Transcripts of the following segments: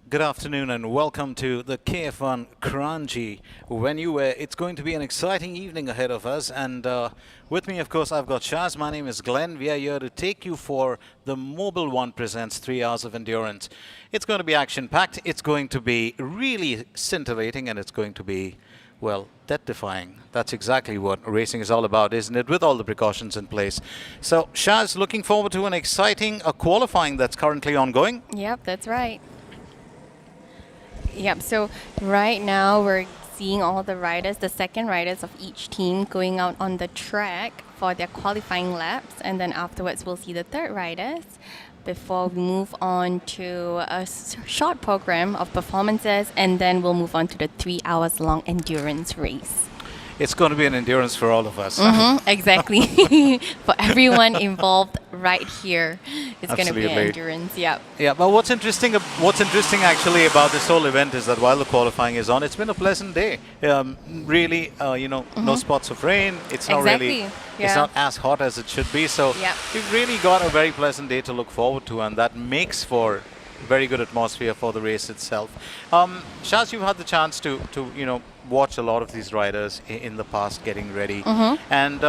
Good afternoon and welcome to the KF1 Kranji venue where it's going to be an exciting evening ahead of us. And with me, of course, I've got Shaz. My name is Glenn. We are here to take you for the Mobil One presents 3 hours of endurance. It's going to be action-packed. It's going to be really scintillating and it's going to be, well, death-defying. That's exactly what racing is all about, isn't it? With all the precautions in place. So, Shaz, looking forward to an exciting qualifying that's currently ongoing. Yep, that's right. Yep, so right now we're seeing all the riders, the second riders of each team going out on the track for their qualifying laps, and then afterwards we'll see the third riders before we move on to a short program of performances, and then we'll move on to the 3 hours long endurance race. It's going to be an endurance for all of us. Exactly. For everyone involved right here, it's going to be an Absolutely. endurance. Yep. Yeah, but what's interesting actually about this whole event is that while the qualifying is on, it's been a pleasant day. Really, no spots of rain. It's not Exactly. really, it's Yeah. not as hot as it should be. So Yep. we've really got a very pleasant day to look forward to, and that makes for very good atmosphere for the race itself. Shaz, you've had the chance to watch a lot of these riders in the past getting ready. And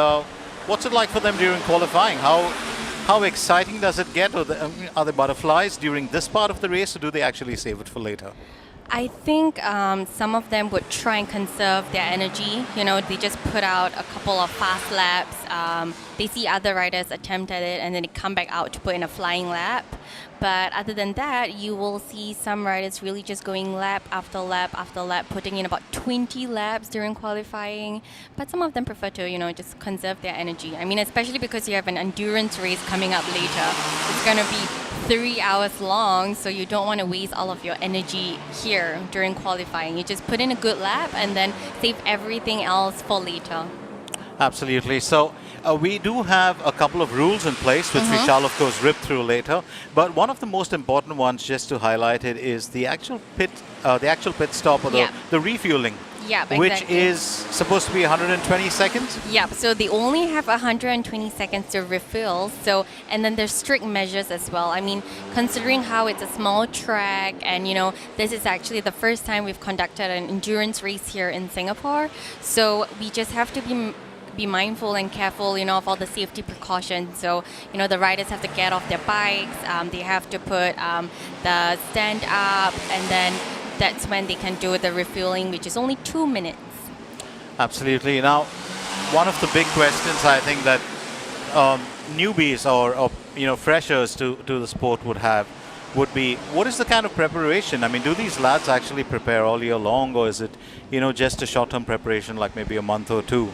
what's it like for them during qualifying? How exciting does it get? Or are there butterflies during this part of the race, or do they actually save it for later? I think some of them would try and conserve their energy. They just put out a couple of fast laps. They see other riders attempt at it, and then they come back out to put in a flying lap. But other than that, you will see some riders really just going lap after lap after lap, putting in about 20 laps during qualifying. But some of them prefer to, just conserve their energy. I mean, especially because you have an endurance race coming up later. It's going to be 3 hours long, so you don't want to waste all of your energy here during qualifying. You just put in a good lap and then save everything else for later. Absolutely. So we do have a couple of rules in place, which we shall, of course, rip through later. But one of the most important ones, just to highlight it, is the actual pit stop or the refueling. Yeah, which exactly. is supposed to be 120 seconds. Yep, so they only have 120 seconds to refill. So, and then there's strict measures as well. I mean, considering how it's a small track, and this is actually the first time we've conducted an endurance race here in Singapore. So we just have to be mindful and careful, of all the safety precautions. So, the riders have to get off their bikes. They have to put the stand up, and then that's when they can do the refueling, which is only 2 minutes. Absolutely. Now, one of the big questions I think that newbies or freshers to the sport would be, what is the kind of preparation? I mean, do these lads actually prepare all year long, or is it, just a short-term preparation, like maybe a month or two?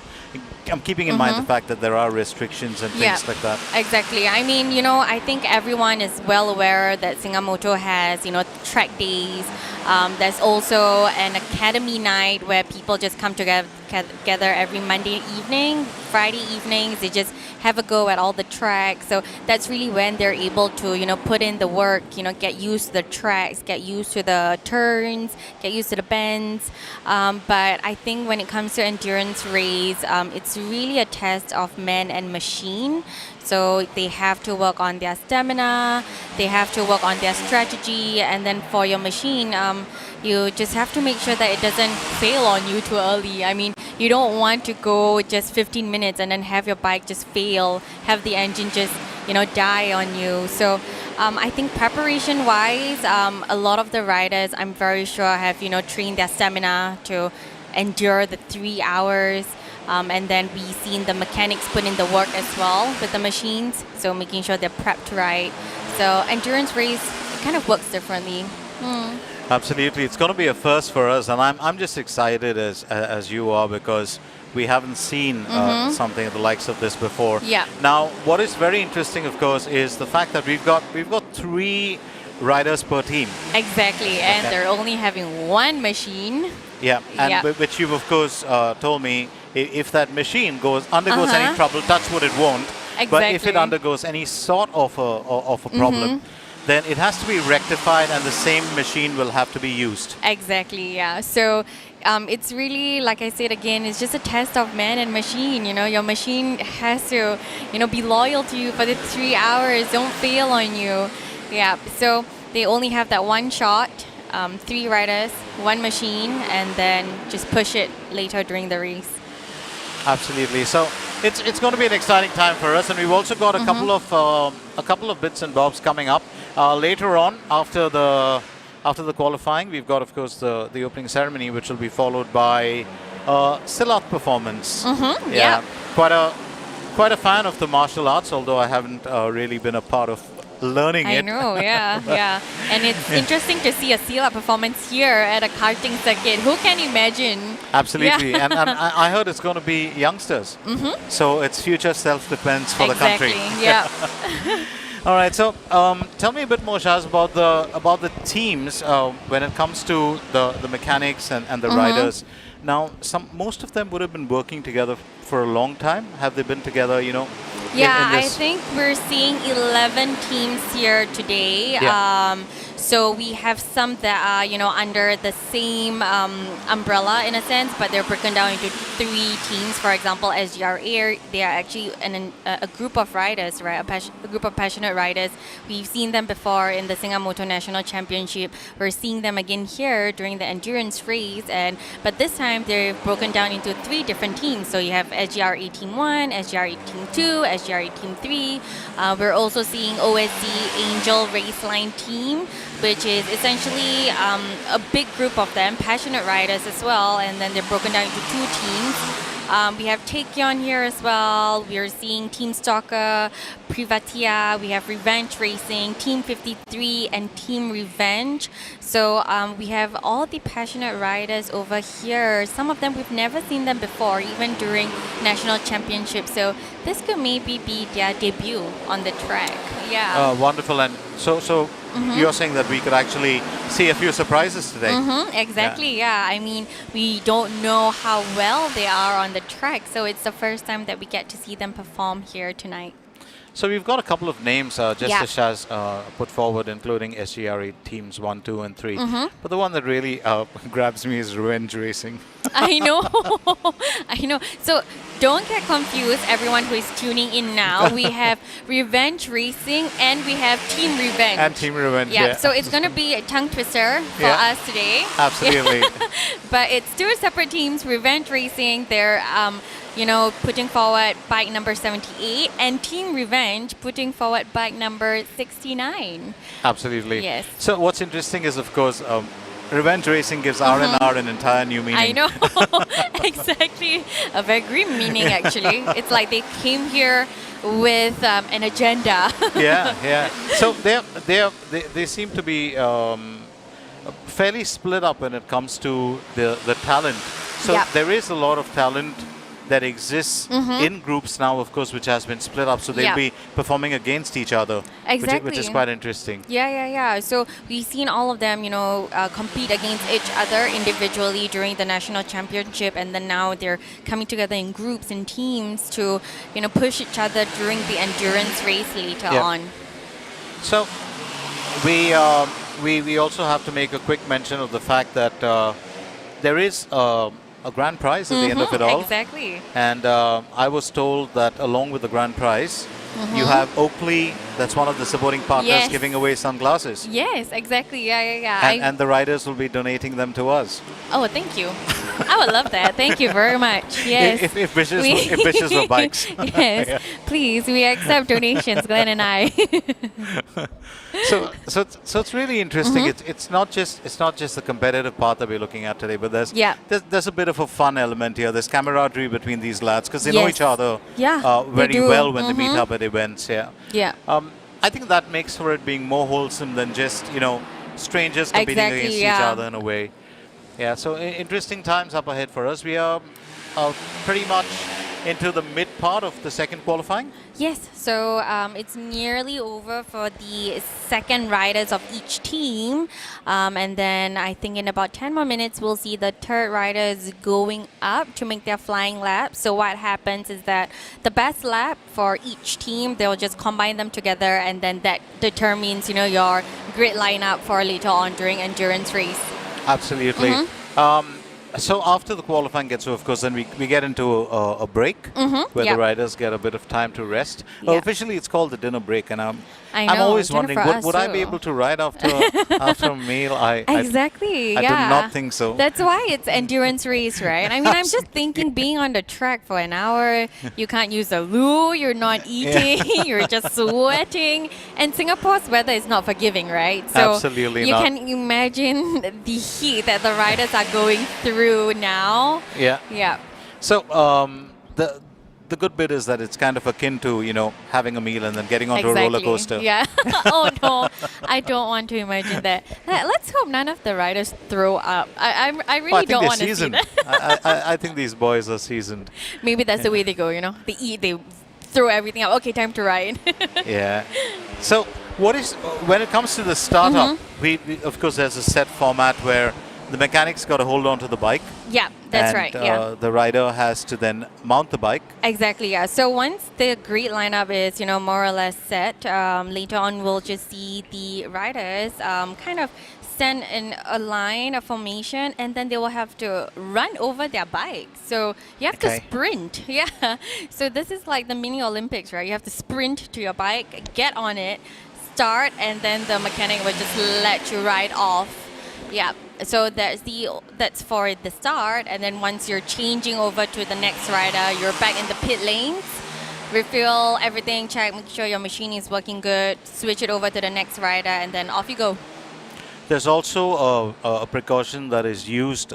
I'm keeping in mind the fact that there are restrictions and things like that. Exactly. I mean, I think everyone is well aware that Singamoto has, track days. There's also an academy night where people just come together every Monday evening, Friday evenings. They just have a go at all the tracks. So that's really when they're able to, put in the work, get used to the tracks, get used to the turns, get used to the bends. But I think when it comes to endurance race, it's really a test of man and machine. So they have to work on their stamina, they have to work on their strategy, and then for your machine, you just have to make sure that it doesn't fail on you too early. I mean, you don't want to go just 15 minutes and then have your bike just fail, have the engine just, die on you. So I think preparation-wise, a lot of the riders, I'm very sure, have, trained their stamina to endure the 3 hours. And then we've seen the mechanics put in the work as well with the machines, so making sure they're prepped right. So endurance race, it kind of works differently. Absolutely. It's going to be a first for us, and I'm just excited as you are, because we haven't seen something of the likes of this before. Yeah. Now, what is very interesting, of course, is the fact that we've got 3 riders per team. Exactly, and they're only having one machine. Yeah, and which you've, of course, told me, if that machine undergoes any trouble, touch wood, it won't. Exactly. But if it undergoes any sort of a problem, then it has to be rectified, and the same machine will have to be used. Exactly, yeah. So it's really, like I said again, it's just a test of man and machine. Your machine has to, be loyal to you for the 3 hours. Don't fail on you. Yeah. So they only have that one shot 3 riders, 1 machine, and then just push it later during the race. Absolutely. So it's going to be an exciting time for us, and we've also got a couple of bits and bobs coming up later on after the qualifying. We've got, of course, the opening ceremony, which will be followed by Silat performance. Yeah. Quite a fan of the martial arts, although I haven't really been a part of learning it. I know, yeah. And it's interesting to see a Silat performance here at a karting circuit. Who can imagine? Absolutely. Yeah. And I heard it's going to be youngsters. So it's future self-defense for the country. Yeah. All right. So tell me a bit more, Shaz, about the teams when it comes to the mechanics and the riders. Now, most of them would have been working together for a long time. Have they been together, Yeah, in I this? think we're seeing 11 teams here today. Yeah. So we have some that are, under the same umbrella in a sense, but they're broken down into 3 teams. For example, SGRA, they are actually a group of riders, right? A group of passionate riders. We've seen them before in the Singamoto National Championship. We're seeing them again here during the endurance race, but this time they're broken down into 3 different teams. So you have SGRA Team 1, SGRA Team 2, SGRA Team 3. We're also seeing OSC Angel Raceline Team, which is essentially a big group of them, passionate riders as well, and then they're broken down into 2 teams. We have Taekyon here as well. We're seeing Team Stalker, Privatia. We have Revenge Racing, Team 53, and Team Revenge. So we have all the passionate riders over here. Some of them we've never seen them before, even during national championships. So this could maybe be their debut on the track. Yeah. Wonderful. And so you're saying that we could actually see a few surprises today. Exactly, yeah. I mean, we don't know how well they are on the track, so it's the first time that we get to see them perform here tonight. So we've got a couple of names just Yeah. as Shaz put forward, including SGRE teams 1, 2, and 3. But the one that really grabs me is Revenge Racing. I know. I know. So don't get confused, everyone who is tuning in now. We have Revenge Racing and we have Team Revenge. And Team Revenge, Yeah, so it's going to be a tongue twister for Yeah. us today. Absolutely. But it's 2 separate teams. Revenge Racing, they're putting forward bike number 78, and Team Revenge putting forward bike number 69. Absolutely. Yes. So what's interesting is, of course, Revenge Racing gives R&R an entire new meaning. I know. Exactly. A very grim meaning, actually. It's like they came here with an agenda. Yeah. So they seem to be fairly split up when it comes to the talent. So Yep. there is a lot of talent that exists in groups now, of course, which has been split up. So they'll Yep. be performing against each other, which is Exactly. quite interesting. Yeah. So we've seen all of them, compete against each other individually during the national championship, and then now they're coming together in groups and teams to, push each other during the endurance race later Yeah. on. So we also have to make a quick mention of the fact that there is a grand prize at the end of it all. Exactly. And I was told that along with the grand prize, you have Oakley, that's one of the supporting partners, Yes. giving away sunglasses. Yes, exactly. Yeah. And the riders will be donating them to us. Oh, thank you. I would love that. Thank you very much. Yes. If bitches were bikes. Yes. Yeah. Please, we accept donations, Glenn and I. So it's really interesting. It's not just the competitive part that we're looking at today, but there's a bit of a fun element here. There's camaraderie between these lads because they know Yes. each other Yeah, very they do. well when they meet up at events. Yeah. Yeah. I think that makes for it being more wholesome than just strangers competing Exactly, against yeah. each other in a way. Yeah. So interesting times up ahead for us. We are pretty much into the mid part of the second qualifying. Yes, so it's nearly over for the second riders of each team. And then I think in about 10 more minutes, we'll see the third riders going up to make their flying lap. So what happens is that the best lap for each team, they'll just combine them together, and then that determines, your grid lineup for later on during endurance race. Absolutely. So after the qualifying gets over, of course, then we get into a break where Yep. the riders get a bit of time to rest. Yeah. Officially, it's called the dinner break, and I I'm know, always Jennifer, wondering, would, us would I be too. able to ride after after a meal? Exactly. I do yeah. not think so. That's why it's endurance race, right? I mean, I'm just thinking being on the track for an hour, you can't use the loo, you're not eating, you're just sweating, and Singapore's weather is not forgiving, right? So Absolutely you not. can imagine the heat that the riders are going through now. Yeah. Yeah. So the good bit is that it's kind of akin to, having a meal and then getting onto a roller Exactly. coaster. Yeah. Oh no, I don't want to imagine that. Let's hope none of the riders throw up. I Oh, I really think don't they're want to see seasoned. that. I think these boys are seasoned. Maybe that's the way they go. They eat, they throw everything out. Okay, time to ride. Yeah. So when it comes to the startup, we of course there's a set format where the mechanics got to hold on to the bike. Yeah, that's and, right. Yeah. The rider has to then mount the bike. Exactly, yeah. So once the grid lineup is, more or less set, later on we'll just see the riders kind of stand in a line, a formation, and then they will have to run over their bike. So you have to Okay. sprint. Yeah. So this is like the mini Olympics, right? You have to sprint to your bike, get on it, start, and then the mechanic will just let you ride off. Yeah. So that's for the start, and then once you're changing over to the next rider, you're back in the pit lanes, refill everything, check, make sure your machine is working good, switch it over to the next rider, and then off you go. There's also a precaution that is used,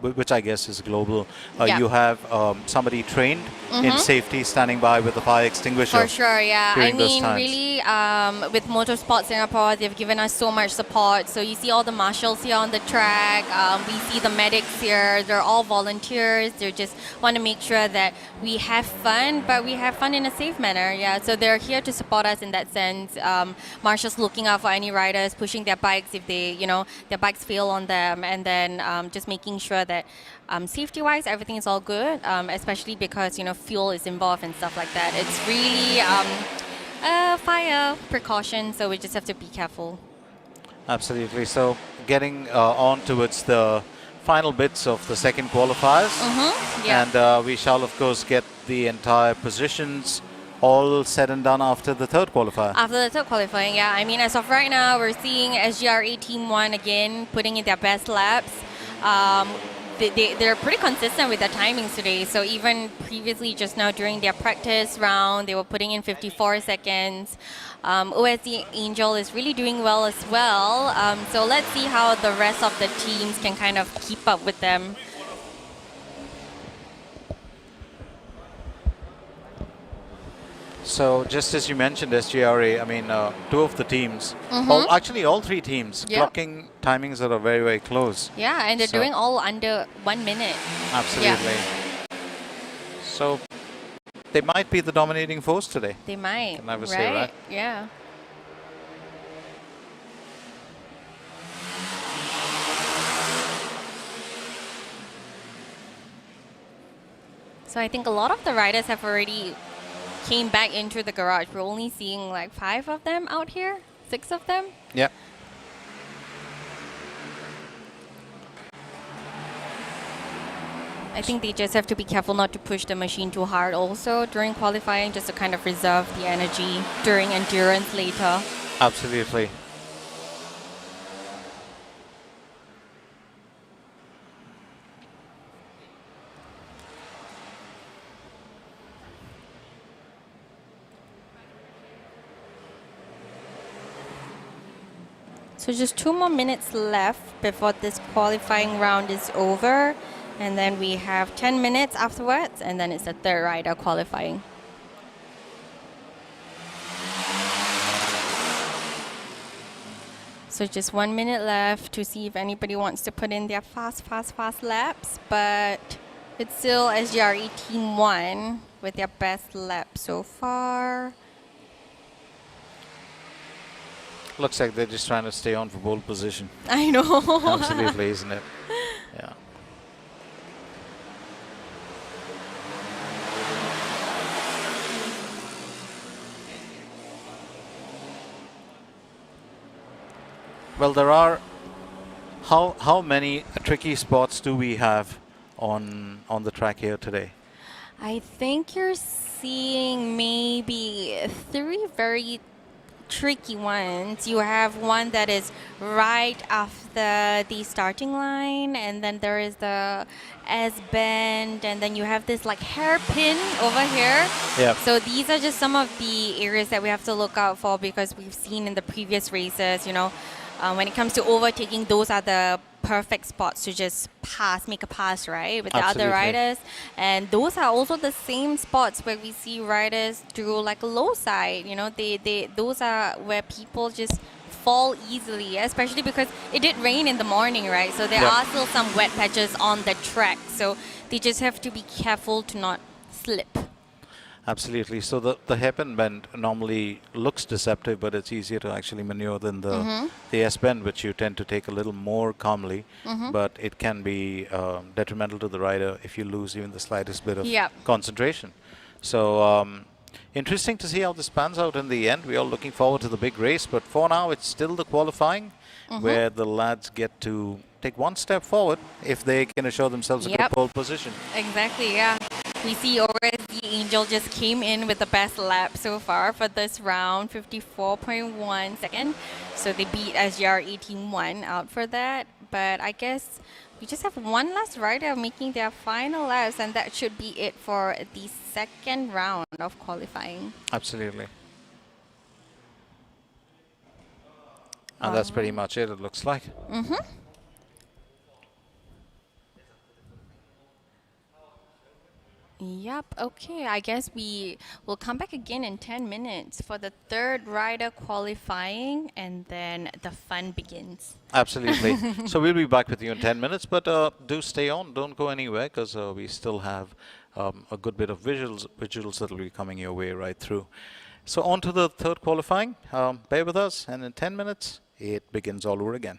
which I guess is global. Yeah. You have somebody trained in safety standing by with a fire extinguisher. For sure, yeah. I during those mean, times. really, with Motorsport Singapore, they've given us so much support. So you see all the marshals here on the track. We see the medics here. They're all volunteers. They just want to make sure that we have fun, but we have fun in a safe manner. Yeah. So they're here to support us in that sense. Marshals looking out for any riders, pushing their bikes if their bikes fail on them, and then just making sure that safety-wise everything is all good, especially because fuel is involved and stuff like that. It's really a fire precaution, so we just have to be careful. Absolutely. So getting on towards the final bits of the second qualifiers, Yeah. and we shall of course get the entire positions all said and done after the third qualifier. After the third qualifying, yeah. I mean, as of right now, we're seeing SGRA Team 1 again putting in their best laps. They're pretty consistent with their timings today. So even previously, just now during their practice round, they were putting in 54 seconds. OSD Angel is really doing well as well. So let's see how the rest of the teams can kind of keep up with them. So just as you mentioned, SGRA, I mean, two of the teams, actually all three teams, Yeah. clocking timings that are very, very close. Yeah, and they're So- doing all under 1 minute. Absolutely. So they might be the dominating force today. They might. Can never say, right? Yeah. So I think a lot of the riders have already came back into the garage. We're only seeing like 5 of them out here, 6 of them. Yeah. I think they just have to be careful not to push the machine too hard also during qualifying, just to kind of reserve the energy during endurance later. Absolutely. So just 2 more minutes left before this qualifying round is over. And then we have 10 minutes afterwards, and then it's the third rider qualifying. So just 1 minute left to see if anybody wants to put in their fast laps. But it's still SGRE Team 1 with their best lap so far. Looks like they're just trying to stay on for pole position. I know. Absolutely, isn't it? Yeah. Well, there are how many tricky spots do we have on the track here today? I think you're seeing maybe 3 very tricky ones. You have one that is right after the starting line, and then there is the S bend, and then you have this like hairpin over here. Yeah. So these are just some of the areas that we have to look out for because we've seen in the previous races, when it comes to overtaking, those are the perfect spots to just make a pass, right, with the other Absolutely. riders. And those are also the same spots where we see riders do like a low side. Those are where people just fall easily, especially because it did rain in the morning, right? So there Yep. are still some wet patches on the track. So they just have to be careful to not slip. Absolutely. So the hairpin bend normally looks deceptive, but it's easier to actually maneuver than the S bend, which you tend to take a little more calmly. But it can be detrimental to the rider if you lose even the slightest bit of Yep. concentration. So interesting to see how this pans out in the end. We are looking forward to the big race, but for now it's still the qualifying where the lads get to take one step forward if they can assure themselves a good Yep. pole position. Exactly, yeah. We see already Angel just came in with the best lap so far for this round, 54.1 second. So they beat SGR 18.1 out for that. But I guess we just have one last rider making their final laps, and that should be it for the second round of qualifying. Absolutely. And that's pretty much it looks like. Yep, okay. I guess we will come back again in 10 minutes for the third rider qualifying, and then the fun begins. Absolutely. So we'll be back with you in 10 minutes, but do stay on. Don't go anywhere because we still have a good bit of visuals that will be coming your way right through. So on to the third qualifying. Bear with us, and in 10 minutes, it begins all over again.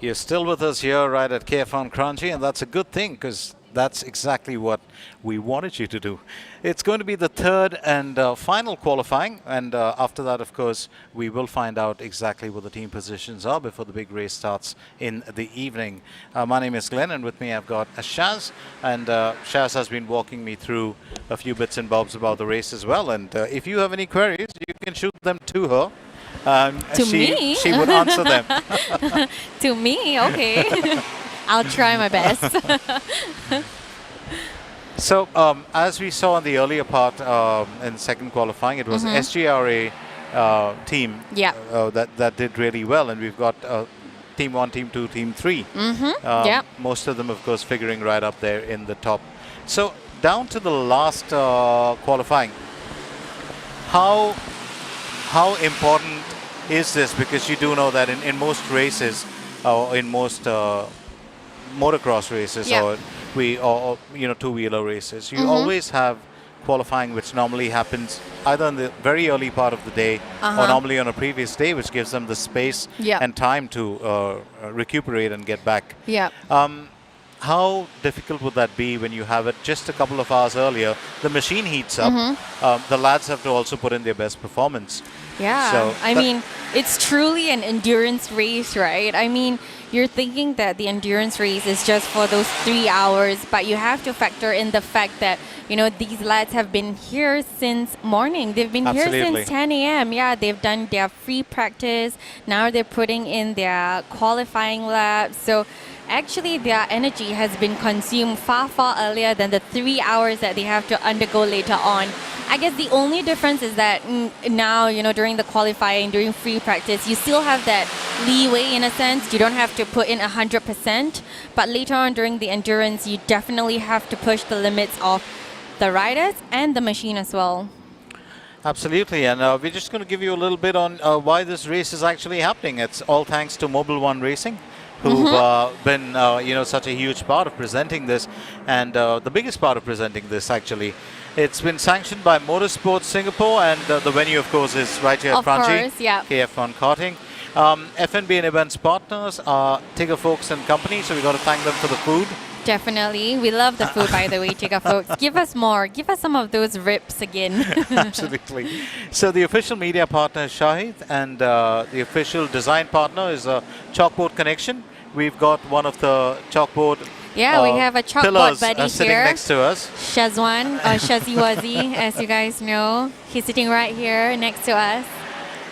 You're still with us here right at KFN Kranji, and that's a good thing because that's exactly what we wanted you to do. It's going to be the third and final qualifying, and after that, of course, we will find out exactly what the team positions are before the big race starts in the evening. My name is Glenn, and with me I've got Shaz, and Shaz has been walking me through a few bits and bobs about the race as well, and if you have any queries, you can shoot them to her. To me? She would answer them. To me? Okay. I'll try my best. So, as we saw in the earlier part in second qualifying, it was SGRA team that did really well, and we've got Team 1, Team 2, Team 3. Most of them, of course, figuring right up there in the top. So, down to the last qualifying, how important is this? Because you do know that in most races, or in most motocross races, or two-wheeler races, you always have qualifying, which normally happens either in the very early part of the day or normally on a previous day, which gives them the space and time to recuperate and get back. How difficult would that be when you have it just a couple of hours earlier? The machine heats up. The lads have to also put in their best performance. So I mean, it's truly an endurance race, right? I mean, you're thinking that the endurance race is just for those 3 hours, but you have to factor in the fact that, you know, these lads have been here since morning. They've been here since 10 a.m. Yeah, they've done their free practice. Now they're putting in their qualifying laps. So actually, their energy has been consumed far, far earlier than the 3 hours that they have to undergo later on. I guess the only difference is that now, you know, during the qualifying, during free practice, you still have that leeway in a sense. You don't have to put in 100%. But later on during the endurance, you definitely have to push the limits of the riders and the machine as well. Absolutely, and we're just going to give you a little bit on why this race is actually happening. It's all thanks to Mobil One Racing, who've been such a huge part of presenting this, and the biggest part of presenting this actually. It's been sanctioned by Motorsports Singapore, and the venue, of course, is right here at Kranji, KFN Karting. FNB and events partners are Tigger Folks and Company, so we got to thank them for the food. Definitely. We love the food, by the way, Tigger Folks. Give us more. Give us some of those rips again. Absolutely. So the official media partner is Shahid, and the official design partner is Chalkboard Connection. We've got one of the chalkboard we have a chalkboard buddy sitting here. next to us. Shazwan, or Shaziwazi, as you guys know. He's sitting right here next to us.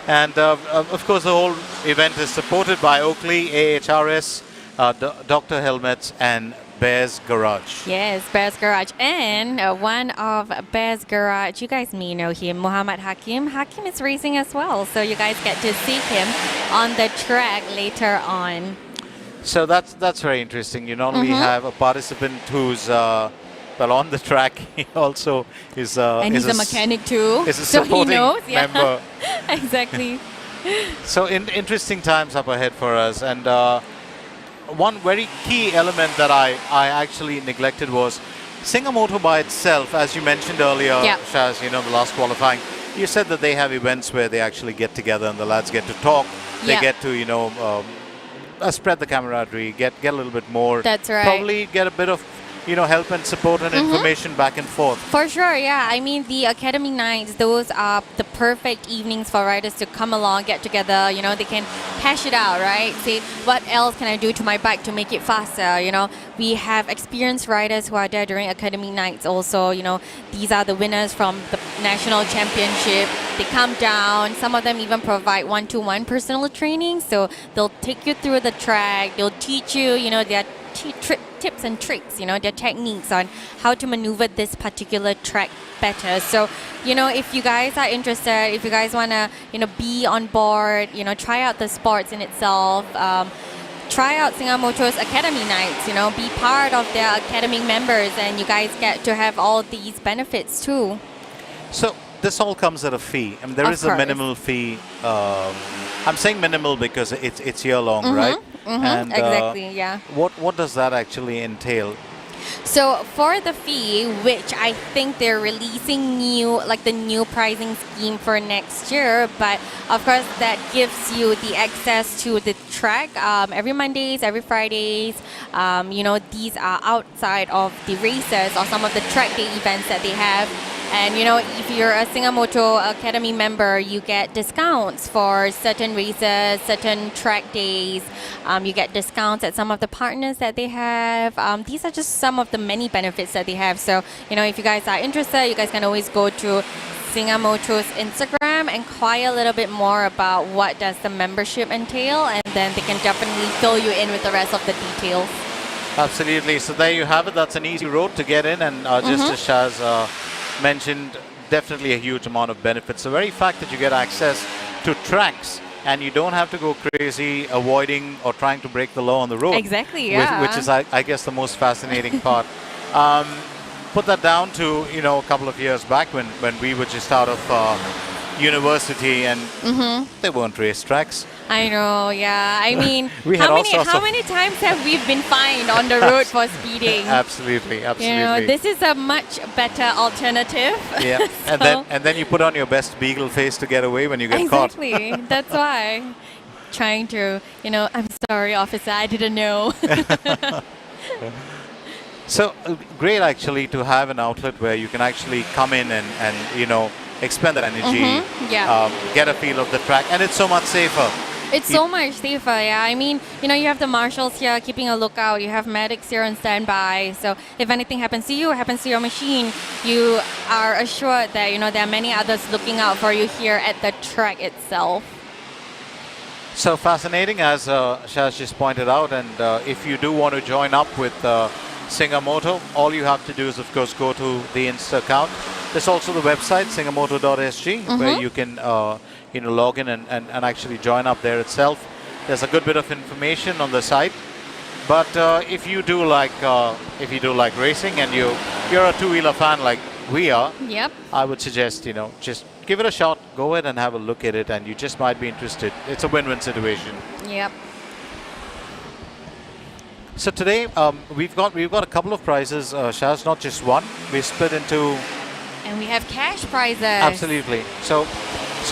And of course, the whole event is supported by Oakley, AHRS, Dr. Helmets, and Bear's Garage. Yes, Bear's Garage. And one of Bear's Garage, you guys may know him, Muhammad Hakim. Hakim is racing as well, so you guys get to see him on the track later on. So that's very interesting. You not only have a participant who's on the track, he also is and he's a mechanic too. Is a supporting member. Exactly. So interesting times up ahead for us, and one very key element that I actually neglected was Singamoto by itself, as you mentioned earlier, Shaz, the last qualifying. You said that they have events where they actually get together and the lads get to talk. They get to, spread the camaraderie, get a little bit more. That's right. Probably get a bit of, help and support and information back and forth. For sure, yeah. I mean, the Academy Nights, those are the perfect evenings for riders to come along, get together, they can hash it out, right? Say, what else can I do to my bike to make it faster, We have experienced riders who are there during Academy Nights also, These are the winners from the national championship. They come down. Some of them even provide one-to-one personal training. So they'll take you through the track. They'll teach you, their tips and tricks, their techniques on how to maneuver this particular track better. So, if you guys are interested, if you guys want to, be on board, try out the sports in itself, try out Singamoto's Academy Nights, be part of their academy members, and you guys get to have all these benefits too. So this all comes at a fee. I mean, there is a minimal fee. I'm saying minimal because it's year long, right? And, exactly, yeah. What does that actually entail? So for the fee, which I think they're releasing the new pricing scheme for next year, but of course that gives you the access to the track every Mondays, every Fridays. These are outside of the races or some of the track day events that they have. And if you're a Singamoto Academy member, you get discounts for certain races, certain track days. You get discounts at some of the partners that they have. These are just some of the many benefits that they have. So, if you guys are interested, you guys can always go to Singamoto's Instagram, inquire a little bit more about what does the membership entail, and then they can definitely fill you in with the rest of the details. Absolutely. So there you have it. That's an easy road to get in, and just as Shaz mentioned, definitely a huge amount of benefits. The very fact that you get access to tracks and you don't have to go crazy avoiding or trying to break the law on the road. Exactly, yeah. Which is, I guess, the most fascinating part. Put that down to, a couple of years back when we were just out of university and there weren't racetracks. I know, yeah. I mean, We had how many times have we been fined on the road for speeding? Absolutely. This is a much better alternative. Yeah, and then you put on your best beagle face to get away when you get caught. Exactly. That's why. Trying to, I'm sorry, officer, I didn't know. So great, actually, to have an outlet where you can actually come in and expend that energy, get a feel of the track, and it's so much safer. It's so much safer, yeah. I mean, you have the marshals here keeping a lookout. You have medics here on standby. So if anything happens to you or happens to your machine, you are assured that, there are many others looking out for you here at the track itself. So fascinating, as Shaz just pointed out. And if you do want to join up with Singamoto, all you have to do is, of course, go to the Insta account. There's also the website, singamoto.sg, where you can log in and actually join up there itself. There's a good bit of information on the site. But if you do like racing and you're a two-wheeler fan like we are, Yep. I would suggest just give it a shot. Go ahead and have a look at it, and you just might be interested. It's a win-win situation. Yep. So today we've got a couple of prizes, Shaz, not just one. We split into. And we have cash prizes. Absolutely. So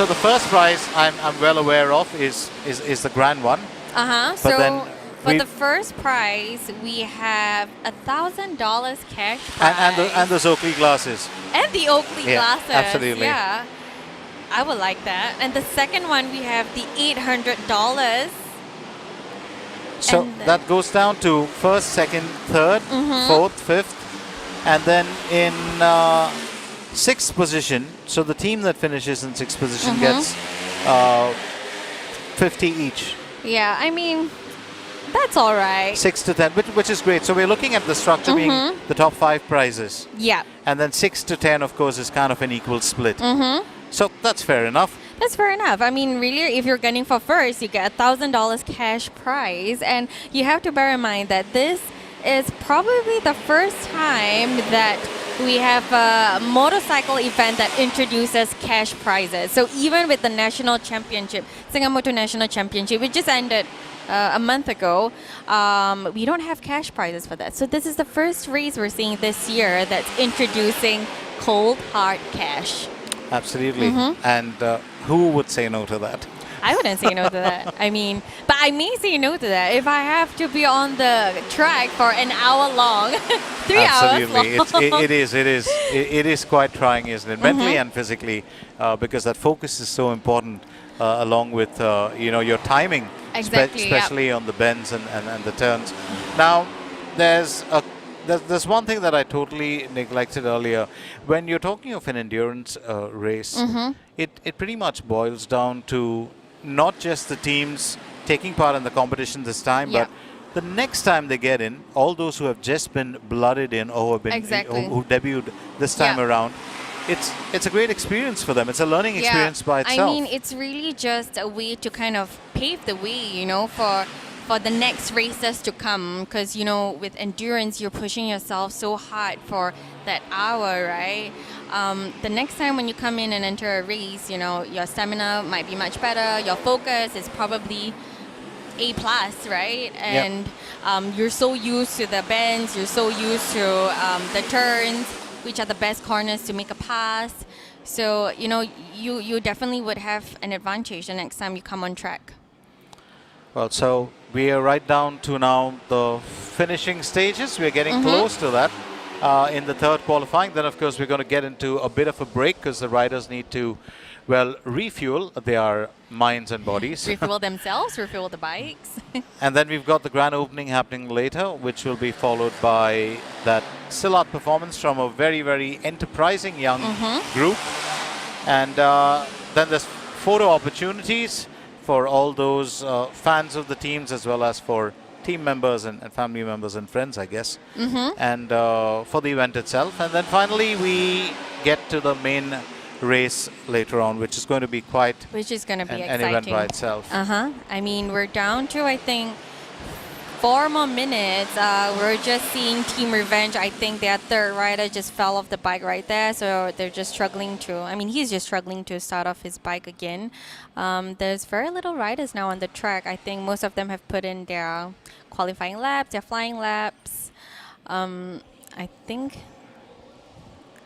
the first prize I'm well aware of is the grand one. So for the first prize, we have $1,000 cash prize. And those Oakley glasses. And the Oakley glasses. Absolutely. Yeah. I would like that. And the second one, we have the $800. So that goes down to first, second, third, fourth, fifth, and then in sixth position. So the team that finishes in sixth position gets 50 each. Yeah, I mean, that's all right. 6 to 10, which is great. So we're looking at the structure being the top 5 prizes. Yeah. And then 6 to 10, of course, is kind of an equal split. So that's fair enough. That's fair enough. I mean, really, if you're gunning for first, you get $1,000 cash prize. And you have to bear in mind that this is probably the first time that we have a motorcycle event that introduces cash prizes. So even with the national championship, Singamoto National Championship, which just ended a month ago, we don't have cash prizes for that. So this is the first race we're seeing this year that's introducing cold hard cash. Absolutely. And who would say no to that? I wouldn't say no to that. I mean, but I may say no to that if I have to be on the track for an hour long, 3 hours long. It is quite trying, isn't it? Mentally and physically, because that focus is so important, along with your timing, especially on the bends and the turns. Now, there's one thing that I totally neglected earlier. When you're talking of an endurance race, it pretty much boils down to not just the teams taking part in the competition this time, but the next time they get in, all those who have just been blooded in or who have been who debuted this time around, it's a great experience for them. It's a learning experience by itself. I mean, it's really just a way to kind of pave the way, for the next races to come, because with endurance you're pushing yourself so hard for that hour, right? The next time when you come in and enter a race, your stamina might be much better, your focus is probably A plus, right? And you're so used to the bends, you're so used to the turns, which are the best corners to make a pass. So, you definitely would have an advantage the next time you come on track. Well, so we are right down to now the finishing stages. We're getting close to that in the third qualifying. Then, of course, we're going to get into a bit of a break because the riders need to, well, refuel their minds and bodies. Refuel themselves, refuel the bikes. And then we've got the grand opening happening later, which will be followed by that Silat performance from a very, very enterprising young group. And then there's photo opportunities for all those fans of the teams, as well as for team members and family members and friends, I guess, and for the event itself. And then finally we get to the main race later on, which is going to be quite Which is going to be an exciting. event by itself. I mean, we're down to, I think, 4 more minutes. We're just seeing Team Revenge. I think their third rider just fell off the bike right there, so they're just struggling to, he's just struggling to start off his bike again. There's very little riders now on the track. I think most of them have put in their qualifying laps, their flying laps. I think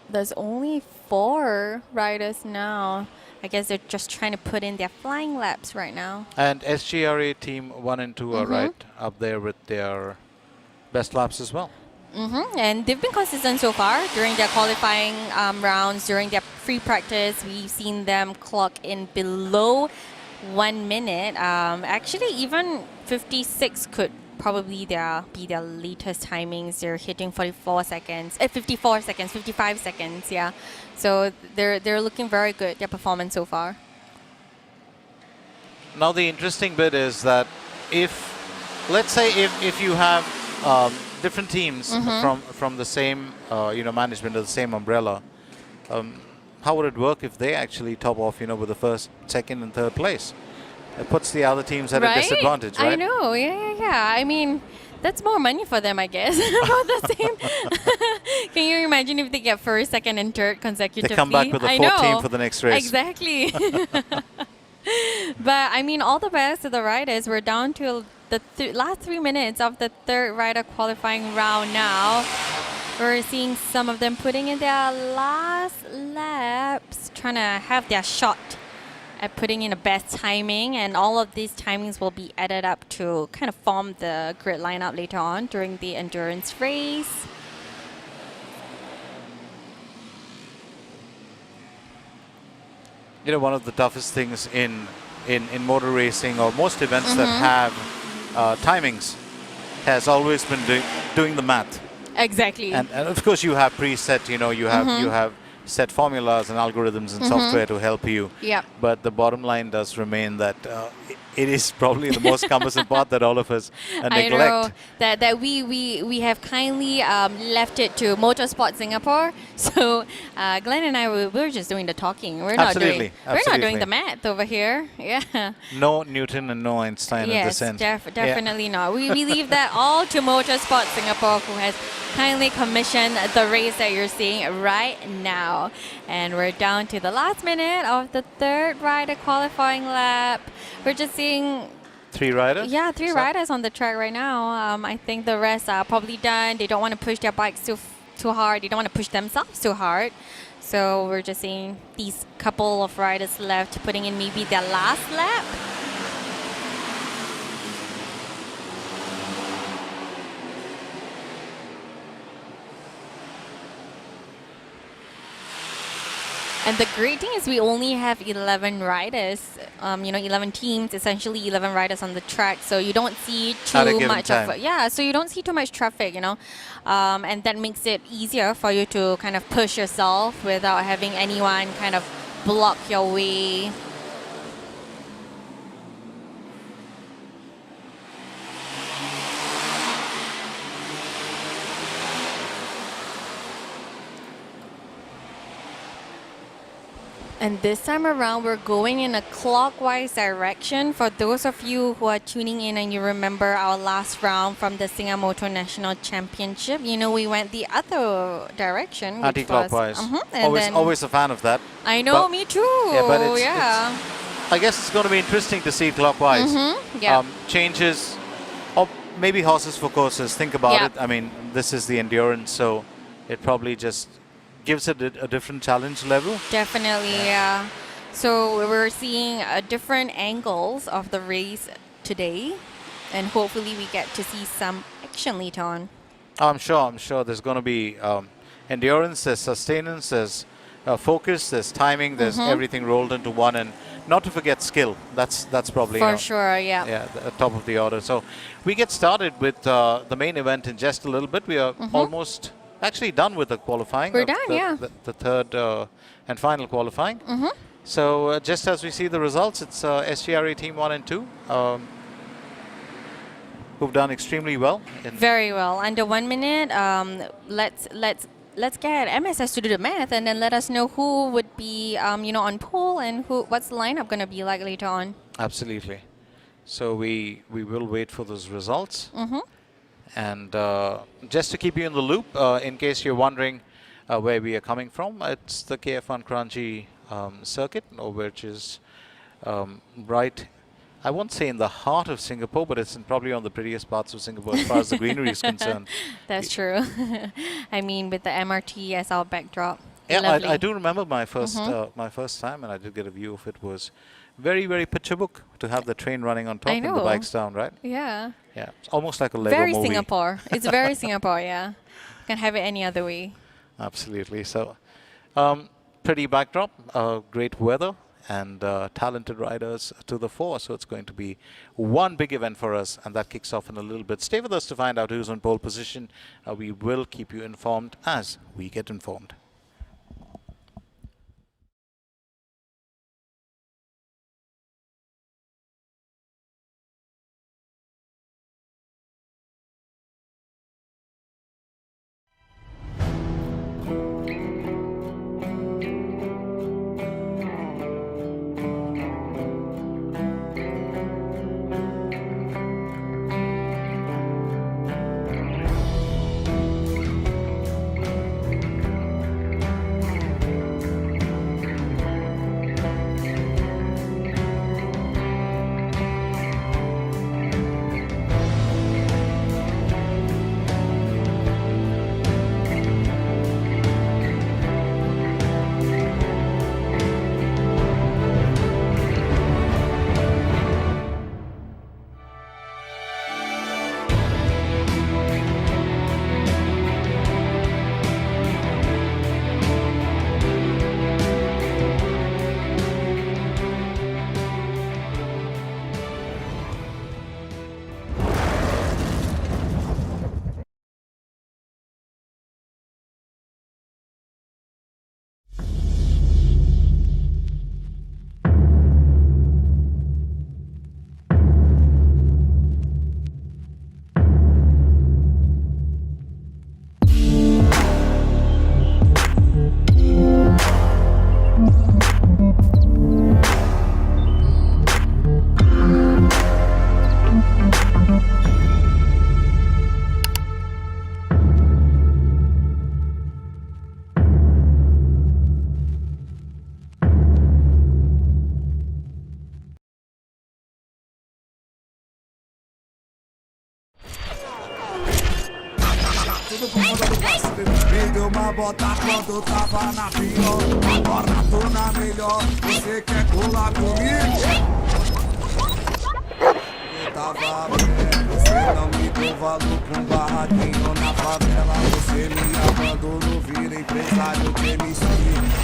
there's only 4 riders now. I guess they're just trying to put in their flying laps right now. And SGRA team 1 and 2 are right up there with their best laps as well. And they've been consistent so far during their qualifying rounds, during their free practice. We've seen them clock in below 1 minute. Actually, even 56 could probably be their latest timings. They're hitting 54 seconds, 54 seconds, 55 seconds, yeah. So they're looking very good, their performance so far. Now the interesting bit is that let's say if you have different teams from the same management or the same umbrella, how would it work if they actually top off with the first, second and third place? It puts the other teams at a disadvantage, right? I know, yeah. I mean, that's more money for them, I guess. About the same. Can you imagine if they get first, second, and third consecutively? They come back with a fourth team for the next race. Exactly. But I mean, all the best to the riders. We're down to the last 3 minutes of the third rider qualifying round now. We're seeing some of them putting in their last laps, trying to have their shot at putting in the best timing, and all of these timings will be added up to kind of form the grid lineup later on during the endurance race. One of the toughest things in motor racing or most events that have timings has always been doing the math. Exactly. And of course you have preset, you have set formulas and algorithms and software to help you. Yeah. But the bottom line does remain that it is probably the most cumbersome part that all of us neglect. I know that we have kindly left it to Motorsport Singapore. So Glenn and I we're just doing the talking. We're not doing the math over here. Yeah. No Newton and no Einstein in the sense. Definitely not. We leave that all to Motorsport Singapore, who has kindly commissioned the race that you're seeing right now. And we're down to the last minute of the third rider qualifying lap. We're just seeing 3 riders? Yeah, 3 riders on the track right now. I think the rest are probably done. They don't want to push their bikes too hard. They don't want to push themselves too hard. So we're just seeing these couple of riders left putting in maybe their last lap. And the great thing is we only have 11 riders, 11 teams, essentially 11 riders on the track. So you don't see too much so you don't see too much traffic, and that makes it easier for you to kind of push yourself without having anyone kind of block your way. And this time around, we're going in a clockwise direction. For those of you who are tuning in and you remember our last round from the Singapore National Championship, we went the other direction. Anti-clockwise. Always a fan of that. I know, me too. Yeah, but I guess it's going to be interesting to see clockwise. Yeah. Changes, or maybe horses for courses. Think about Yeah. it. I mean, this is the endurance, so it probably just gives it a different challenge level. Definitely, yeah. So we're seeing different angles of the race today, and hopefully we get to see some action later on. I'm sure there's going to be endurance, there's sustenance, there's focus, there's timing, there's everything rolled into one, and not to forget skill. That's probably For sure, yeah. yeah, the top of the order. So we get started with the main event in just a little bit. We are almost actually done with the qualifying. We're done, yeah. The third and final qualifying. So just as we see the results, it's SGRE Team 1 and 2 who've done extremely well. Very well. Under 1 minute. Let's get MSS to do the math and then let us know who would be on pole and what's the lineup going to be like later on. Absolutely. So we will wait for those results. And just to keep you in the loop, in case you're wondering where we are coming from, it's the KF1 Kranji circuit, which is right, I won't say in the heart of Singapore, but it's probably on the prettiest parts of Singapore as far as the greenery is concerned. That's true. I mean, with the MRT as our backdrop. Yeah, Lovely. I do remember my first time, and I did get a view of it. Was very, very picture book to have the train running on top I and the know. bikes down, right? Yeah. Yeah, it's almost like a Lego Very movie. Singapore. It's very Singapore, yeah. Can't have it any other way. Absolutely. So, pretty backdrop, great weather, and talented riders to the fore. So it's going to be one big event for us, and that kicks off in a little bit. Stay with us to find out who's on pole position. We will keep you informed as we get informed. Me deu uma bota quando tava na pior. Agora tô na melhor. Você quer colar comigo? Eu tava bem. Você não me deu valor com barraquinho na favela. Você me abandonou, vira empresário de MC.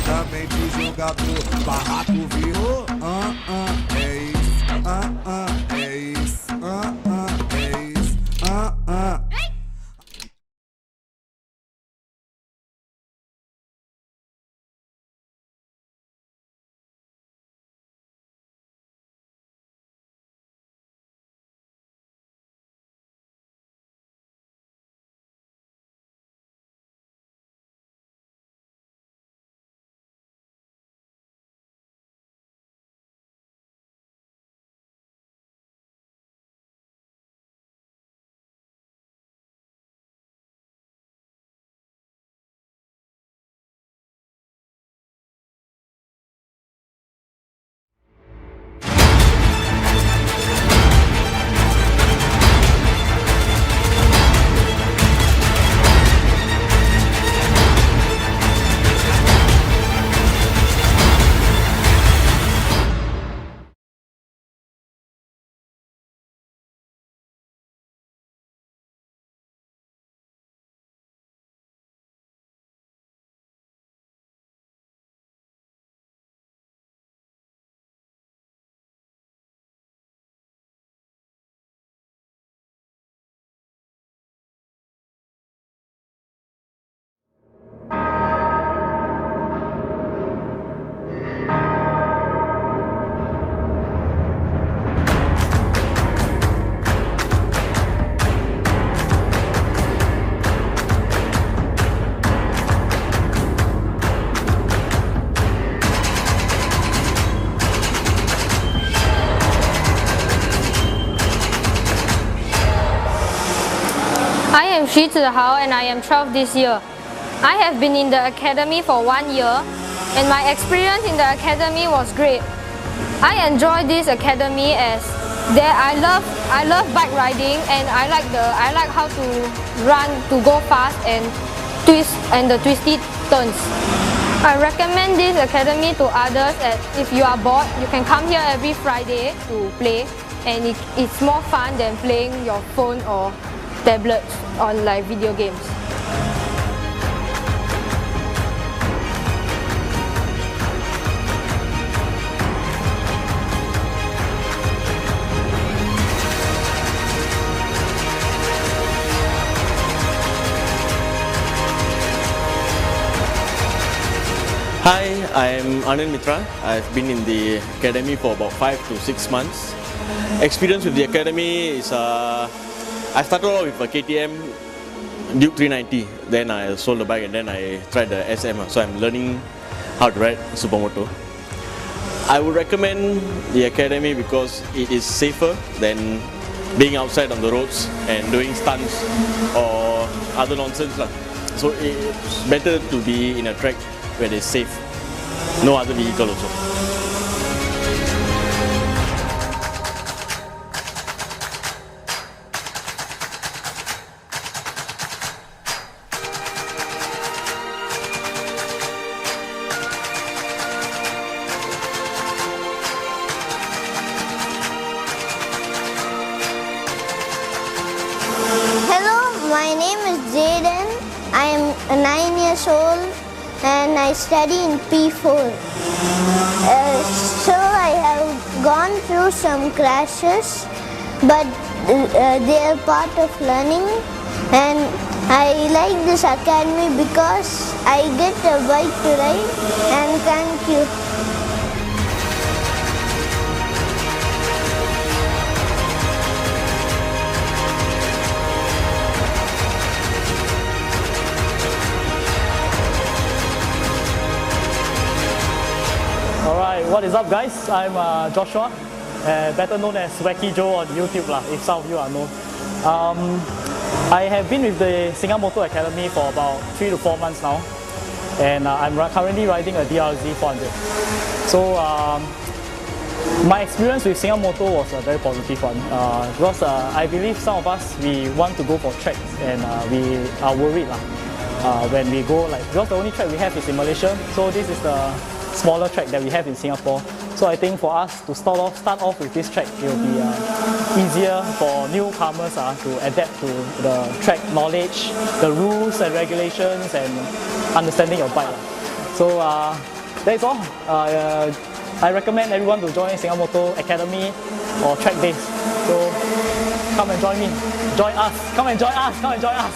Também de jogador, barraco virou. É isso, é isso, é isso, am Shi Zihao and I am 12 this year. I have been in the academy for 1 year and my experience in the academy was great. I enjoy this academy as I love bike riding and I like how to run, to go fast and twist and the twisty turns. I recommend this academy to others as if you are bored, you can come here every Friday to play, and it's more fun than playing your phone or tablet on like video games. Hi, I'm Anand Mitra. I've been in the academy for about 5 to 6 months. Experience with the academy is I started off with a KTM Duke 390. Then I sold the bike and then I tried the SM. So I'm learning how to ride supermoto. I would recommend the academy because it is safer than being outside on the roads and doing stunts or other nonsense. So it's better to be in a track where it's safe. No other vehicle also. Hello, my name is Jaden. I am 9 years old and I study in P4. So I have gone through some crashes, but they are part of learning, and I like this academy because I get a bike to ride, and thank you. Alright, what is up guys? I'm Joshua, better known as Wacky Joe on YouTube if some of you are known. I have been with the Singamoto Academy for about 3 to 4 months now, and I'm currently riding a DRZ 400. So my experience with Singamoto was a very positive one because I believe some of us, we want to go for tracks and we are worried when we go, because the only track we have is in Malaysia, so this is the smaller track that we have in Singapore. So I think for us to start off with this track, it will be easier for newcomers to adapt to the track knowledge, the rules and regulations, and understanding your bike. So that's all. I recommend everyone to join Singamoto Academy or track days. So come and join me, join us, come and join us, come and join us.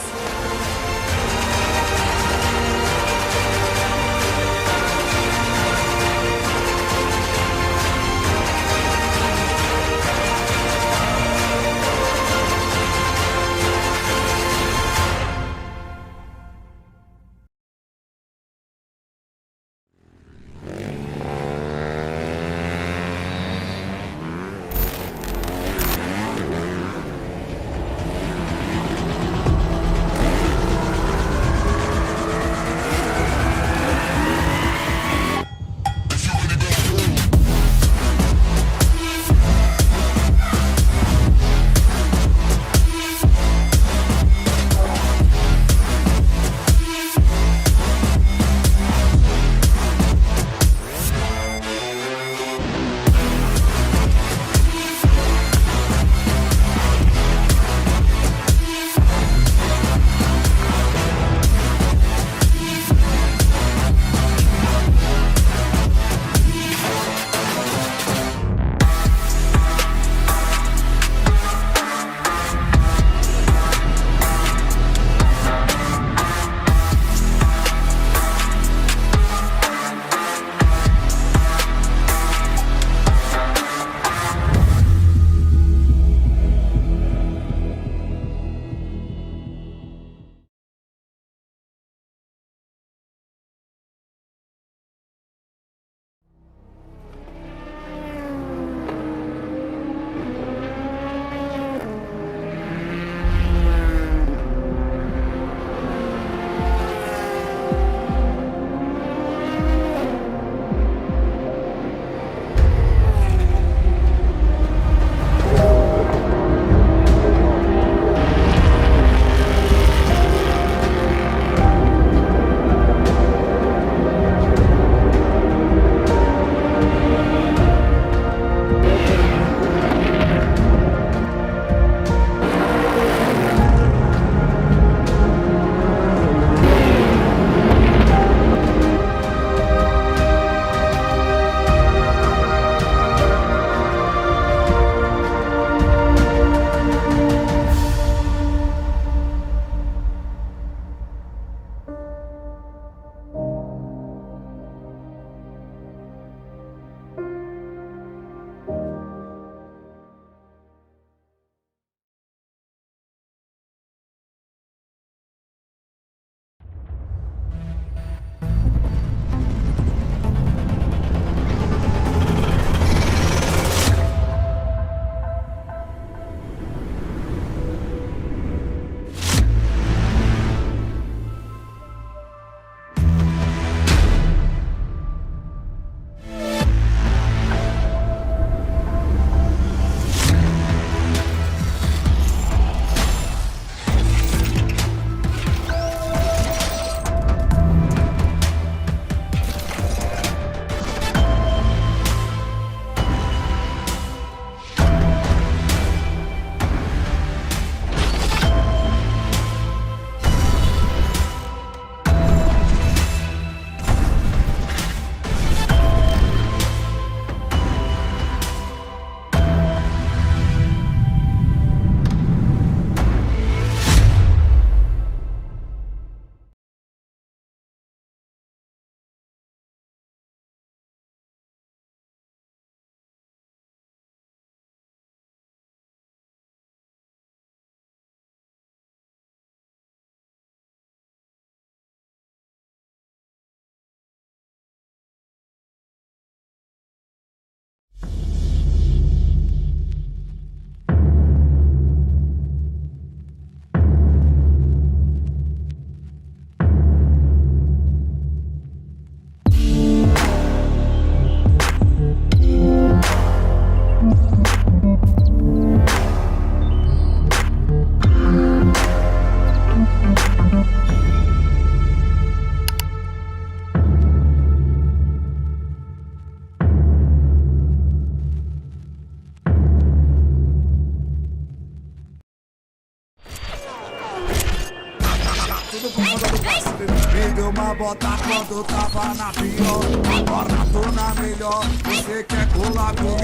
botar quando tava na pior. Agora tô na melhor. Você quer colar comigo?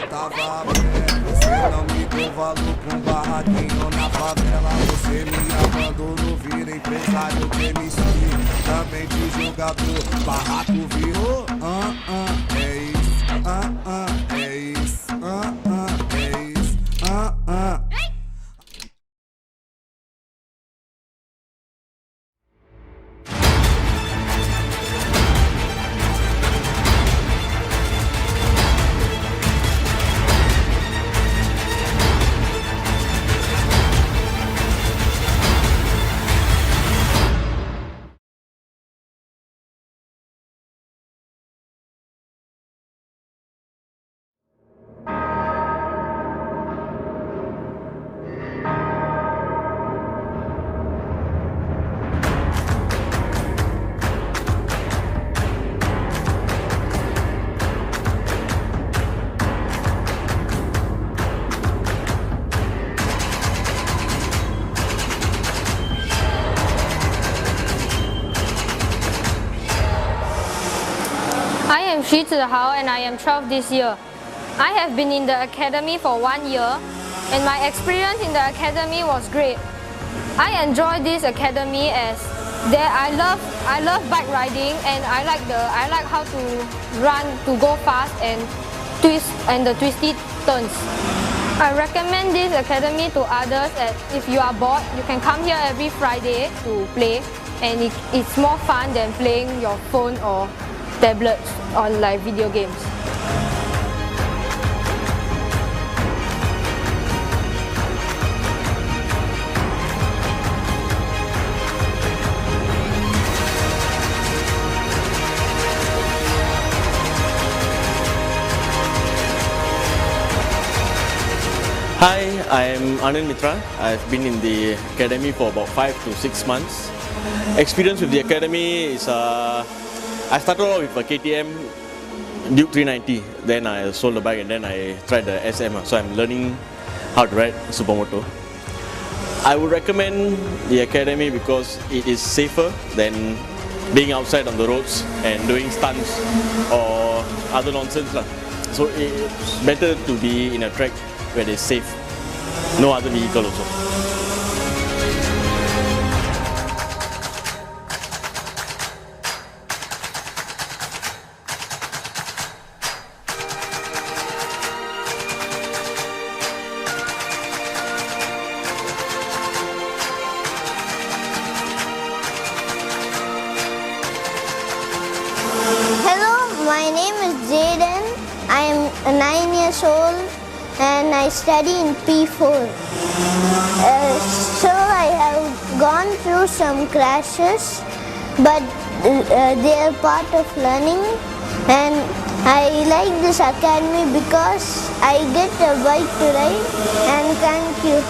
Eu tava bem, você não me deu valor com barraquinho na favela. Você me abandonou, virei empresário de MC. Também de jogador, barraco virou. É isso, é isso, é isso, I am Shi Zihao and I am 12 this year. I have been in the academy for 1 year and my experience in the academy was great. I enjoy this academy as there I love bike riding and I like how to run, to go fast and twist and the twisty turns. I recommend this academy to others as if you are bored, you can come here every Friday to play and it's more fun than playing your phone or tablets on like video games. Hi, I'm Anand Mitra. I've been in the academy for about 5 to 6 months. Experience with the academy is I started off with a KTM Duke 390, then I sold the bike and then I tried the SM, so I'm learning how to ride supermoto. I would recommend the academy because it is safer than being outside on the roads and doing stunts or other nonsense. So it's better to be in a track where it's safe, no other vehicle also. Hello, my name is Jaden. I am 9 years old and I study in P4. So I have gone through some crashes, but they are part of learning, and I like this academy because I get a bike to ride, and thank you.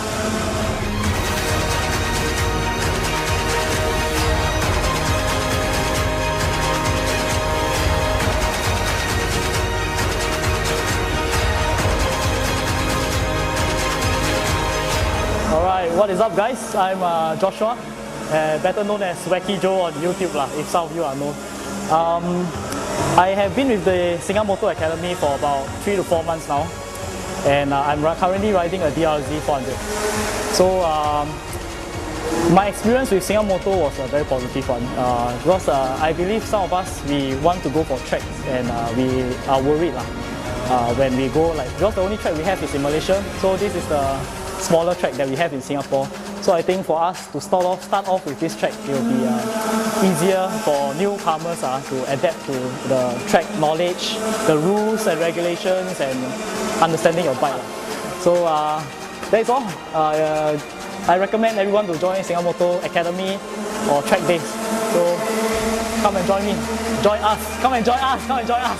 Alright, what is up guys? I'm Joshua, better known as Wacky Joe on YouTube if some of you are known. I have been with the Singamoto Academy for about 3 to 4 months now, and I'm currently riding a DRZ 400. So my experience with Singamoto was a very positive one because I believe some of us, we want to go for tracks and we are worried when we go, because the only track we have is in Malaysia, so this is the smaller track that we have in Singapore. So I think for us to start off with this track, it will be easier for newcomers to adapt to the track knowledge, the rules and regulations, and understanding your bike. So that's all. I recommend everyone to join Singamoto Academy or track days. So come and join me. Join us. Come and join us. Come and join us.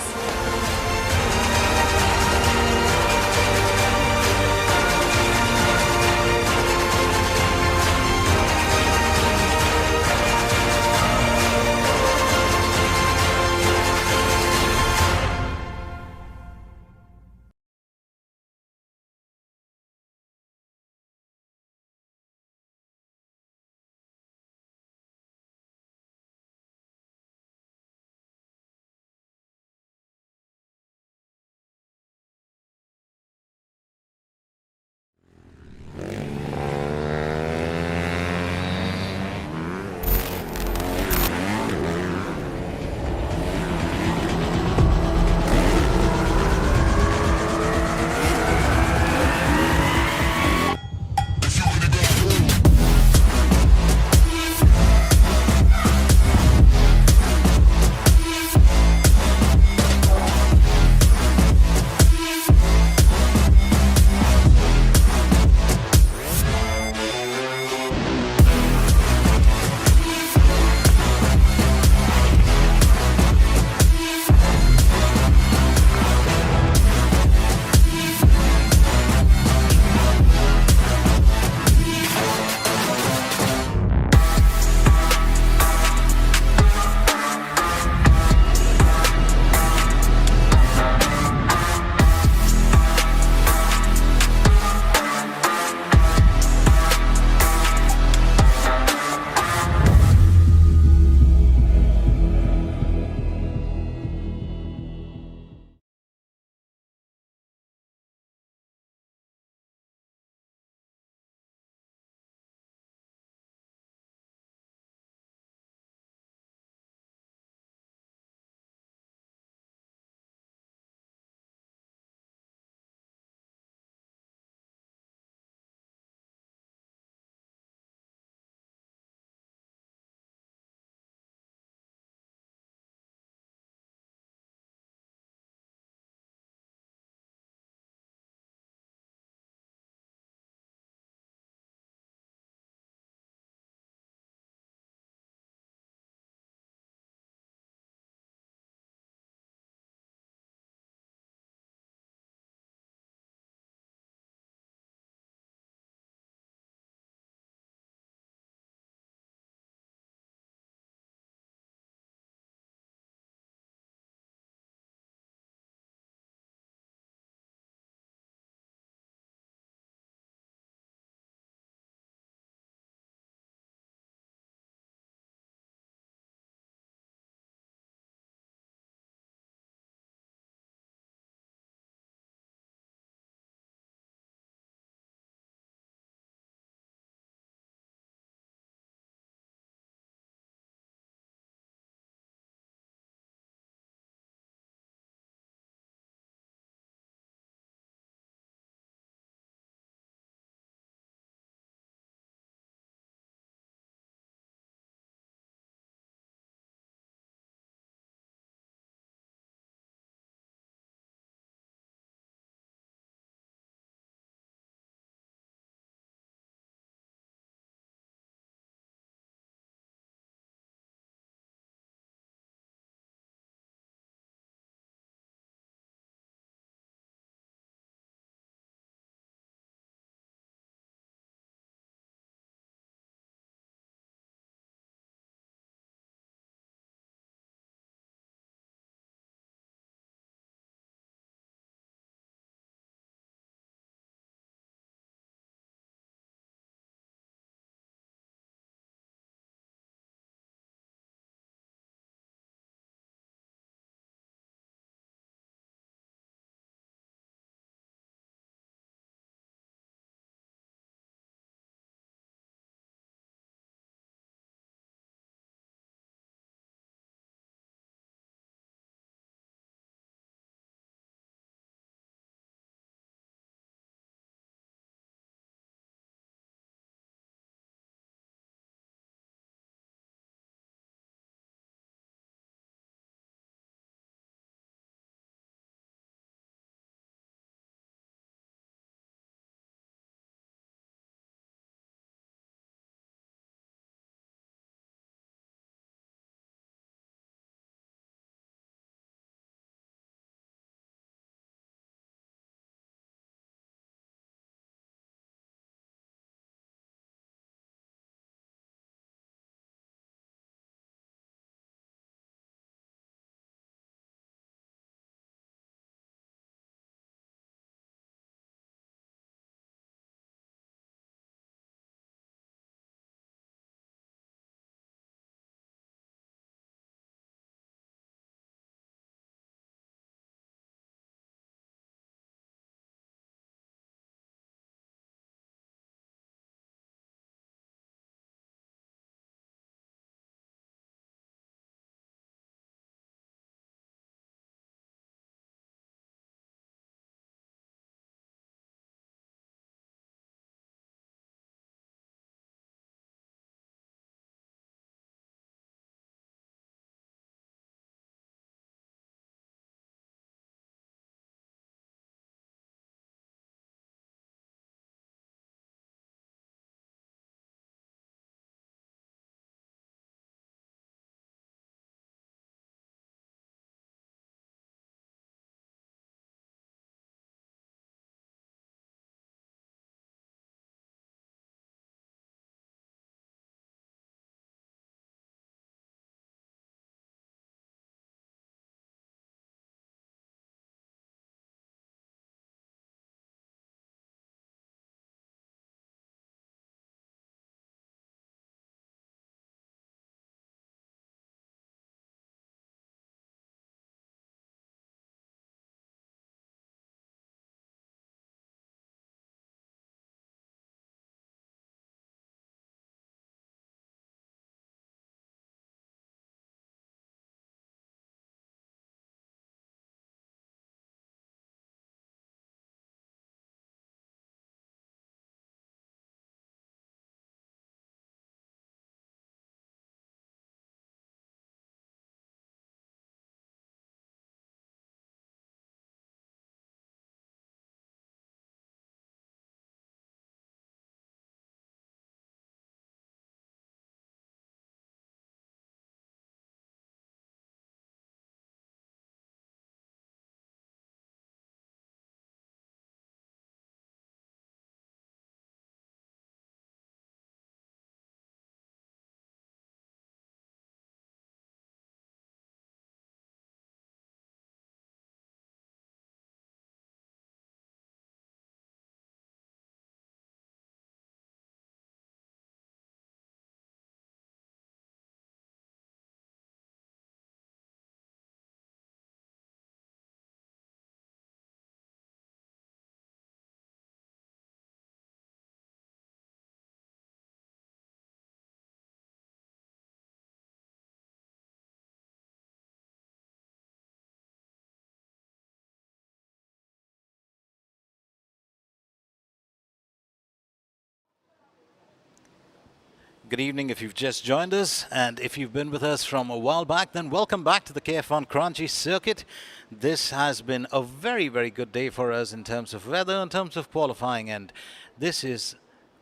good evening if you've just joined us, and if you've been with us from a while back, then welcome back to the KF1 Kranji circuit. This has been a very, very good day for us in terms of weather, in terms of qualifying, and this is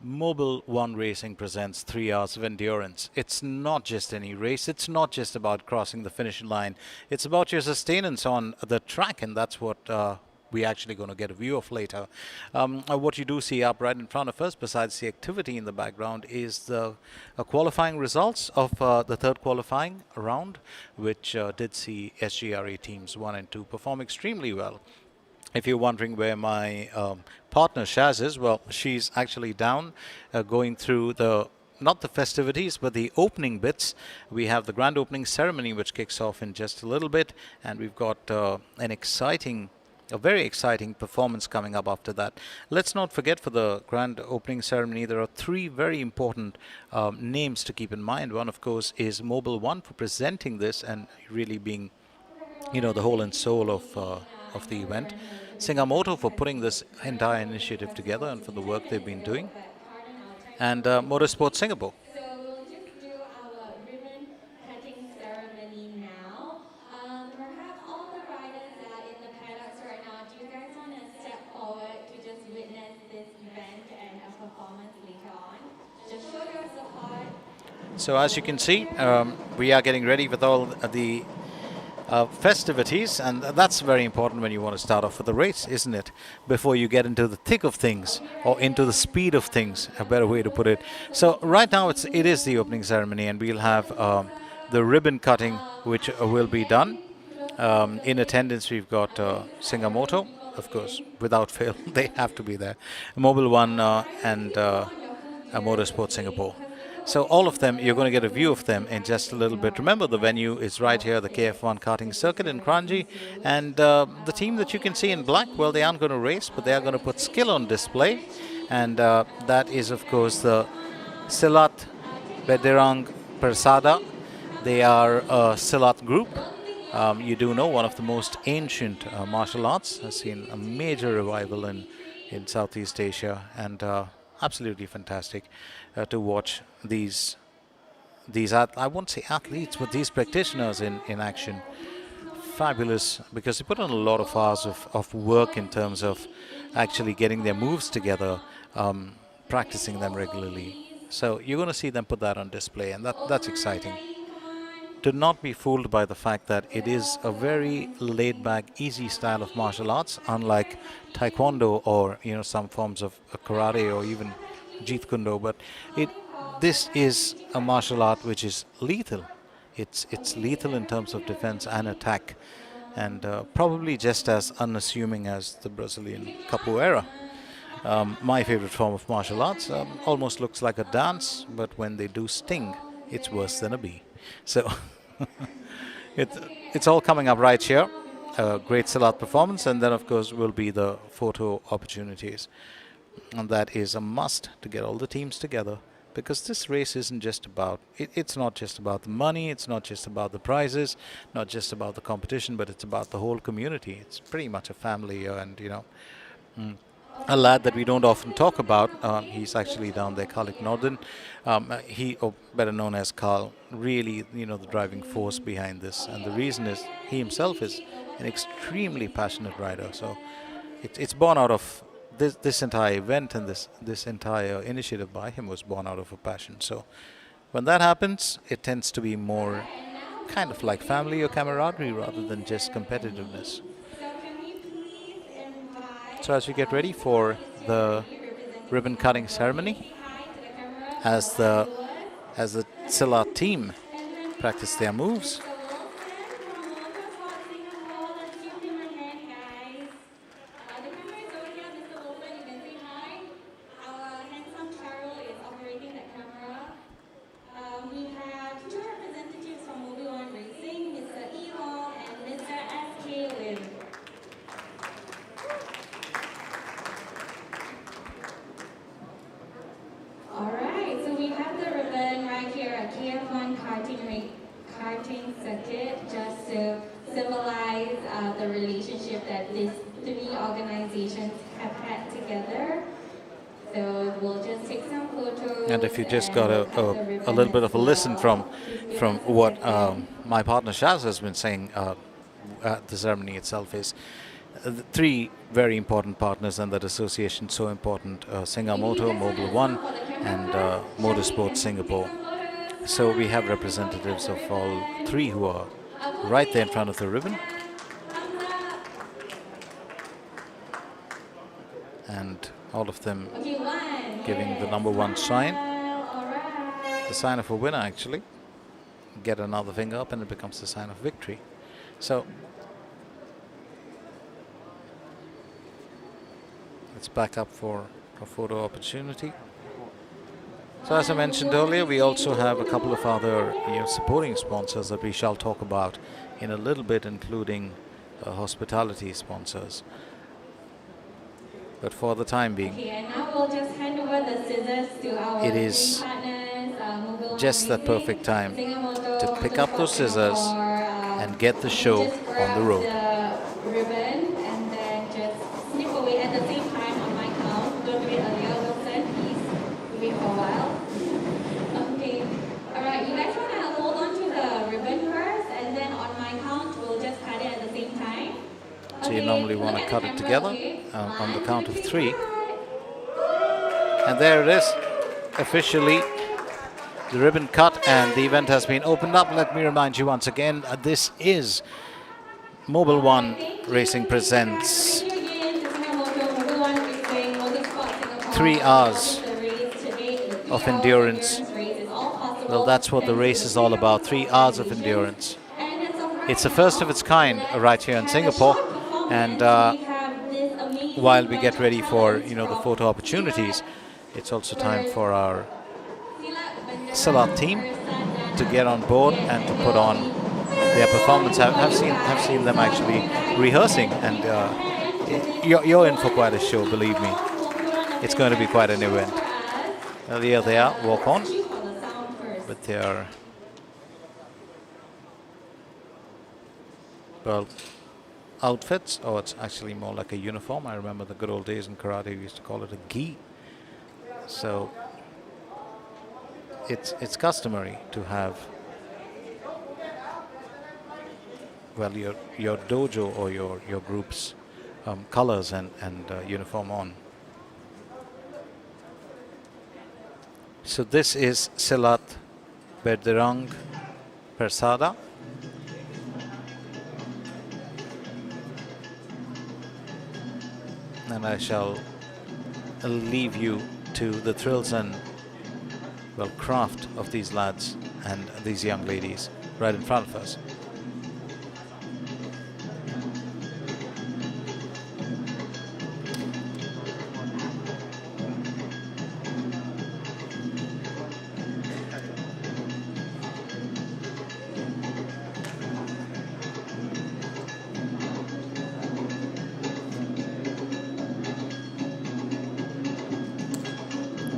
Mobil One Racing presents 3 hours of endurance. It's not just any race. It's not just about crossing the finishing line. It's about your sustenance on the track, and that's what we're actually going to get a view of later. What you do see up right in front of us, besides the activity in the background, is the qualifying results of the third qualifying round, which did see SGRA teams 1 and 2 perform extremely well. If you're wondering where my partner Shaz is, well, she's actually down going through not the festivities, but the opening bits. We have the grand opening ceremony, which kicks off in just a little bit, and we've got a very exciting performance coming up after that. Let's not forget, for the grand opening ceremony, there are 3 very important names to keep in mind. One, of course, is Mobil One for presenting this and really being, the whole and soul of the event. Singamoto for putting this entire initiative together and for the work they've been doing. And Motorsport Singapore. So as you can see, we are getting ready with all the festivities, and that's very important when you want to start off with the race, isn't it? Before you get into the thick of things, or into the speed of things, a better way to put it. So right now it is the opening ceremony, and we'll have the ribbon cutting, which will be done. In attendance, we've got Singamoto, of course, without fail. They have to be there. Mobil One and Motorsport Singapore. So all of them, you're going to get a view of them in just a little bit. Remember, the venue is right here, the KF1 karting circuit in Kranji. And the team that you can see in black, well, they aren't going to race, but they are going to put skill on display. And that is, of course, the Silat Bederang Persada. They are a Silat group. You do know, one of the most ancient martial arts. Has seen a major revival in Southeast Asia, and absolutely fantastic to watch these I won't say athletes, but these practitioners in action. Fabulous, because they put on a lot of hours of work in terms of actually getting their moves together, practicing them regularly. So you're going to see them put that on display, and that's exciting. Do not be fooled by the fact that it is a very laid-back, easy style of martial arts, unlike Taekwondo or some forms of karate or even Jeet Kune Do. But this is a martial art which is lethal. It's lethal in terms of defense and attack, and probably just as unassuming as the Brazilian capoeira. My favorite form of martial arts. Almost looks like a dance, but when they do sting, it's worse than a bee. So it's all coming up right here. A great Silat performance, and then of course will be the photo opportunities. And that is a must to get all the teams together, because this race isn't just about, it's not just about the money, it's not just about the prizes, not just about the competition, but it's about the whole community. It's pretty much a family, and a lad that we don't often talk about, he's actually down there, Kalik Norden. He, or better known as Carl, really, the driving force behind this. And the reason is he himself is an extremely passionate rider. So it's born out of this entire event, and this entire initiative by him was born out of a passion. So when that happens, it tends to be more kind of like family or camaraderie rather than just competitiveness. So as we get ready for the ribbon cutting ceremony, as the Silat team practice their moves, circuit, just to symbolize the relationship that these 3 organizations have had together. So we'll just take some photos. And if you just got and cut the a ribbon little bit as of a listen well. from what my partner Shaz has been saying at the ceremony itself is the three very important partners and that association so important, Singamoto, Mobil One and Motorsport Singapore. So we have representatives of all three who are right there in front of the ribbon. And all of them giving the number one sign, the sign of a winner actually. Get another finger up and it becomes the sign of victory. So let's back up for a photo opportunity. So as I mentioned earlier, we also have a couple of other supporting sponsors that we shall talk about in a little bit, including hospitality sponsors. But for the time being, And now we'll just hand over the scissors to our it is partners, Mobil just that Racing, perfect time Singamoto, to pick up those scissors Motorsport, and get the show just on grab the road. the ribbon and then just snip away at the same time on my count. Don't do it earlier, Wilson, please. Wait for a while. Okay. Alright, you guys want to hold on to the ribbon first and then on my count we'll just cut it at the same time. So you normally want to cut it together on the count of three. And there it is, officially the ribbon cut and the event has been opened up. Let me remind you once again, this is Mobil One Racing presents 3 hours of endurance. Well, that's what the race is all about, 3 hours of endurance. It's the first of its kind right here in Singapore. And while we get ready for the photo opportunities, it's also time for our Salat team to get on board and to put on their performance. I've seen them actually rehearsing, and you're in for quite a show, believe me. It's going to be quite an event. Here they are, walk on with their outfits. Oh, it's actually more like a uniform. I remember the good old days in karate, we used to call it a gi. So it's customary to have, well, your dojo or your group's colors and uniform on. So this is Silat Berderang Persada. And I shall leave you to the thrills and, well, craft of these lads and these young ladies right in front of us.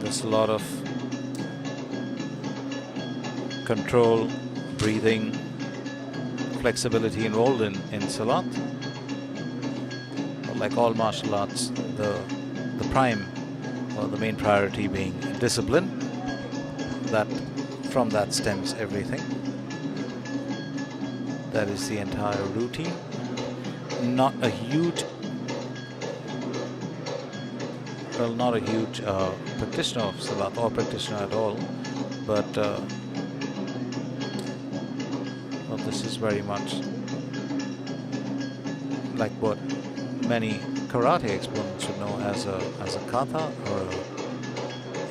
There's a lot of control, breathing, flexibility involved in Salat. But like all martial arts, the prime or the main priority being discipline. That from that stems everything. That is the entire routine. Not a huge practitioner of Salat or practitioner at all, but well, this is very much like what many karate exponents would know as a kata, or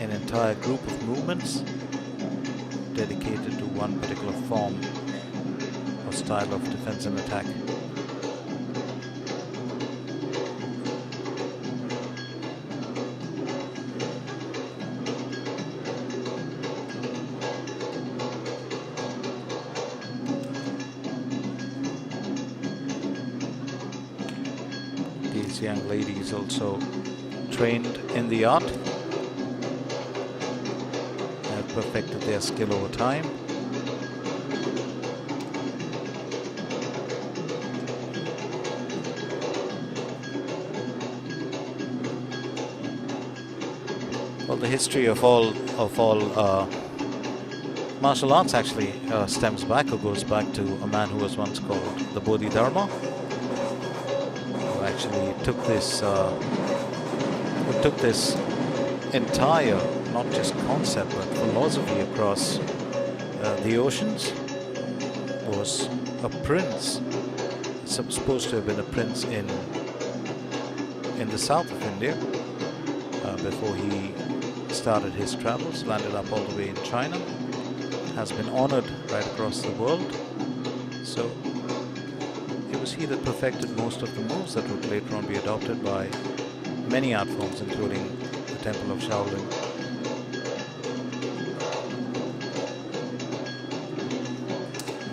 an entire group of movements dedicated to one particular form or style of defense and attack. These young ladies also trained in the art, have perfected their skill over time. Well, the history of all martial arts actually stems back or goes back to a man who was once called the Bodhidharma, who actually took this entire, not just concept but philosophy across the oceans. Was a prince, supposed to have been a prince in the south of India before he started his travels, landed up all the way in China, has been honored right across the world. So it was he that perfected most of the moves that would later on be adopted by many art forms, including the Temple of Shaolin.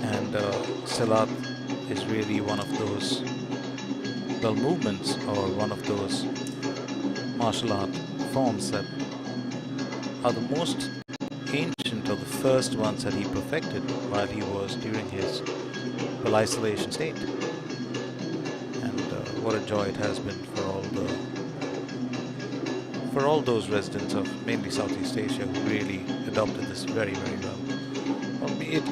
And Silat is really one of those, well, movements, or one of those martial art forms that are the most ancient, or the first ones that he perfected while he was during his isolation state. And what a joy it has been for all those residents of mainly Southeast Asia who really adopted this very, very well.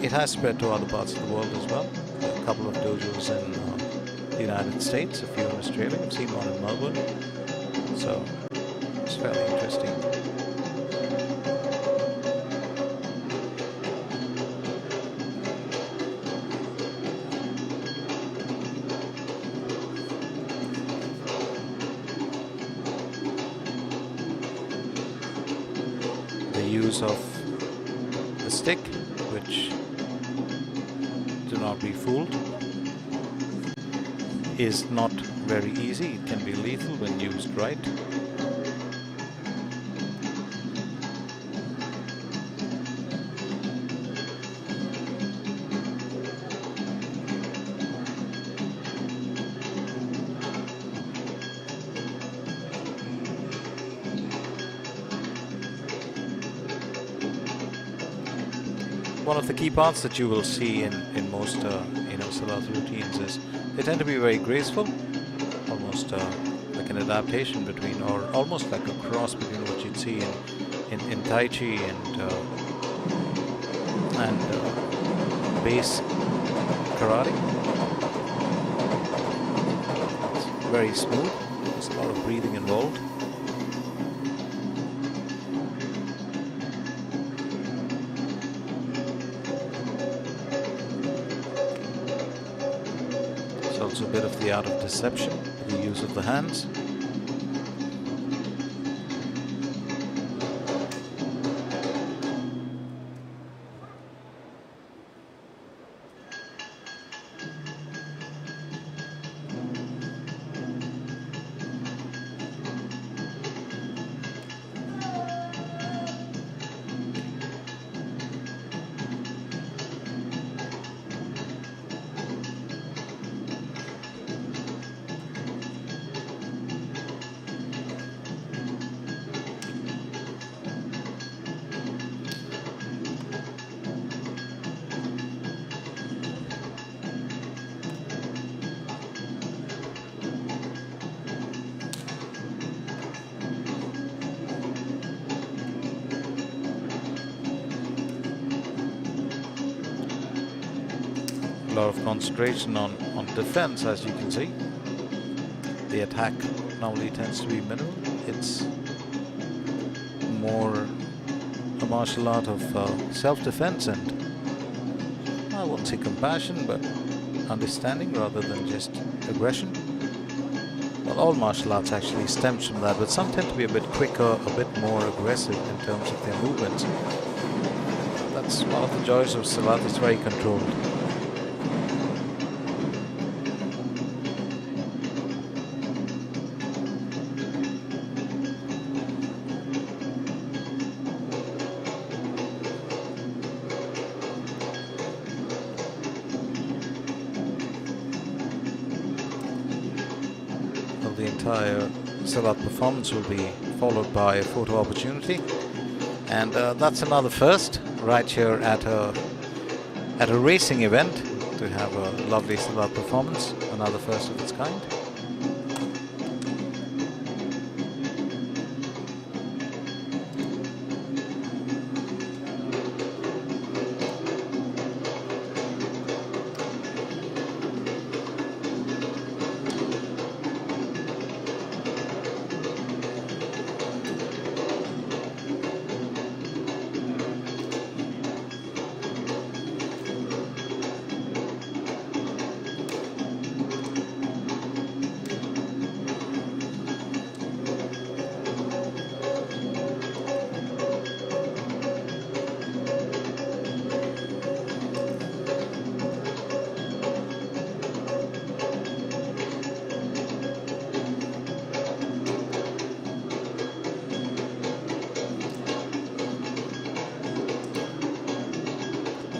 It has spread to other parts of the world as well. A couple of dojos in the United States, a few in Australia. I've seen one in Melbourne. So it's fairly interesting. The use of the stick, which, do not be fooled, is not very easy. It can be lethal when used right. One of the key parts that you will see in most Silat routines is they tend to be very graceful, almost like an adaptation between, or almost like a cross between what you'd see in Tai Chi and base karate. It's very smooth. There's a lot of breathing involved. Also a bit of the art of deception, the use of the hands. A lot of concentration on defense, as you can see. The attack normally tends to be minimal. It's more a martial art of self-defense and, I won't say compassion, but understanding rather than just aggression. Well, all martial arts actually stems from that, but some tend to be a bit quicker, a bit more aggressive in terms of their movements. That's one of the joys of Silat. It's very controlled. The entire Silat performance will be followed by a photo opportunity, and that's another first right here at a racing event to have a lovely Silat performance, another first of its kind.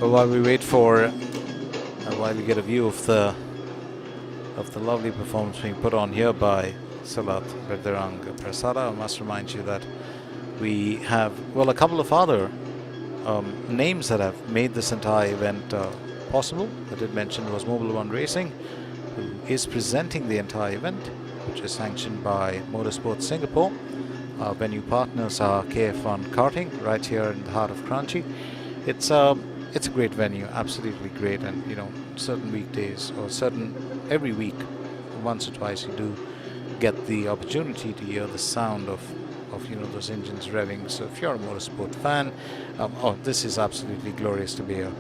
Well, while we wait for, while we get a view of the lovely performance being put on here by Salat Berderang Prasada, I must remind you that we have, well, a couple of other names that have made this entire event possible. I did mention was Mobil One Racing, who is presenting the entire event, which is sanctioned by Motorsport Singapore. Our venue partners are KF1 Karting, right here in the heart of Kranji. It's a great venue, absolutely great, and you know, certain weekdays or every week, once or twice, you do get the opportunity to hear the sound of you know, those engines revving. So if you're a motorsport fan, this is absolutely glorious to be here.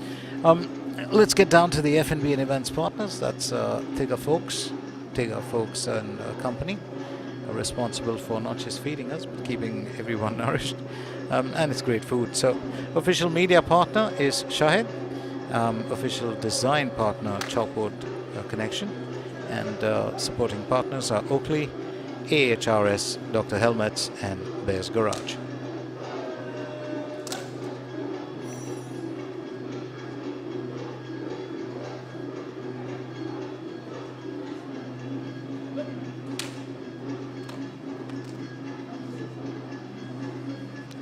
Let's get down to the F&B and events partners. That's Tigger Folks and company, are responsible for not just feeding us but keeping everyone nourished, and it's great food. So official media partner is Shahid, official design partner Chalkboard Connection, and supporting partners are Oakley, AHRS, Dr. Helmets, and Bears Garage.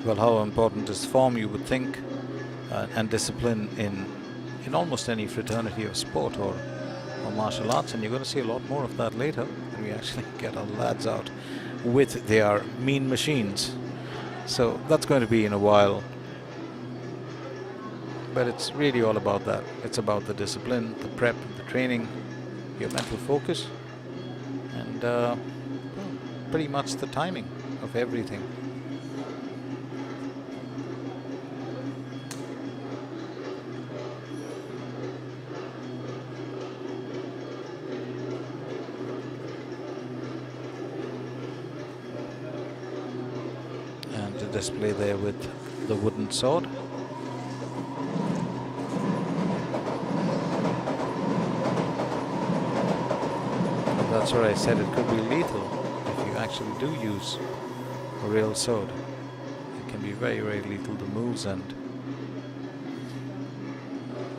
Well, how important is form, you would think, and discipline in almost any fraternity of sport or martial arts, and you're going to see a lot more of that later when we actually get our lads out with their mean machines. So that's going to be in a while, but it's really all about that. It's about the discipline, the prep, the training, your mental focus, and pretty much the timing of everything. Display there with the wooden sword. And that's where I said it could be lethal if you actually do use a real sword. It can be very, very lethal, the moves and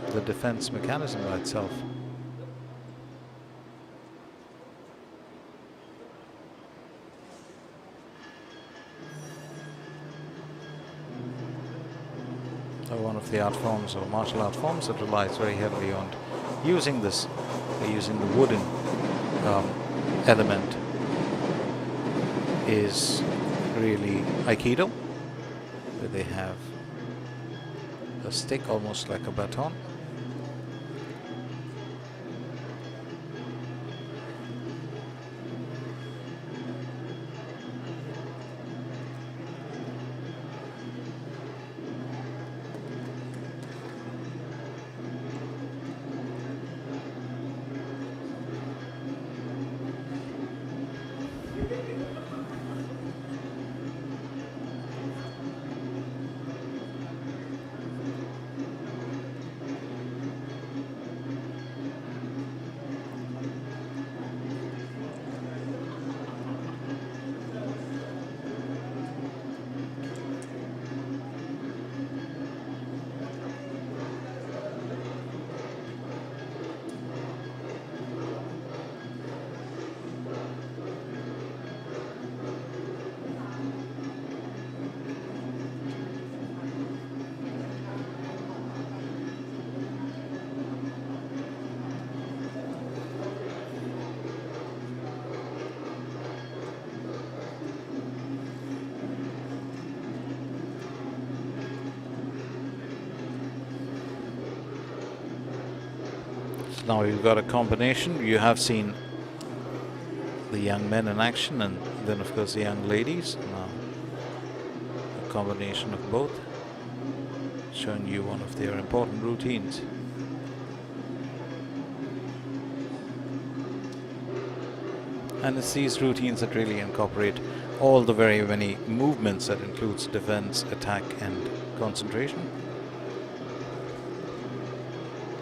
the defense mechanism by itself. One of the art forms or martial art forms that relies very heavily on using the wooden element is really Aikido, where they have a stick almost like a baton. Now you've got a combination. You have seen the young men in action, and then of course the young ladies. Now a combination of both, showing you one of their important routines. And it's these routines that really incorporate all the very many movements that includes defense, attack, and concentration.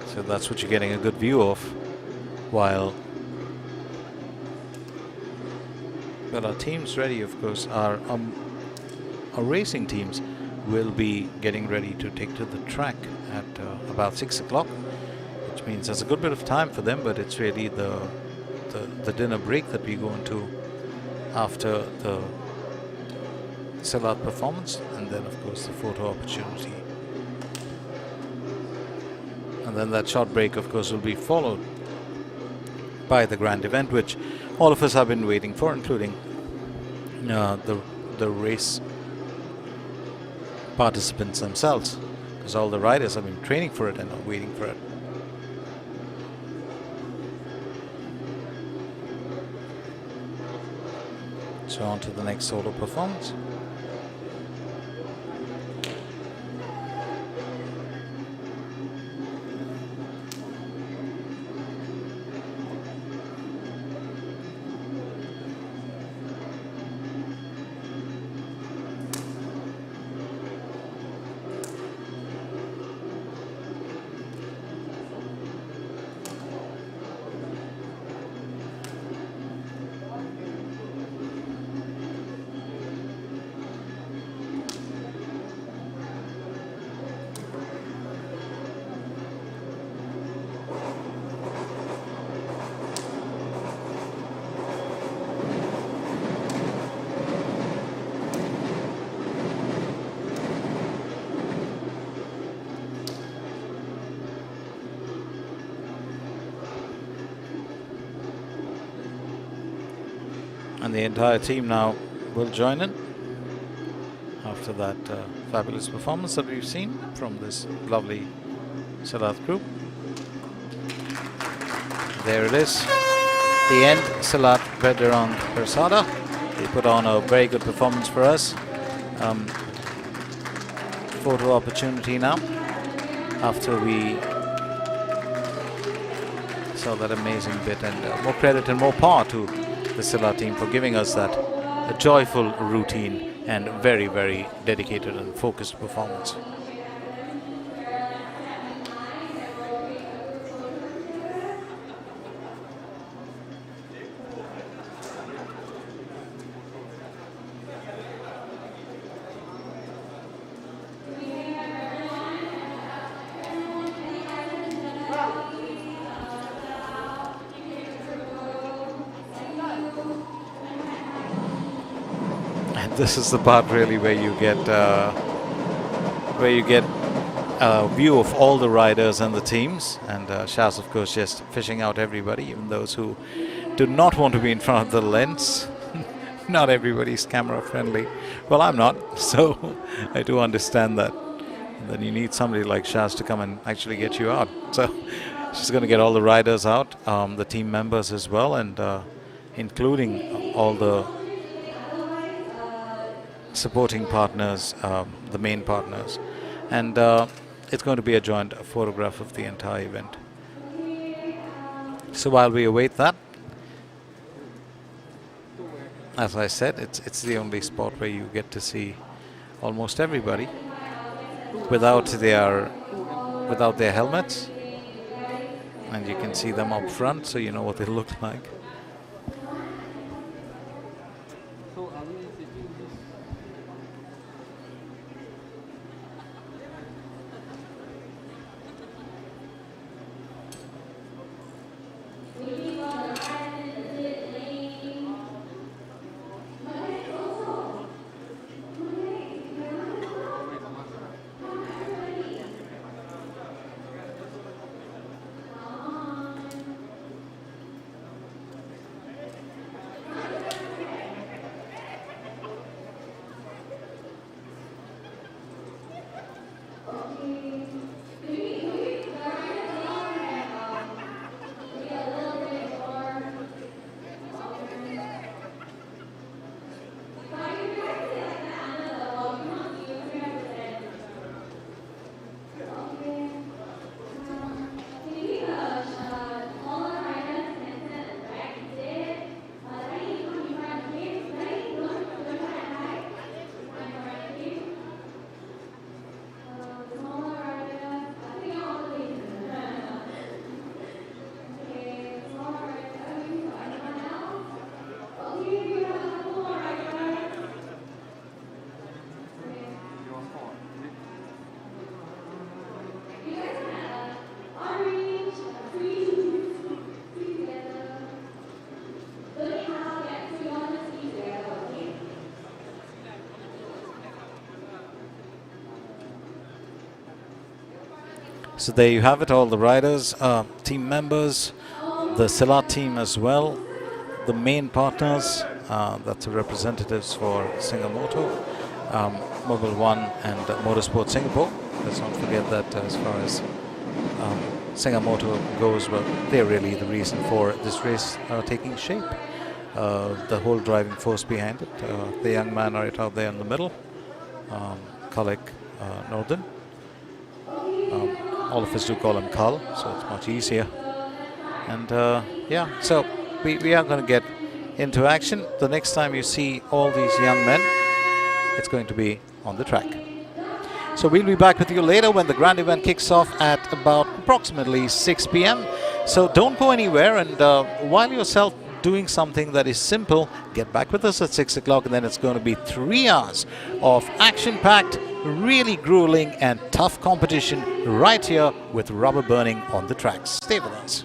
So that's what you're getting a good view of, while our teams ready, of course, our racing teams will be getting ready to take to the track at about 6 o'clock, which means there's a good bit of time for them, but it's really the dinner break that we go into after the Silat performance, and then of course the photo opportunity. And then that short break of course will be followed by the grand event, which all of us have been waiting for, including the race participants themselves, because all the riders have been training for it and are waiting for it. So on to the next solo performance. And the entire team now will join in after that fabulous performance that we've seen from this lovely Silat group. There it is, the end, Silat Veteran Persada. They put on a very good performance for us. Photo opportunity now after we saw that amazing bit, and more credit and more power to the Silat team for giving us that joyful routine and very, very dedicated and focused performance. This is the part really where you get a view of all the riders and the teams, and Shaz of course just fishing out everybody, even those who do not want to be in front of the lens. Not everybody's camera friendly. Well, I'm not, so I do understand that. And then you need somebody like Shaz to come and actually get you out. So she's going to get all the riders out, the team members as well, and including all the supporting partners, the main partners, and it's going to be a joint photograph of the entire event. So while we await that, as I said, it's the only spot where you get to see almost everybody without their helmets, and you can see them up front, so you know what they look like. So there you have it, all the riders, team members, the Silat team as well, the main partners, that's the representatives for Singamoto, Mobil 1 and Motorsport Singapore. Let's not forget that as far as Singamoto goes, well, they're really the reason for this race taking shape. The whole driving force behind it. The young man right out there in the middle, Kalik Northern. All of us do call him Carl, so it's much easier. And yeah, so we are going to get into action. The next time you see all these young men, it's going to be on the track. So we'll be back with you later when the grand event kicks off at about approximately 6 p.m. So don't go anywhere, and while you're doing something that is simple, get back with us at 6 o'clock, and then it's going to be 3 hours of action-packed, really grueling and tough competition right here with rubber burning on the tracks. Stay with us.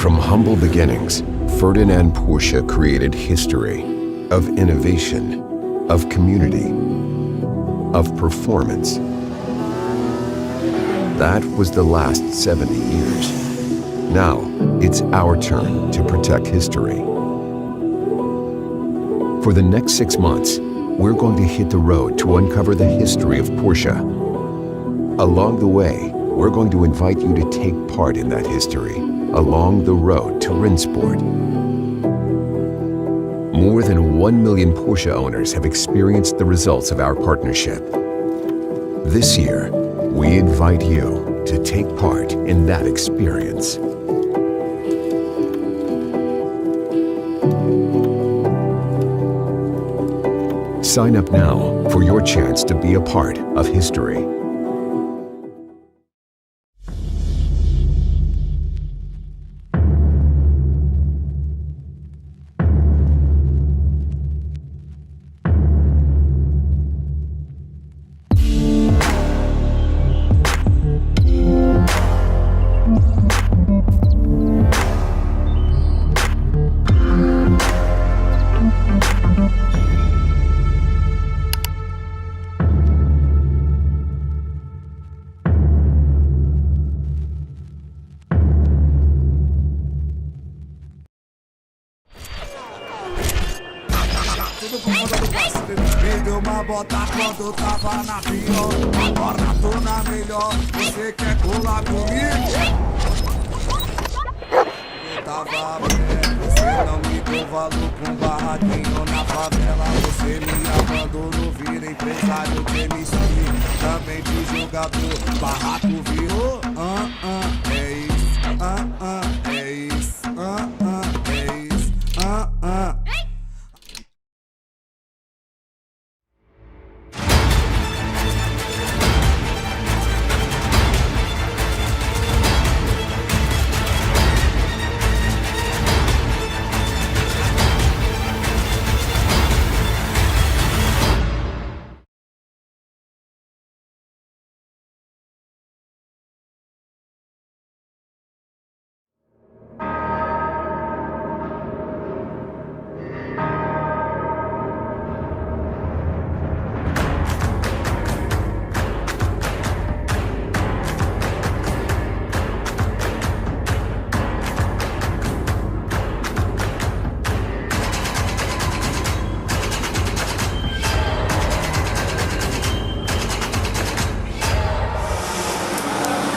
From humble beginnings, Ferdinand Porsche created history of innovation, of community, of performance. That was the last 70 years. Now, it's our turn to protect history. For the next 6 months, we're going to hit the road to uncover the history of Porsche. Along the way, we're going to invite you to take part in that history along the road to Rennsport. More than 1 million Porsche owners have experienced the results of our partnership. This year, we invite you to take part in that experience. Sign up now for your chance to be a part of history. Me deu uma bota quando tava na pior. Agora tô na melhor. Você quer colar comigo? Eu tava bem, você não me deu valor com barraquinho na favela. Você me abandonou, vira empresário de MC. Também de jogador, barraco virou. É isso, é isso, é isso,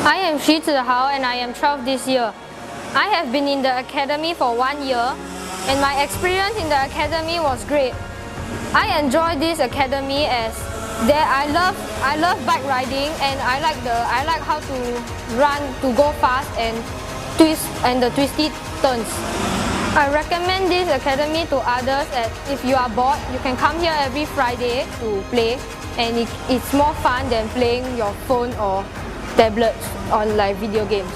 I am Shi Zihao and I am 12 this year. I have been in the academy for 1 year and my experience in the academy was great. I enjoy this academy as there I love bike riding and I like how to run, to go fast and twist and the twisty turns. I recommend this academy to others as if you are bored, you can come here every Friday to play and it's more fun than playing your phone or tablets on like video games.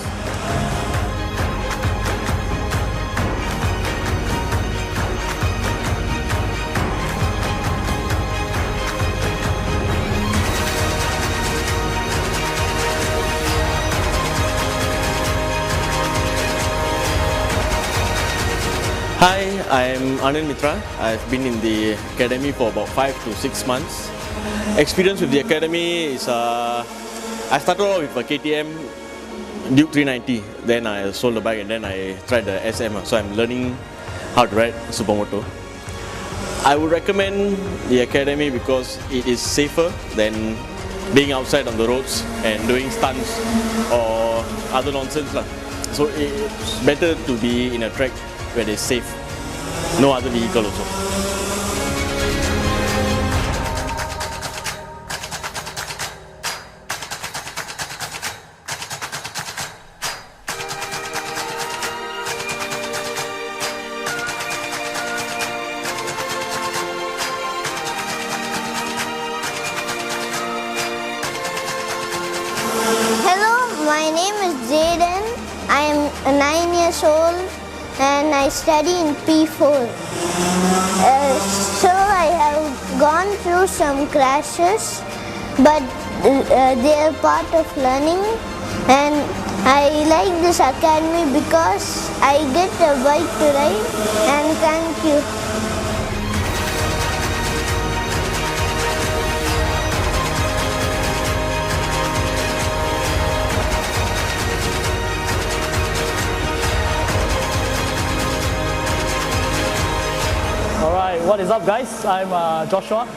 Hi, I'm Anand Mitra. I've been in the academy for about 5 to 6 months. Experience with the academy is I started off with a KTM Duke 390, then I sold the bike and then I tried the SM, so I'm learning how to ride supermoto. I would recommend the academy because it is safer than being outside on the roads and doing stunts or other nonsense. So it's better to be in a track where it's safe, no other vehicle also. Hello, my name is Jaden. I am 9 years old and I study in P4. So I have gone through some crashes, but they are part of learning, and I like this academy because I get a bike to ride, and thank you. Alright, what is up guys? I'm Joshua,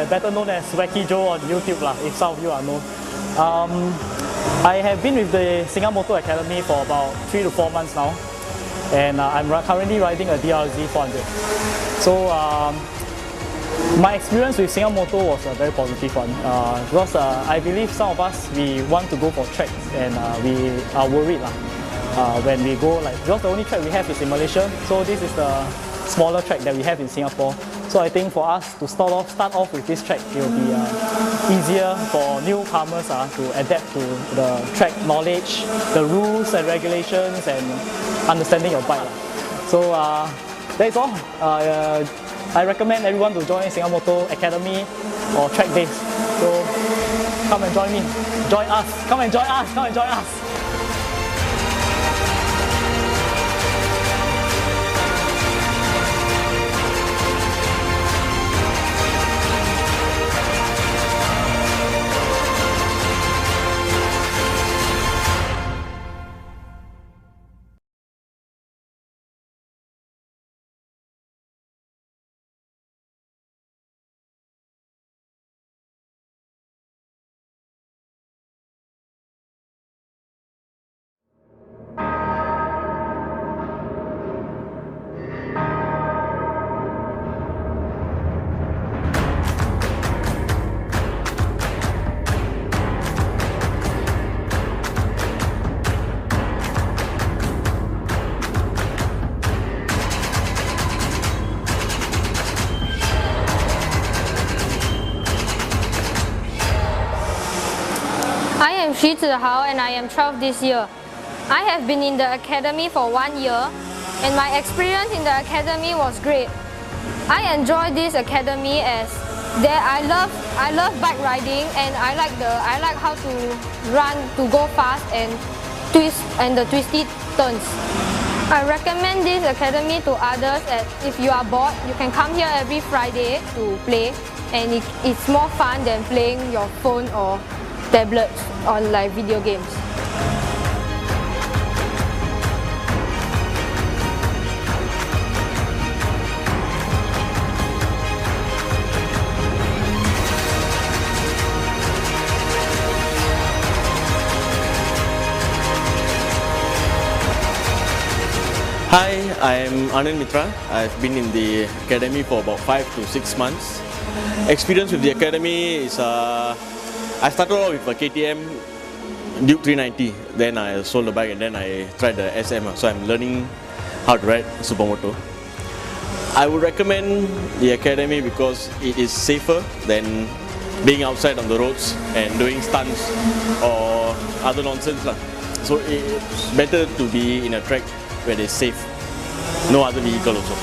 better known as Wacky Joe on YouTube if some of you are known. I have been with the Singamoto Academy for about 3 to 4 months now, and I'm currently riding a DRZ 400. So my experience with Singamoto was a very positive one, because I believe some of us, we want to go for tracks, and we are worried when we go, because the only track we have is in Malaysia, so this is the smaller track that we have in Singapore. So I think for us to start off with this track, it will be easier for newcomers to adapt to the track knowledge, the rules and regulations, and understanding your bike. So that's all. I recommend everyone to join Singamoto Academy or track days. So come and join me. Join us. Come and join us. Come and join us. I am Shi Zihao and I am 12 this year. I have been in the academy for 1 year, and my experience in the academy was great. I enjoy this academy as I love bike riding, and I like how to run, to go fast and twist and the twisty turns. I recommend this academy to others, as if you are bored, you can come here every Friday to play, and it's more fun than playing your phone or tablets on video games. Hi, I'm Anand Mitra. I've been in the academy for about 5 to 6 months. Experience with the academy is I started off with a KTM Duke 390, then I sold the bike and then I tried the SM, so I'm learning how to ride supermoto. I would recommend the academy because it is safer than being outside on the roads and doing stunts or other nonsense. So it's better to be in a track where it's safe, no other vehicle also.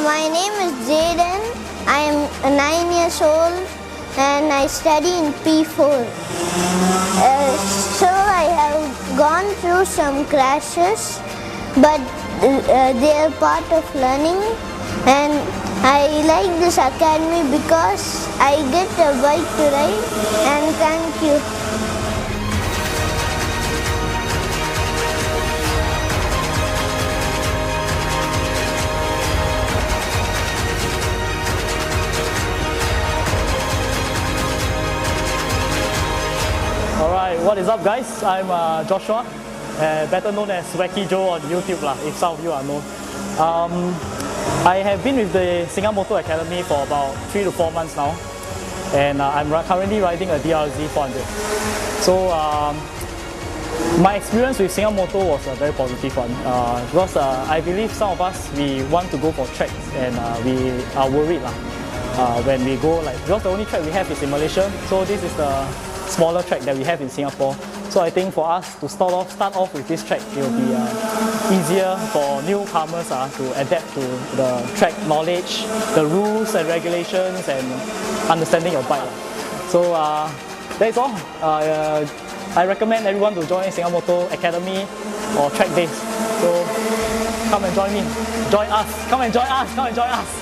My name is Jaden. I am 9 years old and I study in P4. So I have gone through some crashes, but they are part of learning, and I like this academy because I get a bike to ride, and thank you. Alright, what is up guys? I'm Joshua, better known as Wacky Joe on YouTube if some of you are known. I have been with the Singamoto Academy for about 3 to 4 months now, and I'm currently riding a DRZ 400. So my experience with Singamoto was a very positive one, because I believe some of us, we want to go for tracks, and we are worried when we go, like, because the only track we have is in Malaysia, so this is the smaller track that we have in Singapore. So I think for us to start off with this track, it will be easier for newcomers to adapt to the track knowledge, the rules and regulations, and understanding your bike. So that's all. I recommend everyone to join Singamoto Academy or track days. So come and join me. Join us. Come and join us. Come and join us.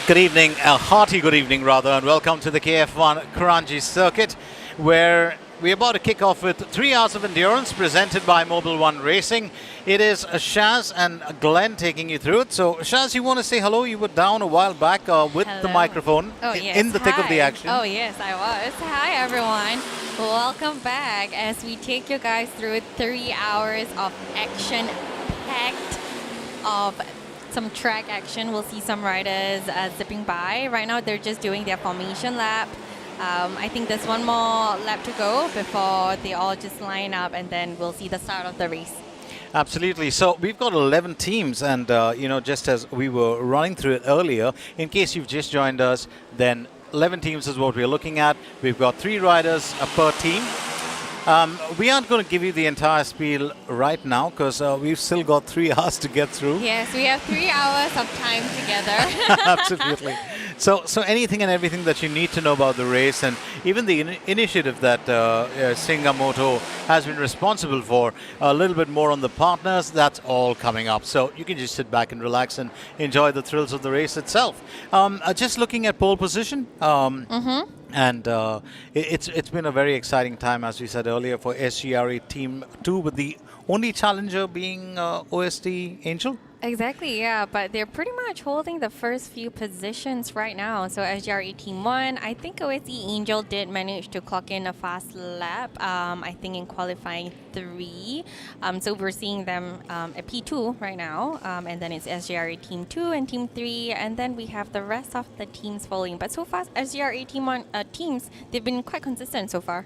Good evening, a hearty good evening rather, and welcome to the KF1 Kranji circuit, where we're about to kick off with 3 hours of endurance presented by Mobil 1 Racing. It is Shaz and Glenn taking you through it. So, Shaz, you want to say hello? You were down a while back with the Hello. microphone in the thick of the Hi. action. Oh, yes, I was. Hi, everyone. Welcome back as we take you guys through 3 hours of action packed of some track action. We'll see some riders zipping by. Right now, they're just doing their formation lap. I think there's one more lap to go before they all just line up, and then we'll see the start of the race. Absolutely. So we've got 11 teams, and just as we were running through it earlier, in case you've just joined us, then 11 teams is what we're looking at. We've got 3 riders per team. We aren't going to give you the entire spiel right now because we've still got 3 hours to get through. Yes, we have 3 hours of time together. Absolutely. So anything and everything that you need to know about the race, and even the initiative that Singam Moto has been responsible for, a little bit more on the partners, that's all coming up. So you can just sit back and relax and enjoy the thrills of the race itself. Just looking at pole position, and it's been a very exciting time, as we said earlier, for SGRE Team 2, with the only challenger being OST Angel. Exactly, yeah, but they're pretty much holding the first few positions right now. So SGRE Team 1, I think OSE Angel did manage to clock in a fast lap, I think in qualifying 3. So we're seeing them at P2 right now, and then it's SGRE Team 2 and Team 3, and then we have the rest of the teams following. But so far, SGRE Team 1 teams, they've been quite consistent so far.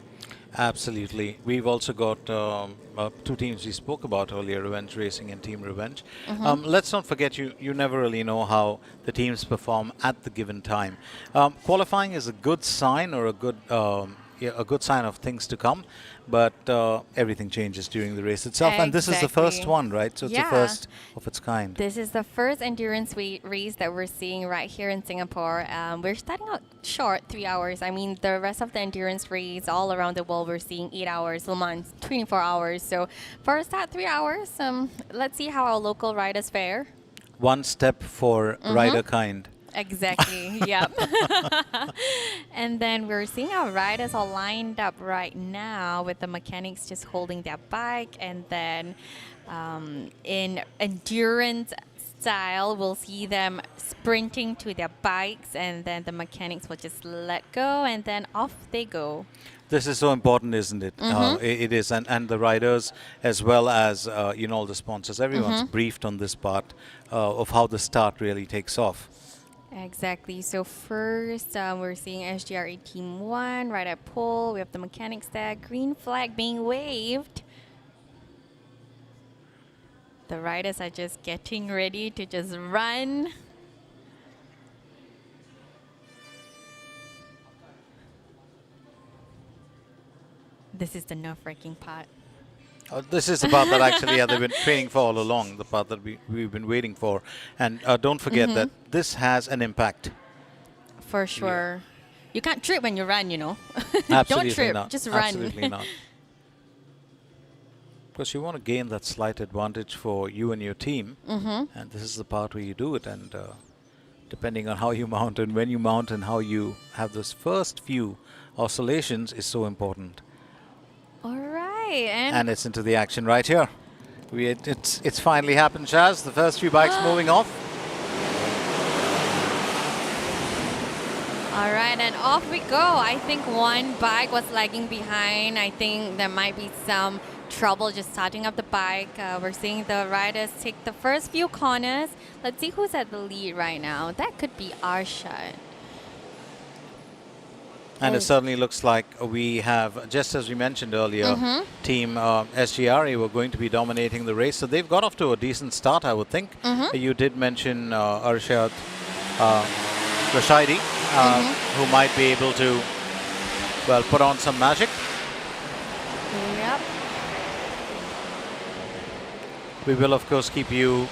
Absolutely. We've also got 2 teams we spoke about earlier, Revenge Racing and Team Revenge. Let's not forget, you never really know how the teams perform at the given time. Qualifying is a good sign, or a good sign of things to come, but everything changes during the race itself. And this is the first one, right? So it's the first of its kind. This is the first endurance race that we're seeing right here in Singapore. We're starting out short, 3 hours. I mean, the rest of the endurance race all around the world, we're seeing 8 hours, Le Mans 24 hours. So for a start, 3 hours. Let's see how our local riders fare. One step for rider kind. Exactly, yep. And then we're seeing our riders all lined up right now with the mechanics just holding their bike, and then in endurance style, we'll see them sprinting to their bikes, and then the mechanics will just let go, and then off they go. This is so important, isn't it? It is, and the riders, as well as all the sponsors, everyone's briefed on this part of how the start really takes off. Exactly. So first, we're seeing SGRE Team 1 right at pole. We have the mechanics there. Green flag being waved. The riders are just getting ready to just run. This is the nerve-wracking part. This is the part that actually they've been training for all along, the part that we've been waiting for. And don't forget that this has an impact. For sure. You can't trip when you run, you know. Absolutely Don't trip, not. just run. Absolutely not. Because you want to gain that slight advantage for you and your team. And this is the part where you do it. And depending on how you mount and when you mount and how you have those first few oscillations is so important. All right. And it's into the action right here. It's finally happened, Shaz. The first few bikes moving off. All right, and off we go. I think one bike was lagging behind. I think there might be some trouble just starting up the bike. We're seeing the riders take the first few corners. Let's see who's at the lead right now. That could be Arshad. And it certainly looks like we have, just as we mentioned earlier, Team SGRE were going to be dominating the race. So they've got off to a decent start, I would think. You did mention Arshad Rashidi, who might be able to, well, put on some magic. Yep. We will, of course, keep you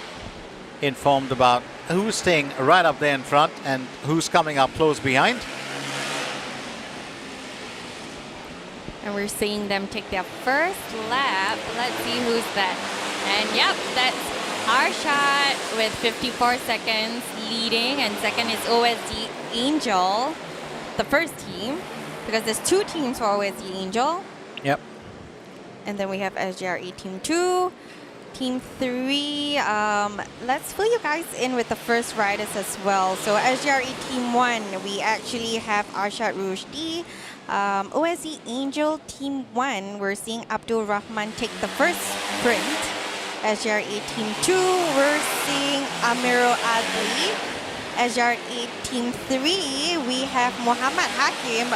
informed about who's staying right up there in front and who's coming up close behind. And we're seeing them take their first lap. Let's see who's that. And yep, that's Arshad with 54 seconds leading, and second is OSD Angel, the first team, because there's two teams for OSD Angel. Yep. And then we have SGRE Team 2, Team 3. Let's fill you guys in with the first riders as well. So SGRE Team 1, we actually have Arshad Rushdi. OSD Angel Team 1, we're seeing Abdul Rahman take the first sprint. SGRE Team 2, we're seeing Amirul Adli. SGRE Team 3, we have Muhammad Hakim,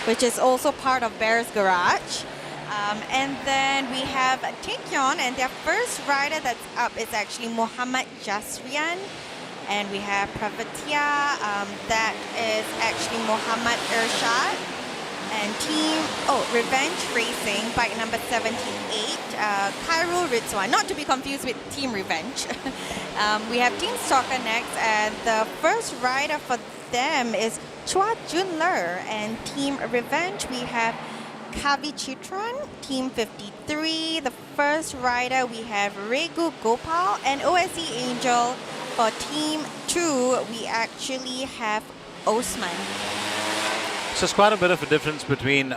which is also part of Bear's Garage. And then we have Taekyon, and their first rider that's up is actually Muhammad Jasrian. And we have Pravatia, that is actually Muhammad Irshad. And Revenge Racing, bike number 78, Khairul Rizwan, not to be confused with Team Revenge. We have Team Stalker next, and the first rider for them is Chua Junler. And Team Revenge, we have Kavi Chitran, Team 53. The first rider, we have Regu Gopal, and OSD Angel. For Team 2, we actually have Osman. So it's quite a bit of a difference between,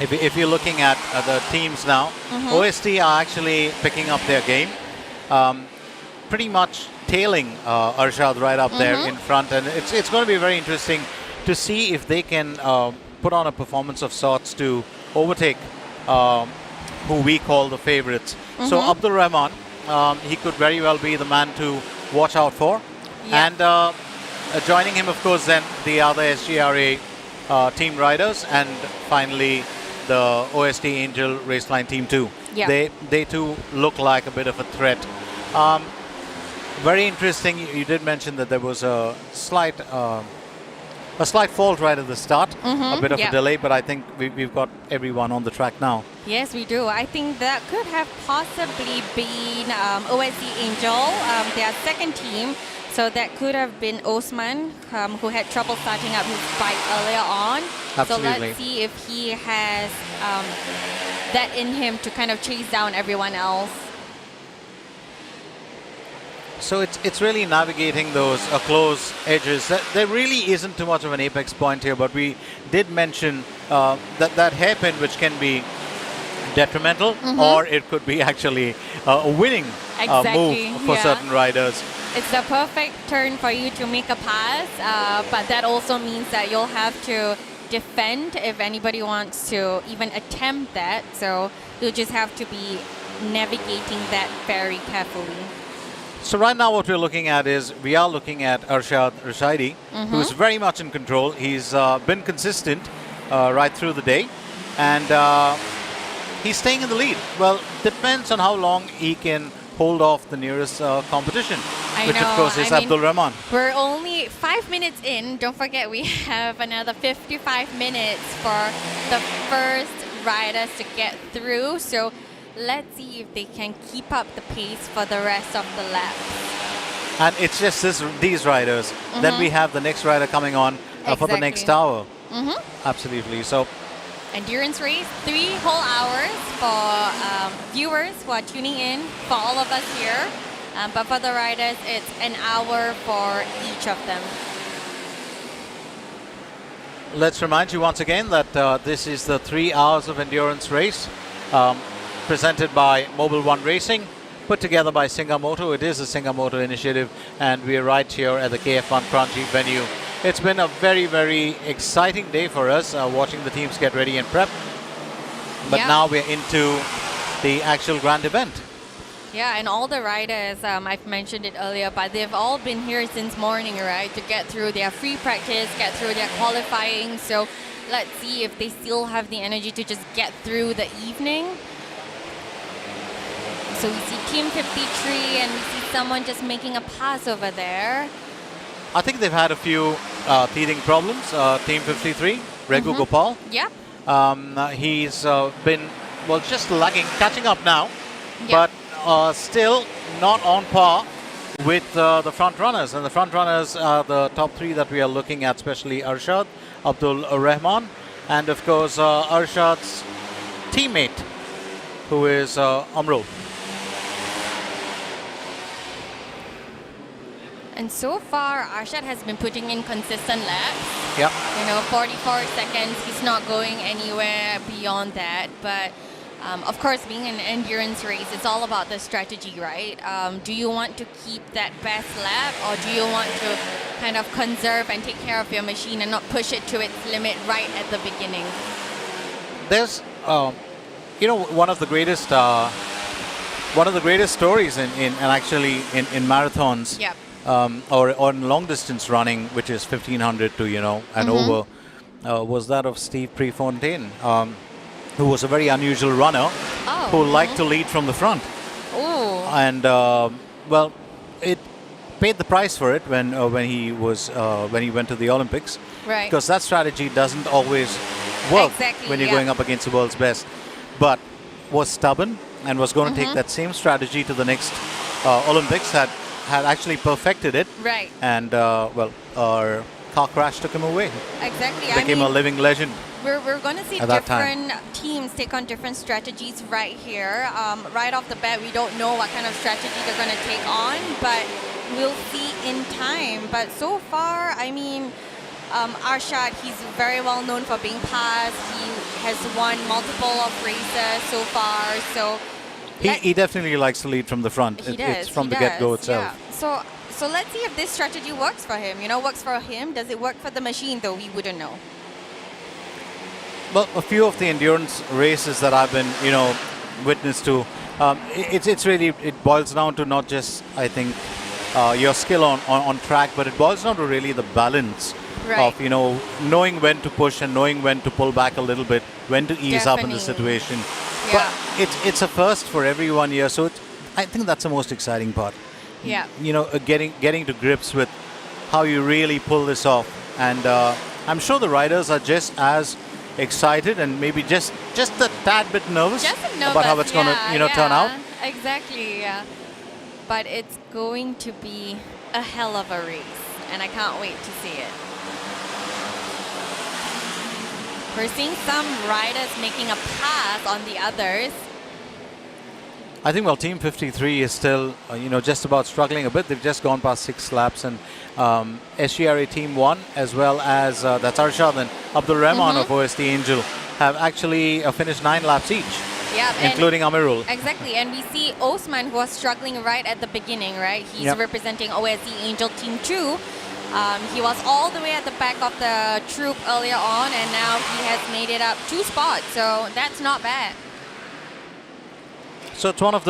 if you're looking at the teams now, OST are actually picking up their game, pretty much tailing Arshad right up there in front, and it's going to be very interesting to see if they can put on a performance of sorts to overtake who we call the favorites. So Abdul Rahman, he could very well be the man to watch out for, and joining him, of course, then the other SGRA team riders, and finally the OST Angel Raceline Team 2. Yeah. They too look like a bit of a threat. Very interesting. You did mention that there was a slight fault right at the start, a bit of a delay, but I think we've got everyone on the track now. Yes, we do. I think that could have possibly been OSD Angel, their second team. So that could have been Osman, who had trouble starting up his bike earlier on. Absolutely. So let's see if he has that in him to kind of chase down everyone else. So it's really navigating those close edges. There really isn't too much of an apex point here, but we did mention that hairpin, which can be detrimental, or it could be actually a winning move for certain riders. It's the perfect turn for you to make a pass, but that also means that you'll have to defend if anybody wants to even attempt that. So you'll just have to be navigating that very carefully. So right now what we're looking at is, we are looking at Arshad Rashidi, who's very much in control. He's been consistent right through the day, and he's staying in the lead. Well, depends on how long he can hold off the nearest competition, which of course is Abdul Rahman. We're only 5 minutes in. Don't forget, we have another 55 minutes for the first riders to get through. So let's see if they can keep up the pace for the rest of the laps. And it's just these riders. Then we have the next rider coming on for the next hour. Absolutely. So endurance race, 3 whole hours for viewers who are tuning in, for all of us here. But for the riders, it's an hour for each of them. let's remind you once again that this is the 3 hours of endurance race presented by Mobil One Racing, put together by Singamoto. It is a Singamoto initiative, and we are right here at the KF1 Kranji venue. It's been a very, very exciting day for us, watching the teams get ready and prep. But now we're into the actual grand event. Yeah, and all the riders, I've mentioned it earlier, but they've all been here since morning, right, to get through their free practice, get through their qualifying. So let's see if they still have the energy to just get through the evening. So we see Team 53, and we see someone just making a pass over there. I think they've had a few teething problems. Team 53, Regu Gopal. Yeah. He's been, well, just lagging, catching up now, Yep. but still not on par with the front runners. And the front runners are the top 3 that we are looking at, especially Arshad, Abdul Rahman, and of course Arshad's teammate, who is Amrul. And so far, Arshad has been putting in consistent laps. Yeah. 44 seconds. He's not going anywhere beyond that. But of course, being an endurance race, it's all about the strategy, right? Do you want to keep that best lap, or do you want to kind of conserve and take care of your machine and not push it to its limit right at the beginning? There's, one of the greatest stories in marathons. Yep. Or on long distance running, which is 1500 to and over, was that of Steve Prefontaine, who was a very unusual runner who liked to lead from the front. Ooh. And it paid the price for it when he went to the Olympics, Right. because that strategy doesn't always work Exactly, when you're yeah. going up against the world's best, but was stubborn and was going to take that same strategy to the next Olympics. Had actually perfected it, Right. and our car crash took him away. Exactly. Became a living legend. We're going to see At that time. different teams take on different strategies right here. Right off the bat, we don't know what kind of strategy they're going to take on, but we'll see in time. But so far, Arshad, he's very well known for being fast. He has won multiple of races so far. So He definitely likes to lead from the front. he does. It's from he the get-go does, itself. Yeah. So let's see if this strategy works for him. Works for him. Does it work for the machine? Though we wouldn't know. Well, a few of the endurance races that I've been, witness to, it boils down to not just, I think, your skill on track, but it boils down to really the balance Right. of, knowing when to push and knowing when to pull back a little bit, when to ease up in the Definitely. situation. Yeah. But it's a first for everyone here, so I think that's the most exciting part. Yeah. Getting to grips with how you really pull this off, and I'm sure the riders are just as excited and maybe just a tad bit nervous, Just nervous, about how it's going to turn out. Exactly, yeah. But it's going to be a hell of a race, and I can't wait to see it. We're seeing some riders making a pass on the others. I think, Team 53 is still, just about struggling a bit. They've just gone past 6 laps, and SGRA Team 1, as well as that's Arshad and Abdul Rahman of OST Angel, have actually finished 9 laps each, Yeah, including Amirul. Exactly, and we see Osman, who was struggling right at the beginning, right? He's Yep. representing OSC Angel Team 2. He was all the way at the back of the troop earlier on, and now he has made it up 2 spots, so that's not bad. So it's one of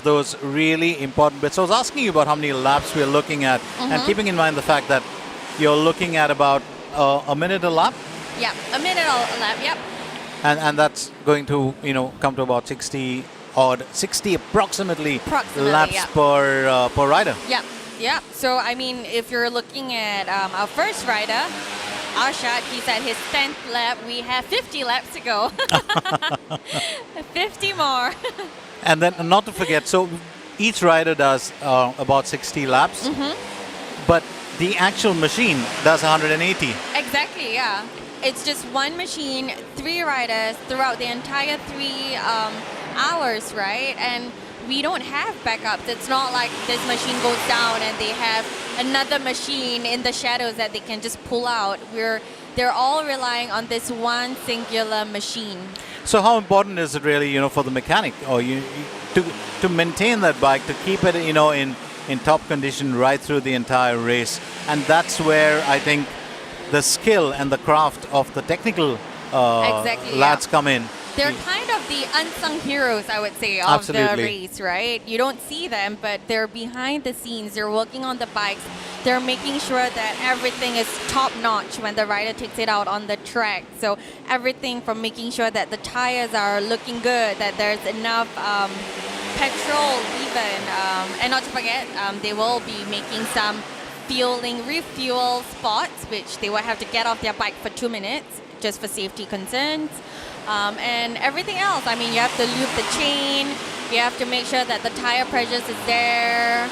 those really important bits. I was asking you about how many laps we're looking at, and keeping in mind the fact that you're looking at about a minute a lap, Yep, a minute a lap, yep. and that's going to come to about 60 approximately laps yeah. per rider. Yep, yep. So, if you're looking at our first rider, Arshad, he's at his 10th lap. We have 50 laps to go. 50 more. And then not to forget, so each rider does about 60 laps, but the actual machine does 180. Exactly, yeah. It's just one machine, 3 riders throughout the entire 3 hours, right? And we don't have backups. It's not like this machine goes down and they have another machine in the shadows that they can just pull out. They're all relying on this one singular machine. So how important is it really, for the mechanic, or to maintain that bike, to keep it, in top condition right through the entire race? And that's where I think the skill and the craft of the technical Exactly, lads yeah. come in. They're kind of the unsung heroes, I would say, of Absolutely. the race, right? You don't see them, but they're behind the scenes. They're working on the bikes. They're making sure that everything is top-notch when the rider takes it out on the track. So everything from making sure that the tires are looking good, that there's enough petrol even. And not to forget, they will be making some refuel spots, which they will have to get off their bike for 2 minutes, just for safety concerns. And everything else. You have to loop the chain. You have to make sure that the tire pressures is there.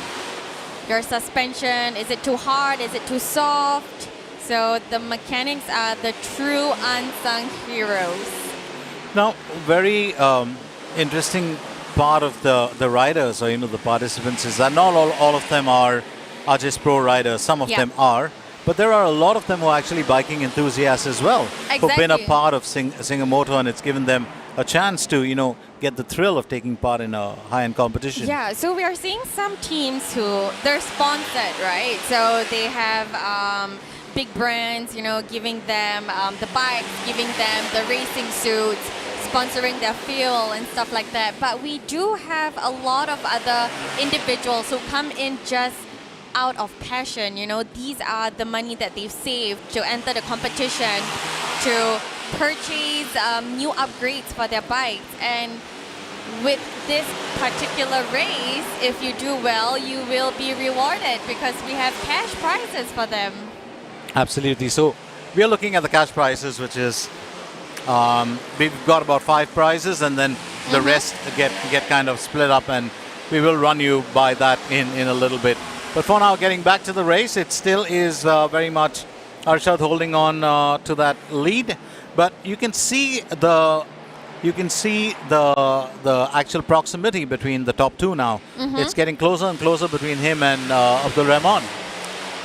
Your suspension, is it too hard? Is it too soft? So the mechanics are the true unsung heroes. Now, very interesting part of the riders or the participants is that not all of them are just pro riders. Some of Yeah. them are, but there are a lot of them who are actually biking enthusiasts as well, who've been a Exactly. part of Singamoto, and it's given them a chance to get the thrill of taking part in a high-end competition. Yeah, so we are seeing some teams who they're sponsored, right? So they have big brands, giving them the bikes, giving them the racing suits, sponsoring their fuel and stuff like that. But we do have a lot of other individuals who come in just out of passion. These are the money that they've saved to enter the competition, to purchase new upgrades for their bikes. And with this particular race, if you do well, you will be rewarded because we have cash prizes for them. Absolutely. So we are looking at the cash prizes, which is we've got about 5 prizes, and then the rest get kind of split up, and we will run you by that in a little bit. But for now, getting back to the race, it still is very much Arshad holding on to that lead, but you can see the actual proximity between the top two now. It's getting closer and closer between him and Abdul Rahman.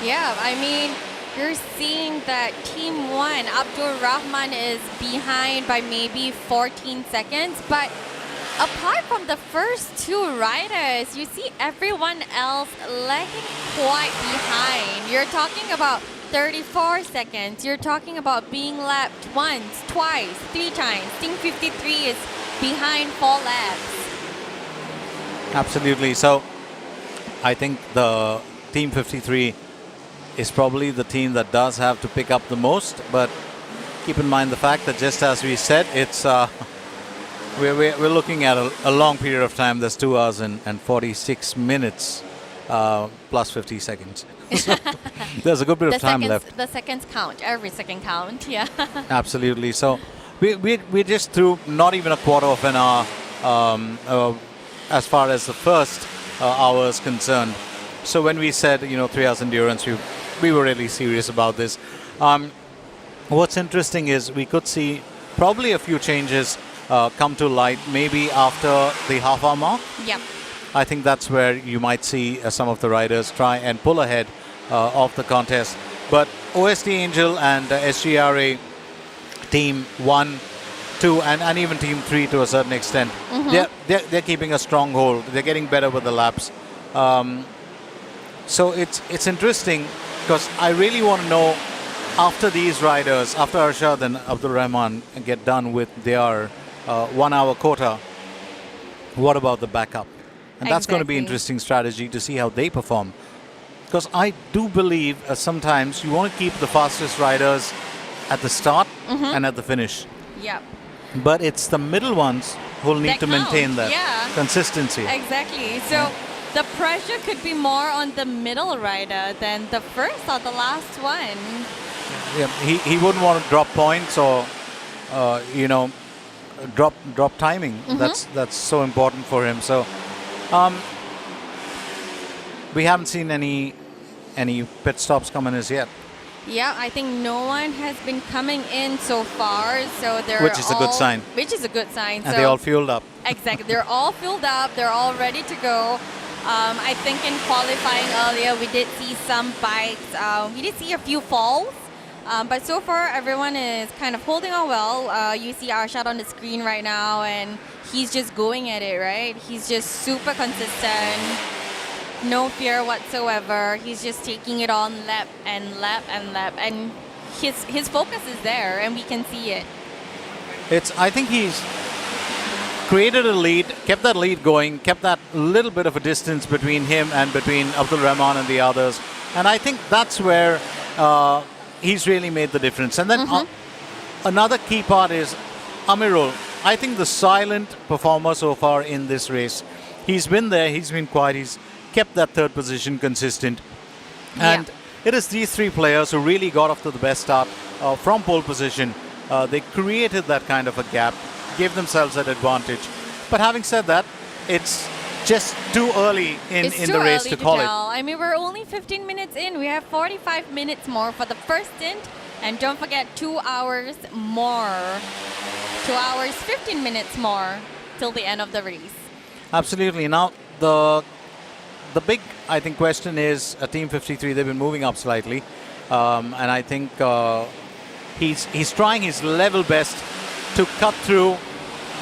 Yeah, I mean, you're seeing that Team 1, Abdul Rahman is behind by maybe 14 seconds, but apart from the first 2 riders, you see everyone else lagging quite behind. You're talking about 34 seconds. You're talking about being lapped once, twice, 3 times. Team 53 is behind 4 laps. Absolutely. So I think the Team 53 is probably the team that does have to pick up the most, but keep in mind the fact that, just as we said, it's we're looking at a long period of time. There's 2 hours and 46 minutes plus 50 seconds. So there's a good bit of time left. The seconds count. Every second count. Yeah. Absolutely. So we just threw not even a quarter of an hour as far as the first hour is concerned. So when we said 3 hours endurance, we were really serious about this. What's interesting is we could see probably a few changes come to light maybe after the half-hour mark. Yep. I think that's where you might see some of the riders try and pull ahead of the contest. But OST Angel and SGRA Team 1, 2 and even Team 3 to a certain extent, they're keeping a strong hold. They're getting better with the laps. So it's interesting because I really want to know, after these riders, after Arshad and Abdul Rahman get done with their 1 hour quota, what about the backup? And that's going to be Exactly. interesting strategy to see how they perform. Because I do believe sometimes you want to keep the fastest riders at the start and at the finish. Yep. But it's the middle ones who'll need That to maintain count, that yeah. consistency. Exactly. So the pressure could be more on the middle rider than the first or the last one. Yeah, he wouldn't want to drop points or drop timing. That's so important for him. So we haven't seen any pit stops coming as yet, Yeah, I think no one has been coming in so far. So they're which is a good sign. Which is a good sign. And they're all fueled up. Exactly. They're all filled up. They're all ready to go. I think in qualifying earlier, we did see some bikes. We did see a few falls. But so far, everyone is kind of holding on well. You see Arshad on the screen right now, and he's just going at it, right? He's just super consistent. No fear whatsoever. He's just taking it on lap and lap and lap. And his focus is there, and we can see it. I think he's created a lead, kept that lead going, kept that little bit of a distance between him and between Abdul Rahman and the others. And I think that's where he's really made the difference. And then another key part is Amirul. I think the silent performer so far in this race. He's been there, he's been quiet, he's kept that 3rd position consistent. And it is these 3 players who really got off to the best start from pole position. They created that kind of a gap, gave themselves that advantage. But having said that, it's just too early in the race to call it. I mean, we're only 15 minutes in. We have 45 minutes more for the first stint. And don't forget, 2 hours more. 2 hours, 15 minutes more till the end of the race. Absolutely. Now, the big, I think, question is Team 53. They've been moving up slightly, and I think he's trying his level best to cut through,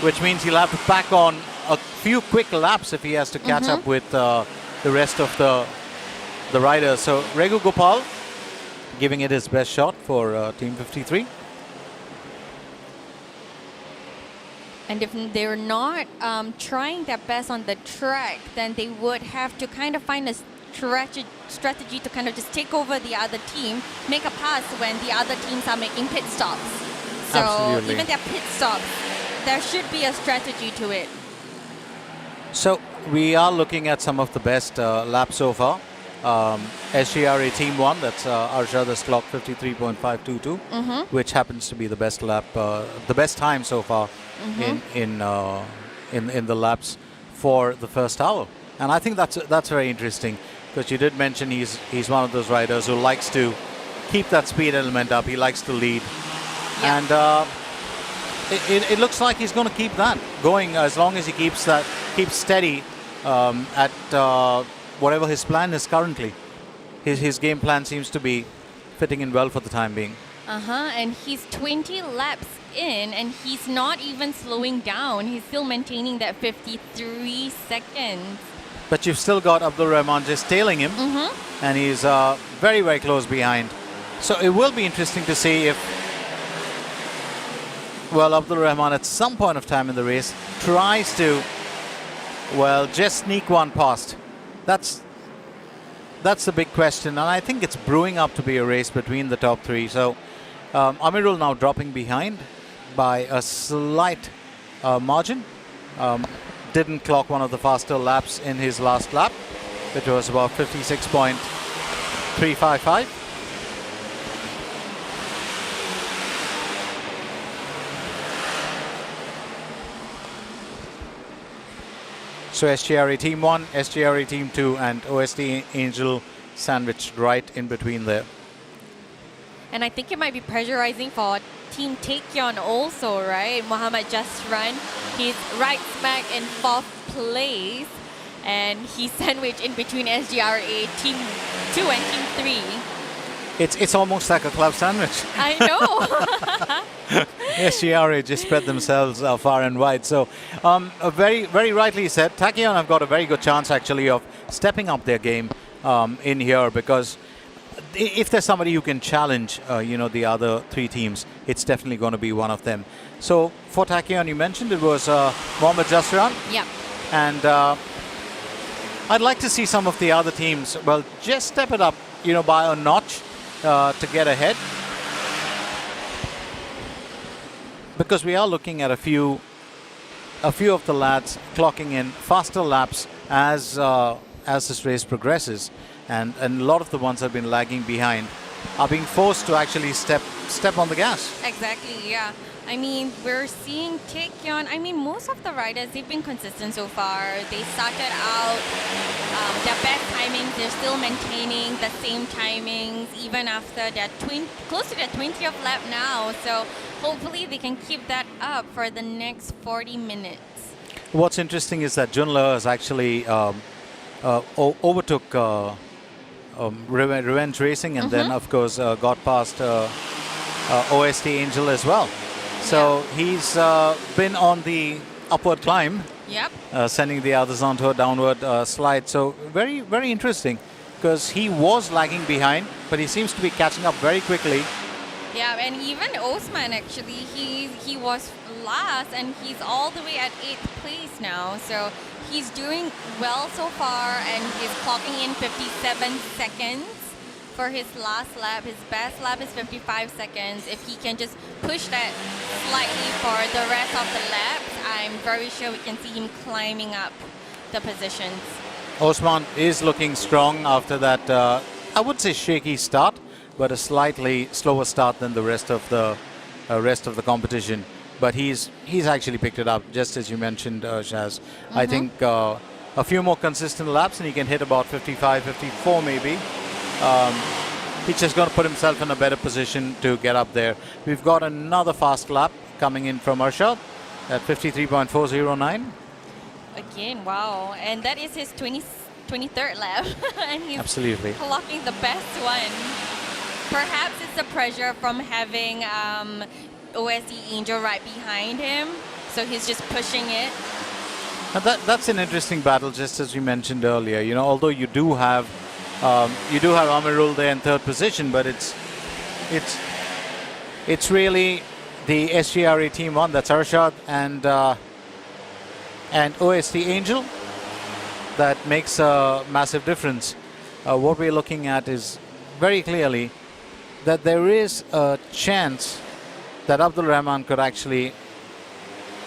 which means he'll have to pack on a few quick laps if he has to catch up with the rest of the riders. So Regu Gopal giving it his best shot for Team 53. And if they're not trying their best on the track, then they would have to kind of find a strategy to kind of just take over the other team, make a pass when the other teams are making pit stops. So Absolutely. even their pit stops, there should be a strategy to it. So we are looking at some of the best laps so far. SGRA Team 1, that's Arshad has clocked 53.522, which happens to be the best lap, the best time so far in the laps for the first hour. And I think that's very interesting, because you did mention he's one of those riders who likes to keep that speed element up. He likes to lead, and it looks like he's going to keep that going as long as he keeps steady at whatever his plan is currently. His game plan seems to be fitting in well for the time being. And he's 20 laps in, and he's not even slowing down. He's still maintaining that 53 seconds. But you've still got Abdul Rahman just tailing him, and he's very, very close behind. So it will be interesting to see if, well, Abdul Rahman at some point of time in the race tries to, well, just sneak one past. That's the big question, and I think it's brewing up to be a race between the top three. So Amirul now dropping behind by a slight margin. Didn't clock one of the faster laps in his last lap, which was about 56.355. So SGRA Team 1, SGRA Team 2 and OST Angel sandwiched right in between there. And I think it might be pressurizing for Team Taekyon also, right? Mohammed just run. He's right smack in 4th place, and he's sandwiched in between SGRA Team 2 and Team 3. It's almost like a club sandwich. I know. SGRA just spread themselves far and wide. So very, very rightly said, Taekyon have got a very good chance actually of stepping up their game in here, because if there's somebody who can challenge, the other three teams, it's definitely going to be one of them. So for Taekyon, you mentioned it was Mohammed Jasran. Yep. And I'd like to see some of the other teams, well, just step it up, by a notch to get ahead. Because we are looking at a few of the lads clocking in faster laps as this race progresses. And a lot of the ones that have been lagging behind are being forced to actually step on the gas. Exactly, yeah. I mean, we're seeing Taekyon. I mean, most of the riders, they've been consistent so far. They started out their best timings. They're still maintaining the same timings even after their close to their 20th lap now. So hopefully they can keep that up for the next 40 minutes. What's interesting is that Junle has actually overtook Revenge Racing, and then of course got past OST Angel as well. So he's been on the upward climb, sending the others onto a downward slide. So very, very interesting, because he was lagging behind, but he seems to be catching up very quickly. Yeah, and even Osman actually, he was last, and he's all the way at 8th place now. So he's doing well so far, and he's clocking in 57 seconds for his last lap. His best lap is 55 seconds. If he can just push that slightly for the rest of the laps, I'm very sure we can see him climbing up the positions. Osman is looking strong after that, I would say shaky start, but a slightly slower start than the rest of the competition. But he's actually picked it up, just as you mentioned, Shaz. I think a few more consistent laps and he can hit about 55, 54 maybe. He's just going to put himself in a better position to get up there. We've got another fast lap coming in from Arshad at 53.409. again, wow. And that is his 23rd lap. And he's Absolutely. clocking the best one. Perhaps it's the pressure from having OSD Angel right behind him. So he's just pushing it. Now that's an interesting battle, just as we mentioned earlier. You know, although you do have Amirul there in third position, but it's really the SGRA team one. That's Arshad and OSD Angel that makes a massive difference. What we're looking at is very clearly that there is a chance that Abdul Rahman could actually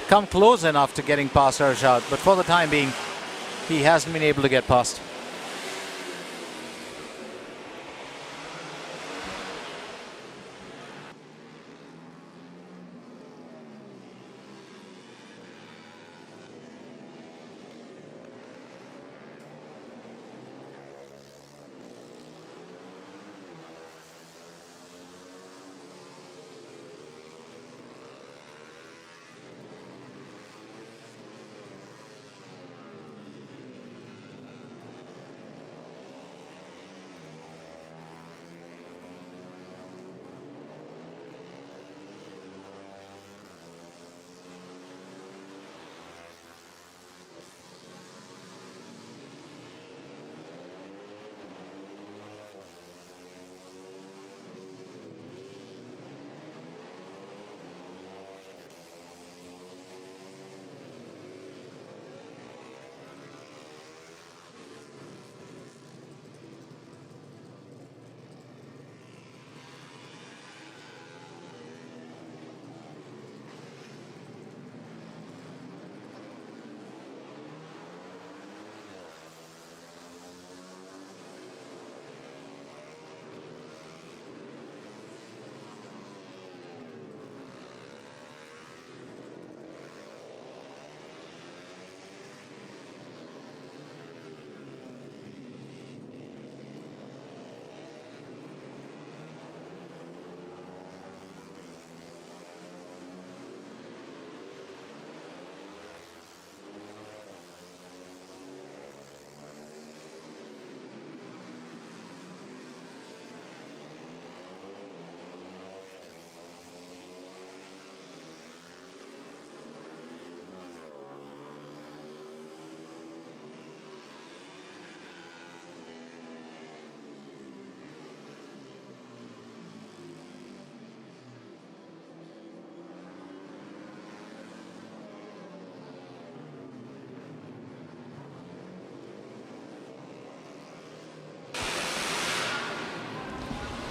come close enough to getting past Arshad, but for the time being, he hasn't been able to get past.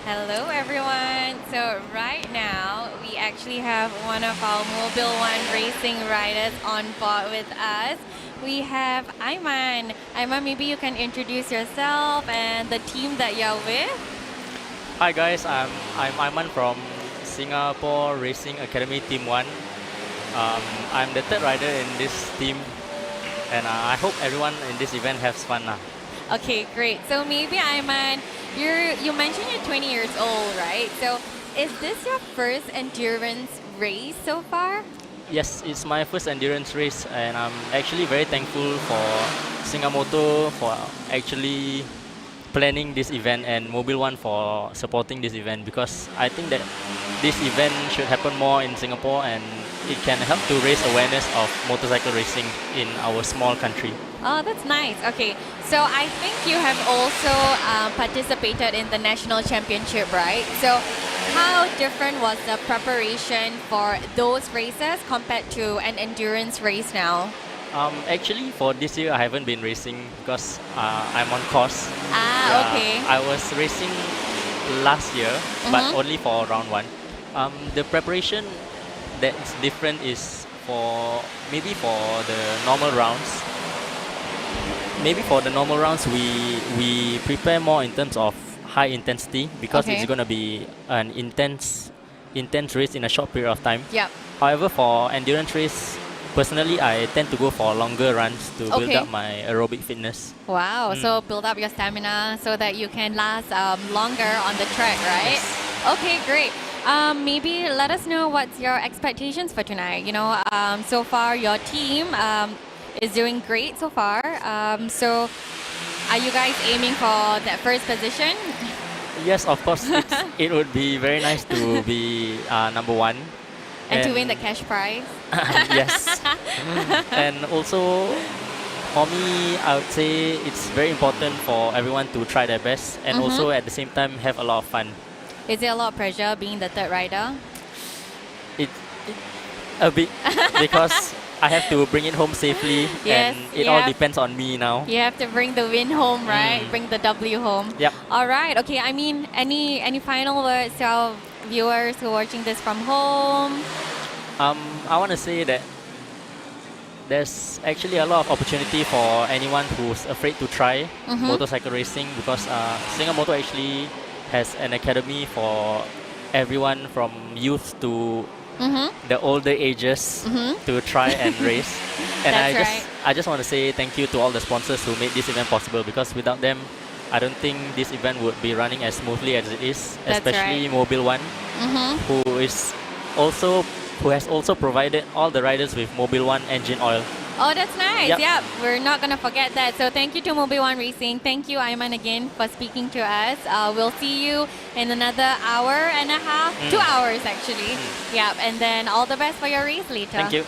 Hello everyone. So right now we actually have one of our Mobil One racing riders on board with us. We have Aiman. Aiman, maybe you can introduce yourself and the team that you're with. Hi guys, I'm Aiman from Singapore Racing Academy Team 1. I'm the third rider in this team, and I hope everyone in this event has fun. Okay, great. So maybe Aiman, you mentioned you're 20 years old, right? So is this your first endurance race so far? Yes, it's my first endurance race, and I'm actually very thankful for Singamoto for actually planning this event and Mobil One for supporting this event, because I think that this event should happen more in Singapore and it can help to raise awareness of motorcycle racing in our small country. Oh, that's nice. Okay, so I think you have also participated in the national championship, right? So how different was the preparation for those races compared to an endurance race now? Actually, for this year, I haven't been racing because I'm on course. Okay. I was racing last year, but only for round 1. The preparation that's different is maybe for the normal rounds. Maybe for the normal rounds, we prepare more in terms of high intensity, because it's going to be an intense race in a short period of time. Yep. However, for endurance race, personally, I tend to go for longer runs to build up my aerobic fitness. Wow, so build up your stamina so that you can last longer on the track, right? Yes. Okay, great. Maybe let us know what's your expectations for tonight. You know, so far your team, is doing great so far. So, are you guys aiming for that first position? Yes, of course. It would be very nice to be number one. And to win the cash prize? Yes. And also, for me, I would say it's very important for everyone to try their best and also at the same time have a lot of fun. Is there a lot of pressure being the third rider? It a bit because I have to bring it home safely Yes, and it all depends on me now. You have to bring the win home, right? Bring the W home. Yep. All right. Okay. I mean, any final words to our viewers who are watching this from home? I want to say that there's actually a lot of opportunity for anyone who's afraid to try motorcycle racing because Singamoto actually has an academy for everyone from youth to the older ages to try and race. And I just want to say thank you to all the sponsors who made this event possible because without them, I don't think this event would be running as smoothly as it is, especially Mobil One, who has also provided all the riders with Mobil One engine oil. Oh, that's nice. Yep. Yeah, we're not going to forget that. So thank you to Mobil One Racing. Thank you, Ayman, again for speaking to us. We'll see you in another hour and a half, 2 hours actually. Yeah, and then all the best for your race later. Thank you.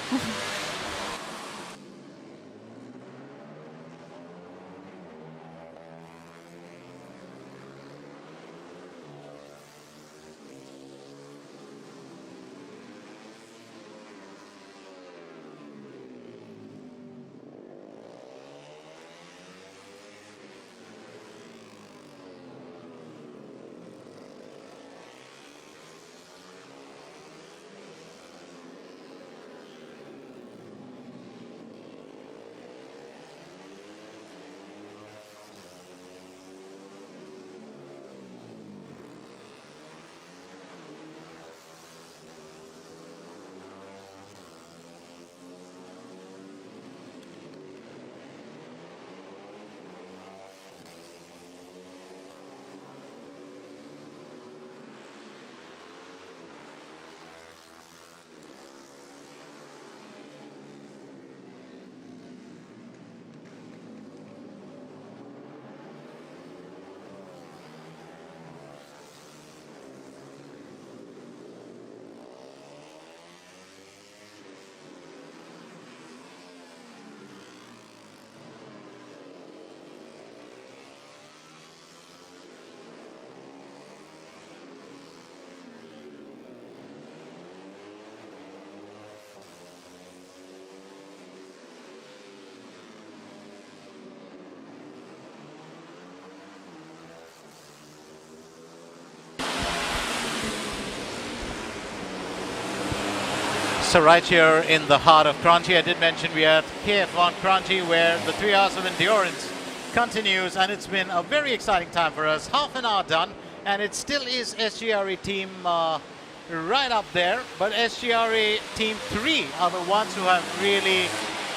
So right here in the heart of Kranji, I did mention we are at KF1 Kranji where the 3 hours of endurance continues, and it's been a very exciting time for us. Half an hour done, and it still is SGRE team right up there, but SGRE team 3 are the ones who have really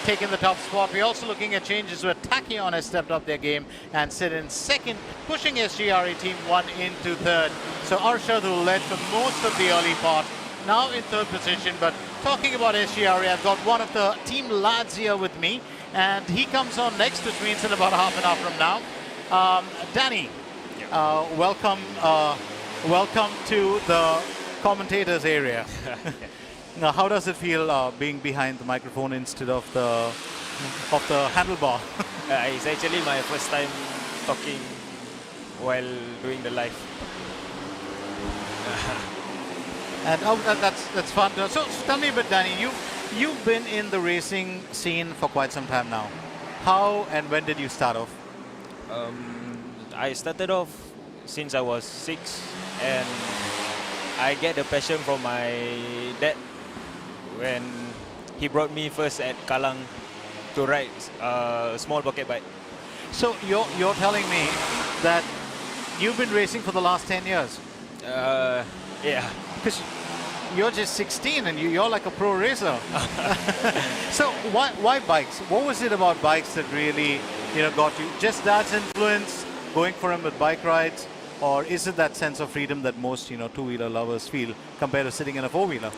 taken the top spot. We're also looking at changes where Tachyon has stepped up their game and sit in second, pushing SGRE team 1 into third. So Arshad, who led for most of the early part, now in third position. But talking about SGRE, I've got one of the team lads here with me, and he comes on next, which means in about half an hour from now. Danny, welcome to the commentators area. Now, how does it feel being behind the microphone instead of the handlebar? It's actually my first time talking while doing the live. And that's fun. So tell me a bit, Danny, you've been in the racing scene for quite some time now. How and when did you start off? I started off since I was 6, and I get the passion from my dad when he brought me first at Kallang to ride a small pocket bike. So you're telling me that you've been racing for the last 10 years? Yeah. Because you're just 16 and you're like a pro racer. So why bikes? What was it about bikes that really got you? Just dad's influence, going for him with bike rides, or is it that sense of freedom that most two-wheeler lovers feel compared to sitting in a four-wheeler?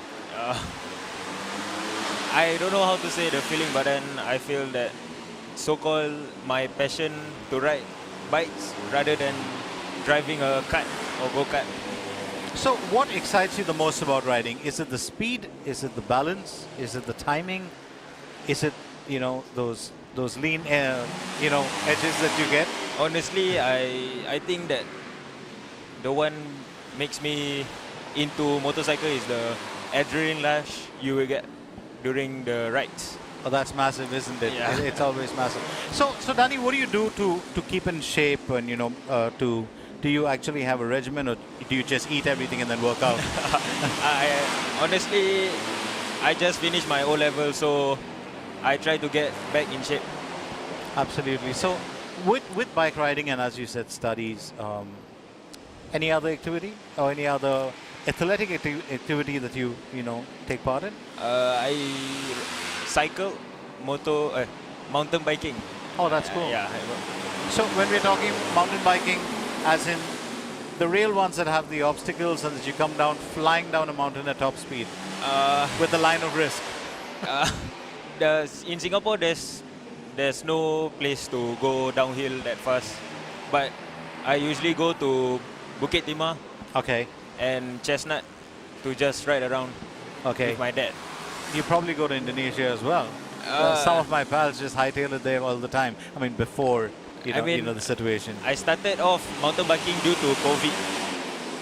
I don't know how to say the feeling, but then I feel that so-called my passion to ride bikes rather than driving a kart or go-kart. So, what excites you the most about riding? Is it the speed? Is it the balance? Is it the timing? Is it, those lean, edges that you get? Honestly, I think that the one makes me into motorcycle is the adrenaline rush you will get during the rides. Oh, that's massive, isn't it? Yeah. It's always massive. So Danny, what do you do to keep in shape and do you actually have a regimen, or do you just eat everything and then work out? Honestly, I just finished my O level, so I try to get back in shape. Absolutely. So with bike riding and, as you said, studies, any other activity or any other athletic activity that you take part in? I cycle, mountain biking. Oh, that's cool. Yeah. So when we're talking mountain biking, as in the real ones that have the obstacles and that you come down flying down a mountain at top speed with the line of risk. In Singapore, there's no place to go downhill that fast, but I usually go to Bukit Timah Okay. and Chestnut to just ride around Okay. with my dad. You probably go to Indonesia as well. Some of my pals just hightail it there all the time. I mean, before the situation. I started off mountain biking due to COVID.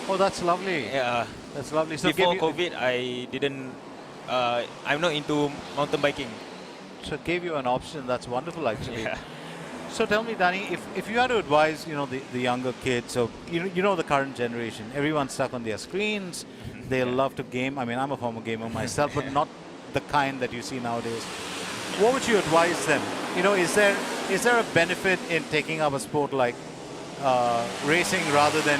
Oh, that's lovely. Yeah. That's lovely. So Before gave you, COVID, I didn't. I'm not into mountain biking. so it gave you an option. That's wonderful, actually. Yeah. So tell me, Danny, if you had to advise, the younger kids, so the current generation, everyone's stuck on their screens. They love to game. I mean, I'm a former gamer myself, but not the kind that you see nowadays. What would you advise them? Is there a benefit in taking up a sport like racing rather than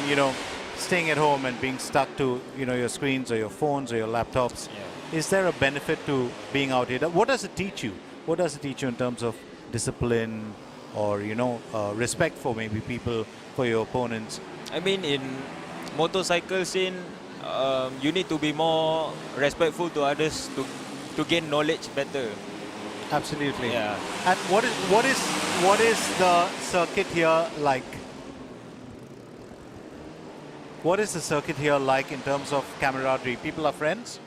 staying at home and being stuck to your screens or your phones or your laptops? Yeah. Is there a benefit to being out here? What does it teach you? What does it teach you in terms of discipline or respect for maybe people, for your opponents? I mean, in motorcycle scene, you need to be more respectful to others to gain knowledge better. Absolutely. Yeah. And what is the circuit here like? What is the circuit here like in terms of camaraderie? People are friends?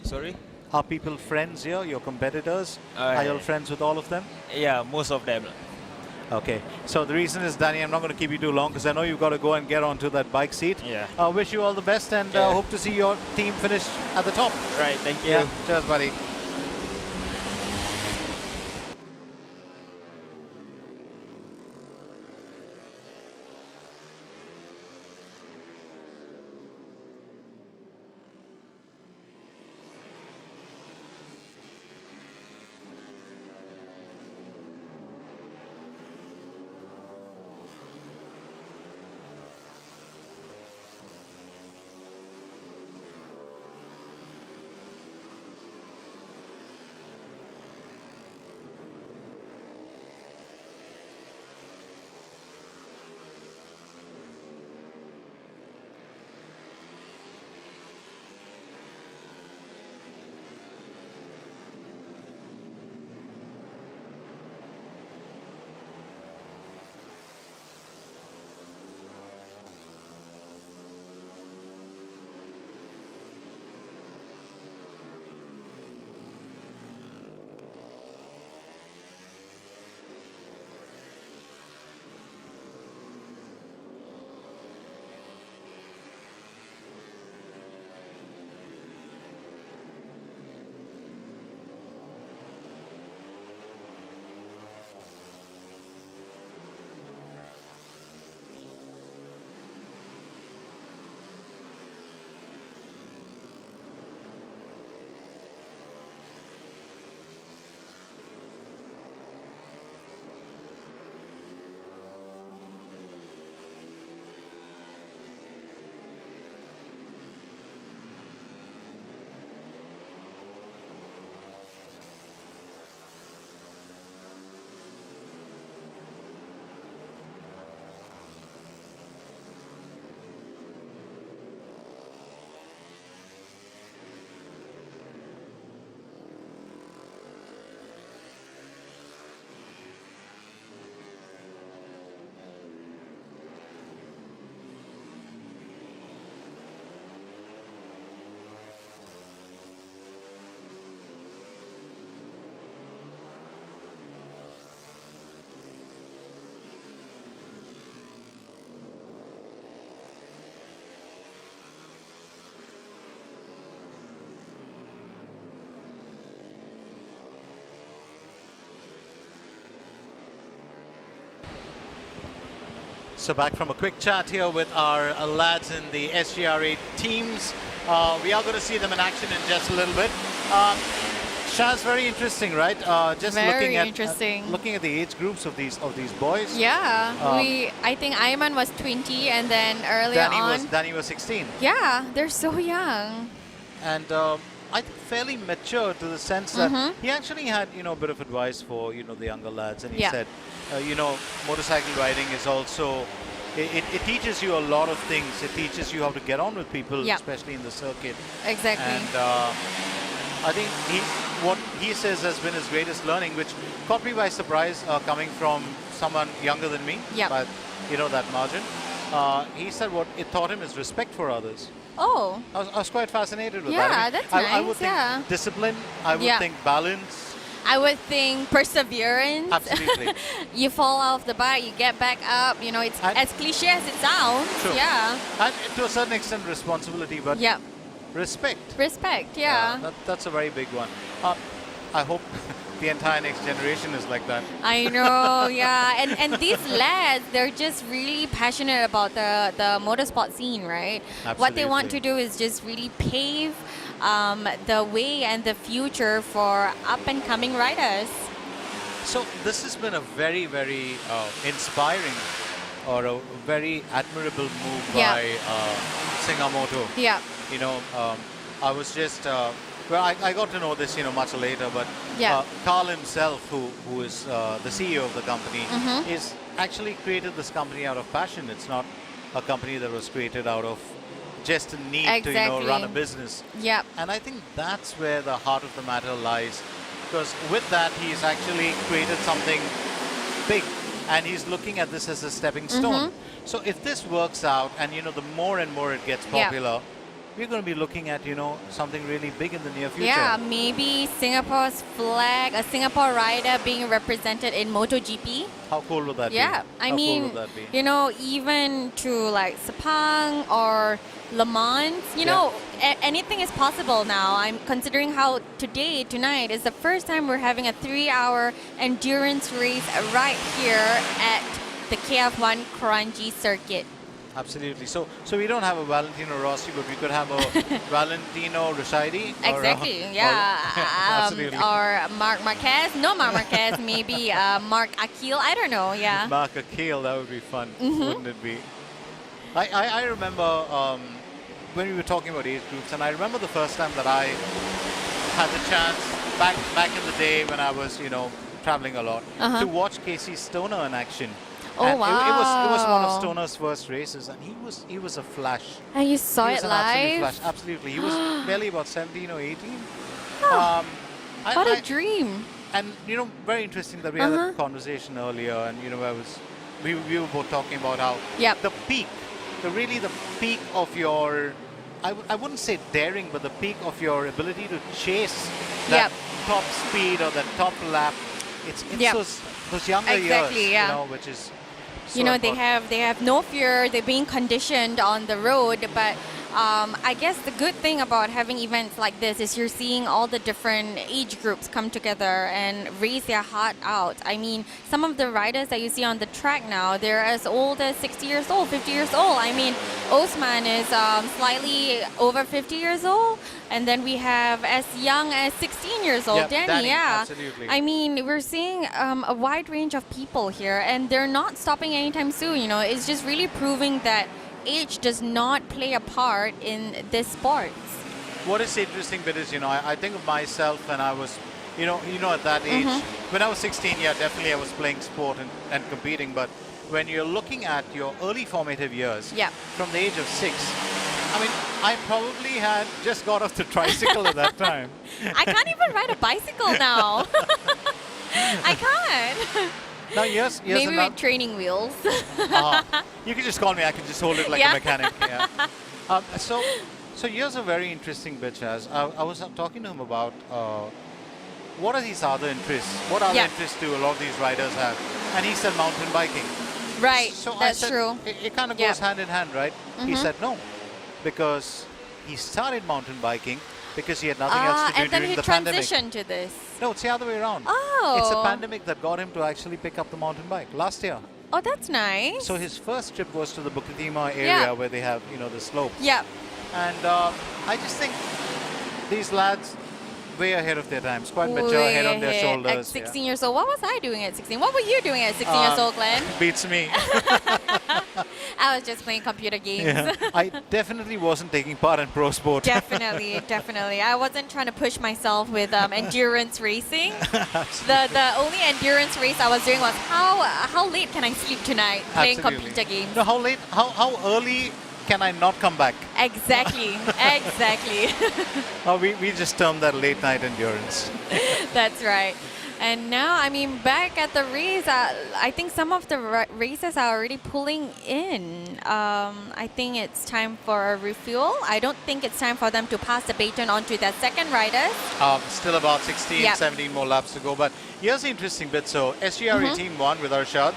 Sorry? Are people friends here, your competitors? Are you all friends with all of them? Yeah, most of them. Okay. So the reason is, Danny, I'm not going to keep you too long because I know you've got to go and get onto that bike seat. Yeah. Wish you all the best and Yeah. hope to see your team finish at the top. Right, thank you. Yeah. Cheers, buddy. So back from a quick chat here with our lads in the SGR8 teams. We are going to see them in action in just a little bit. Shaz, very interesting, right? Just Very interesting. looking at the age groups of these boys. Yeah, I think Ayman was 20, and then earlier on, Danny was 16. yeah, they're so young. And I think fairly mature to the sense that he actually had, a bit of advice for, the younger lads. And he said, motorcycle riding is also, it teaches you a lot of things. It teaches you how to get on with people, especially in the circuit. Exactly. And I think what he says has been his greatest learning, which caught me by surprise coming from someone younger than me, but, that margin. He said what it taught him is respect for others. Oh. I was quite fascinated with Yeah, that. that's I would nice, think discipline. I would think balance. I would think perseverance. Absolutely. You fall off the bike, you get back up. It's as cliche as it sounds. True. Yeah. And to a certain extent, responsibility, but respect. Respect, yeah. That's a very big one. I hope the entire next generation is like that. I know, yeah. And these lads, they're just really passionate about the motorsport scene, right? What they want to do is just really pave the way and the future for up-and-coming riders. So this has been a very, very inspiring or a very admirable move by Singamoto. Yeah. I was just... I got to know this, much later, but Carl himself, who is the CEO of the company, is actually created this company out of passion. It's not a company that was created out of just a need to, run a business. Yep. And I think that's where the heart of the matter lies, because with that, he's actually created something big, and he's looking at this as a stepping stone. So if this works out, and the more and more it gets popular, we're going to be looking at, something really big in the near future. Yeah, maybe Singapore's flag, a Singapore rider being represented in MotoGP. How cool would that be? Yeah, I mean, cool would that be? even to like Sepang or Le Mans, anything is possible now. I'm considering how tonight is the first time we're having a 3-hour endurance race right here at the KF1 Kranji circuit. Absolutely. So we don't have a Valentino Rossi, but we could have a Valentino Ricciardi. Exactly. Absolutely. Or Mark Marquez. No, Mark Marquez. Maybe Mark Akil. I don't know. Yeah. Mark Akil. That would be fun, wouldn't it be? I remember when we were talking about age groups, and I remember the first time that I had the chance back in the day when I was traveling a lot to watch Casey Stoner in action. Oh, and wow. It was one of Stoner's first races, and he was a flash. And you saw it live? Flash. Absolutely. He was barely about 17 or 18. What a dream. And, very interesting that we had a conversation earlier, and, we were both talking about how the peak, the peak of your, I wouldn't say daring, but the peak of your ability to chase that top speed or that top lap, it's those younger years, which is so they have no fear. They're being conditioned on the road, but I guess the good thing about having events like this is you're seeing all the different age groups come together and raise their heart out. I mean, some of the riders that you see on the track now, they're as old as 60 years old, 50 years old. I mean, Osman is slightly over 50 years old. And then we have as young as 16 years old, Danny. Absolutely. I mean, we're seeing a wide range of people here, and they're not stopping anytime soon. It's just really proving that age does not play a part in this sport. What is the interesting bit is, I think of myself when I was, at that age, when I was 16, definitely I was playing sport and competing. But when you're looking at your early formative years, from the age of 6, I mean, I probably had just got off the tricycle at that time. I can't even ride a bicycle now. I can't. Now, yes, maybe with training wheels. You can just call me. I can just hold it like a mechanic. So here's a very interesting bit, Chaz. I was talking to him about what are these other interests? What other interests do a lot of these riders have? And he said mountain biking. Right. So that's I said, true. It kind of goes hand in hand, right? He said no, because he started mountain biking because he had nothing else to do during the pandemic. And then he transitioned to this. No, it's the other way around. Oh. It's the pandemic that got him to actually pick up the mountain bike last year. Oh, that's nice. So his first trip was to the Bukitima area Yeah. where they have, the slope. Yeah. And I just think these lads, way ahead of their times, quite mature, Way head on their ahead. shoulders. At 16 years old. What was I doing at 16? What were you doing at 16 years old, Glenn? Beats me. I was just playing computer games. Yeah. I definitely wasn't taking part in pro sport. Definitely, definitely. I wasn't trying to push myself with endurance racing. The only endurance race I was doing was how late can I sleep tonight playing Absolutely. computer games. No, how early can I not come back? Exactly, exactly. We just term that late night endurance. That's right. And now, I mean, back at the race, I think some of the races are already pulling in. I think it's time for a refuel. I don't think it's time for them to pass the baton on to their second riders. Still about 16, Yep. 17 more laps to go. But here's the interesting bit. So SGRE Mhm. Team 1 with Arshad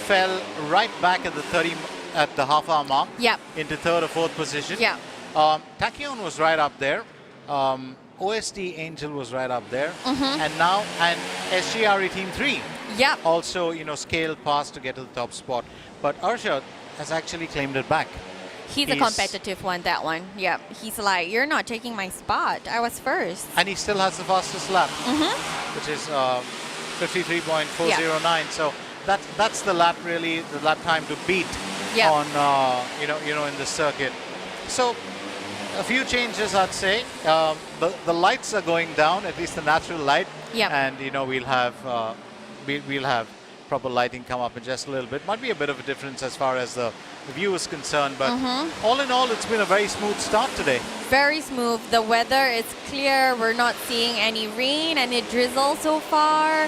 fell right back at the half-hour mark Yep. into third or fourth position. Yeah. Tachyon was right up there. OSD Angel was right up there. Mhm. And SGRE Team 3 Yep. also, scaled past to get to the top spot. But Arshad has actually claimed it back. He's a competitive one, that one. Yep. He's like, you're not taking my spot. I was first. And he still has the fastest lap, Mhm. which is 53.409. So that's the lap, really, the lap time to beat Yeah. on in the circuit. So a few changes, I'd say. The lights are going down, at least the natural light. Yep. And we'll have proper lighting come up in just a little bit. Might be a bit of a difference as far as the view is concerned, but all in all, it's been a very smooth start today. Very smooth. The weather is clear. We're not seeing any rain, any drizzle so far.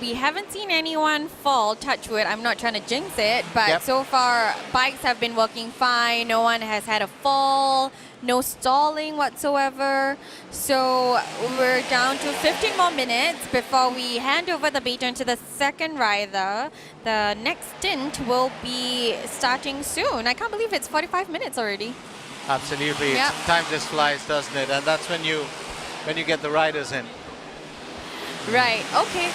We haven't seen anyone fall, touch wood. I'm not trying to jinx it, but Yep. so far bikes have been working fine. No one has had a fall, no stalling whatsoever. So we're down to 15 more minutes before we hand over the baton to the second rider. The next stint will be starting soon. I can't believe it's 45 minutes already. Absolutely. Yep. Time just flies, doesn't it? And that's when you get the riders in. Right, okay.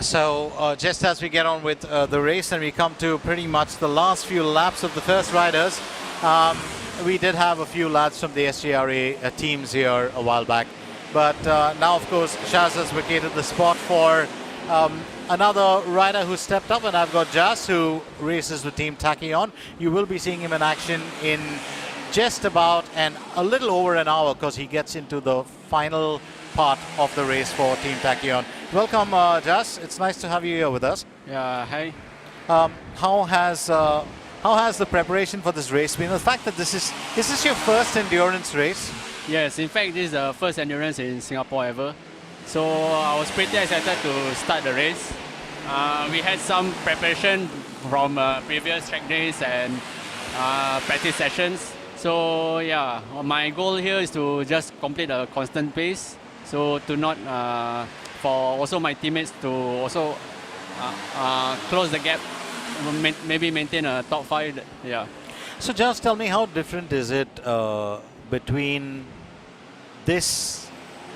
So just as we get on with the race and we come to pretty much the last few laps of the first riders, we did have a few lads from the SGRA teams here a while back. But now, of course, Shaz has vacated the spot for another rider who stepped up, and I've got Jas, who races with Team Tachyon. You will be seeing him in action in just about a little over an hour, because he gets into the final part of the race for Team Tachyon. Welcome, Jas. It's nice to have you here with us. Yeah, hi. How has the preparation for this race been? The fact that is this your first endurance race? Yes, in fact, this is the first endurance in Singapore ever. So I was pretty excited to start the race. We had some preparation from previous track days and practice sessions. So yeah, my goal here is to just complete a constant pace. So to not, for also my teammates to also close the gap, maybe maintain a top 5. Yeah. So just tell me, how different is it between this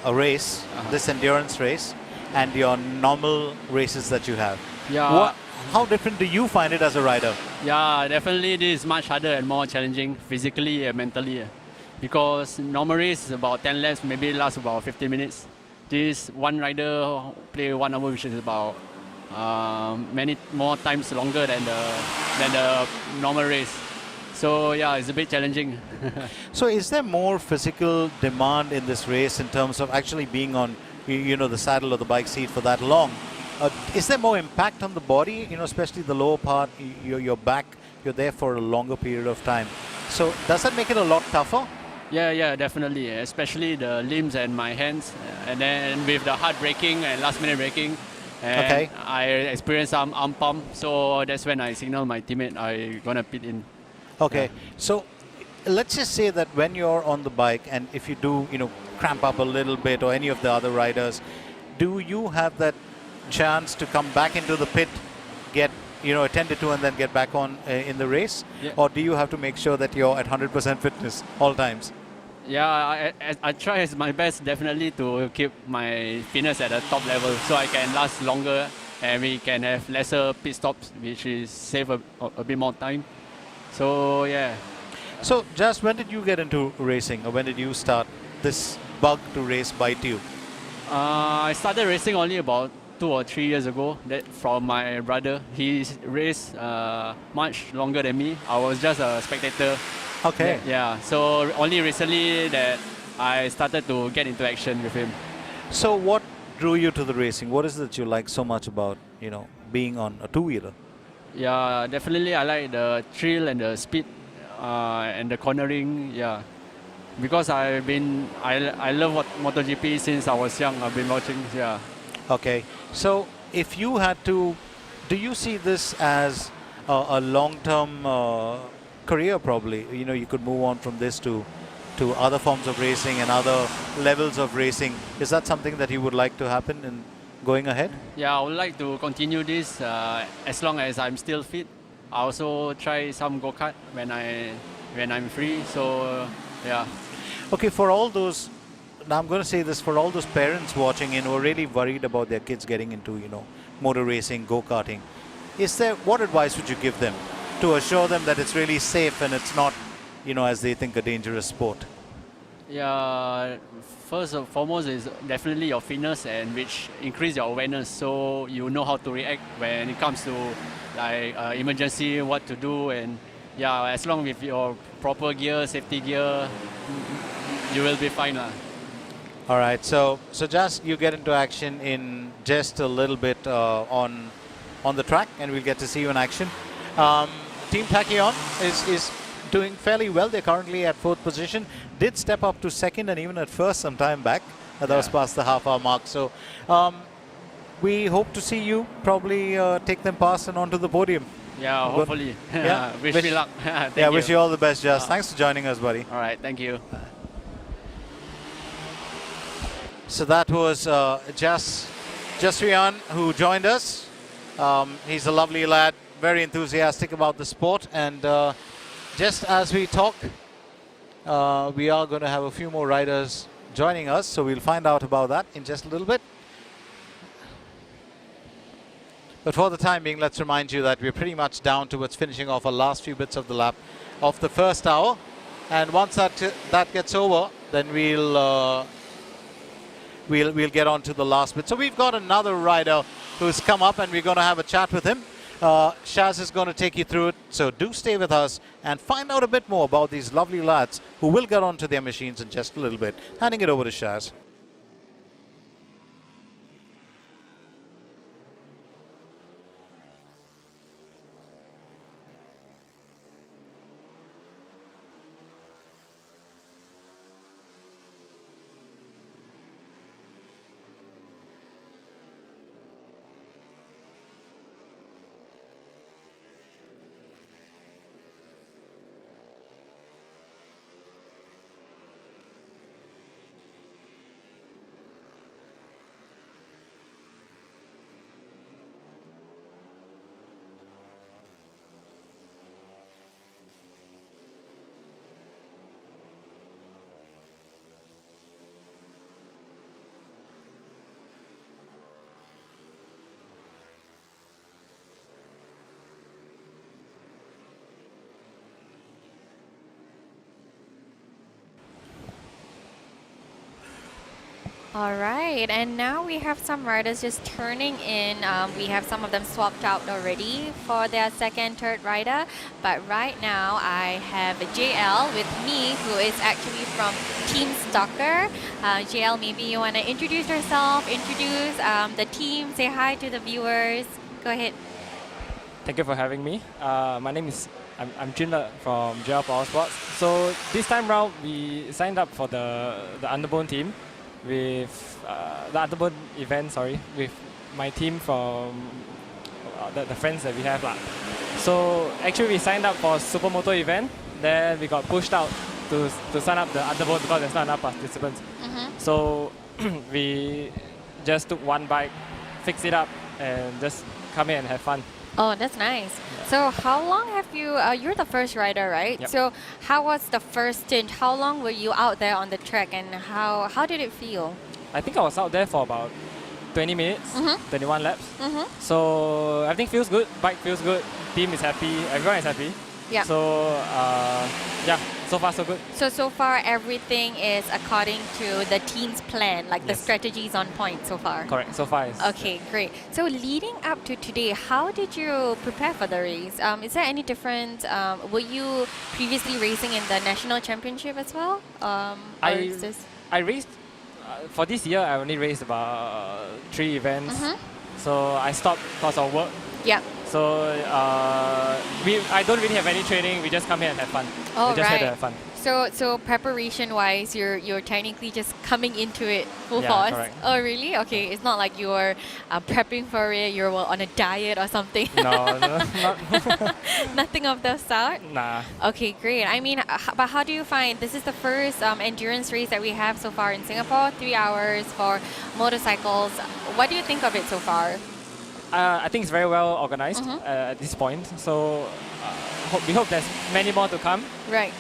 race, this endurance race, and your normal races that you have? Yeah. How different do you find it as a rider? Yeah, definitely this is much harder and more challenging physically and mentally. because normal race is about 10 laps, maybe lasts about 15 minutes. This one rider play 1 hour, which is about many more times longer than the normal race. So yeah, it's a bit challenging. So is there more physical demand in this race in terms of actually being on, the saddle or the bike seat for that long? Is there more impact on the body, especially the lower part, your back, you're there for a longer period of time. So does that make it a lot tougher? Yeah, definitely, especially the limbs and my hands, and then with the hard braking and last minute braking, and Okay. I experienced some arm pump, so that's when I signal my teammate I gonna pit in. Okay, so let's just say that when you're on the bike and if you do, cramp up a little bit, or any of the other riders, do you have that chance to come back into the pit, get, attended to, and then get back on in the race? Yeah. Or do you have to make sure that you're at 100% fitness all times? Yeah, I try my best definitely to keep my fitness at the top level so I can last longer and we can have lesser pit stops, which is save a bit more time. So yeah. So, just when did you get into racing, or when did you start this bug to race bite you? I started racing only about 2 or 3 years ago. That from my brother. He raced much longer than me. I was just a spectator. Okay. Yeah. So only recently that I started to get into action with him. So, what drew you to the racing? What is it that you like so much about, being on a two-wheeler? Yeah, definitely I like the thrill and the speed and the cornering. Yeah. Because I love MotoGP since I was young. I've been watching. Yeah. Okay, so if you had to, do you see this as a long-term career probably? You could move on from this to other forms of racing and other levels of racing. Is that something that you would like to happen in going ahead? Yeah, I would like to continue this as long as I'm still fit. I also try some go-kart when I'm free. So yeah. Okay, for all those, now I'm going to say this, for all those parents watching in who are really worried about their kids getting into, motor racing, go-karting, what advice would you give them to assure them that it's really safe and it's not, as they think, a dangerous sport? Yeah, first and foremost is definitely your fitness, and which increase your awareness so you know how to react when it comes to like emergency, what to do, and yeah, as long with your proper gear, safety gear, you will be fine. All right, so just you get into action in just a little bit on the track, and we'll get to see you in action. Team Tachyon is doing fairly well. They're currently at 4th position. Did step up to 2nd and even at 1st some time back. That was past the half-hour mark. So we hope to see you probably take them past and onto the podium. Yeah, hopefully. Yeah. Wish me luck. Thank yeah, you. wish you all the best, Jas. Thanks for joining us, buddy. All right, thank you. So that was Jasriyan who joined us. He's a lovely lad, very enthusiastic about the sport, and just as we talk, we are going to have a few more riders joining us, so we'll find out about that in just a little bit. But for the time being, let's remind you that we're pretty much down towards finishing off our last few bits of the lap of the first hour, and once that gets over, then we'll get on to the last bit. So we've got another rider who's come up, and we're going to have a chat with him. Shaz is going to take you through it, so do stay with us and find out a bit more about these lovely lads who will get onto their machines in just a little bit. Handing it over to Shaz. All right, and now we have some riders just turning in. We have some of them swapped out already for their second, third rider. But right now, I have JL with me, who is actually from Team Stalker. JL, maybe you want to introduce yourself, introduce the team, say hi to the viewers. Go ahead. Thank you for having me. My name is I'm Junle from JL Power Sports. So this time round, we signed up for the Underbone team with the Underbone event. With my team from the friends that we have lah. So actually, we signed up for Supermoto event. Then we got pushed out to sign up the Underbone because there's not enough participants. So we just took one bike, fixed it up, and just come here and have fun. Oh, that's nice. So how long have you, you're the first rider, right? Yep. So how was the first stint? How long were you out there on the track and how did it feel? I think I was out there for about 20 minutes, 21 laps. So everything feels good, bike feels good, team is happy, everyone is happy. Yeah. So yeah, so far so good. So far everything is according to the team's plan, like the Yes. strategies on point so far. Correct, so far is. Okay, great. So leading up to today, how did you prepare for the race? Is there any difference? Were you previously racing in the national championship as well? Or is this? I raced, for this year I only raced about 3 events. So I stopped because of work. Yeah. So I don't really have any training, we just come here and have fun. Oh, we just here to right. have fun. So preparation-wise, you're technically just coming into it full Yeah, force. correct. Oh, really? Okay, it's not like you're prepping for it. You're on a diet or something. No, not Nothing of the sort. nah. Okay, great. I mean, but how do you find this is the first endurance race that we have so far in Singapore? 3 hours for motorcycles. What do you think of it so far? I think it's very well organized at this point. So we hope there's many more to come. Right.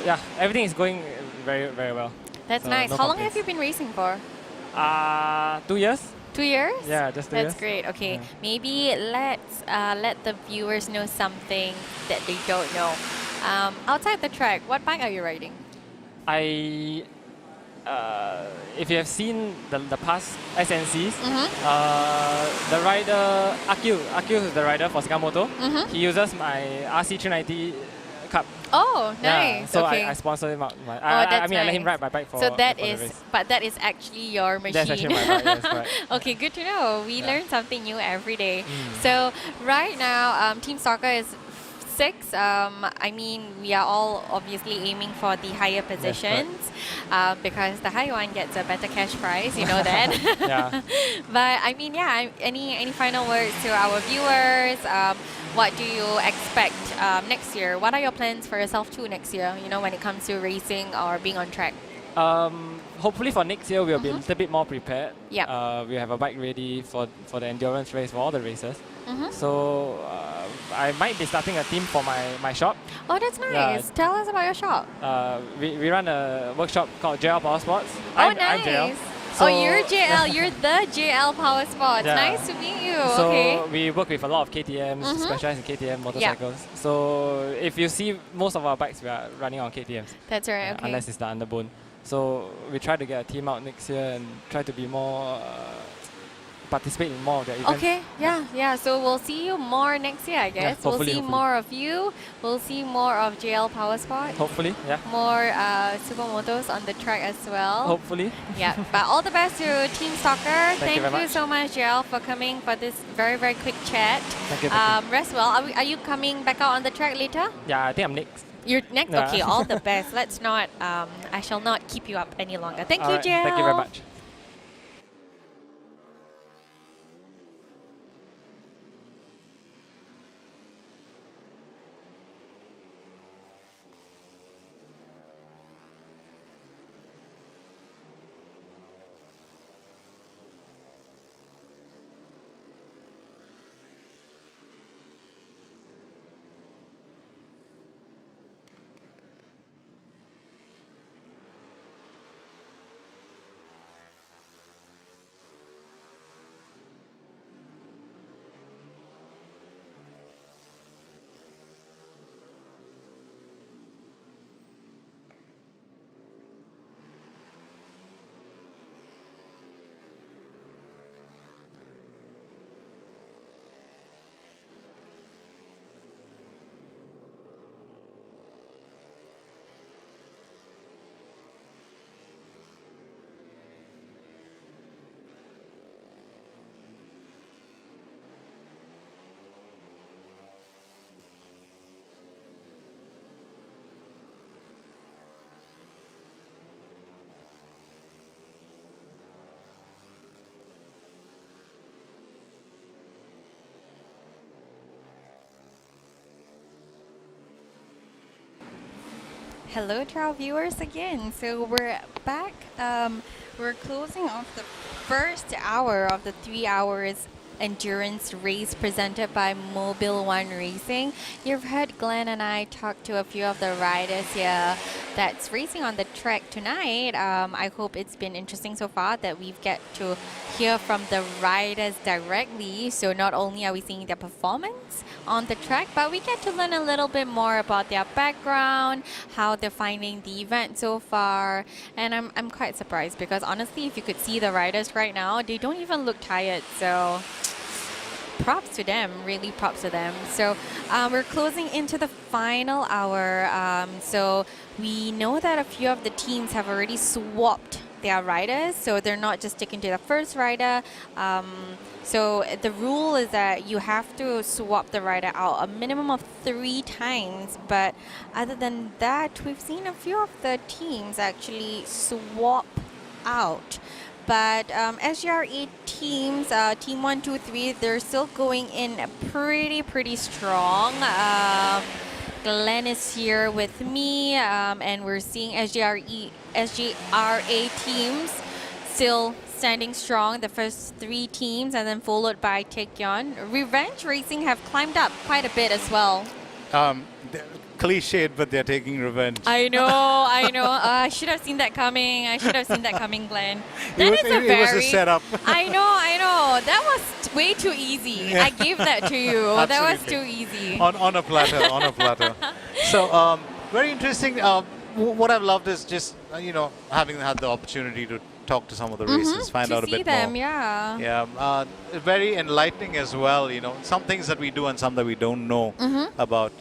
Yeah, everything is going very, very well. That's So nice. no How long have complaints. you been racing for? 2 years. 2 years? Yeah, just 2 years. That's great. Okay, Yeah. maybe let's let the viewers know something that they don't know. Outside the track, what bike are you riding? If you have seen the past SNCs, the rider Akil is the rider for Sakamoto. He uses my RC390 Cup. Oh, nice. Yeah, so okay. I sponsor him out. That's I let him nice. ride my bike for So that for the is, race. but that is actually your machine. That's actually my bike, yes, correct. Okay, good to know. We Yeah. learn something new every day. So right now, Team Soccer is 6. I mean, we are all obviously aiming for the higher positions because the higher one gets a better cash prize. You know that. Yeah. But I mean, yeah. Any final words to our viewers? What do you expect next year? What are your plans for yourself too next year? You know, when it comes to racing or being on track. Hopefully for next year we'll be a little bit more prepared. Yep. We have a bike ready for the endurance race for all the races. So I might be starting a team for my shop. Oh, that's nice. Yeah. Tell us about your shop. We run a workshop called JL Power Sports. Oh, I'm nice. JL. Oh, you're JL. You're the JL Power Sports. Yeah. Nice to meet you. So Okay. we work with a lot of KTMs, specialized in KTM motorcycles. So if you see most of our bikes, we are running on KTMs. That's right. Okay. Unless it's the Underbone. So we try to get a team out next year and try to be more participate in more of their events. Okay, yeah. So we'll see you more next year, I guess. We'll hopefully, see hopefully. more of you. We'll see more of JL Power Sports. Hopefully, yeah. More supermotos on the track as well. Hopefully. Yeah, but all the best to Team Soccer. Thank you very much. so much, JL, for coming for this very, very quick chat. Thank you. Thank you. Rest well. Are you coming back out on the track later? Yeah, I think I'm next. You're next? Yeah. Okay, all the best. Let's not, I shall not keep you up any longer. Thank All you, right, JL. Thank you very much. Hello to our viewers again. So we're back. We're closing off the first hour of the 3 hours endurance race presented by Mobil One Racing. You've heard Glenn and I talk to a few of the riders here that's racing on the track tonight. I hope it's been interesting so far that we've get to hear from the riders directly. So not only are we seeing their performance on the track, but we get to learn a little bit more about their background, how they're finding the event so far. And I'm quite surprised because honestly, if you could see the riders right now, they don't even look tired. So props to them, really props to them. So we're closing into the final hour. So we know that a few of the teams have already swapped their riders, so they're not just sticking to the first rider. So the rule is that you have to swap the rider out a minimum of 3 times. But other than that, we've seen a few of the teams actually swap out. But SGRE teams, team 1, 2, 3, they're still going in pretty strong. Glenn is here with me, and we're seeing SGRA teams still standing strong, the first 3 teams, and then followed by Taekyon. Revenge Racing have climbed up quite a bit as well. Cliched, but they're taking revenge. I know. I should have seen that coming. Glenn. That It was a setup. I know. That was way too easy. I gave that to you. That was too easy. On a platter. So, very interesting. What I've loved is just, having had the opportunity to talk to some of the racers, find out a bit them, more. Yeah. Very enlightening as well. Some things that we do and some that we don't know about.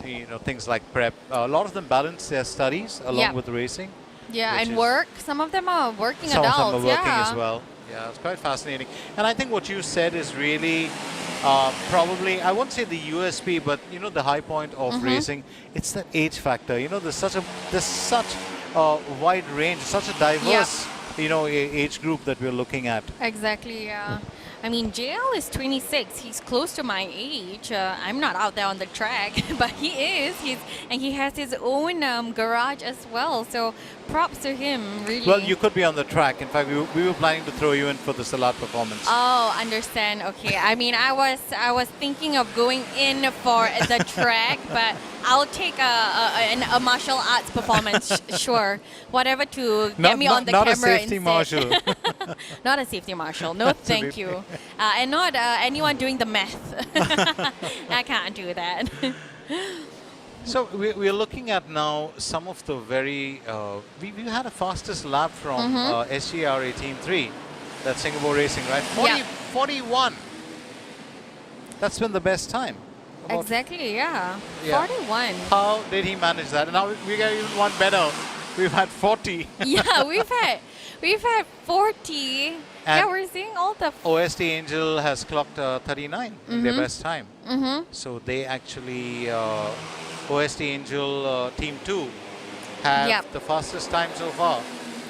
Things like prep. A lot of them balance their studies along with racing. Yeah, and work. Some of them are working some adults. Some of them are working as well. Yeah, it's quite fascinating. And I think what you said is really probably, I won't say the USP, but the high point of racing. It's that age factor. There's such a wide range, such a diverse. Age group that we're looking at. Exactly, yeah. I mean, JL is 26. He's close to my age. I'm not out there on the track, but he is. And he has his own garage as well. So props to him, really. Well, you could be on the track. In fact, we were planning to throw you in for the Salat performance. Oh, understand. Okay. I mean, I was thinking of going in for the track, but I'll take a martial arts performance. Sure, whatever to get me on the camera. Not a safety marshal. Not a safety marshal. No, thank you. And not anyone doing the math. I can't do that. So we're looking at now some of the very. We had a fastest lap from SGRA Team 3, that's Singapore Racing, right? 41. That's been the best time. Exactly, yeah. 41. How did he manage that? And now we got even one better. We've had 40. Yeah, we've had 40. And we're seeing all the... OST Angel has clocked 39 in their best time. So they actually... OST Angel Team 2 have the fastest time so far.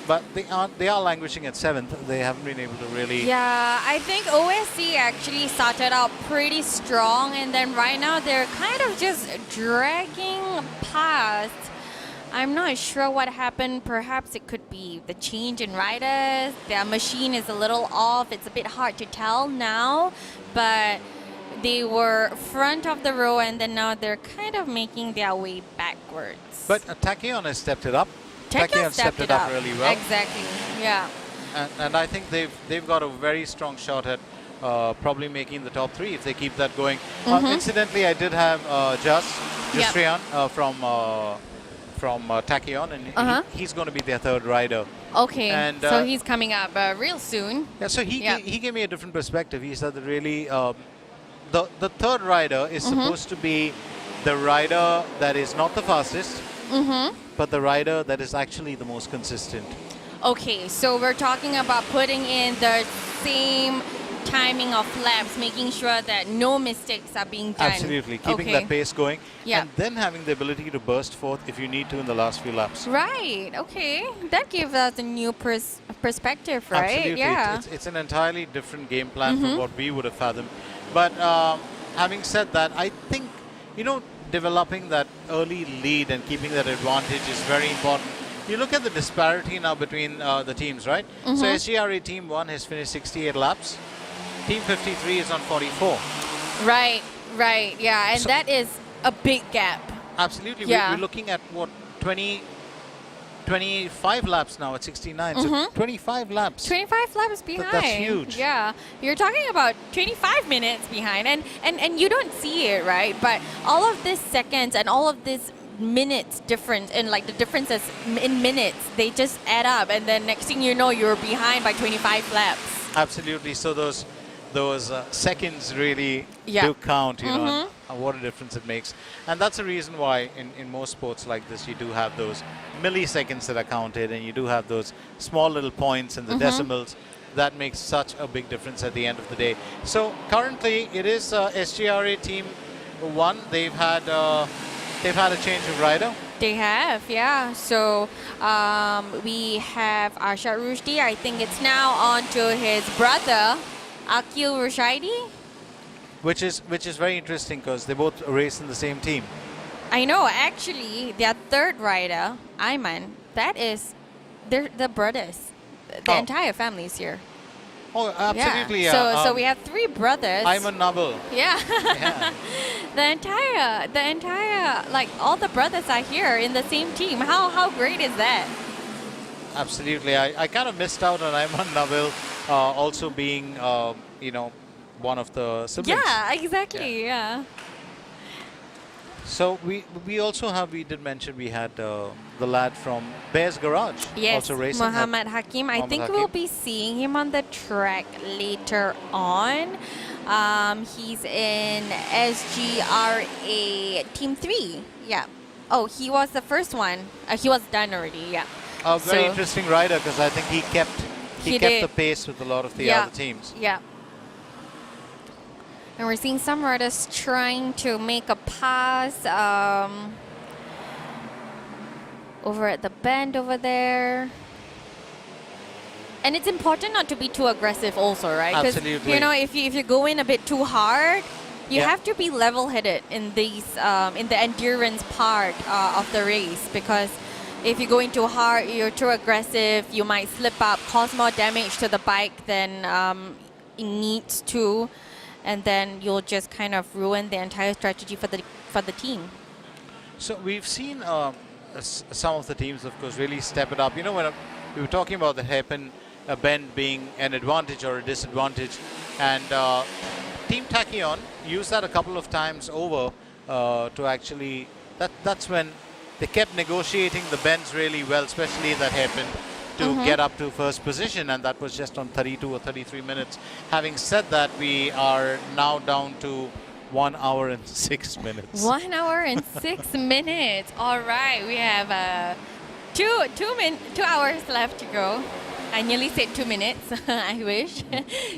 But they are languishing at 7th. They haven't been able to really... Yeah, I think OSC actually started out pretty strong, and then right now they're kind of just dragging past. I'm not sure what happened. Perhaps it could be the change in riders. Their machine is a little off. It's a bit hard to tell now, but they were front of the row, and then now they're kind of making their way backwards. But Taekyon has stepped it up. Taekyon stepped it up really well. Exactly, yeah. And I think they've got a very strong shot at probably making the top 3 if they keep that going. Incidentally, I did have Jusrian from Taekyon, and he's going to be their 3rd rider. Okay, and, so he's coming up real soon. Yeah, so he gave me a different perspective. He said that really the 3rd rider is supposed to be the rider that is not the fastest, but the rider that is actually the most consistent. Okay, so we're talking about putting in the same timing of laps, making sure that no mistakes are being done. Absolutely, keeping that pace going, and then having the ability to burst forth if you need to in the last few laps. Right, okay. That gives us a new perspective, right? Absolutely, Yeah. it's an entirely different game plan from what we would have fathomed. But having said that, I think, developing that early lead and keeping that advantage is very important. You look at the disparity now between the teams, right? So SGRA Team 1 has finished 68 laps. Team 53 is on 44. Right, yeah, and So- that is a big gap. Absolutely. Yeah. We're looking at what, 25 laps now at 69. So 25 laps. 25 laps behind. That's huge. Yeah, you're talking about 25 minutes behind, and you don't see it, right? But all of these seconds and all of this minutes difference, and like the differences in minutes, they just add up, and then next thing you know, you're behind by 25 laps. Absolutely. So those seconds really Yeah. do count, you know, and what a difference it makes. And that's the reason why in most sports like this, you do have those milliseconds that are counted, and you do have those small little points and the decimals. That makes such a big difference at the end of the day. So currently, it is SGRA Team 1. They've had a change of rider. They have, yeah. So we have Arshad Rushdi. I think it's now on to his brother, Akil Rushaidi. Which is very interesting because they both race in the same team. I know, actually, their third rider, Ayman, they're the brothers. The Oh. entire family is here. Oh, absolutely. Yeah. Yeah. So we have three brothers. Ayman Nabil. Yeah. Yeah. the entire, like all the brothers are here in the same team. How great is that? Absolutely. I kind of missed out on Ayman Nabil also being, one of the siblings. Yeah, exactly. Yeah. So we also have, we did mention we had the lad from Bear's Garage Yes, also racing. Muhammad Hakim. I Muhammad think Hakim. we'll be seeing him on the track later on. He's in SGRA Team 3. Yeah. Oh, he was the first one. He was done already. Yeah. A very So- interesting rider because I think he kept He the did. pace with a lot of the Yeah. other teams. Yeah. And we're seeing some riders trying to make a pass over at the bend over there. And it's important not to be too aggressive also, right? 'Cause, Absolutely. you know, if you go in a bit too hard, you Yeah. have to be level-headed in these in the endurance part of the race, because if you go in too hard, you're too aggressive, you might slip up, cause more damage to the bike than it needs to, and then you'll just kind of ruin the entire strategy for the team. So we've seen some of the teams, of course, really step it up. You know, when we were talking about the hairpin bend being an advantage or a disadvantage, and Team Tachyon used that a couple of times over to actually, that's when they kept negotiating the bends really well, especially that hairpin, to get up to first position, and that was just on 32 or 33 minutes. Having said that, we are now down to 1 hour and 6 minutes. 1 hour and 6 minutes. All right, we have 2 hours left to go. I nearly said 2 minutes. I wish.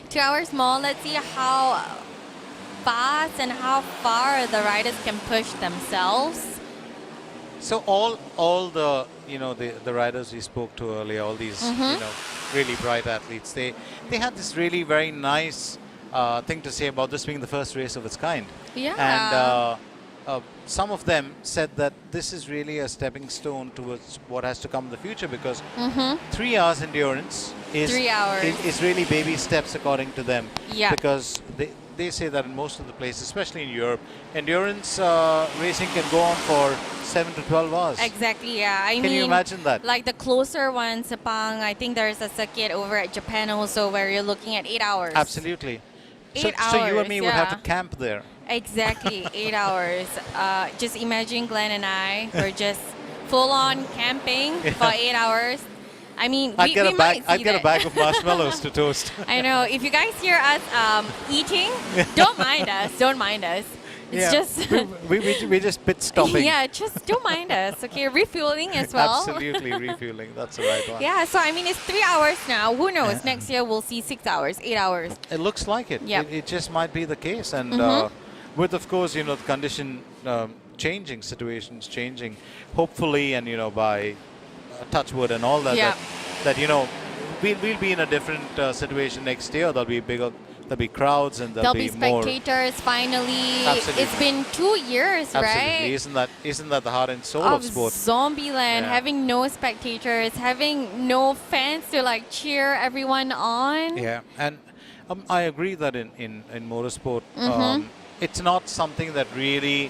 2 hours more. Let's see how fast and how far the riders can push themselves. So all the the riders we spoke to earlier, all these really bright athletes, they had this really very nice thing to say about this being the first race of its kind. Yeah. And some of them said that this is really a stepping stone towards what has to come in the future, because 3 hours endurance is 3 hours. is really baby steps according to them. Yeah. Because they say that in most of the places, especially in Europe, endurance racing can go on for 7 to 12 hours. Exactly, yeah. I mean, Can you imagine that? Like the closer one, Sepang, I think there's a circuit over at Japan also where you're looking at 8 hours. Absolutely. 8 So you and hours, me would have to yeah. camp there. Exactly, 8 hours. Just imagine Glenn and I were just full on camping for 8 hours. I mean, I'd we get a bag. might see I'd get a that. bag of marshmallows to toast. I know. If you guys hear us eating, don't mind us. Don't mind us. It's just we just pit stopping. yeah, just don't mind us. Okay, refueling as well. Absolutely refueling. That's the right one. Yeah, so I mean, it's 3 hours now. Who knows? Next year we'll see 6 hours, 8 hours. It looks like it. Yep. It just might be the case, and with, of course, the condition changing, situations changing. Hopefully, and by touch wood and all that. Yeah. That we'll be in a different situation next year. There'll be bigger there'll be crowds and There'll there'll be more. spectators finally. Absolutely. It's been 2 years, Absolutely, right? isn't that the heart and soul Of of sport? Zombieland, Yeah. having no spectators, having no fans to like cheer everyone on. Yeah, and I agree that in motorsport, Mhm. it's not something that really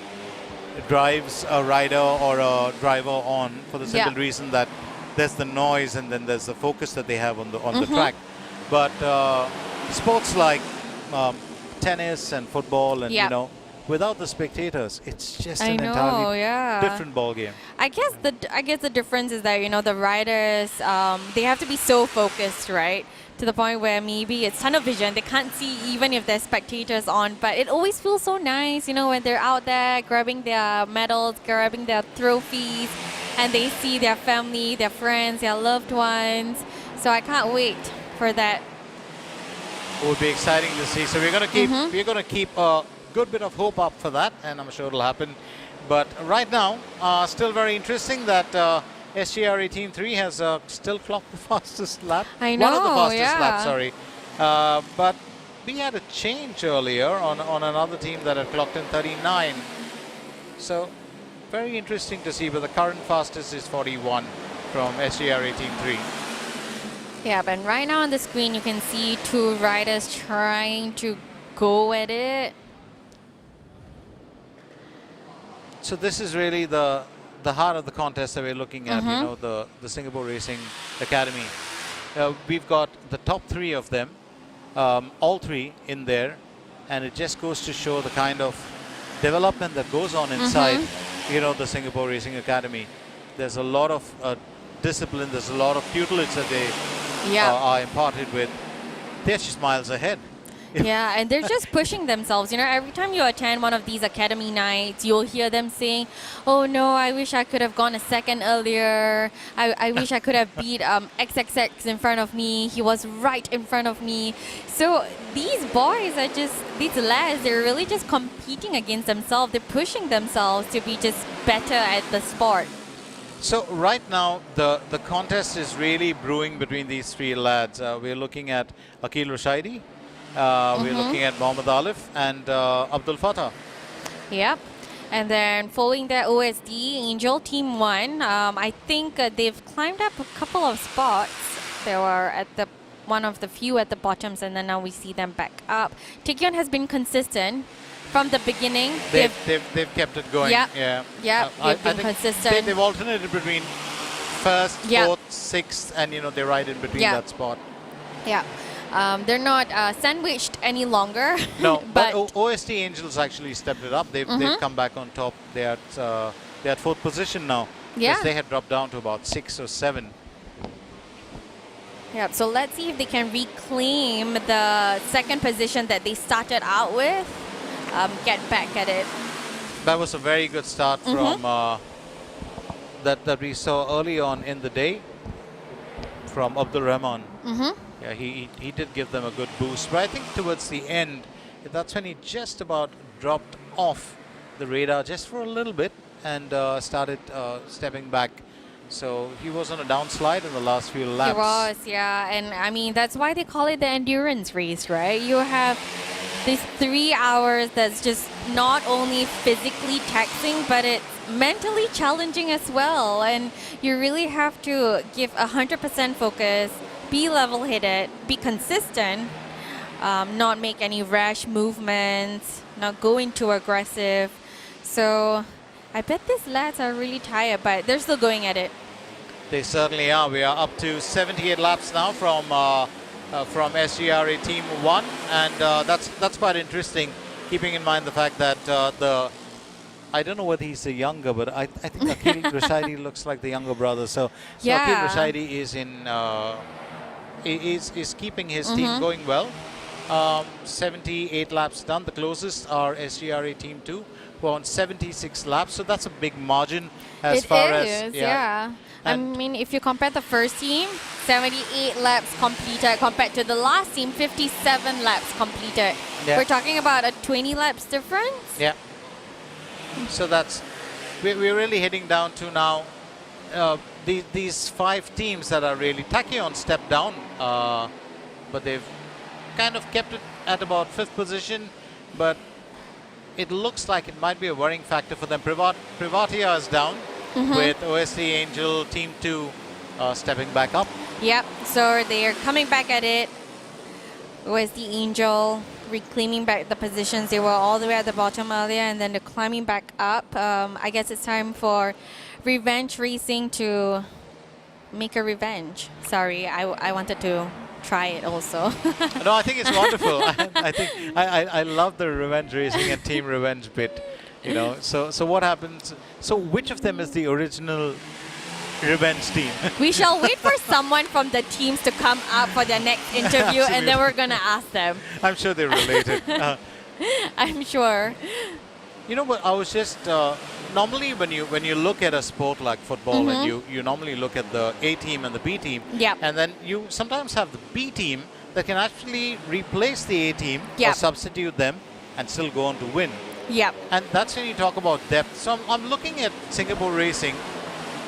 drives a rider or a driver on, for the simple Yeah. reason that there's the noise and then there's the focus that they have on the Mhm. track. But sports like tennis and football and Yeah. without the spectators, it's just I an know, entirely yeah. different ball game. I guess the difference is that the riders they have to be so focused, right, to the point where maybe it's tunnel vision. They can't see even if there's spectators on, but it always feels so nice, when they're out there grabbing their medals, grabbing their trophies, and they see their family, their friends, their loved ones. So I can't wait for that. It would be exciting to see. So we're gonna keep a good bit of hope up for that, and I'm sure it'll happen. But right now, still very interesting that SGRE Team 3 has still clocked the fastest lap. I One of the know, fastest laps, yeah. sorry. But we had a change earlier on another team that had clocked in 39. So very interesting to see, but the current fastest is 41 from SGRE Team 3. Yeah, but right now on the screen you can see two riders trying to go at it. So this is really the heart of the contest that we're looking at, Mhm. the Singapore Racing Academy. We've got the top 3 of them, all 3 in there, and it just goes to show the kind of development that goes on inside, the Singapore Racing Academy. There's a lot of discipline, there's a lot of tutelage that they are imparted with. They're just miles ahead. Yeah, and they're just pushing themselves. Every time you attend one of these academy nights, you'll hear them saying, "Oh no, I wish I could have gone a second earlier. I wish I could have beat XXX in front of me. He was right in front of me." So these boys are these lads, they're really just competing against themselves. They're pushing themselves to be just better at the sport. So right now, the contest is really brewing between these 3 lads. We're looking at Akil Rushaidi, we're looking at Mohammad Alif and Abdul Fatah. Yep. And then following that, OSD, Angel, Team 1. I think they've climbed up a couple of spots. They were at one of the few at the bottoms, and then now we see them back up. Taekyon has been consistent from the beginning. They've kept it going. Yeah. They've been consistent. They've alternated between first, fourth, sixth, and they're right in between that spot. Yeah. They're not sandwiched any longer. No, but OST Angels actually stepped it up. They've come back on top. They're at 4th position now. Yeah. Because they had dropped down to about 6 or 7. Yeah, so let's see if they can reclaim the second position that they started out with. Get back at it. That was a very good start from that we saw early on in the day from Abdul Rahman. Yeah, he did give them a good boost, but I think towards the end, that's when he just about dropped off the radar just for a little bit and started stepping back. So he was on a downslide in the last few laps. He was, yeah, and I mean that's why they call it the endurance race, right? You have these 3 hours that's just not only physically taxing, but it's mentally challenging as well, and you really have to give 100% focus. Be level-headed, be consistent, not make any rash movements, not going too aggressive. So I bet these lads are really tired, but they're still going at it. They certainly are. We are up to 78 laps now from SGRA Team 1, and that's quite interesting, keeping in mind the fact that I don't know whether he's the younger, but I think Akil Rushaidi looks like the younger brother. So Akil Rushaidi is is keeping his team going well. 78 laps done. The closest are SGRA Team 2, who are on 76 laps. So that's a big margin as far as... Yeah. I mean, if you compare the first team, 78 laps completed compared to the last team, 57 laps completed. Yeah. We're talking about a 20 laps difference. Yeah. So that's... We're really heading down to now these 5 teams that are really... Tachyon stepped down, but they've kind of kept it at about 5th position, but it looks like it might be a worrying factor for them. Privatia is down with OST Angel Team 2 stepping back up. Yep, so they are coming back at it. Was the Angel reclaiming back the positions? They were all the way at the bottom earlier, and then they're climbing back up. I guess it's time for Revenge Racing to make a revenge. Sorry, I wanted to try it also. No, I think it's wonderful. I think I love the revenge racing and team revenge bit. You know, so what happens? So which of them is the original revenge team? We shall wait for someone from the teams to come up for their next interview, and then we're gonna ask them. I'm sure they're related. I'm sure. You know what? I was just normally when you look at a sport like football, and you normally look at the A team and the B team, and then you sometimes have the B team that can actually replace the A team or substitute them and still go on to win. Yep. And that's when you talk about depth. So I'm looking at Singapore Racing.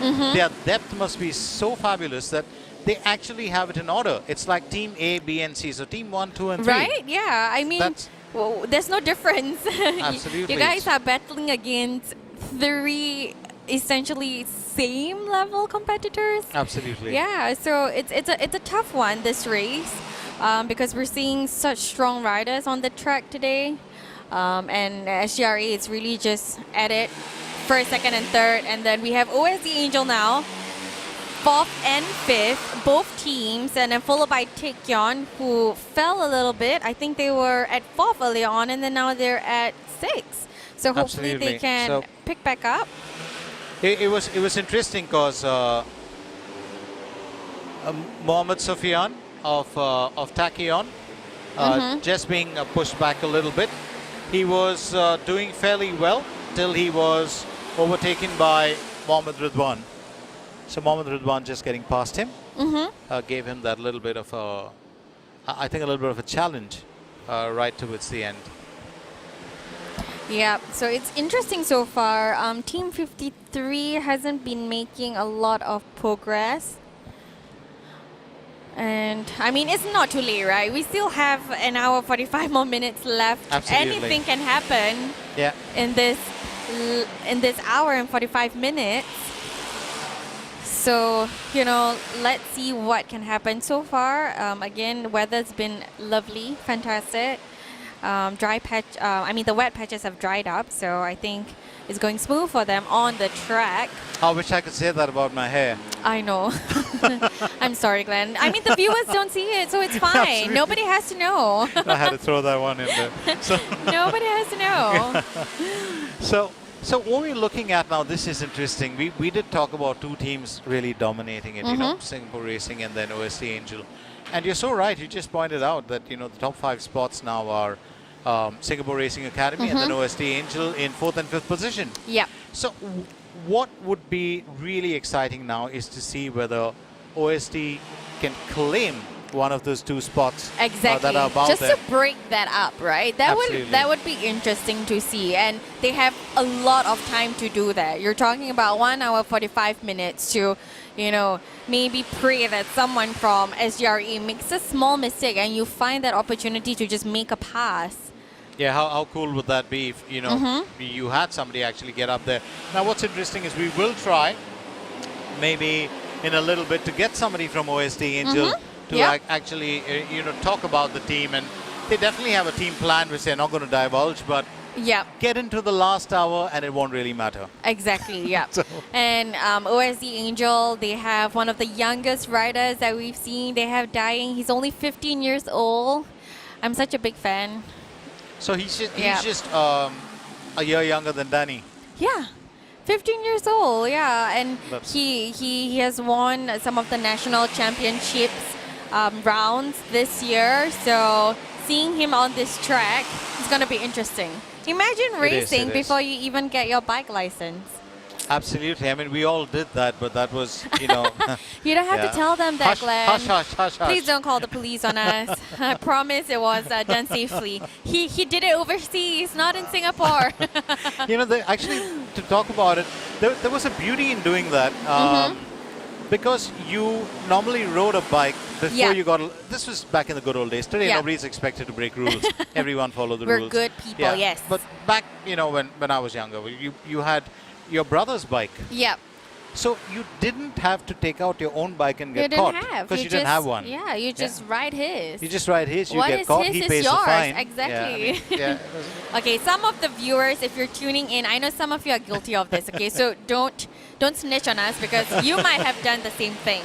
Their depth must be so fabulous that they actually have it in order. It's like Team A, B, and C. So Team 1, 2, and 3. Right? Yeah. I mean, well, there's no difference. Absolutely. You guys are battling against 3 essentially same level competitors. Absolutely. Yeah. So it's a tough one, this race, because we're seeing such strong riders on the track today. And SGRA is really just at it, 1st, 2nd, and 3rd. And then we have OSD Angel now, 4th and 5th, both teams. And then followed by Taekyon, who fell a little bit. I think they were at 4th earlier on, and then now they're at 6th. So hopefully they can pick back up. It was interesting because Mohammed Sufyan of Tachyon just being pushed back a little bit. He was doing fairly well till he was overtaken by Mohammed Ridwan. So Mohammed Ridwan just getting past him gave him that little bit of I think a little bit of a challenge right towards the end. Yeah, so it's interesting so far. Team 53 hasn't been making a lot of progress. And I mean, it's not too late, right? We still have an hour 45 more minutes left. Absolutely. Anything can happen in this hour and 45 minutes. So, you know, let's see what can happen so far. Again, weather's been lovely, fantastic. The wet patches have dried up, so I think it's going smooth for them on the track. I wish I could say that about my hair. I know. I'm sorry, Glenn. I mean, the viewers don't see it, so it's fine. Absolutely. Nobody has to know. I had to throw that one in there. So Nobody has to know. So what we're looking at now, this is interesting. We did talk about 2 teams really dominating it, you know, Singapore Racing and then OSC Angel. And you're so right, you just pointed out that, you know, the top 5 spots now are Singapore Racing Academy and then OSD Angel in 4th and 5th position. Yeah. So what would be really exciting now is to see whether OSD can claim one of those 2 spots exactly. that are about just them. to break that up, right? That would be interesting to see, and they have a lot of time to do that. You're talking about 1 hour 45 minutes to, you know, maybe pray that someone from SGRE makes a small mistake and you find that opportunity to just make a pass. Yeah, how cool would that be if, you know, you had somebody actually get up there. Now what's interesting is we will try maybe in a little bit to get somebody from OSD Angel to actually, you know, talk about the team. And they definitely have a team plan which they're not going to divulge, but get into the last hour and it won't really matter. Exactly, yeah. And OSD Angel, they have one of the youngest riders that we've seen. They have Dying. He's only 15 years old. I'm such a big fan. So he's just a year younger than Danny. Yeah. 15 years old, yeah. And he has won some of the national championships rounds this year. So seeing him on this track is going to be interesting. Imagine racing before you even get your bike license. Absolutely. I mean, we all did that, but that was, you know. You don't have to tell them that, Glenn. Hush. Please don't call the police on us. I promise it was done safely. He did it overseas, not in Singapore. You know, actually, to talk about it, there was a beauty in doing that. Because you normally rode a bike before Yeah. you got, this was back in the good old days. Today, Yeah. nobody's expected to break rules. Everyone follow the We're rules. good people, yes. But back, when I was younger, you had your brother's bike. Yep. So you didn't have to take out your own bike and You get didn't caught have. because you didn't have one. Yeah, you just ride his. You just ride his, you What get is caught, his he is pays yours. the fine. Exactly. Yeah, Okay, some of the viewers, if you're tuning in, I know some of you are guilty of this. Okay, so don't snitch on us because you might have done the same thing.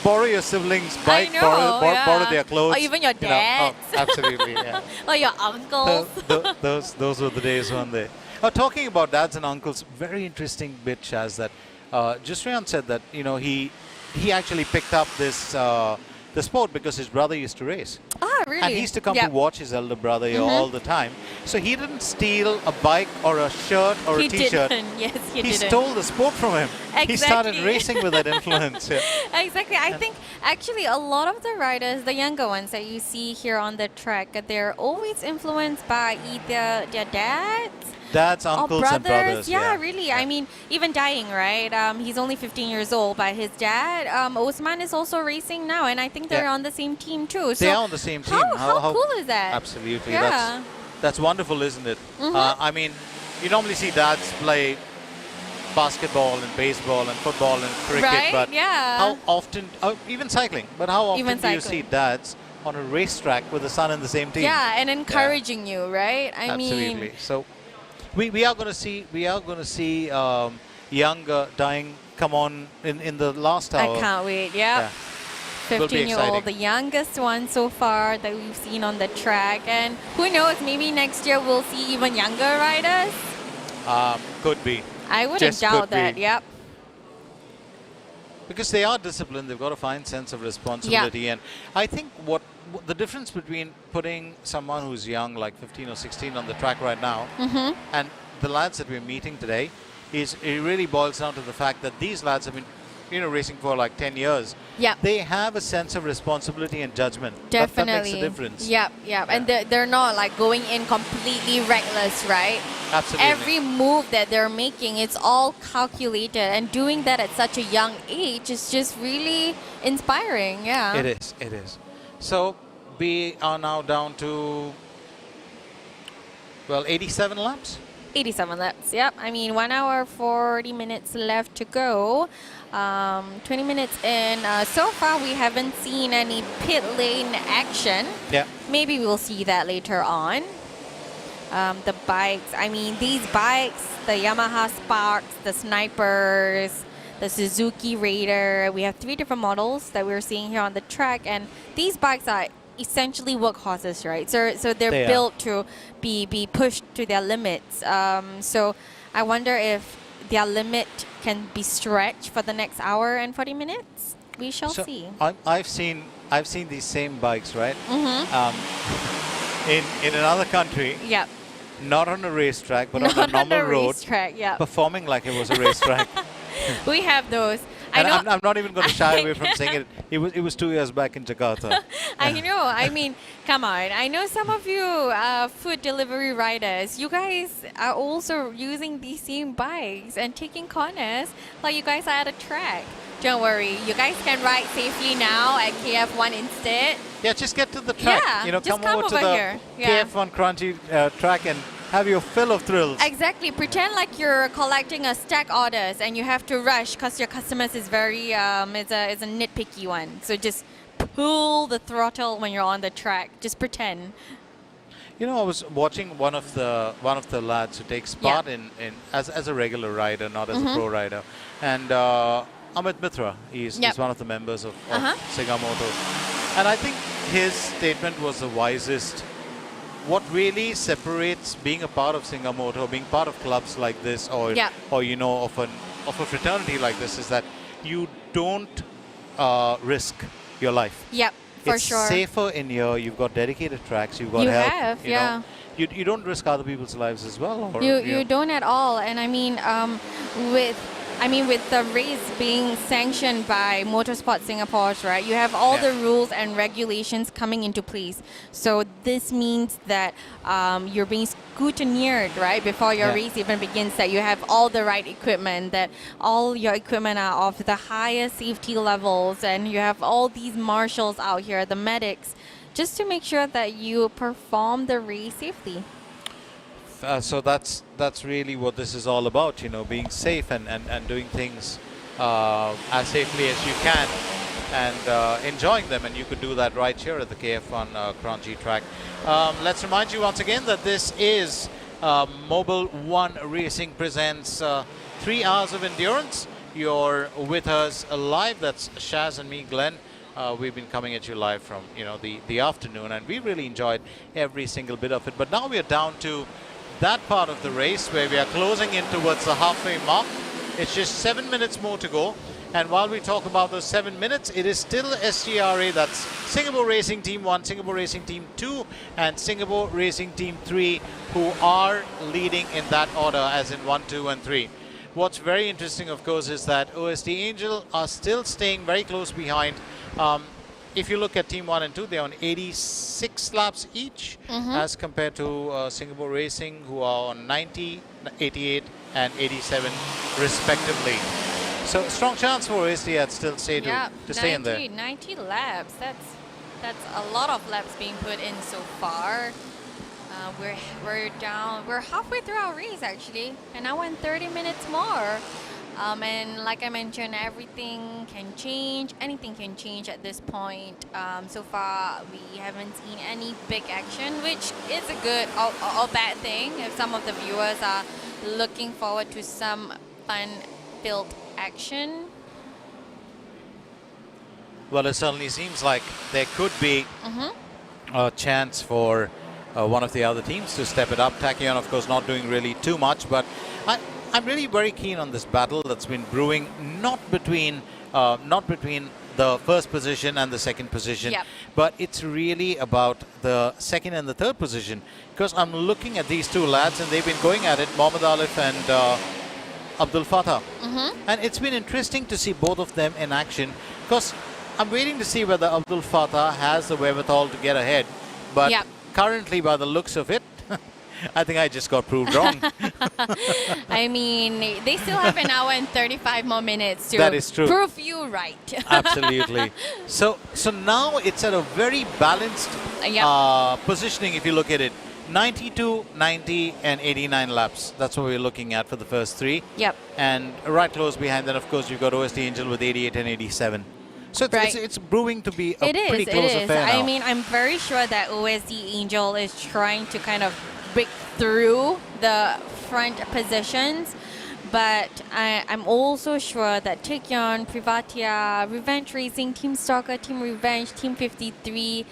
borrow your siblings' I bike, know, borrow yeah. their clothes. Or even your you know. dad's. Oh, absolutely, yeah. Or your uncles. Those were the days, weren't they? Talking about dads and uncles, very interesting bit, Shaz, that Jusrian said that he actually picked up this the sport because his brother used to race. Ah, really? And he used to come to watch his elder brother all the time. So he didn't steal a bike or a shirt or He a t-shirt. didn't. Yes, he didn't. Stole the sport from him. He started Exactly. racing with that influence. Yeah. Exactly. I think actually a lot of the riders, the younger ones that you see here on the track, they're always influenced by either their dads, Dads, uncles, or and brothers. Yeah, really. I mean, even dying, right? He's only 15 years old, but his dad, Osman, is also racing now, and I think they're Yeah. on the same team too. They are on the same team. How cool is that? Absolutely. Yeah. That's wonderful, isn't it? Mhm. I mean, you normally see dads play basketball and baseball and football and cricket, Right, but yeah. how often, even cycling, but how often Even do you see cycling. dads on a racetrack with the son in the same team? Yeah, and encouraging you, right? I Absolutely. mean, So we are going to see young dying come on in the last hour. I can't wait. Yep. Yeah. Will be 15-year-old, exciting. the youngest one so far that we've seen on the track. And who knows, maybe next year we'll see even younger riders. Could be. I wouldn't Just doubt could that. be. Yep. Because they are disciplined, they've got a fine sense of responsibility. And I think what the difference between putting someone who's young, like 15 or 16, on the track right now, Mhm. and the lads that we're meeting today, is it really boils down to the fact that these lads have been, racing for like 10 years. Yeah. They have a sense of responsibility and judgment. Definitely. That makes a difference. Yep, yep. And they're not like going in completely reckless, right? Absolutely. Every move that they're making, it's all calculated. And doing that at such a young age is just really inspiring. Yeah. It is, it is. So we are now down to, 87 laps? 87 laps, yep. I mean, 1 hour, 40 minutes left to go. 20 minutes in. So far, we haven't seen any pit lane action. Yeah. Maybe we'll see that later on. The bikes, I mean, these bikes, the Yamaha Sparks, the Snipers, the Suzuki Raider, we have 3 different models that we're seeing here on the track. And these bikes are essentially workhorses, right? So they're They are. built to be pushed to their limits. So I wonder if their limit can be stretched for the next hour and 40 minutes. We shall So see. I've seen these same bikes, right? Mm-hmm. In another country, Yep. not on a racetrack, but Not on a normal on a road, racetrack, yeah. performing like it was a racetrack. We have those. And I know. I'm not even going to shy away from saying it. It was 2 years back in Jakarta. I know. I mean, come on. I know some of you food delivery riders. You guys are also using these same bikes and taking corners like you guys are at a track. Don't worry. You guys can ride safely now at KF1 instead. Yeah, just get to the track. Yeah, just come over to over the here. Yeah. KF1 Kranji track and have your fill of thrills. Exactly. Pretend like you're collecting a stack orders and you have to rush because your customers is very is a nitpicky one. So just pull the throttle when you're on the track. Just pretend. I was watching one of the lads who takes part in as a regular rider, not as a pro rider, and Amit Mitra. He's one of the members of Singamoto, and I think his statement was the wisest. What really separates being a part of Singamoto, being part of clubs like this, or of a fraternity like this, is that you don't risk your life. Yep, for It's sure. safer in here. You've got dedicated tracks. You've got You help. have, you yeah. know. You don't risk other people's lives as well. Or, You don't at all. And I mean, with I mean, with the race being sanctioned by Motorsport Singapore, right, you have all the rules and regulations coming into place. So this means that you're being scrutineered, right, before your race even begins, that you have all the right equipment, that all your equipment are of the highest safety levels, and you have all these marshals out here, the medics, just to make sure that you perform the race safely. So that's really what this is all about, you know, being safe and doing things as safely as you can and enjoying them. And you could do that right here at the KF1 Kranji track. Let's remind you once again that this is Mobil 1 Racing presents 3 hours of endurance. You're with us live. That's Shaz and me, Glenn. We've been coming at you live from, you know, the afternoon, and we really enjoyed every single bit of it. But now we are down to that part of the race where we are closing in towards the halfway mark. It's just 7 minutes more to go. And while we talk about those 7 minutes, it is still SGRA, that's Singapore Racing Team 1, Singapore Racing Team 2, and Singapore Racing Team 3 who are leading in that order, as in 1, 2, and 3. What's very interesting, of course, is that OSD Angel are still staying very close behind. If you look at Team 1 and 2, they're on 86 laps each, as compared to Singapore Racing, who are on 90, 88, and 87, respectively. So strong chance for OSD at still stay to stay in there. 90 laps. That's a lot of laps being put in so far. We're halfway through our race actually, and I want 30 minutes more. And like I mentioned, everything can change, anything can change at this point. So far, we haven't seen any big action, which is a good or bad thing if some of the viewers are looking forward to some fun-filled action. Well, it certainly seems like there could be a chance for one of the other teams to step it up. Tachyon, of course, not doing really too much, but I'm really very keen on this battle that's been brewing, not between the first position and the second position, but it's really about the second and the third position. Because I'm looking at these two lads, and they've been going at it, Mohammad Alif and Abdul Fatah. And it's been interesting to see both of them in action, because I'm waiting to see whether Abdul Fatah has the wherewithal to get ahead. But currently, by the looks of it, I think I just got proved wrong. I mean, they still have an hour and 35 more minutes to that is true. Prove you right. Absolutely. So now it's at a very balanced positioning if you look at it. 92, 90, and 89 laps. That's what we're looking at for the first three. Yep. And right close behind that, of course, you've got OSD Angel with 88 and 87. So it's brewing to be a pretty close affair now. I mean, I'm very sure that OSD Angel is trying to kind of break through the front positions, but I'm also sure that Tachyon, Privatia, Revenge Racing, Team Stalker, Team Revenge, Team 53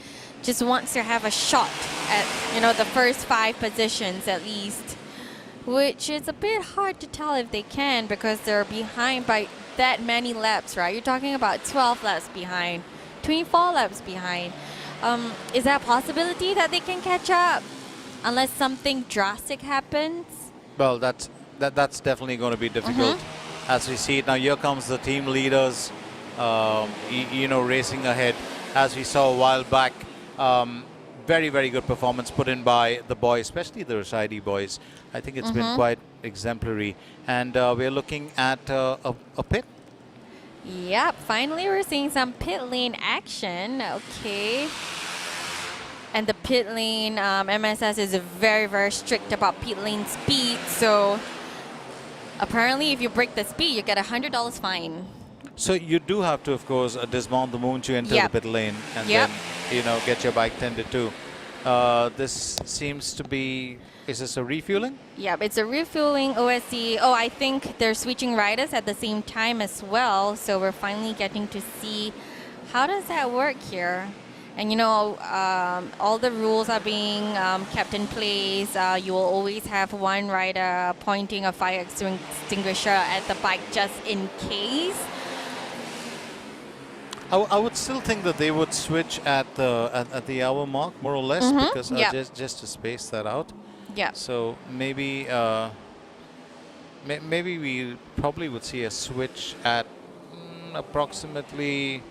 just wants to have a shot at, you know, the first 5 positions at least, which is a bit hard to tell if they can, because they're behind by that many laps, right? You're talking about 12 laps behind, 24 laps behind. Is there a possibility that they can catch up unless something drastic happens? Well, that's definitely going to be difficult as we see it. Now here comes the team leaders, you know, racing ahead. As we saw a while back, very, very good performance put in by the boys, especially the Rashidi boys. I think it's been quite exemplary. And we're looking at a pit. Yep, finally we're seeing some pit lane action. Okay. And the pit lane, MSS is very, very strict about pit lane speed. So apparently if you break the speed, you get a $100 fine. So you do have to, of course, dismount the moon to enter the pit lane and then, you know, get your bike tended to. This seems to be, is this a refueling? Yep, it's a refueling OSC. Oh, I think they're switching riders at the same time as well. So we're finally getting to see how does that work here. And, you know, all the rules are being kept in place. You will always have one rider pointing a fire extinguisher at the bike just in case. I would still think that they would switch at the hour mark, more or less, because just to space that out. Yeah. So maybe maybe we probably would see a switch at approximately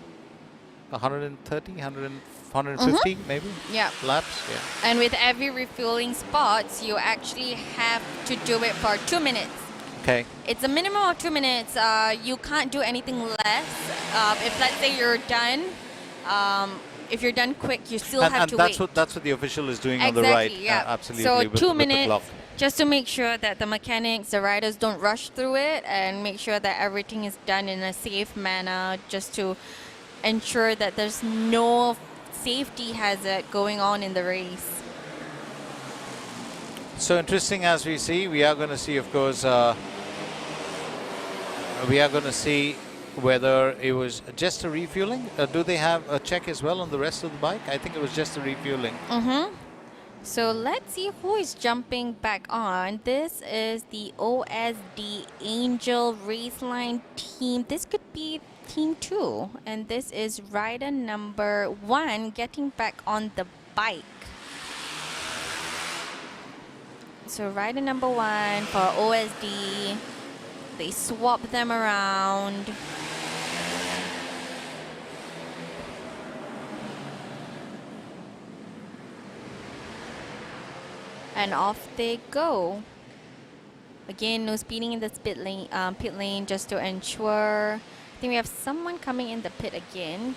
130, 150 maybe Yeah. laps. Yeah. And with every refueling spots, you actually have to do it for 2 minutes. Okay. It's a minimum of 2 minutes. You can't do anything less. If let's say you're done, if you're done quick, you still have And to that's wait. what the official is doing Exactly, on the right. yeah. Absolutely. So with 2 the minutes, clock. just to make sure that the mechanics, the riders don't rush through it, and make sure that everything is done in a safe manner, just to ensure that there's no safety hazard going on in the race. So interesting as we see, we are going to see, of course, we are going to see whether it was just a refueling. Do they have a check as well on the rest of the bike? I think it was just a refueling. Mm-hmm. So let's see who is jumping back on. This is the OSD Angel Raceline team. This could be team 2. And this is rider number 1 getting back on the bike. So rider number 1 for OSD. They swap them around. And off they go. Again, no speeding in the pit lane just to ensure. I think we have someone coming in the pit again.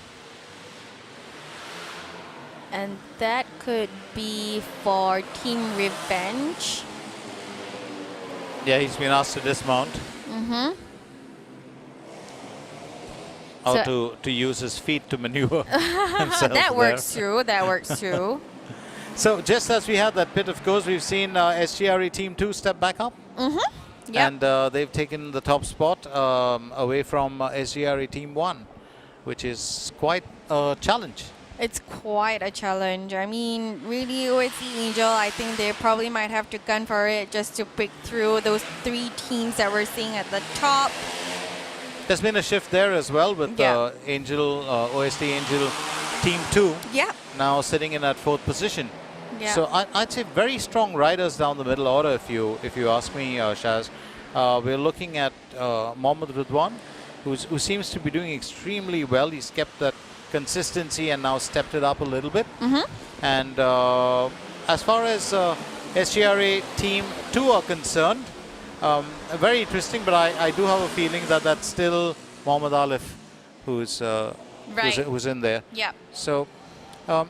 And that could be for Team Revenge. Yeah, he's been asked to dismount. Mm-hmm. How to use his feet to maneuver himself. That works too. That works too. So just as we had that pit, of course, we've seen SGRE Team 2 step back up. Mm-hmm. Yep. And they've taken the top spot away from SGRE Team 1, which is quite a challenge. It's quite a challenge. I mean, really, OSD Angel, I think they probably might have to gun for it just to break through those 3 teams that we're seeing at the top. There's been a shift there as well with Angel, OSD Angel Team 2 now sitting in that 4th position. Yeah. So I'd say very strong riders down the middle order if you ask me, Shaz. We're looking at Mohammad Ridwan, who seems to be doing extremely well. He's kept that consistency and now stepped it up a little bit. Mm-hmm. And as far as SGRA Team 2 are concerned, very interesting, but I do have a feeling that that's still Mohammad Alif who's in there. Yeah. So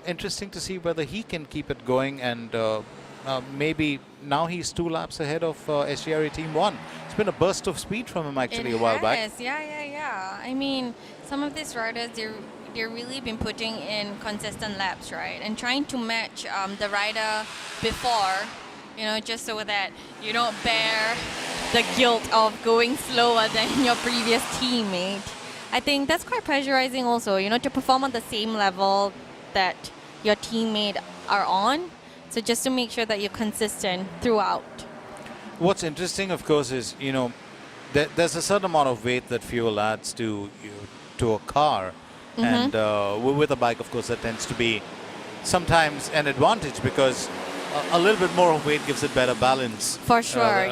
interesting to see whether he can keep it going, and maybe now he's 2 laps ahead of SGRA Team 1. It's been a burst of speed from him actually a while back. Yeah. I mean, some of these riders, they're really been putting in consistent laps, right? And trying to match the rider before, just so that you don't bear the guilt of going slower than your previous teammate. I think that's quite pressurizing also, to perform on the same level that your teammate are on. So just to make sure that you're consistent throughout. What's interesting, of course, is, there's a certain amount of weight that fuel adds to a car. Mm-hmm. And with a bike, of course, that tends to be sometimes an advantage because a little bit more of weight gives it better balance. For sure,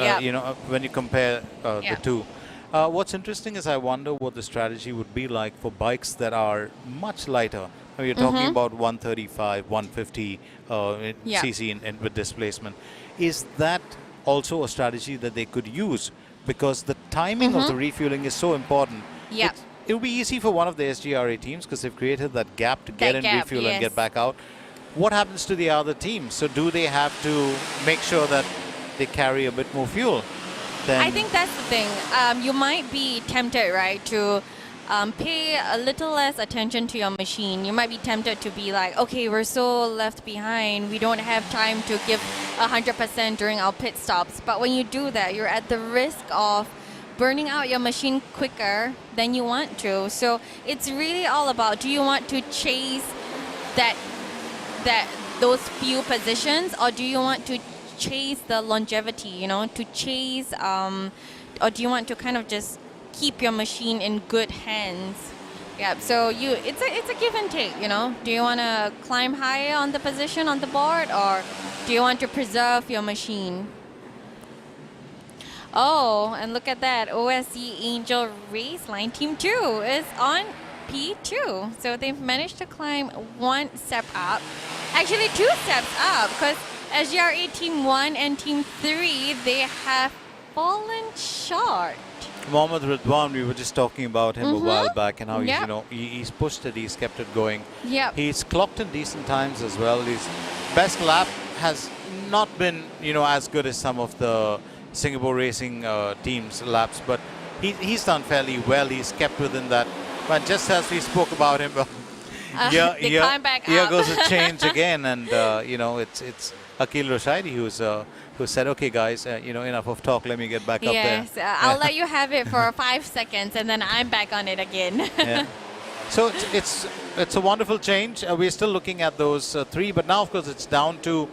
when you compare the two. What's interesting is I wonder what the strategy would be like for bikes that are much lighter. Now you're talking about 135, 150 cc with displacement. Is that also a strategy that they could use? Because the timing of the refueling is so important. Yeah. It will be easy for one of the SGRA teams because they've created that gap to get in, refuel, and get back out. What happens to the other teams? So do they have to make sure that they carry a bit more fuel? I think that's the thing. You might be tempted, right, to pay a little less attention to your machine. You might be tempted to be like, okay, we're so left behind. We don't have time to give 100% during our pit stops. But when you do that, you're at the risk of burning out your machine quicker than you want to. So it's really all about, do you want to chase those few positions, or do you want to chase the longevity, to chase, or do you want to kind of just keep your machine in good hands? Yeah, so it's a give and take, Do you want to climb higher on the position on the board, or do you want to preserve your machine? Oh, and look at that. OSC Angel Race Line Team 2 is on P2. So they've managed to climb one step up. Actually, two steps up, because SGRA Team 1 and Team 3, they have fallen short. Mohammad Ridwan, we were just talking about him a while back and how he's, Yep. you know, he's pushed it, he's kept it going. Yep. He's clocked in decent times as well. His best lap has not been, you know, as good as some of the Singapore racing teams' laps, but he's done fairly well. He's kept within that. But just as we spoke about him, They climb back here up. goes a change again, and you know, it's Akil Roshaidi who said, "Okay, guys, you know, enough of talk. Let me get back up there." Yes, I'll let you have it for 5 seconds, and then I'm back on it again. Yeah. So it's a wonderful change. We're still looking at those three, but now of course it's down to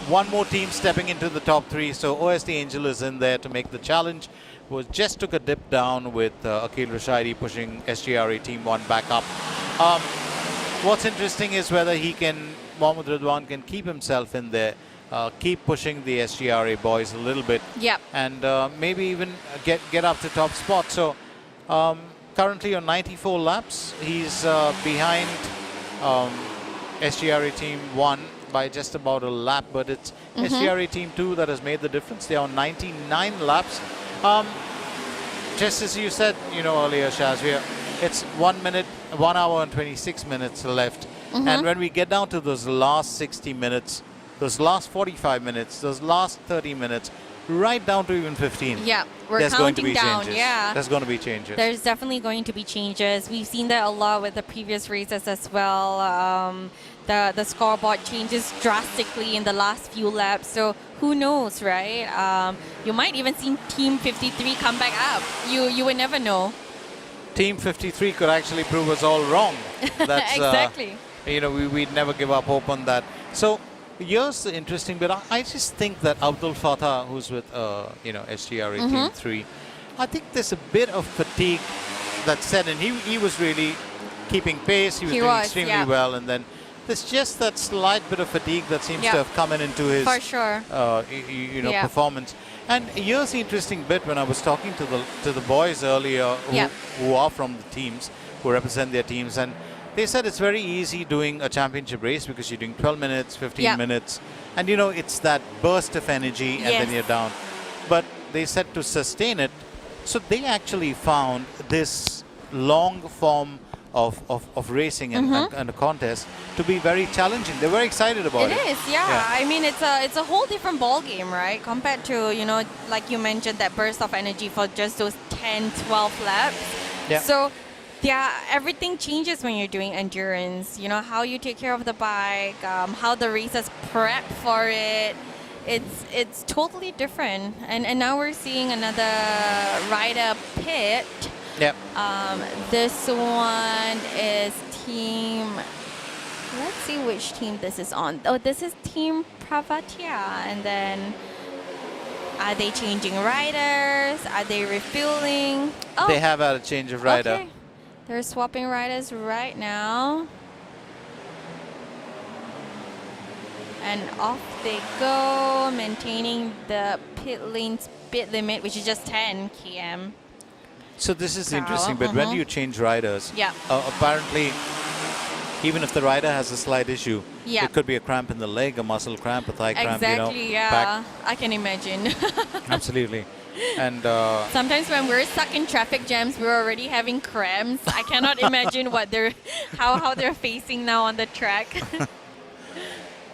one more team stepping into the top three. So OSD Angel is in there to make the challenge. Just took a dip down with Akil Rashidi pushing SGRA Team 1 back up. What's interesting is whether Mohammad Ridwan can keep himself in there, keep pushing the SGRA boys a little bit, Yep. and maybe even get up to top spot. So currently on 94 laps, he's behind SGRA Team 1 by just about a lap, but it's SGRA Team 2 that has made the difference. They're on 99 laps. Just as you said, you know, earlier, Shaz, it's 1 hour and 26 minutes left. And when we get down to those last 60 minutes, those last 45 minutes, those last 30 minutes, right down to even 15. Yeah, we're there's going to be counting down. changes. Yeah. There's going to be changes. There's definitely going to be changes. We've seen that a lot with the previous races as well. The scoreboard changes drastically in the last few laps. So who knows, right? You might even see Team 53 come back up. You would never know. Team 53 could actually prove us all wrong. That's, exactly. You know, we'd never give up hope on that. So here's the interesting bit. I just think that Abdul Fatah, who's with, you know, SGRA Team 3, I think there's a bit of fatigue that set in. He was really keeping pace. He was doing extremely well. And then there's just that slight bit of fatigue that seems to have come into his For sure. you know, performance. And here's the interesting bit. When I was talking to the boys earlier who are from the teams, who represent their teams, and they said it's very easy doing a championship race because you're doing 12 minutes, 15 minutes, and you know, it's that burst of energy and then you're down. But they said to sustain it, so they actually found this long form of racing and a contest to be very challenging. They're very excited about it. It is, yeah. I mean, it's a whole different ball game, right? Compared to, you know, like you mentioned, that burst of energy for just those 10, 12 laps. Yeah. So, yeah, everything changes when you're doing endurance. You know, how you take care of the bike, how the racers prep for it. It's totally different. And now we're seeing another rider pit. Yep. This one is team. Let's see which team this is on. Oh, this is Team Pravatia. And then, are they changing riders? Are they refueling? Oh, They have had a change of rider. okay. They're swapping riders right now. And off they go, maintaining the pit lane's pit limit, which is just 10 km. So this is per interesting, hour. but when you change riders, Yeah. Apparently, even if the rider has a slight issue, Yeah. it could be a cramp in the leg, a muscle cramp, a thigh cramp, you know. Exactly, yeah. back. I can imagine. Absolutely. And Sometimes when we're stuck in traffic jams, we're already having cramps. I cannot imagine how they're facing now on the track.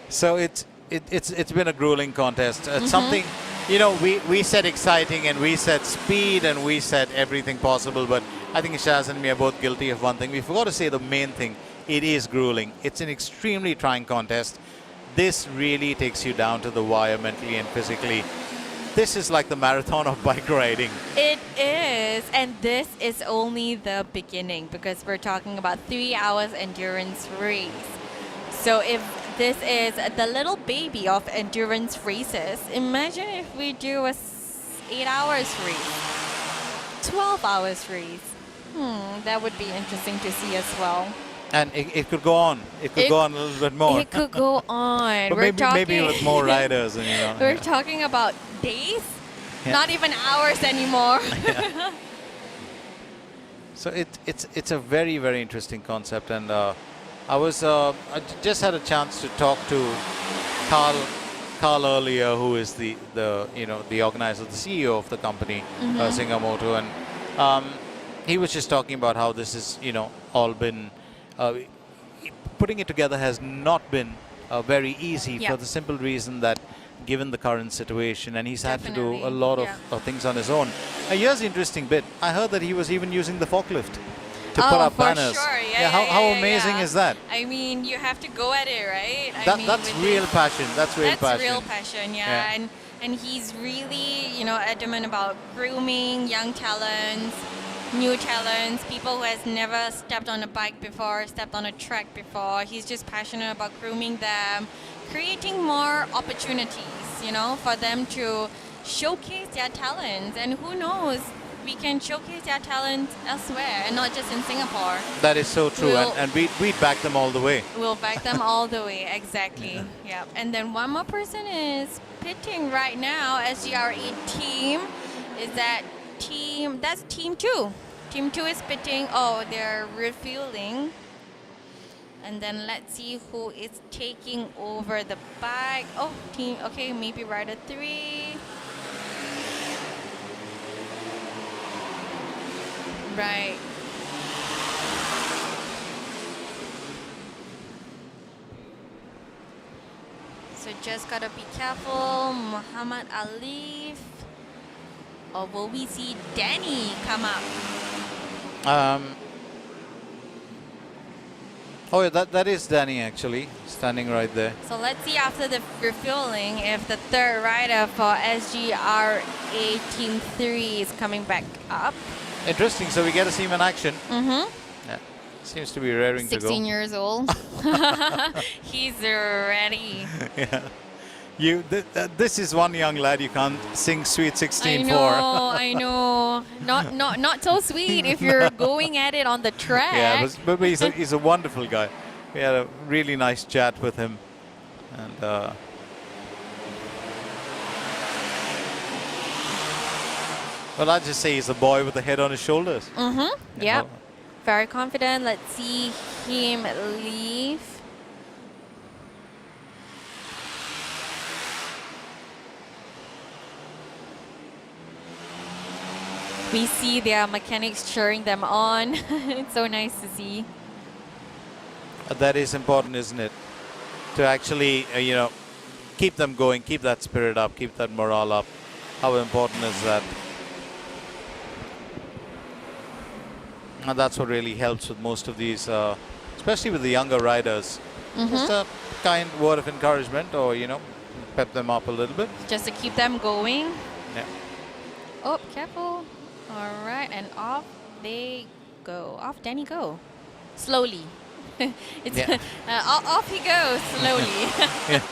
so it's been a grueling contest. It's something, you know, we said exciting and we said speed and we said everything possible, but I think Shaz and me are both guilty of one thing. We forgot to say the main thing. It is grueling. It's an extremely trying contest. This really takes you down to the wire mentally and physically. This is like the marathon of bike riding. It is, and this is only the beginning because we're talking about 3 hours endurance race. So if this is the little baby of endurance races, imagine if we do a 8 hours race, 12 hours race. That would be interesting to see as well. And it could go on. It could go on a little bit more. It could go on. But maybe with more riders, and you know. We're talking about days Not even hours anymore. So it's a very, very interesting concept, and I just had a chance to talk to Carl earlier, who is the the organizer, the CEO of the company, Singamoto, and he was just talking about how this is all been putting it together has not been very easy for the simple reason that given the current situation, and he's had to do a lot of things on his own. Here's the interesting bit. I heard that he was even using the forklift to put up banners. Sure. How amazing is that? I mean, you have to go at it, right? That's real passion. That's real passion. That's real passion, yeah. And he's really, adamant about grooming young talents, new talents, people who has never stepped on a bike before, stepped on a track before. He's just passionate about grooming them, creating more opportunities, for them to showcase their talents. And who knows, we can showcase their talents elsewhere and not just in Singapore. That is so true, and we back them all the way. We'll back them all the way, exactly. Yeah. And then one more person is pitting right now. SGRE team is that's team 2. Team 2 is pitting. Oh, they're refueling. And then let's see who is taking over the bike. Oh, maybe rider 3. Right. So just gotta be careful. Muhammad Alif. Or will we see Danny come up? Oh, yeah, that is Danny actually, standing right there. So let's see after the refueling if the third rider for SGRA Team 3 is coming back up. Interesting. So we get to see him in action. Mm-hmm. Yeah. Seems to be raring to go. 16 years old. He's ready. Yeah. This is one young lad you can't sing Sweet 16 for. I know. Not so sweet if you're going at it on the track. Yeah, but he's a wonderful guy. We had a really nice chat with him, and well, I'd just say he's a boy with a head on his shoulders. Mm-hmm. Yep. Very confident. Let's see him leave. We see their mechanics cheering them on. It's so nice to see. That is important, isn't it? To actually, keep them going, keep that spirit up, keep that morale up. How important is that? And that's what really helps with most of these, especially with the younger riders. Just a kind word of encouragement, or pep them up a little bit. Just to keep them going. Yeah. Oh, careful. All right, and off they go. Off Danny go. Slowly. Off he goes slowly. Yeah.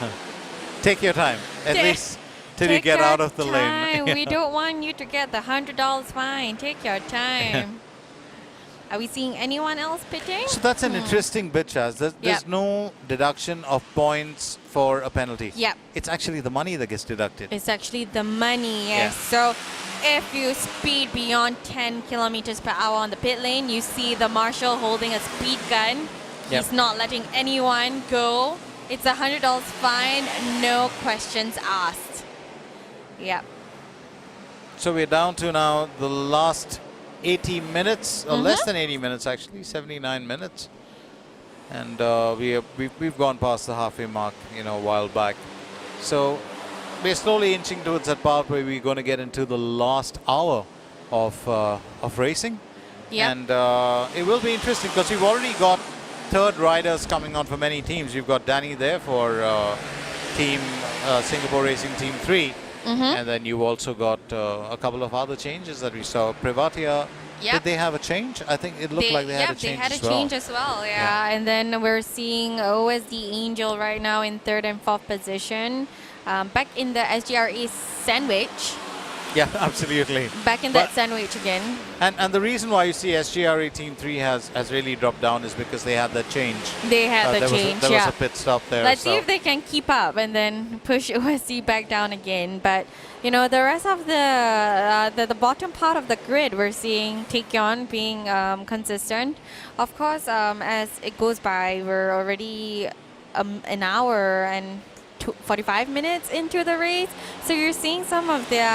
Take your time, at least till you get out of the lane. We don't want you to get the $100 fine. Take your time. Are we seeing anyone else pitting? So that's an interesting bit, Chaz. There's no deduction of points for a penalty. Yep. It's actually the money that gets deducted. It's actually the money, yes. So if you speed beyond 10 kilometers per hour on the pit lane, you see the marshal holding a speed gun. He's not letting anyone go. It's a $100 fine, no questions asked. Yep. So we're down to now the last 80 minutes, or less than 80 minutes actually, 79 minutes. And we've gone past the halfway mark, a while back. So we're slowly inching towards that part where we're going to get into the last hour of racing. Yep. And it will be interesting because we've already got third riders coming on for many teams. You've got Danny there for team Singapore Racing Team 3. And then you've also got a couple of other changes that we saw. Privatia, did they have a change? I think it looked like they had a change they had as a change as well. Yeah. And then we're seeing OSD Angel right now in 3rd and 4th position. Back in the SGRE sandwich. Yeah, absolutely. Back in that sandwich again. And the reason why you see SGRA Team 3 has really dropped down is because they had that change. They had the change, there was a pit stop there. Let's see if they can keep up and then push OSC back down again. But you know, the rest of the bottom part of the grid, we're seeing Taekyon being consistent. Of course, as it goes by, we're already an hour and 45 minutes into the race. So you're seeing some of their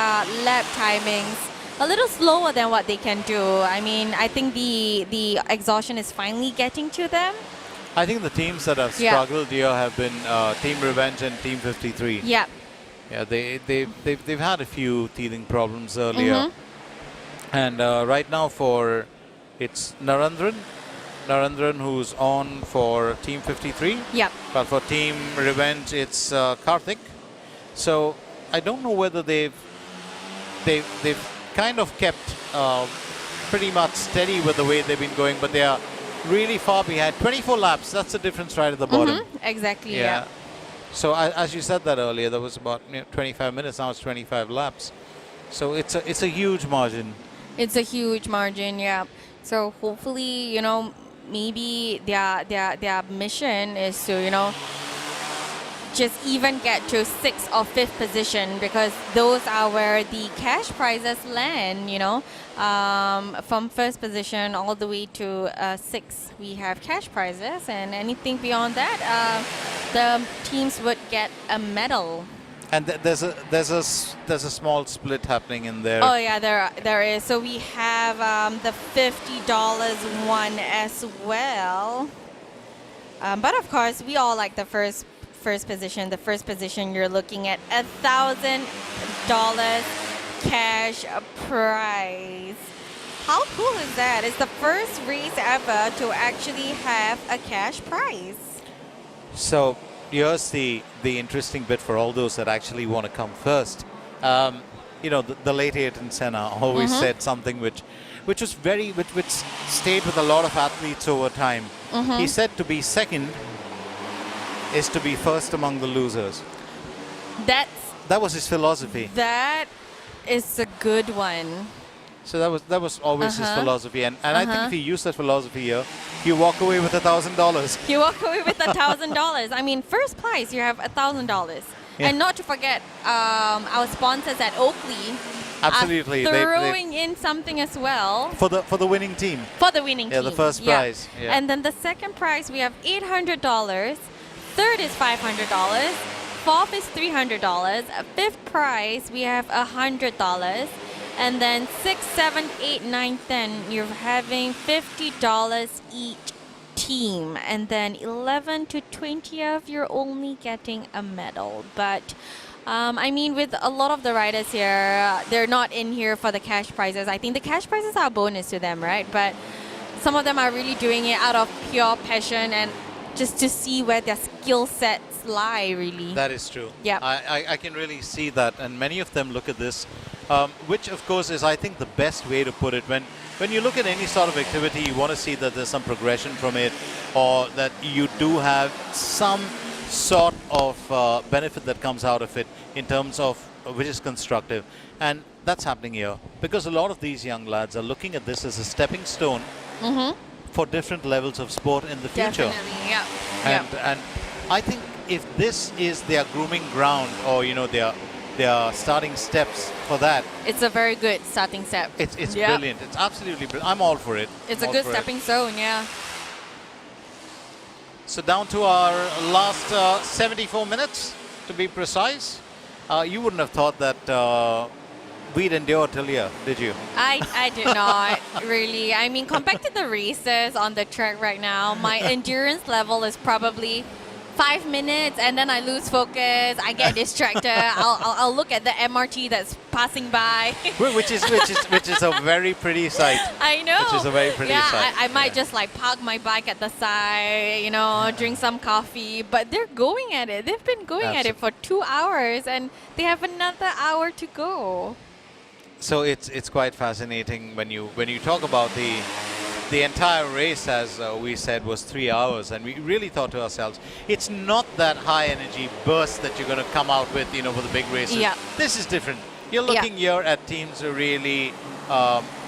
lap timings a little slower than what they can do. I mean, I think the exhaustion is finally getting to them. I think the teams that have struggled here have been Team Revenge and Team 53. Yeah. Yeah, they've had a few teething problems earlier. And right now it's Narendran who's on for Team 53. Yep. But for Team Revenge, it's Karthik. So I don't know whether they've kind of kept pretty much steady with the way they've been going, but they are really far behind. 24 laps, that's the difference right at the bottom. Exactly, yeah. So as you said that earlier, there was about 25 minutes, now it's 25 laps. So it's a huge margin. It's a huge margin, yeah. So hopefully, you know, maybe their mission is to, you know, just even get to 6th or 5th position, because those are where the cash prizes land, you know. From 1st position all the way to 6th, we have cash prizes, and anything beyond that, the teams would get a medal. And there's a small split happening in there. Oh yeah, there is. So we have the $50 one as well. But of course, we all like the first position. The first position, you're looking at $1,000 cash prize. How cool is that? It's the first race ever to actually have a cash prize. So here's the interesting bit for all those that actually want to come first. You know, the late Ayrton Senna always said something which stayed with a lot of athletes over time. He said to be second is to be first among the losers. That was his philosophy. That is a good one. So that was always his philosophy, and I think if you use that philosophy here, you walk away with $1,000. You walk away with $1,000. I mean, first prize you have $1,000, and not to forget our sponsors at Oakley. Absolutely, are throwing in something as well for the winning team. For the winning team. Yeah, the first prize. Yeah. And then the second prize we have $800. Third is $500. Fourth is $300. Fifth prize we have $100. And then 6, 7, 8, 9, 10, you're having $50 each team. And then 11 to 20th, you're only getting a medal. But I mean, with a lot of the riders here, they're not in here for the cash prizes. I think the cash prizes are a bonus to them, right? But some of them are really doing it out of pure passion and just to see where their skill sets lie, really. That is true. Yeah. I can really see that, and many of them look at this, which of course is, I think, the best way to put it. When you look at any sort of activity, you want to see that there's some progression from it, or that you do have some sort of benefit that comes out of it in terms of which is constructive. And that's happening here, because a lot of these young lads are looking at this as a stepping stone for different levels of sport in the future. Definitely, yeah. And I think if this is their grooming ground, or their starting steps for that, it's a very good starting step. It's brilliant. It's absolutely brilliant. I'm all for it. It's a good stepping stone, yeah. So down to our last 74 minutes, to be precise. You wouldn't have thought that we'd endure till here, did you? I did not, really. I mean, compared to the races on the track right now, my endurance level is probably 5 minutes, and then I lose focus. I get distracted. I'll look at the MRT that's passing by. which is a very pretty sight. I know. Which is a very pretty sight. I might just like park my bike at the side, drink some coffee. But they're going at it. They've been going at it for 2 hours, and they have another hour to go. So it's quite fascinating when you talk about the entire race, as we said, was 3 hours, and we really thought to ourselves, it's not that high energy burst that you're going to come out with, for the big races. Yeah. This is different. You're Yeah. looking here at teams who really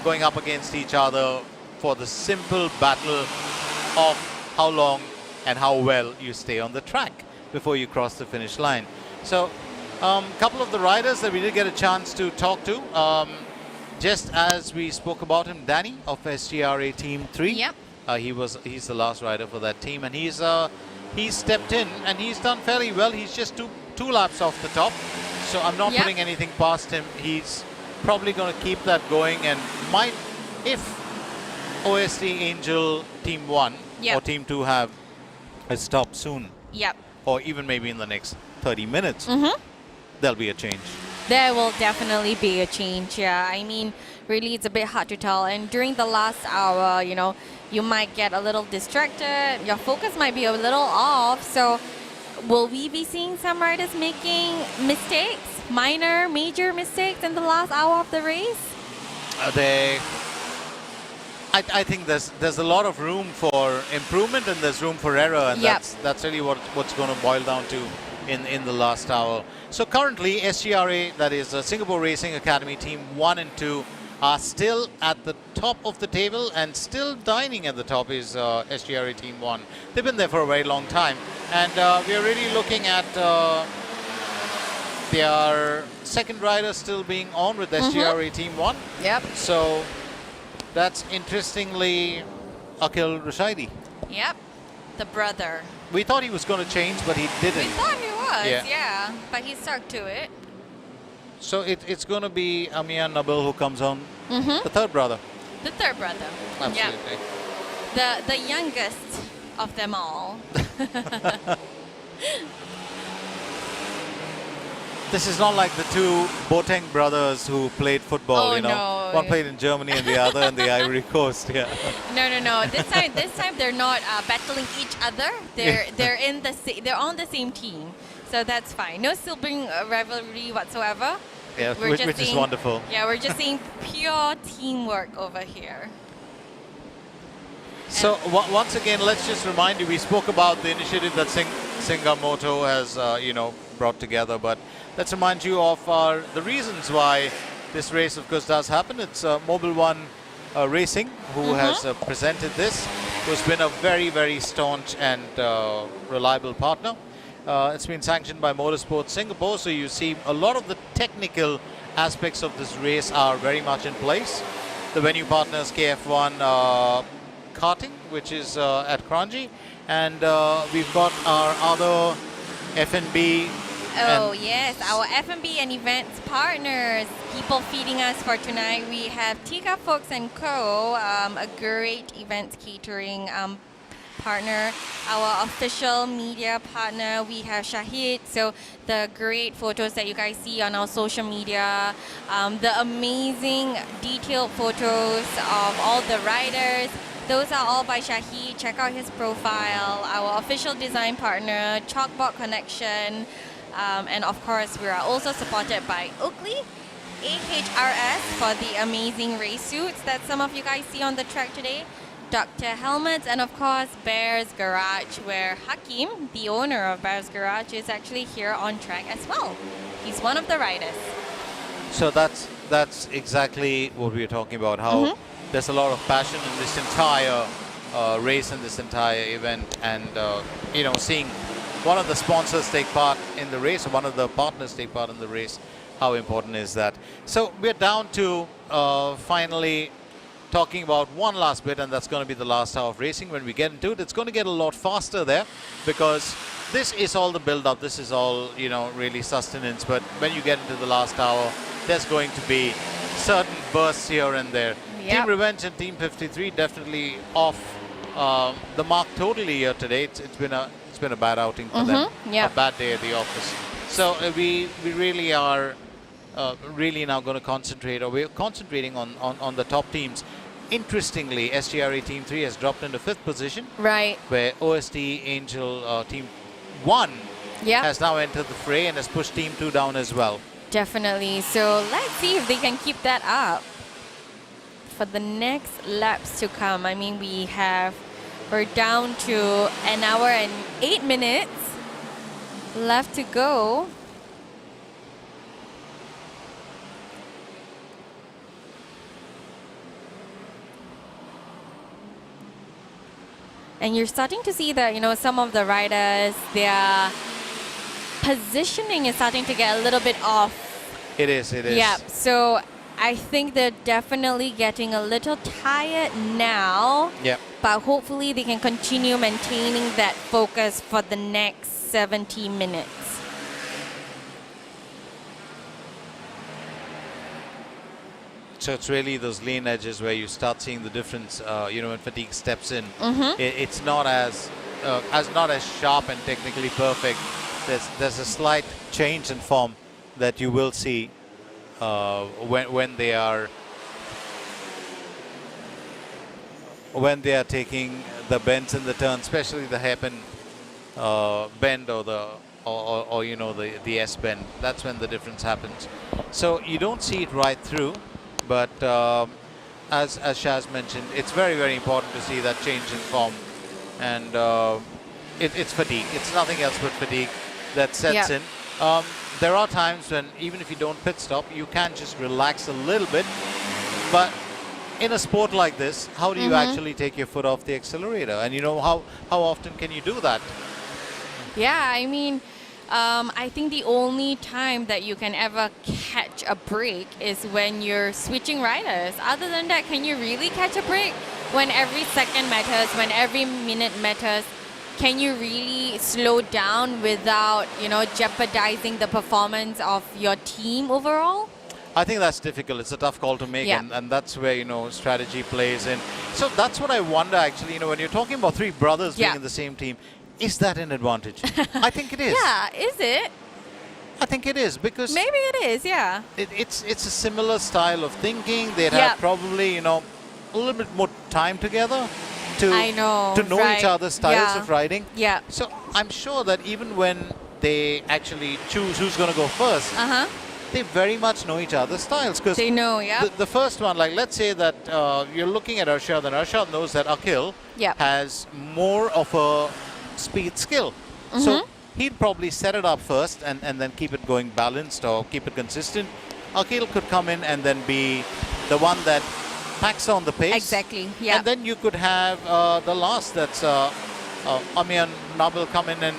going up against each other for the simple battle of how long and how well you stay on the track before you cross the finish line. So a couple of the riders that we did get a chance to talk to, just as we spoke about him, Danny of SGRA Team 3. Yep. He's the last rider for that team, and he's stepped in and he's done fairly well. He's just two laps off the top, so I'm not Yep. putting anything past him. He's probably going to keep that going, and might, if OST Angel Team 1 Yep. or Team 2 have a stop soon, Yep. or even maybe in the next 30 minutes, Mm-hmm. there'll be a change. There will definitely be a change, yeah. I mean, really, it's a bit hard to tell. And during the last hour, you know, you might get a little distracted. Your focus might be a little off. So will we be seeing some riders making mistakes, minor, major mistakes in the last hour of the race? I think there's a lot of room for improvement and there's room for error, and Yep. that's really what's going to boil down to in the last hour. So currently SGRA, that is Singapore Racing Academy Team 1 and 2, are still at the top of the table, and still dining at the top is SGRA Team 1. They've been there for a very long time, and we're really looking at their second rider still being on with SGRA Team 1. Yep. So that's interestingly Akhil Rushaidi. Yep. The brother. We thought he was going to change, but he We didn't. thought he was, Yeah. yeah. But he stuck to it. So it's going to be Amir Nabil who comes on, Mm-hmm. the third brother. The third brother. Absolutely. Yeah. The youngest of them all. This is not like the two Boateng brothers who played football, Oh, you know. no. One played in Germany and the other in the Ivory Coast. Yeah. No. This time they're not battling each other. They're on the same team, so that's fine. No sibling rivalry whatsoever. Yeah, We're which just is seeing- wonderful. Yeah, we're just seeing pure teamwork over here. So once again, let's just remind you, we spoke about the initiative that Singamoto has, brought together, but let's remind you of the reasons why this race, of course, does happen. It's Mobil One Racing who has presented this, who's been a very, very staunch and reliable partner. It's been sanctioned by Motorsport Singapore, so you see a lot of the technical aspects of this race are very much in place. The venue partners KF1 karting, which is at Kranji, and we've got our other F&B. Oh yes, our F&B and events partners, people feeding us for tonight. We have Tika Folks and Co, a great events catering partner. Our official media partner, we have Shahid. So the great photos that you guys see on our social media, the amazing detailed photos of all the riders. Those are all by Shahid. Check out his profile. Our official design partner, Chalkboard Connection. And of course, we are also supported by Oakley, AHRS for the amazing race suits that some of you guys see on the track today, Dr. Helmets, and of course, Bear's Garage, where Hakim, the owner of Bear's Garage, is actually here on track as well. He's one of the riders. So that's exactly what we were talking about, how there's a lot of passion in this entire race and this entire event, and seeing one of the sponsors take part in the race, or one of the partners take part in the race, how important is that? So we're down to finally talking about one last bit, and that's going to be the last hour of racing. When we get into it, it's going to get a lot faster there, because this is all the build-up, this is all, really sustenance, but when you get into the last hour, there's going to be certain bursts here and there. Yep. Team Revenge and Team 53 definitely off the mark totally here today. It's been a bad outing for them, Yep. a bad day at the office. So we really are really now going to concentrate, or we're concentrating on the top teams. Interestingly, SGRA Team 3 has dropped into 5th position, Right. where OST Angel Team 1 Yeah. has now entered the fray and has pushed Team 2 down as well. Definitely. So let's see if they can keep that up for the next laps to come. I mean, we're down to an hour and 8 minutes left to go. And you're starting to see that, some of the riders, their positioning is starting to get a little bit off. It is. Yeah, so I think they're definitely getting a little tired now. Yeah. But hopefully they can continue maintaining that focus for the next 70 minutes. So it's really those lean edges where you start seeing the difference, when fatigue steps in. It's not as sharp and technically perfect. There's a slight change in form that you will see when they are taking the bends and the turns, especially the hairpin bend or the S bend. That's when the difference happens. So you don't see it right through. But as Shaz mentioned, it's very, very important to see that change in form. And it's fatigue. It's nothing else but fatigue that sets in. There are times when, even if you don't pit stop, you can just relax a little bit. But in a sport like this, how do you actually take your foot off the accelerator? And how often can you do that? Yeah, I mean, I think the only time that you can ever catch a break is when you're switching riders. Other than that, can you really catch a break? When every second matters, when every minute matters, can you really slow down without, jeopardizing the performance of your team overall? I think that's difficult. It's a tough call to make, and that's where, strategy plays in. So that's what I wonder, actually, when you're talking about three brothers being in the same team, is that an advantage? I think it is. Yeah, is it? I think it is, because maybe it is, yeah. It's a similar style of thinking. They'd have probably, a little bit more time together to know each other's styles of riding. Yeah. So I'm sure that even when they actually choose who's going to go first, they very much know each other's styles. Because they know, the first one, like let's say that you're looking at Arshad, and Arshad knows that Akhil has more of a speed skill. So he'd probably set it up first and then keep it going balanced or keep it consistent. Akhil could come in and then be the one that packs on the pace. Exactly, yeah. And then you could have the last, that's Ami and Mobil come in and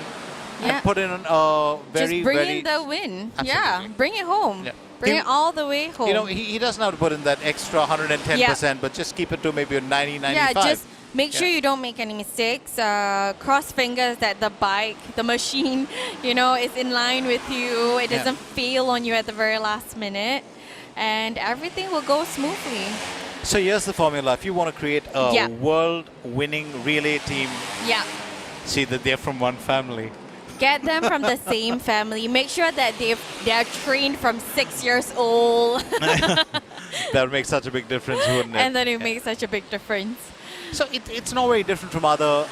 put in a very, just bring in the win. Absolutely. Yeah, bring it home. Yeah. Bring it all the way home. He doesn't have to put in that extra 110%, but just keep it to maybe a 90, 95. Yeah, just make sure you don't make any mistakes. Cross fingers that the bike, the machine, is in line with you. It doesn't fail on you at the very last minute. And everything will go smoothly. So here's the formula. If you want to create a world-winning relay team, see that they're from one family. Get them from the same family. Make sure that they're trained from 6 years old. That would make such a big difference, wouldn't it? And then it makes such a big difference. So it's not very different from other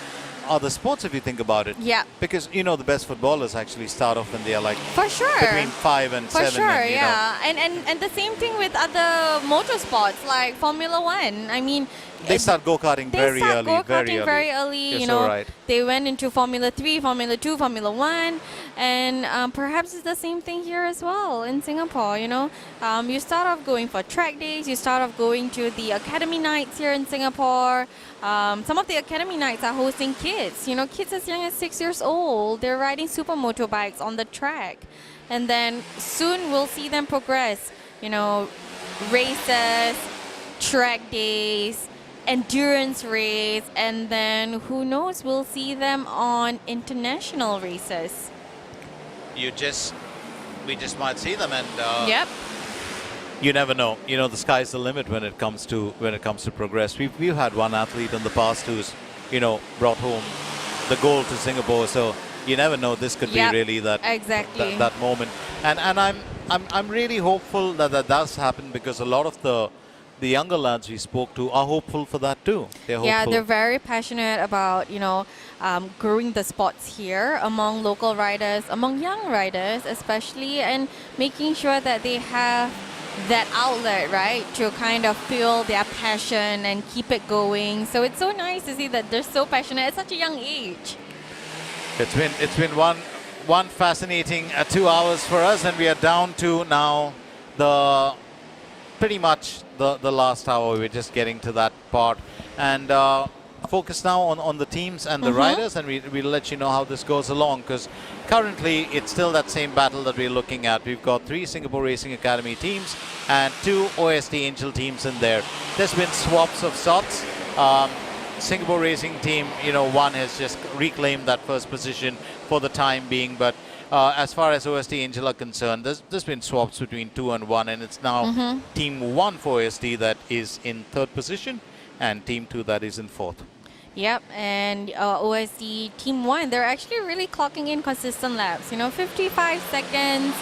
sports if you think about it. Yeah. Because, the best footballers actually start off when they are like for sure between 5 and 7. For sure, And the same thing with other motorsports like Formula One. I mean, they start go-karting very early. Very early. You're so right. They went into Formula 3, Formula 2, Formula 1. And perhaps it's the same thing here as well in Singapore, You start off going for track days. You start off going to the academy nights here in Singapore. Some of the academy nights are hosting kids. Kids as young as 6 years old. They're riding super motorbikes on the track. And then soon we'll see them progress. Races, track days, endurance race, and then who knows, we'll see them on international races. We just might see them, and yep. You never know. The sky's the limit when it comes to progress. We've had one athlete in the past who's brought home the gold to Singapore. So you never know. This could be really that that moment. And I'm really hopeful that does happen, because a lot of the younger lads we spoke to are hopeful for that too. They're hopeful. Yeah, they're very passionate about growing the sports here among local riders, among young riders especially, and making sure that they have that outlet, right, to kind of feel their passion and keep it going. So it's so nice to see that they're so passionate at such a young age. It's been one fascinating 2 hours for us, and we are down to now pretty much the last hour. We're just getting to that part, and focus now on the teams and the riders, and we'll let you know how this goes along, because currently it's still that same battle that we're looking at. We've got 3 Singapore Racing Academy teams and 2 OSD Angel teams in there. There's been swaps of sorts. Singapore Racing team, one has just reclaimed that first position for the time being, but as far as OSD Angel are concerned, there's been swaps between 2 and 1, and it's now Team 1 for OSD that is in 3rd position and Team 2 that is in 4th. Yep, and OSD Team 1, they're actually really clocking in consistent laps, 55 seconds.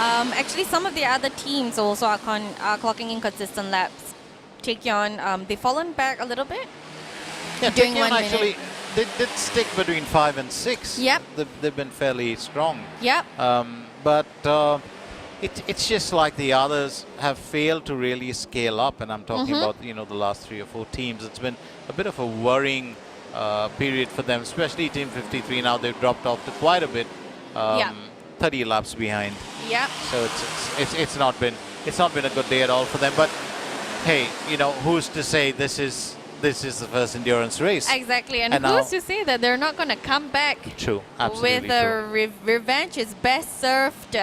Actually, some of the other teams also are clocking in consistent laps. Taekyon, they've fallen back a little bit. Yeah, doing Taekyon 1 actually minute. did stick between 5 and 6. Yep. They've been fairly strong. Yep. But it's just like the others have failed to really scale up, and I'm talking about the last 3 or 4 teams. It's been a bit of a worrying period for them, especially Team 53. Now they've dropped off to quite a bit, 30 laps behind. Yep. So it's not been a good day at all for them. But hey, who's to say this is the first endurance race? Exactly, and now, who's to say that they're not going to come back? True, absolutely with a revenge is best served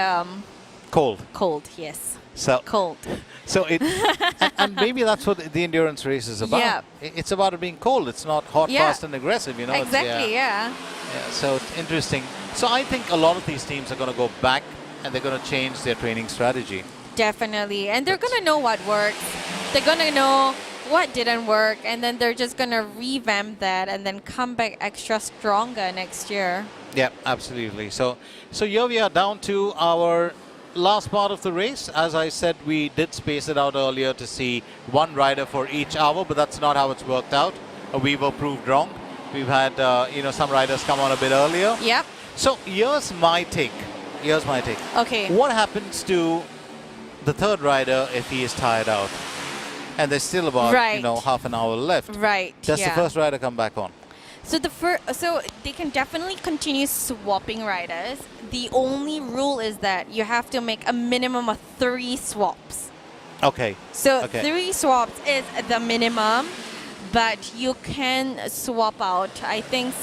cold. Cold, yes. So cold. So and maybe that's what the endurance race is about. Yeah. It's about it being cold. It's not hot, fast, and aggressive. Exactly. Yeah. So it's interesting. So I think a lot of these teams are going to go back and they're going to change their training strategy. Definitely, and they're going to know what works. They're going to know what didn't work, and then they're just going to revamp that and then come back extra stronger next year. Yeah, absolutely. So here we are down to our last part of the race. As I said, we did space it out earlier to see 1 rider for each hour, but that's not how it's worked out. We were proved wrong. We've had some riders come on a bit earlier. Yep. So here's my take. Okay. What happens to the 3rd rider if he is tired out? And there's still about half an hour left. Right. Does the 1st rider come back on? So so they can definitely continue swapping riders. The only rule is that you have to make a minimum of 3 swaps. Okay. So 3 swaps is the minimum, but you can swap out. I think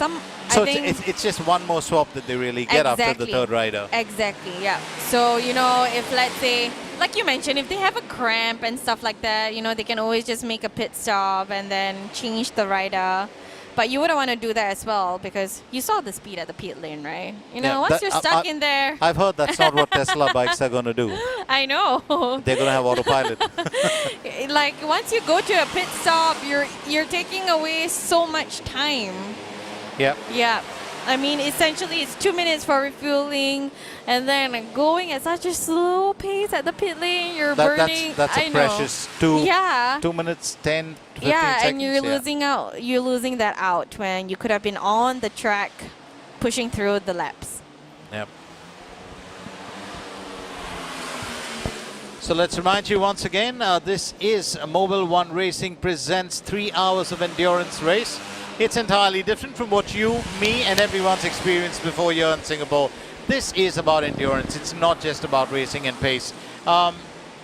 it's just 1 more swap that they really get after the 3rd rider. Exactly, yeah. So, if let's say, like you mentioned, if they have a cramp and stuff like that, they can always just make a pit stop and then change the rider. But you wouldn't want to do that as well, because you saw the speed at the pit lane, right? Once you're stuck in there. I've heard that's not what Tesla bikes are going to do. I know. They're going to have autopilot. Like once you go to a pit stop, you're taking away so much time. Yeah. Yeah. I mean, essentially, it's 2 minutes for refueling, and then going at such a slow pace at the pit lane, you're burning. That's a precious 2 minutes 10 to 15 seconds. And you're losing that out when you could have been on the track, pushing through the laps. Yep. So let's remind you once again, this is Mobil 1 Racing presents 3 hours of endurance race. It's entirely different from what you, me, and everyone's experienced before here in Singapore. This is about endurance. It's not just about racing and pace.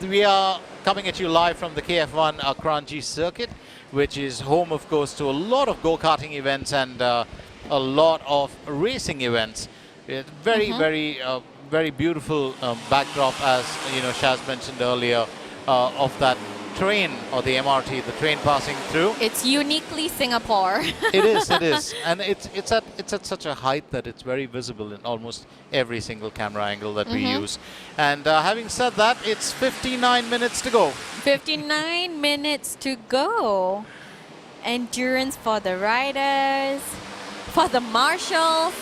We are coming at you live from the KF1 Kranji circuit, which is home, of course, to a lot of go-karting events and a lot of racing events. Very beautiful backdrop, as Shaz mentioned earlier, of that train, or the MRT, the train passing through. It's uniquely Singapore. It is, and it's at such a height that it's very visible in almost every single camera angle that we use. And having said that, it's 59 minutes to go. 59 minutes to go. Endurance for the riders, for the marshals,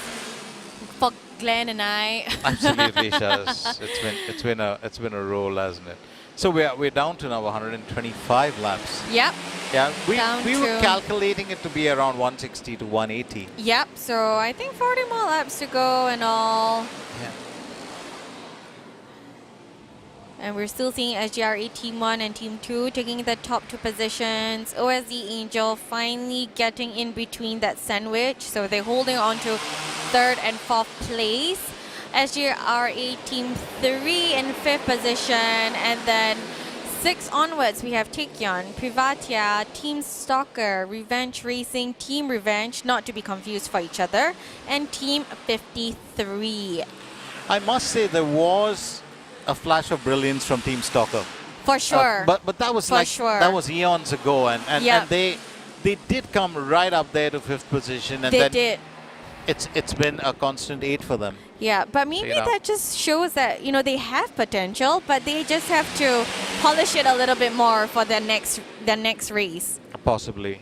for Glenn and I. Absolutely, Shaz. It's been a roll, hasn't it? So we're down to now 125 laps. Yep. Yeah, we were calculating it to be around 160 to 180. Yep. So I think 40 more laps to go and all. Yeah. And we're still seeing SGRE Team 1 and Team 2 taking the top 2 positions. OSD Angel finally getting in between that sandwich. So they're holding on to 3rd and 4th place. SGRA Team 3 in 5th position, and then 6 onwards, we have Taekyon, Privatia, Team Stalker, Revenge Racing, Team Revenge, not to be confused for each other, and Team 53. I must say there was a flash of brilliance from Team Stalker. For sure. But that was that was eons ago, and they did come right up there to 5th position, and they then did. It's been a constant 8 for them. Yeah, but maybe that just shows that they have potential, but they just have to polish it a little bit more for the next race. Possibly.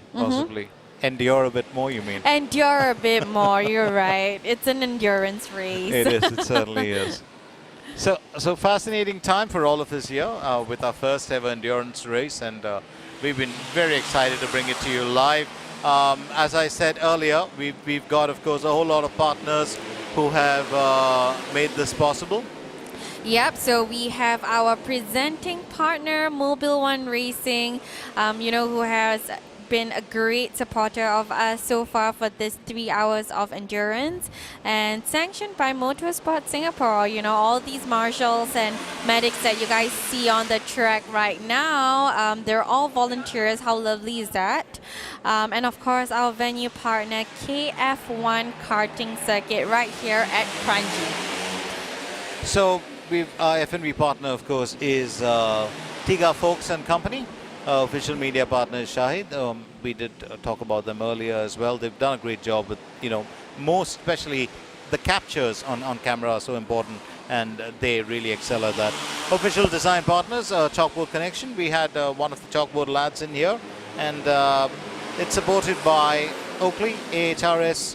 Endure a bit more, you mean? Endure a bit more. You're right. It's an endurance race. It is. It certainly is. So fascinating time for all of us here with our first ever endurance race, and we've been very excited to bring it to you live. As I said earlier, we've got, of course, a whole lot of partners who have made this possible. Yep, so we have our presenting partner, Mobil One Racing, who has been a great supporter of us so far for this 3 hours of endurance, and sanctioned by Motorsport Singapore. All these marshals and medics that you guys see on the track right now, they're all volunteers. How lovely is that? And of course, our venue partner, KF1 Karting Circuit, right here at Kranji. So our F&B partner, of course, is Tiga Folks and Company. Official media partner is Shahid. We did talk about them earlier as well. They've done a great job with, most especially the captures on camera are so important, and they really excel at that. Official design partners, Chalkboard Connection. We had one of the Chalkboard lads in here, and it's supported by Oakley, AHRS,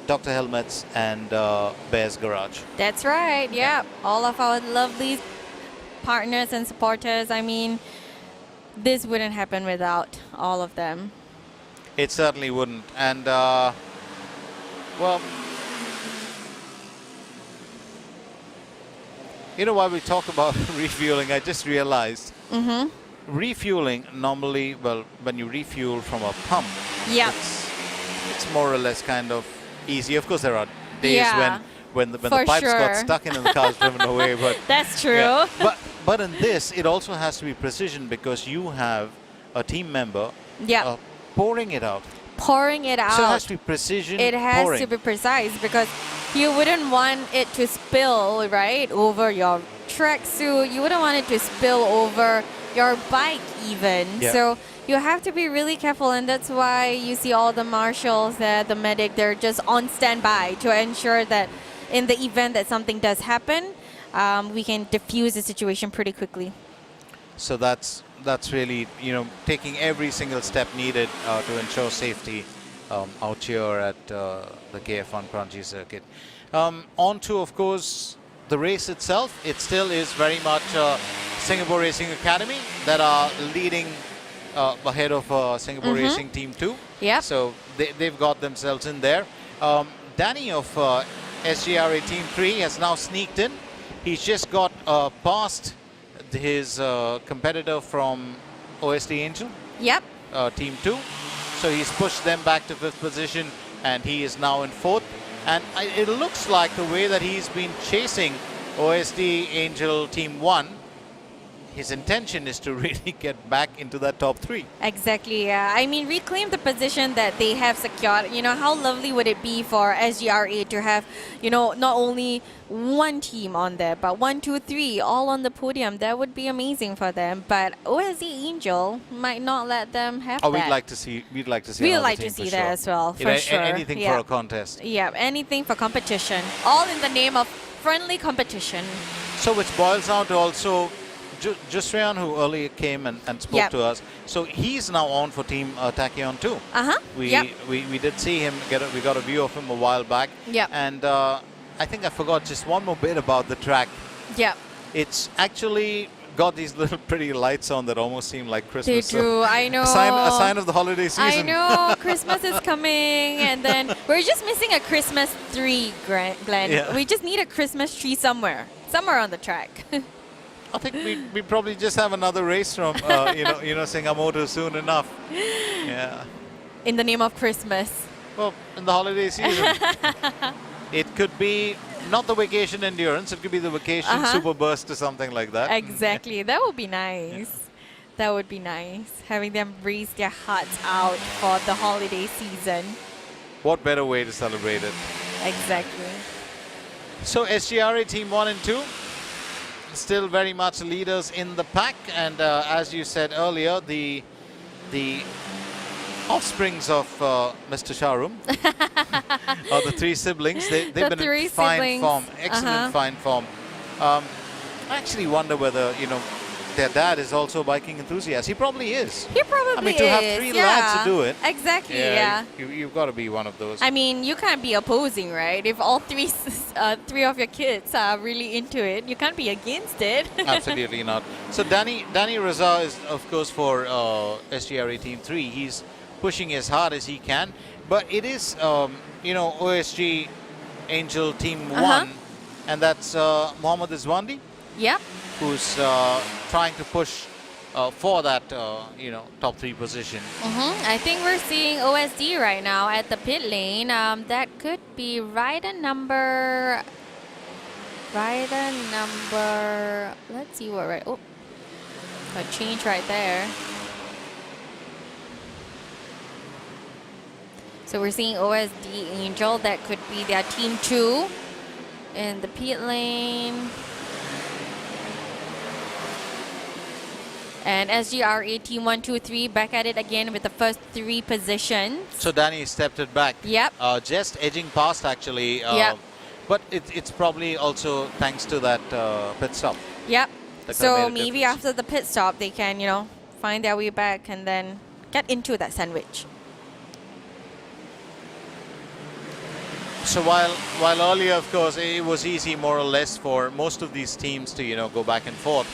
Dr. Helmets, and Bear's Garage. That's right, yeah. All of our lovely partners and supporters. I mean, this wouldn't happen without all of them. It certainly wouldn't. And, well, while we talk about refueling, I just realized refueling normally, well, when you refuel from a pump, it's more or less kind of easy. Of course, there are days when the pipes got stuck in and the car's driven away. But that's true. Yeah. But in this, it also has to be precision, because you have a team member pouring it out. Pouring it out. So it has to be precision. It has pouring. to be precise, because you wouldn't want it to spill, right, over your tracksuit. You wouldn't want it to spill over your bike even. Yeah. So you have to be really careful, and that's why you see all the marshals, the medic, they're just on standby to ensure that in the event that something does happen, we can diffuse the situation pretty quickly. So that's really, taking every single step needed to ensure safety out here at the KF1 Kranji circuit. On to, of course, the race itself. It still is very much Singapore Racing Academy that are leading ahead of Singapore Racing Team 2. Yeah. So they've got themselves in there. Danny of SGRA Team 3 has now sneaked in. He's just got past his competitor from OST Angel. Yep. Team 2. So he's pushed them back to 5th position, and he is now in 4th. And it looks like the way that he's been chasing OST Angel Team 1, his intention is to really get back into that top 3. Exactly, yeah. I mean, reclaim the position that they have secured. How lovely would it be for SGRA to have, not only one team on there, but 1, 2, 3 all on the podium. That would be amazing for them. But OSD Angel might not let them have that. We'd like to see. We'd like to see. We'd like to see that as well, for sure. Anything for a contest. Yeah, anything for competition. All in the name of friendly competition. So which boils down to also Jusrian, who earlier came and spoke to us. So he's now on for Team Tachyon too. We did see him. We got a view of him a while back. Yeah. And I think I forgot just one more bit about the track. Yeah. It's actually got these little pretty lights on that almost seem like Christmas. They do, I know. A sign of the holiday season. I know, Christmas is coming, and then we're just missing a Christmas tree, Glenn. Yeah. We just need a Christmas tree somewhere on the track. I think we probably just have another race from Singamoto soon enough. Yeah. In the name of Christmas. Well, in the holiday season. It could be not the vacation endurance, it could be the vacation super burst or something like that. Exactly. That would be nice. That would be nice, having them raise their hearts out for the holiday season. What better way to celebrate it? Exactly. So SGRA Team 1 and 2, still very much leaders in the pack. And as you said earlier, the offsprings of Mr. Sharum, or the three siblings, they've The been three in fine siblings, form, excellent fine form. I actually wonder whether, their dad is also a biking enthusiast. He probably is. He probably I mean, to have three lads to do it. Exactly, yeah. You've got to be one of those. I mean, you can't be opposing, right? If all three of your kids are really into it, you can't be against it. Absolutely not. So Danny Raza is, of course, for SGRA Team 3. He's pushing as hard as he can. But it is, OSG Angel Team 1. And that's Mohammed Izwandi. Yep. Who's trying to push for that, top 3 position. I think we're seeing OSD right now at the pit lane. That could be rider number. Let's see what right. Oh, a change right there. So we're seeing OSD Angel. That could be their team 2 in the pit lane. And SGRA Team 1, 2, 3 back at it again with the first 3 positions. So Danny stepped it back. Yep. Just edging past actually. Yep. But it's probably also thanks to that pit stop. Yep. That So made a maybe difference. after the pit stop, they can, find their way back and then get into that sandwich. So while earlier, of course, it was easy more or less for most of these teams to, go back and forth.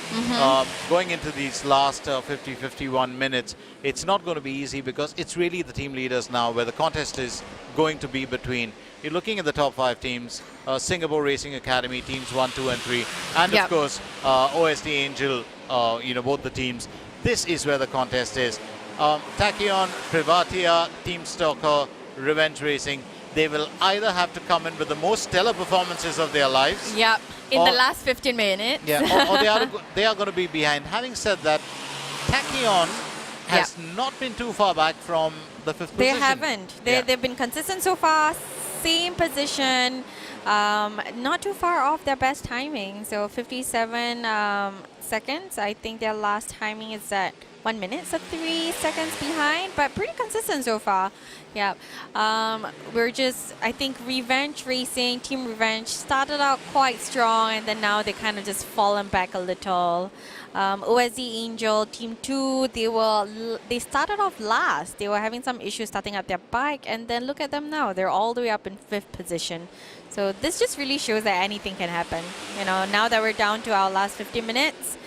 Going into these last 50-51 minutes, it's not going to be easy because it's really the team leaders now where the contest is going to be between. You're looking at the top 5 teams, Singapore Racing Academy, teams 1, 2, and 3, and of course, OSD Angel, both the teams. This is where the contest is. Tachyon, Privatia, Team Stalker, Revenge Racing. They will either have to come in with the most stellar performances of their lives. Yep, in the last 15 minutes. Yeah, or they are going to be behind. Having said that, Tachyon has not been too far back from the 5th They position. haven't. They've been consistent so far. Same position. Not too far off their best timing. So 57 seconds. I think their last timing is at 1 minute, so 3 seconds behind, but pretty consistent so far. Yeah. I think Revenge Racing, Team Revenge, started out quite strong, and then now they kind of just fallen back a little. OSD Angel, Team 2, they started off last. They were having some issues starting up their bike, and then look at them now. They're all the way up in 5th position. So this just really shows that anything can happen. Now that we're down to our last 50 minutes,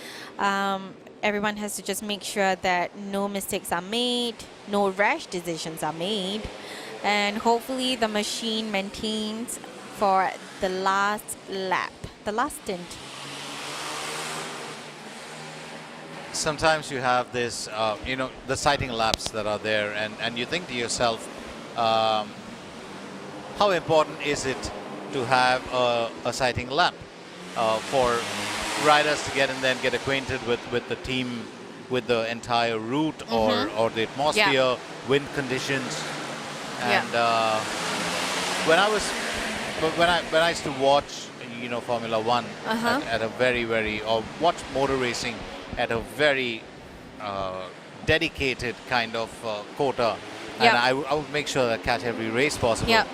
everyone has to just make sure that no mistakes are made, no rash decisions are made, and hopefully the machine maintains for the last lap, the last stint. Sometimes you have this, the sighting laps that are there, and you think to yourself, how important is it to have a sighting lap for riders to get in there and get acquainted with the team, with the entire route or the atmosphere, wind conditions. And when I used to watch, Formula One at a or watch motor racing at a very dedicated kind of quota, and I would make sure that I catch every race possible.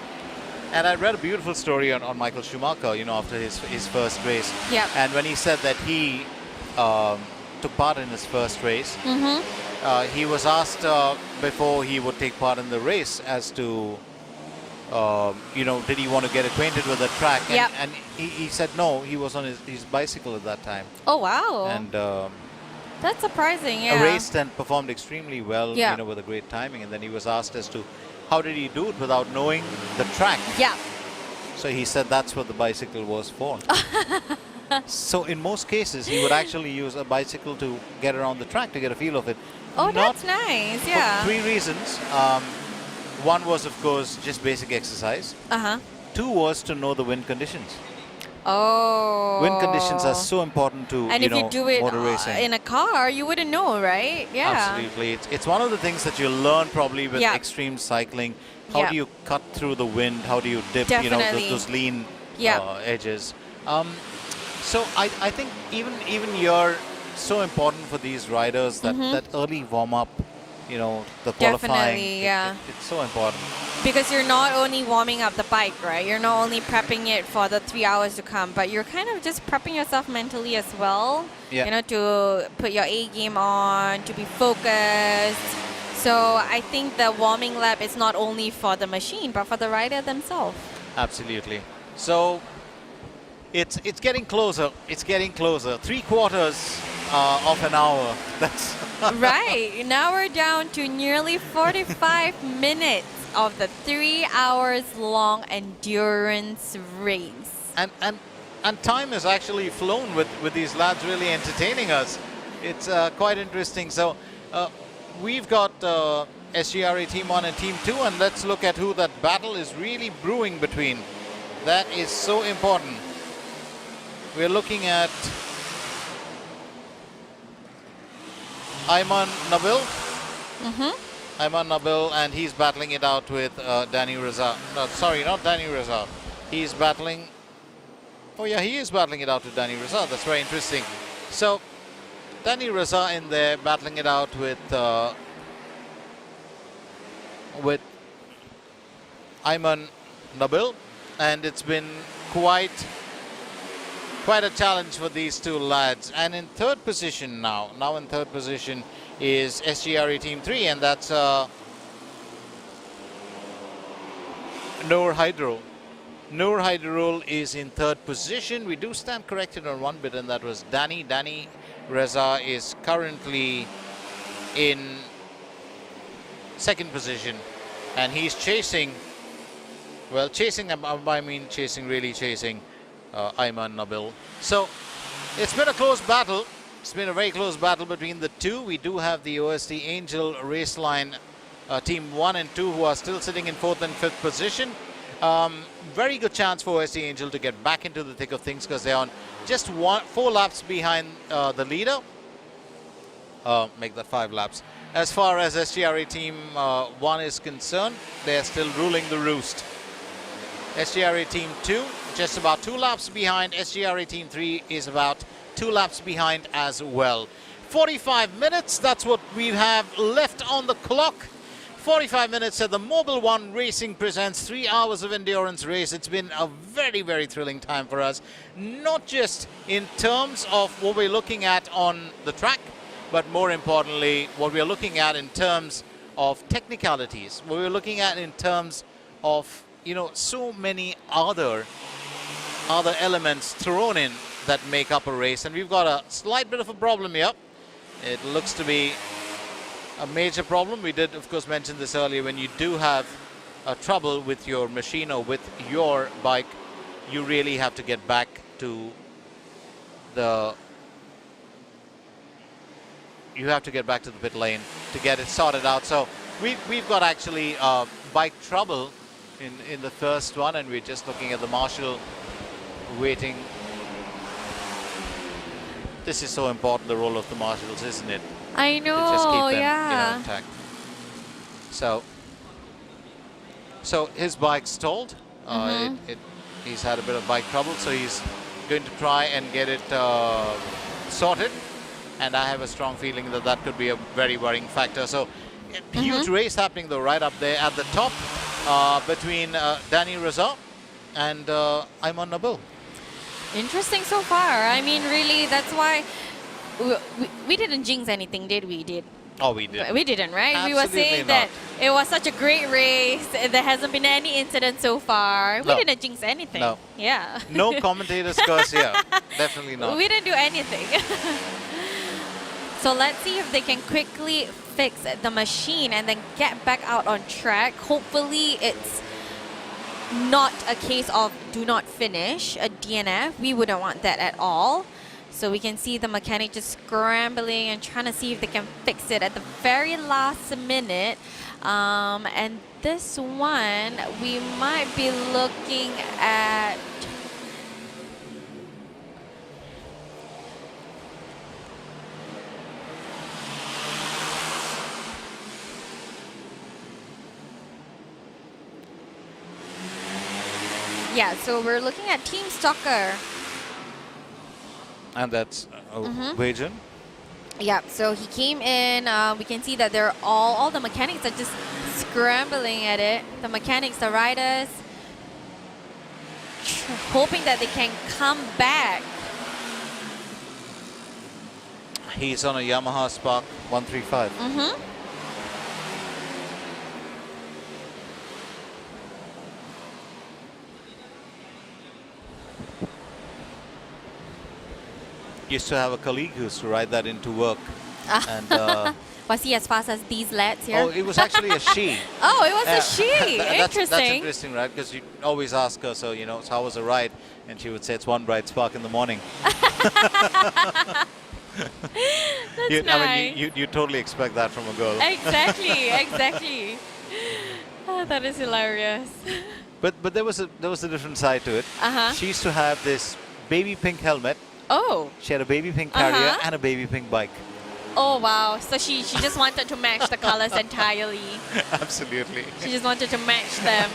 And I read a beautiful story on Michael Schumacher, after his first race. And when he said that he took part in his first race, he was asked before he would take part in the race as to, did he want to get acquainted with the track? And he said no, he was on his bicycle at that time. Oh, wow. And that's surprising, raced and performed extremely well, with a great timing. And then he was asked as to, how did he do it without knowing the track? So he said that's what the bicycle was for. So in most cases, he would actually use a bicycle to get around the track, to get a feel of it. Oh, that's nice, For 3 reasons. One was, of course, just basic exercise. 2 was to know the wind conditions. Oh. Wind conditions are so important to And if you do it motor racing. in a car, you wouldn't know, right? Yeah. Absolutely. It's one of the things that you learn probably with Yeah. extreme cycling. How Yeah. do you cut through the wind? How do you dip, Definitely. those lean Yeah. edges? So I think even you're so important for these riders that, that early warm-up, the qualifying. Definitely, yeah. It's so important. Because you're not only warming up the bike, right? You're not only prepping it for the 3 hours to come, but you're kind of just prepping yourself mentally as well. Yeah. To put your A game on, to be focused. So I think the warming lap is not only for the machine, but for the rider themselves. Absolutely. So it's getting closer. It's getting closer. 3/4 of an hour. That's Right. Now we're down to nearly 45 minutes of the 3 hours long endurance race. And time has actually flown with these lads really entertaining us. It's quite interesting. So we've got SGRA Team 1 and Team 2, and let's look at who that battle is really brewing between. That is so important. We're looking at Ayman Nabil. Ayman Nabil, and he's battling it out with Danny Reza. No, sorry, not Danny Reza. He's battling... Oh yeah, he is battling it out with Danny Reza. That's very interesting. So, Danny Reza in there battling it out with Ayman Nabil. And it's been quite a challenge for these two lads. And in third position now in third position is SGRE Team 3, and that's Noor Hydrol. Noor Hydrol is in third position. We do stand corrected on one bit, and that was Danny. Danny Reza is currently in second position, and he's chasing, well, chasing, I mean chasing, really chasing Ayman Nabil. So it's been a close battle. It's been a very close battle between the two. We do have the OST Angel Raceline Team 1 and 2 who are still sitting in fourth and fifth position. Very good chance for OST Angel to get back into the thick of things because they're on just 4 laps behind the leader. Make that 5 laps. As far as SGRA Team 1 is concerned, they're still ruling the roost. SGRA Team 2 just about 2 laps behind. SGRA Team 3 is about 2 laps behind as well. 45 minutes, that's what we have left on the clock. 45 minutes at the Mobil 1 Racing presents 3 hours of endurance race. It's been a very, very thrilling time for us. Not just in terms of what we're looking at on the track, but more importantly, what we're looking at in terms of technicalities. What we're looking at in terms of, so many other elements thrown in that make up a race. And we've got a slight bit of a problem here. It looks to be a major problem. We did, of course, mention this earlier. When you do have trouble with your machine or with your bike, you really have to get back to the pit lane to get it sorted out. So we've got actually bike trouble in the first one, and we're just looking at the marshal waiting. This is so important, the role of the marshals, isn't it? I know, To just keep them, yeah. intact. So his bike's stalled. He's had a bit of bike trouble, so he's going to try and get it sorted. And I have a strong feeling that that could be a very worrying factor. So a huge race happening though right up there at the top between Danny Reza and Ayman Nabil. Interesting so far. I mean, really, that's why we didn't jinx anything, did we? Oh, we did. We didn't, right? Absolutely We were saying that it was such a great race. There hasn't been any incident so far. No. We didn't jinx anything. No. Yeah. No commentators curse here. Definitely not. We didn't do anything. So let's see if they can quickly fix the machine and then get back out on track. Hopefully it's not a case of do not finish, a DNF. We wouldn't want that at all. So we can see the mechanic just scrambling and trying to see if they can fix it at the very last minute. And this one, we might be looking at Yeah, so we're looking at Team Stalker. And that's Mhm. Wei Jun. Yeah, so he came in. We can see that they're all the mechanics are just scrambling at it. The mechanics, the riders, hoping that they can come back. He's on a Yamaha Spark 135. Mm-hmm. Used to have a colleague who used to ride that into work. And Was he as fast as these lads here? oh, it was actually a she. Oh, it was a she. That's Interesting. interesting, right? Because you always ask her, so, so how was the ride? And she would say, it's one bright spark in the morning. That's nice. I mean, you totally expect that from a girl. Exactly, exactly. Oh, that is hilarious. But there was a different side to it. Uh-huh. She used to have this baby pink helmet. Oh. She had a baby pink carrier Uh-huh. and a baby pink bike. Oh, wow. So she just wanted to match the colors entirely. Absolutely. She just wanted to match them.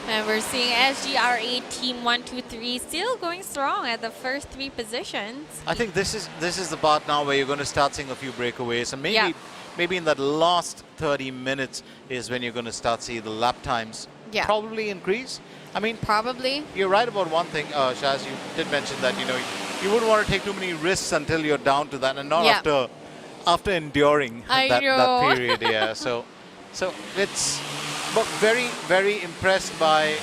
And we're seeing SGRA Team 123 still going strong at the first 3 positions. I think this is the part now where you're going to start seeing a few breakaways, and maybe in that last 30 minutes is when you're going to start seeing the lap times probably increase. I mean, probably. You're right about one thing, Shaz. You did mention that you wouldn't want to take too many risks until you're down to that, and not after enduring that period. Yeah. So it's. But very, very impressed by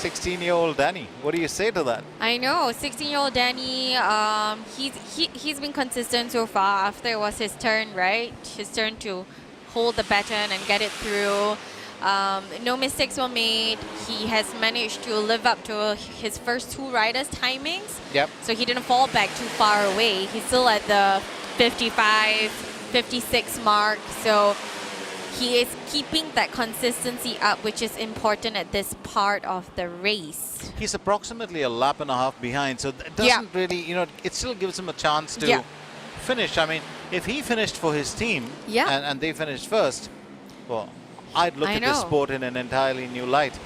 16-year-old Danny. What do you say to that? I know, 16-year-old Danny, he's been consistent so far after it was his turn, right? His turn to hold the baton and get it through. No mistakes were made. He has managed to live up to his first 2 riders' timings. Yep. So he didn't fall back too far away. He's still at the 55, 56 mark. So he is keeping that consistency up, which is important at this part of the race. He's approximately a lap and a half behind, so it doesn't really, it still gives him a chance to finish. I mean, if he finished for his team and they finished first, well, I'd look at this sport in an entirely new light.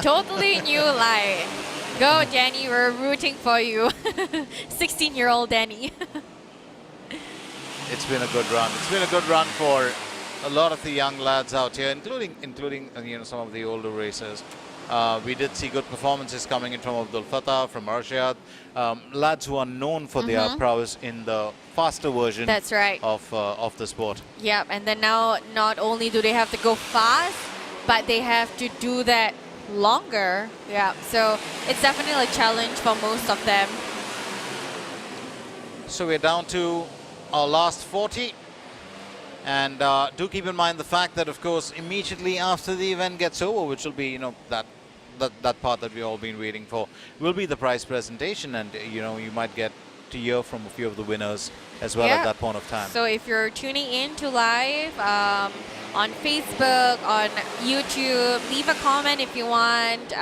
Totally new light. Go, Danny, we're rooting for you. 16-year-old Danny. It's been a good run. It's been a good run for a lot of the young lads out here, including some of the older racers. We did see good performances coming in from Abdul Fattah, from Arshad, lads who are known for their prowess in the faster version of the sport. Yep, and then now not only do they have to go fast, but they have to do that longer. Yeah, so it's definitely a challenge for most of them. So we're down to our last 40. And do keep in mind the fact that, of course, immediately after the event gets over, which will be, that part that we've all been waiting for, will be the prize presentation. And, you might get to hear from a few of the winners as well at that point of time. So if you're tuning in to live on Facebook, on YouTube, leave a comment if you want.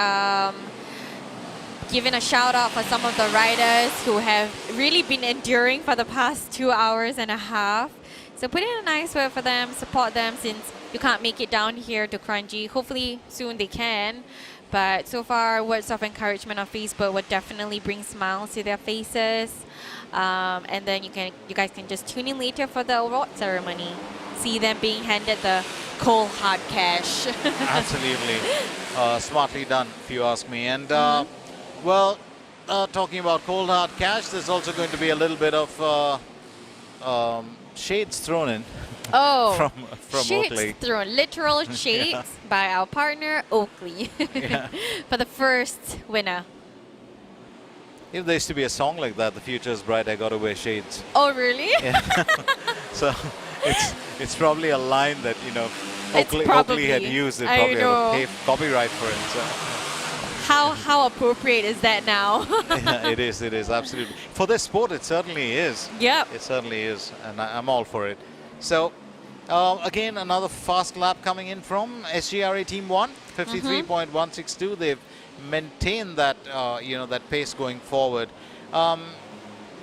Giving a shout out for some of the riders who have really been enduring for the past 2 hours and a half. So put in a nice word for them, support them since you can't make it down here to Kranji. Hopefully soon they can. But so far, words of encouragement on Facebook would definitely bring smiles to their faces. And then you guys can just tune in later for the award ceremony. See them being handed the cold hard cash. Absolutely. Smartly done, if you ask me. And talking about cold hard cash, there's also going to be a little bit of shades thrown in from shades Oakley. Thrown, literal shades by our partner Oakley for the first winner. If there used to be a song like that, "The Future is Bright, I Gotta Wear Shades." Oh, really? Yeah. So it's probably a line that Oakley had used. It probably had a paid copyright for it. So. How appropriate is that now? Yeah, it is absolutely. For this sport, it certainly is. Yep. It certainly is, and I'm all for it. So, again, another fast lap coming in from SGRA Team 1, 53.162. They've maintained that, that pace going forward.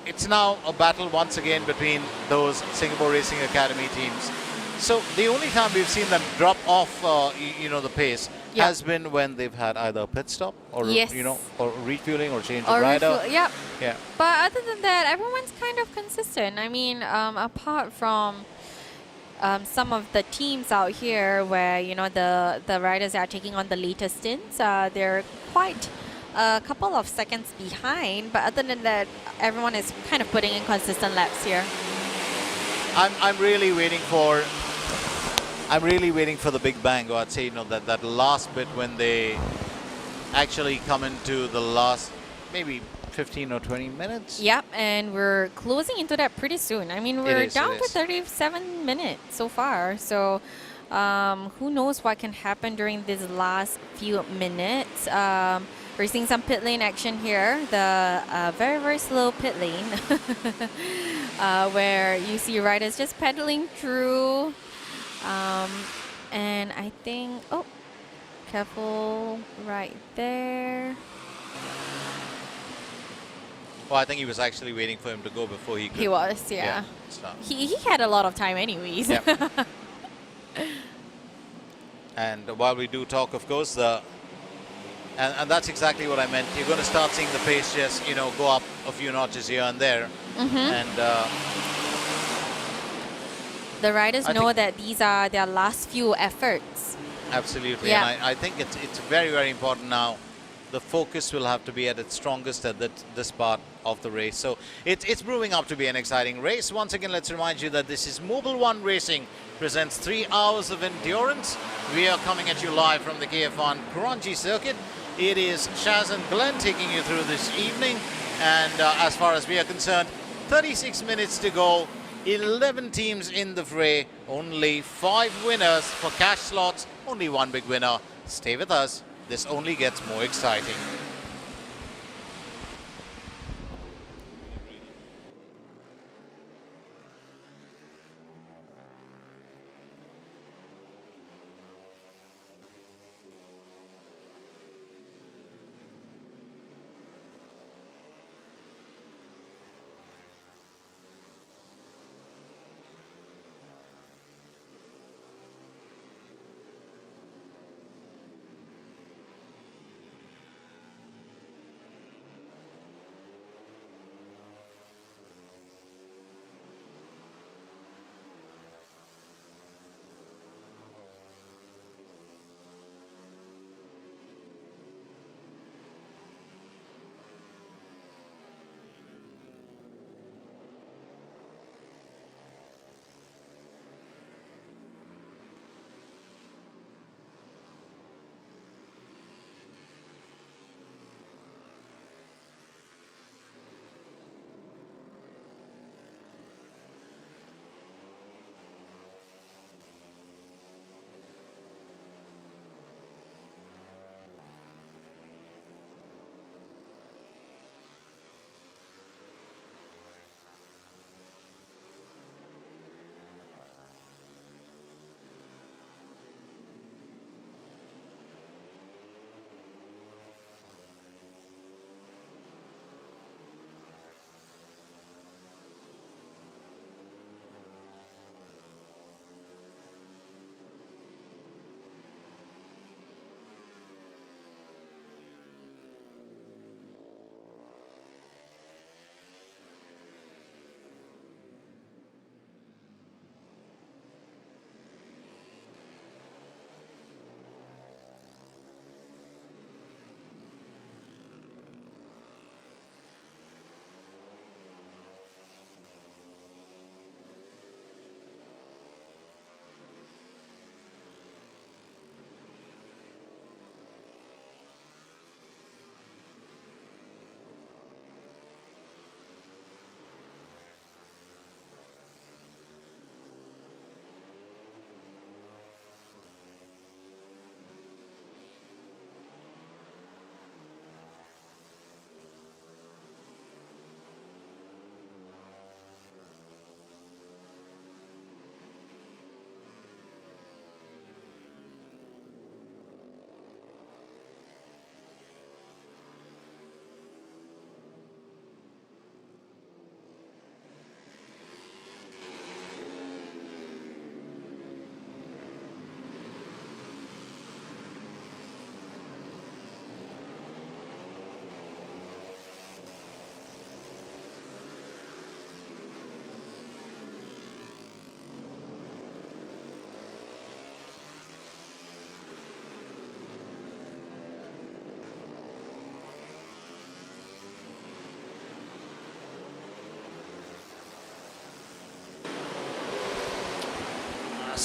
It's now a battle once again between those Singapore Racing Academy teams. So the only time we've seen them drop off, the pace Yeah. has been when they've had either a pit stop or Yes. or refueling or change Or of rider. Yep. Yeah. But other than that, everyone's kind of consistent. I mean, apart from some of the teams out here where the riders are taking on the later stints, they're quite a couple of seconds behind. But other than that, everyone is kind of putting in consistent laps here. I'm really waiting for the big bang, or I'd say that last bit when they actually come into the last maybe 15 or 20 minutes. Yep, and we're closing into that pretty soon. I mean, we're down it to is. 37 minutes so far. So who knows what can happen during these last few minutes. We're seeing some pit lane action here. The very, very slow pit lane where you see riders just pedaling through. And I think, oh, careful right there. Well, I think he was actually waiting for him to go before he could. He was, yeah. Stop. He had a lot of time anyways. Yep. And while we do talk, of course, and that's exactly what I meant. You're going to start seeing the pace just, go up a few notches here and there. And the riders I know think- that these are their last few efforts. absolutely. Yeah. And I think it's very, very important now. The focus will have to be at its strongest at this part of the race. So it's brewing up to be an exciting race. Once again, let's remind you that this is Mobil 1 Racing presents 3 hours of endurance. We are coming at you live from the KF1 Kranji circuit. It is Shaz and Glenn taking you through this evening. And as far as we are concerned, 36 minutes to go. 11 teams in the fray. Only 5 winners for cash slots. Only 1 big winner. Stay with us. This only gets more exciting.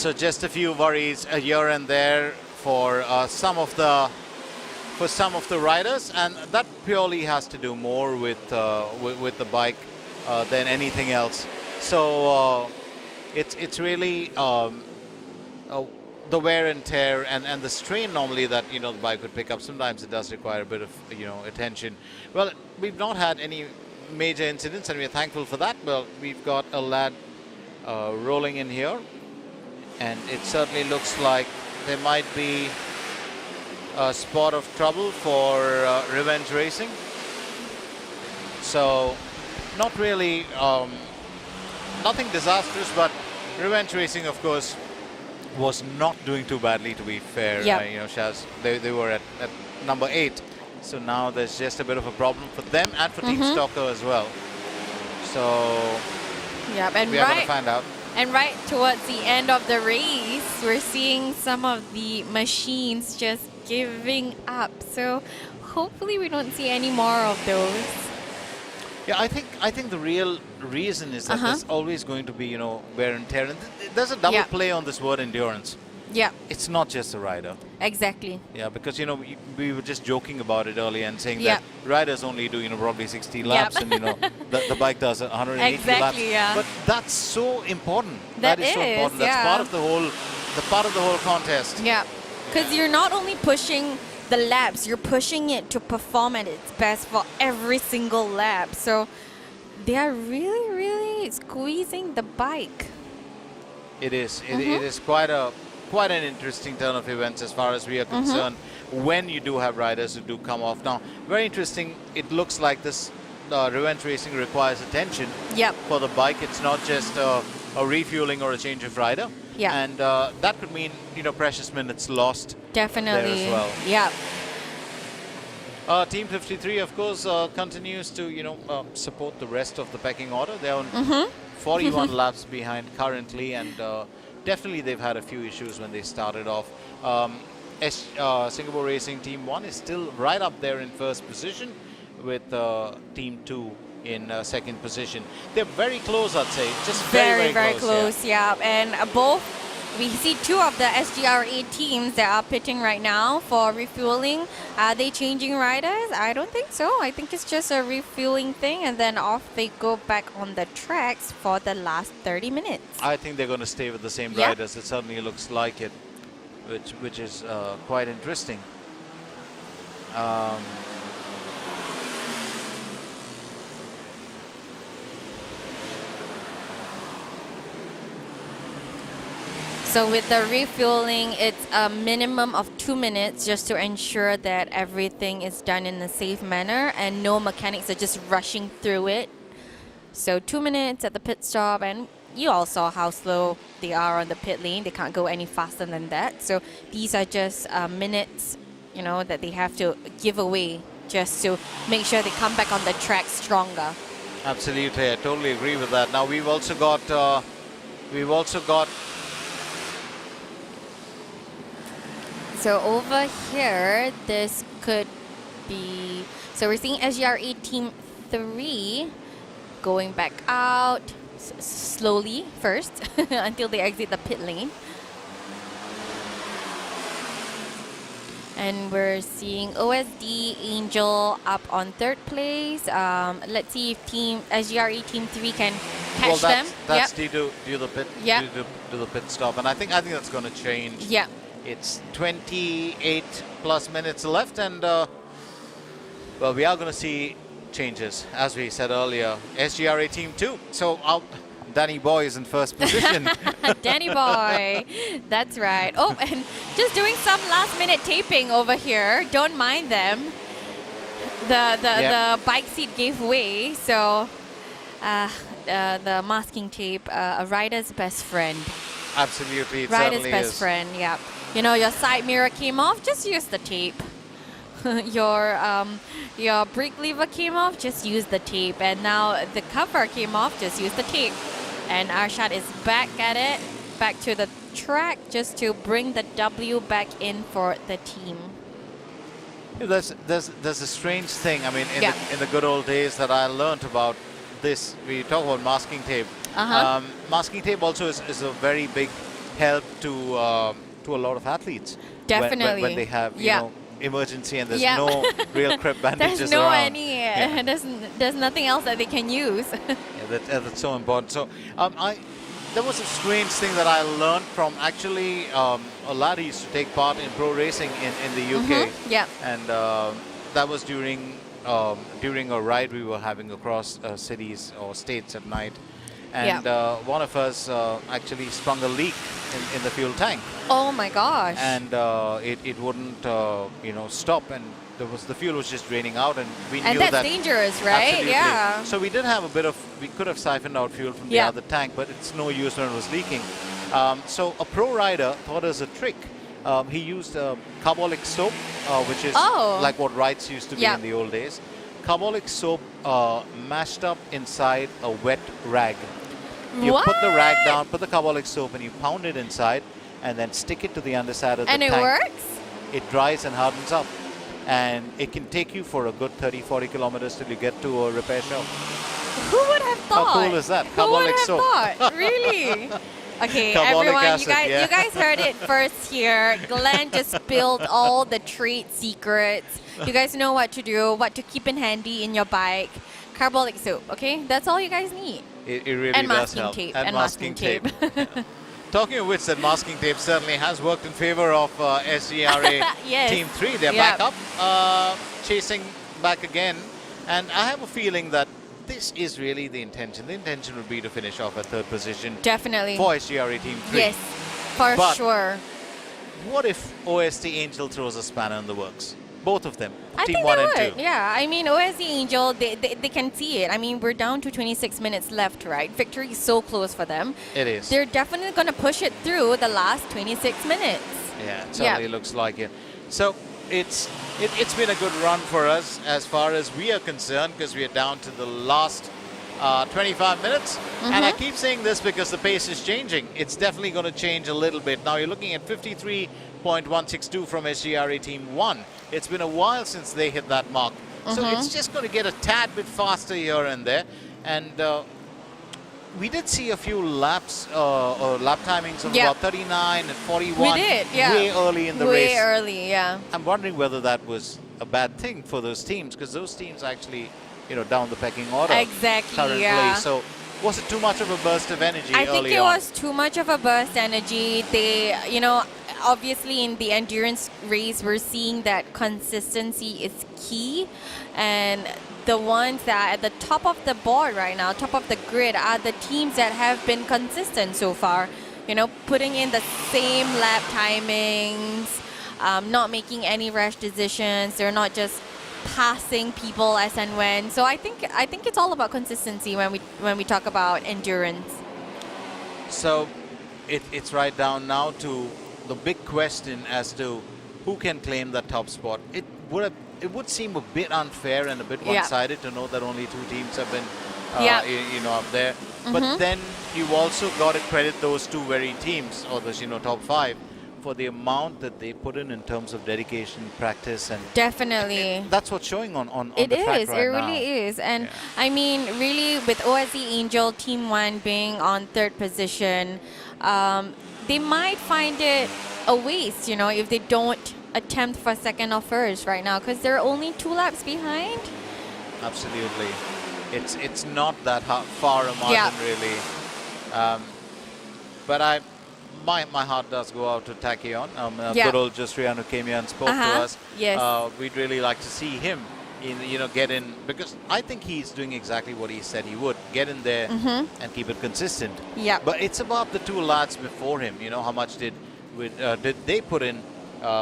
So just a few worries here and there for some of the riders, and that purely has to do more with the bike than anything else. So it's really the wear and tear and the strain normally that the bike would pick up. Sometimes it does require a bit of attention. Well, we've not had any major incidents, and we're thankful for that. Well, we've got a lad rolling in here, and it certainly looks like there might be a spot of trouble for Revenge Racing. So not really nothing disastrous, but Revenge Racing, of course, was not doing too badly, to be fair. Yep. Shaz, they were at number 8. So now there's just a bit of a problem for them and for Team Stalker as well. So Yep, and we are going to find out. And right towards the end of the race, we're seeing some of the machines just giving up. So hopefully we don't see any more of those. Yeah, I think the real reason is that there's always going to be, wear and tear. And there's a double play on this word endurance. Yeah. It's not just the rider. Exactly. Yeah, because, we were just joking about it earlier and saying that riders only do, probably 60 laps and, the bike does 180 laps. Exactly, yeah. But that's so important. That is so is, important. That's part of the whole contest. Yeah. Because you're not only pushing the laps, you're pushing it to perform at its best for every single lap. So they are really, really squeezing the bike. It is. It is quite an interesting turn of events as far as we are concerned when you do have riders who do come off. Now, very interesting. It looks like this Revenge Racing requires attention for the bike. It's not just a refueling or a change of rider. Yeah. And that could mean, precious minutes lost. Definitely. There as well. Yeah. Team 53, of course, continues to, support the rest of the pecking order. They're on 41 laps behind currently, and definitely they've had a few issues when they started off. Singapore Racing Team 1 is still right up there in first position, with Team 2 in second position. They're very close, I'd say. Just very, very close. Yeah. And both, we see 2 of the SGRA teams that are pitting right now for refueling. Are they changing riders? I don't think so. I think it's just a refueling thing, and then off they go back on the tracks for the last 30 minutes. I think they're going to stay with the same riders. It certainly looks like it, which is quite interesting. So with the refueling, it's a minimum of 2 minutes just to ensure that everything is done in a safe manner and no mechanics are just rushing through it. So 2 minutes at the pit stop, and you all saw how slow they are on the pit lane. They can't go any faster than that. So these are just minutes, that they have to give away just to make sure they come back on the track stronger. Absolutely, I totally agree with that. Now we've also got So over here, this could be, so we're seeing SGRA Team 3 going back out slowly first until they exit the pit lane. And we're seeing OSD Angel up on 3rd place. Let's see if SGRA Team 3 can catch them. That's due to the pit, due to the pit stop, and I think that's going to change. Yeah. It's 28 plus minutes left, and well, we are going to see changes, as we said earlier. SGRA Team 2. So Danny Boy is in first position. Danny Boy, that's right. Oh, and just doing some last-minute taping over here. Don't mind them. The bike seat gave way, so the masking tape, a rider's best friend. Absolutely, it rider's certainly best is. friend. Yeah. Your side mirror came off. Just use the tape. Your brake lever came off. Just use the tape. And now the cover came off. Just use the tape. And Arshad is back at it, back to the track, just to bring the W back in for the team. There's a strange thing. I mean, in the good old days that I learned about this, we talk about masking tape. Masking tape also is a very big help to a lot of athletes. Definitely. When they have you Yeah. know emergency and there's Yeah. no real crep bandages There's no around. any. Yeah. There's nothing else that they can use. Yeah, that's so important. So there was a strange thing that I learned from actually a lad who used to take part in pro racing in the UK. Yeah. And that was during a ride we were having across cities or states at night. And one of us actually sprung a leak in the fuel tank. Oh my gosh. And it wouldn't stop, and the fuel was just draining out, and we And knew that's that dangerous, right? absolutely. Yeah. So we did have we could have siphoned out fuel from the Yeah. other tank, but it's no use when it was leaking. So a pro rider thought us a trick. He used carbolic soap, which is like what rides used to be in the old days. Carbolic soap mashed up inside a wet rag. You put the rag down, put the carbolic soap, and you pound it inside, and then stick it to the underside of the tank. And it works? It dries and hardens up. And it can take you for a good 30-40 kilometers till you get to a repair shop. Who would have thought? How cool is that? Who would Carbolic have soap. thought? Really? Okay, Carbolic everyone, acid, you guys heard it first here. Glenn just spilled all the trade secrets. You guys know what to do, what to keep in handy in your bike. Carbolic soap, okay? That's all you guys need. It really and does masking help. tape. And masking tape. Yeah. Talking of which, that masking tape certainly has worked in favor of SGRA Yes. Team 3. They're Yeah. back up, chasing back again. And I have a feeling that this is really the intention. The intention would be to finish off at third position. Definitely. For SGRA Team 3. Yes, for But sure. what if OST Angel throws a spanner in the works? Both of them. I Team think 1 they and would. 2. Yeah, I mean, OSC Angel, they can see it. I mean, we're down to 26 minutes left, right? Victory is so close for them. It is. They're definitely going to push it through the last 26 minutes. Yeah, it certainly looks like it. So it's been a good run for us as far as we are concerned, because we are down to the last 25 minutes. And I keep saying this because the pace is changing. It's definitely going to change a little bit. Now you're looking at 53.162 from SGRA Team 1. It's been a while since they hit that mark. So it's just going to get a tad bit faster here and there. And we did see a few laps or lap timings of about 39 and 41. We did, yeah. Way early in the race. Way early, yeah. I'm wondering whether that was a bad thing for those teams, because those teams actually, down the pecking order. Exactly, currently. yeah. So was it too much of a burst of energy I think early it on? was too much of a burst energy. They, obviously in the endurance race, we're seeing that consistency is key. And the ones that are at the top of the board right now, top of the grid, are the teams that have been consistent so far. Putting in the same lap timings, not making any rash decisions. They're not just passing people as and when. So I think it's all about consistency when we talk about endurance. So it's right down now to the big question as to who can claim that top spot. It would seem a bit unfair and a bit one-sided to know that only two teams have been up there. But then you've also got to credit those two very teams, or those top five, for the amount that they put in terms of dedication, practice, and definitely that's what's showing on it the track is. right It now. really is. And I mean, really, with OSC Angel Team 1 being on third position, they might find it a waste, if they don't attempt for second or first right now, because they're only 2 laps behind. Absolutely. It's not that far a margin, really. But my heart does go out to Tachyon. Good old Jusrian who came here and spoke to us. Yes. We'd really like to see him get in, because I think he's doing exactly what he said he would. Get in there and keep it consistent. Yeah. But it's about the 2 lads before him. How much did they put in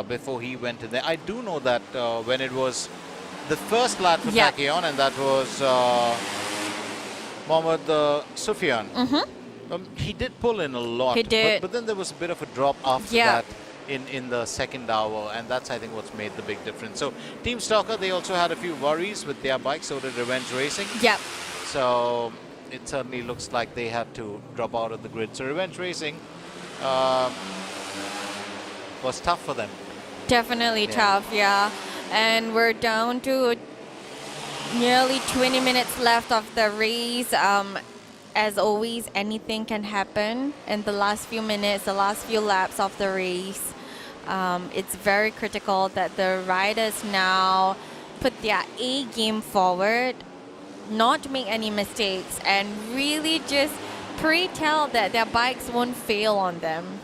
before he went in there? I do know that when it was the first lad for Tachyon, and that was Mohammed Sufyan. He did pull in a lot. He did. But then there was a bit of a drop after that in the second hour, and that's, I think, what's made the big difference. So Team Stalker, they also had a few worries with their bike, so did Revenge Racing. Yep. So it certainly looks like they had to drop out of the grid. So Revenge Racing was tough for them. Definitely tough, yeah. And we're down to nearly 20 minutes left of the race. as always, anything can happen in the last few minutes, the last few laps of the race. It's very critical that the riders now put their A game forward, not make any mistakes, and really just pray tell that their bikes won't fail on them.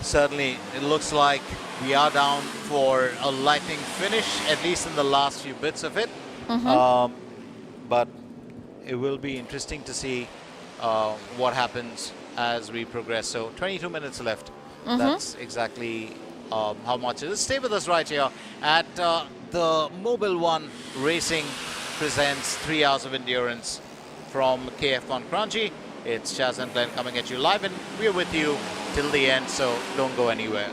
Certainly, it looks like we are down for a lightning finish, at least in the last few bits of it. But it will be interesting to see what happens as we progress. So 22 minutes left. That's exactly how much it is. Stay with us right here at the Mobil One Racing presents 3 hours of endurance from KF1 Kranji. It's Chaz and Glenn coming at you live, and we're with you till the end, so don't go anywhere.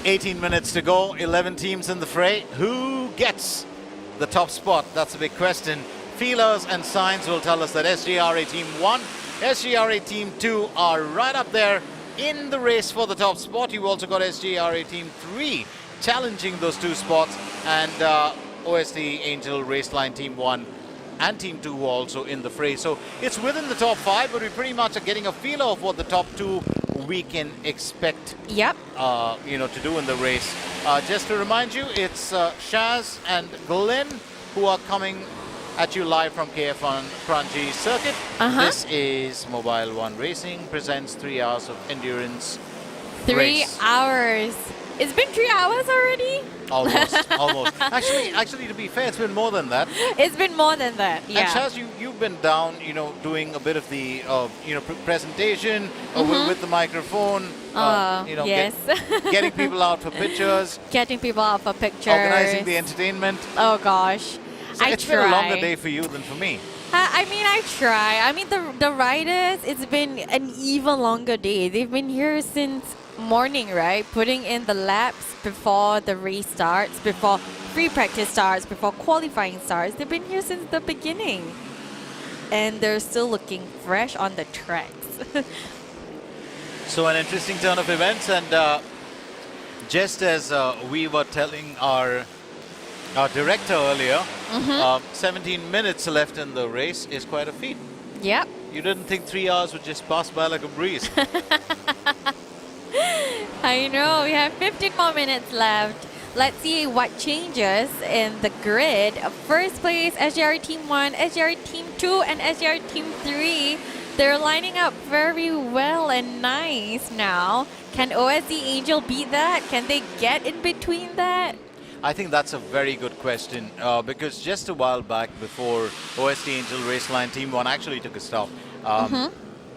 $18 minutes to go, 11 teams in the fray. Who gets the top spot? That's a big question. Feelers and signs will tell us that SGRA Team 1, SGRA Team 2 are right up there in the race for the top spot. You've also got SGRA Team 3 challenging those two spots, and OST Angel Raceline Team 1 and Team 2 also in the fray. So it's within the top 5, but we pretty much are getting a feel of what the top 2 we can expect Yep. to do in the race. Just to remind you, it's Shaz and Glenn who are coming at you live from KF1 Kranji Circuit. This is Mobile One Racing presents 3 hours of endurance 3 race. hours. It's been 3 hours already? Almost. Actually, to be fair, it's been more than that. It's been more than that, yeah. And Shaz, you've been down, doing a bit of the, presentation with the microphone. Yes. Getting people out for pictures. Getting people out for pictures. Organizing the entertainment. Oh gosh. So it's been a longer day for you than for me. I try. I mean, the riders, it's been an even longer day. They've been here since morning, right? Putting in the laps before the race starts, before free practice starts, before qualifying starts. They've been here since the beginning. And they're still looking fresh on the tracks. So an interesting turn of events, and just as we were telling our director earlier, 17 minutes left in the race is quite a feat. Yep. You didn't think 3 hours would just pass by like a breeze. I know, we have 15 more minutes left. Let's see what changes in the grid. First place, SGR Team 1, SGR Team 2, and SGR Team 3. They're lining up very well and nice now. Can OSD Angel beat that? Can they get in between that? I think that's a very good question because just a while back before OSD Angel Raceline Team 1 actually took a stop,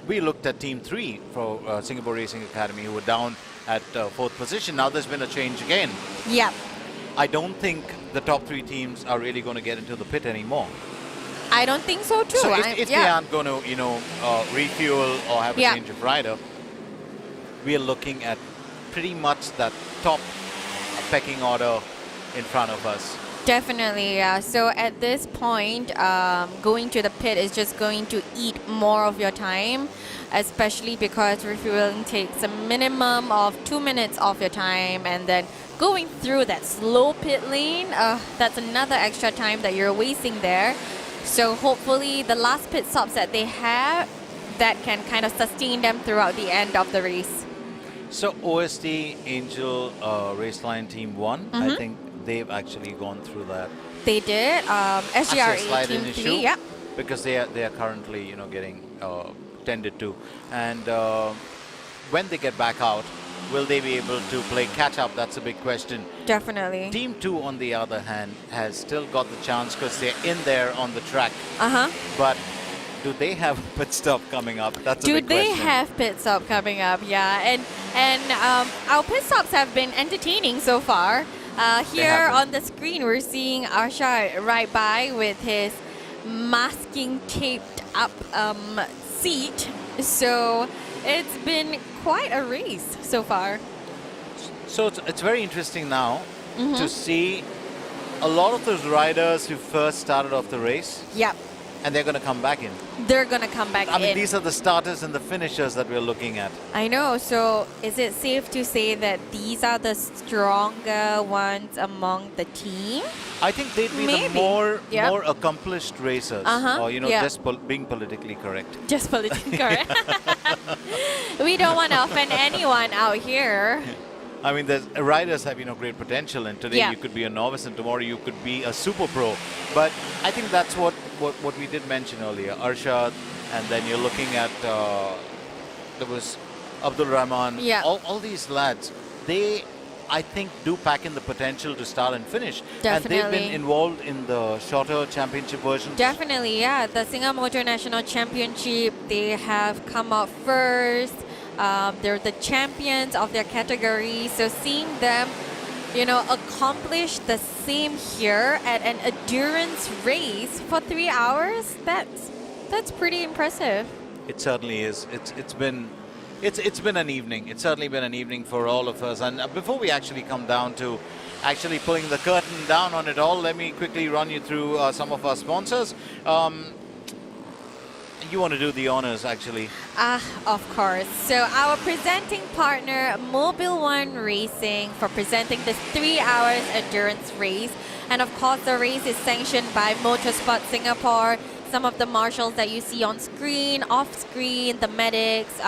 we looked at Team 3 for Singapore Racing Academy who were down at 4th position. Now there's been a change again. Yeah. I don't think the top 3 teams are really going to get into the pit anymore. I don't think so too. So if they aren't going to, refuel or have a change of rider, we are looking at pretty much that top pecking order in front of us. Definitely, yeah. So at this point, going to the pit is just going to eat more of your time, especially because refueling takes a minimum of 2 minutes off your time, and then going through that slow pit lane, that's another extra time that you're wasting there. So hopefully the last pit stops that they have, that can kind of sustain them throughout the end of the race. So OSD Angel Raceline Team 1, I think they've actually gone through that. They did. SGRA Team 3, yeah. Because they are currently, getting tended to. And when they get back out, will they be able to play catch up? That's a big question. Definitely. Team 2, on the other hand, has still got the chance because they're in there on the track. But do they have a pit stop coming up? That's a big question. Do they have pit stop coming up? Yeah. And our pit stops have been entertaining so far. Here on the screen, we're seeing Arsha right by with his masking taped up seat. So it's been quite a race so far. So it's very interesting now to see a lot of those riders who first started off the race. Yep. And they're going to come back in. They're going to come back in. I mean, these are the starters and the finishers that we're looking at. I know. So is it safe to say that these are the stronger ones among the team? I think they'd be the more accomplished racers. Or, just being politically correct. Just politically correct. We don't want to offend anyone out here. I mean, the riders have, great potential, and today you could be a novice, and tomorrow you could be a super pro. But I think that's what we did mention earlier. Arshad, and then you're looking at, there was Abdul Rahman. Yeah. All these lads, they, I think, do pack in the potential to start and finish. Definitely. And they've been involved in the shorter championship versions. Definitely, yeah. The Singapore Motor National Championship, they have come out first. They're the champions of their category. So seeing them, accomplish the same here at an endurance race for 3 hours, that's pretty impressive. It certainly is. It's been an evening. It's certainly been an evening for all of us. And before we actually come down to actually pulling the curtain down on it all, let me quickly run you through some of our sponsors. You want to do the honors, actually. Of course. So our presenting partner, Mobil One Racing, for presenting this 3 hours endurance race. And of course, the race is sanctioned by Motorsport Singapore, some of the marshals that you see on screen, off screen, the medics.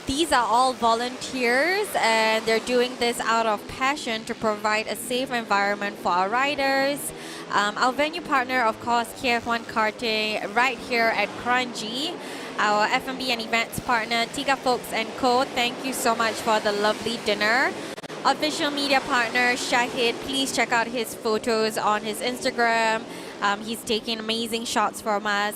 These are all volunteers, and they're doing this out of passion to provide a safe environment for our riders. Our venue partner, of course, KF1 Karting, right here at Kranji. Our F&B and events partner, Tiga Folks & Co. Thank you so much for the lovely dinner. Official media partner, Shahid, please check out his photos on his Instagram. He's taking amazing shots from us.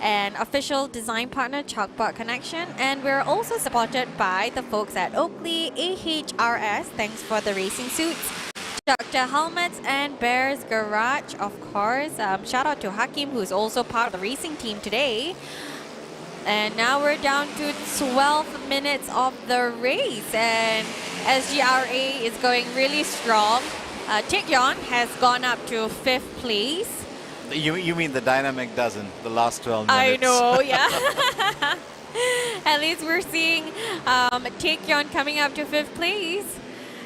And official design partner, Chalkboard Connection. And we're also supported by the folks at Oakley AHRS. Thanks for the racing suits. Dr. Helmets and Bears Garage, of course. Shout out to Hakim, who's also part of the racing team today. And now we're down to 12 minutes of the race, and SGRA is going really strong. Taekyon has gone up to 5th place. You mean the dynamic dozen, the last 12 minutes? I know, yeah. At least we're seeing Taekyon coming up to 5th place.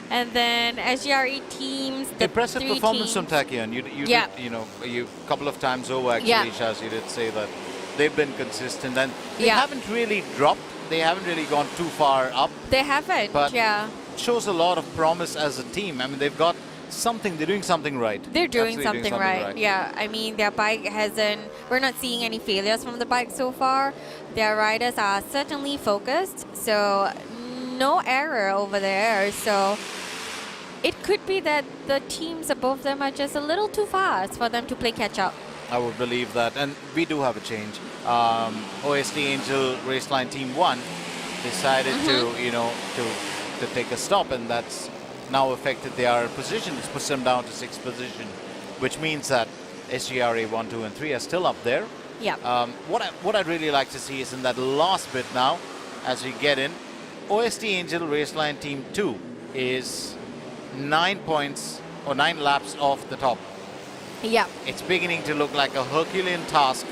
And then SGRE teams, the impressive three performance teams. from Taekyon. You Yeah. did, you a couple of times over actually, Yeah. Shaz, you did say that they've been consistent and they Yeah. haven't really dropped. They haven't really gone too far up. They haven't, But yeah. shows a lot of promise as a team. I mean, they've got something. They're doing something right. They're doing Absolutely something right. Yeah, I mean, their bike hasn't, we're not seeing any failures from the bike so far. Their riders are certainly focused, so no error over there. So it could be that the teams above them are just a little too fast for them to play catch up. I would believe that. And we do have a change. OST Angel Raceline Team 1 decided to take a stop, and that's now affected their position. It's pushed them down to 6th position, which means that SGRA 1, 2, and 3 are still up there. Yeah. What I'd really like to see is in that last bit now, as we get in, OST Angel Raceline Team 2 is 9 points or 9 laps off the top. Yeah. It's beginning to look like a Herculean task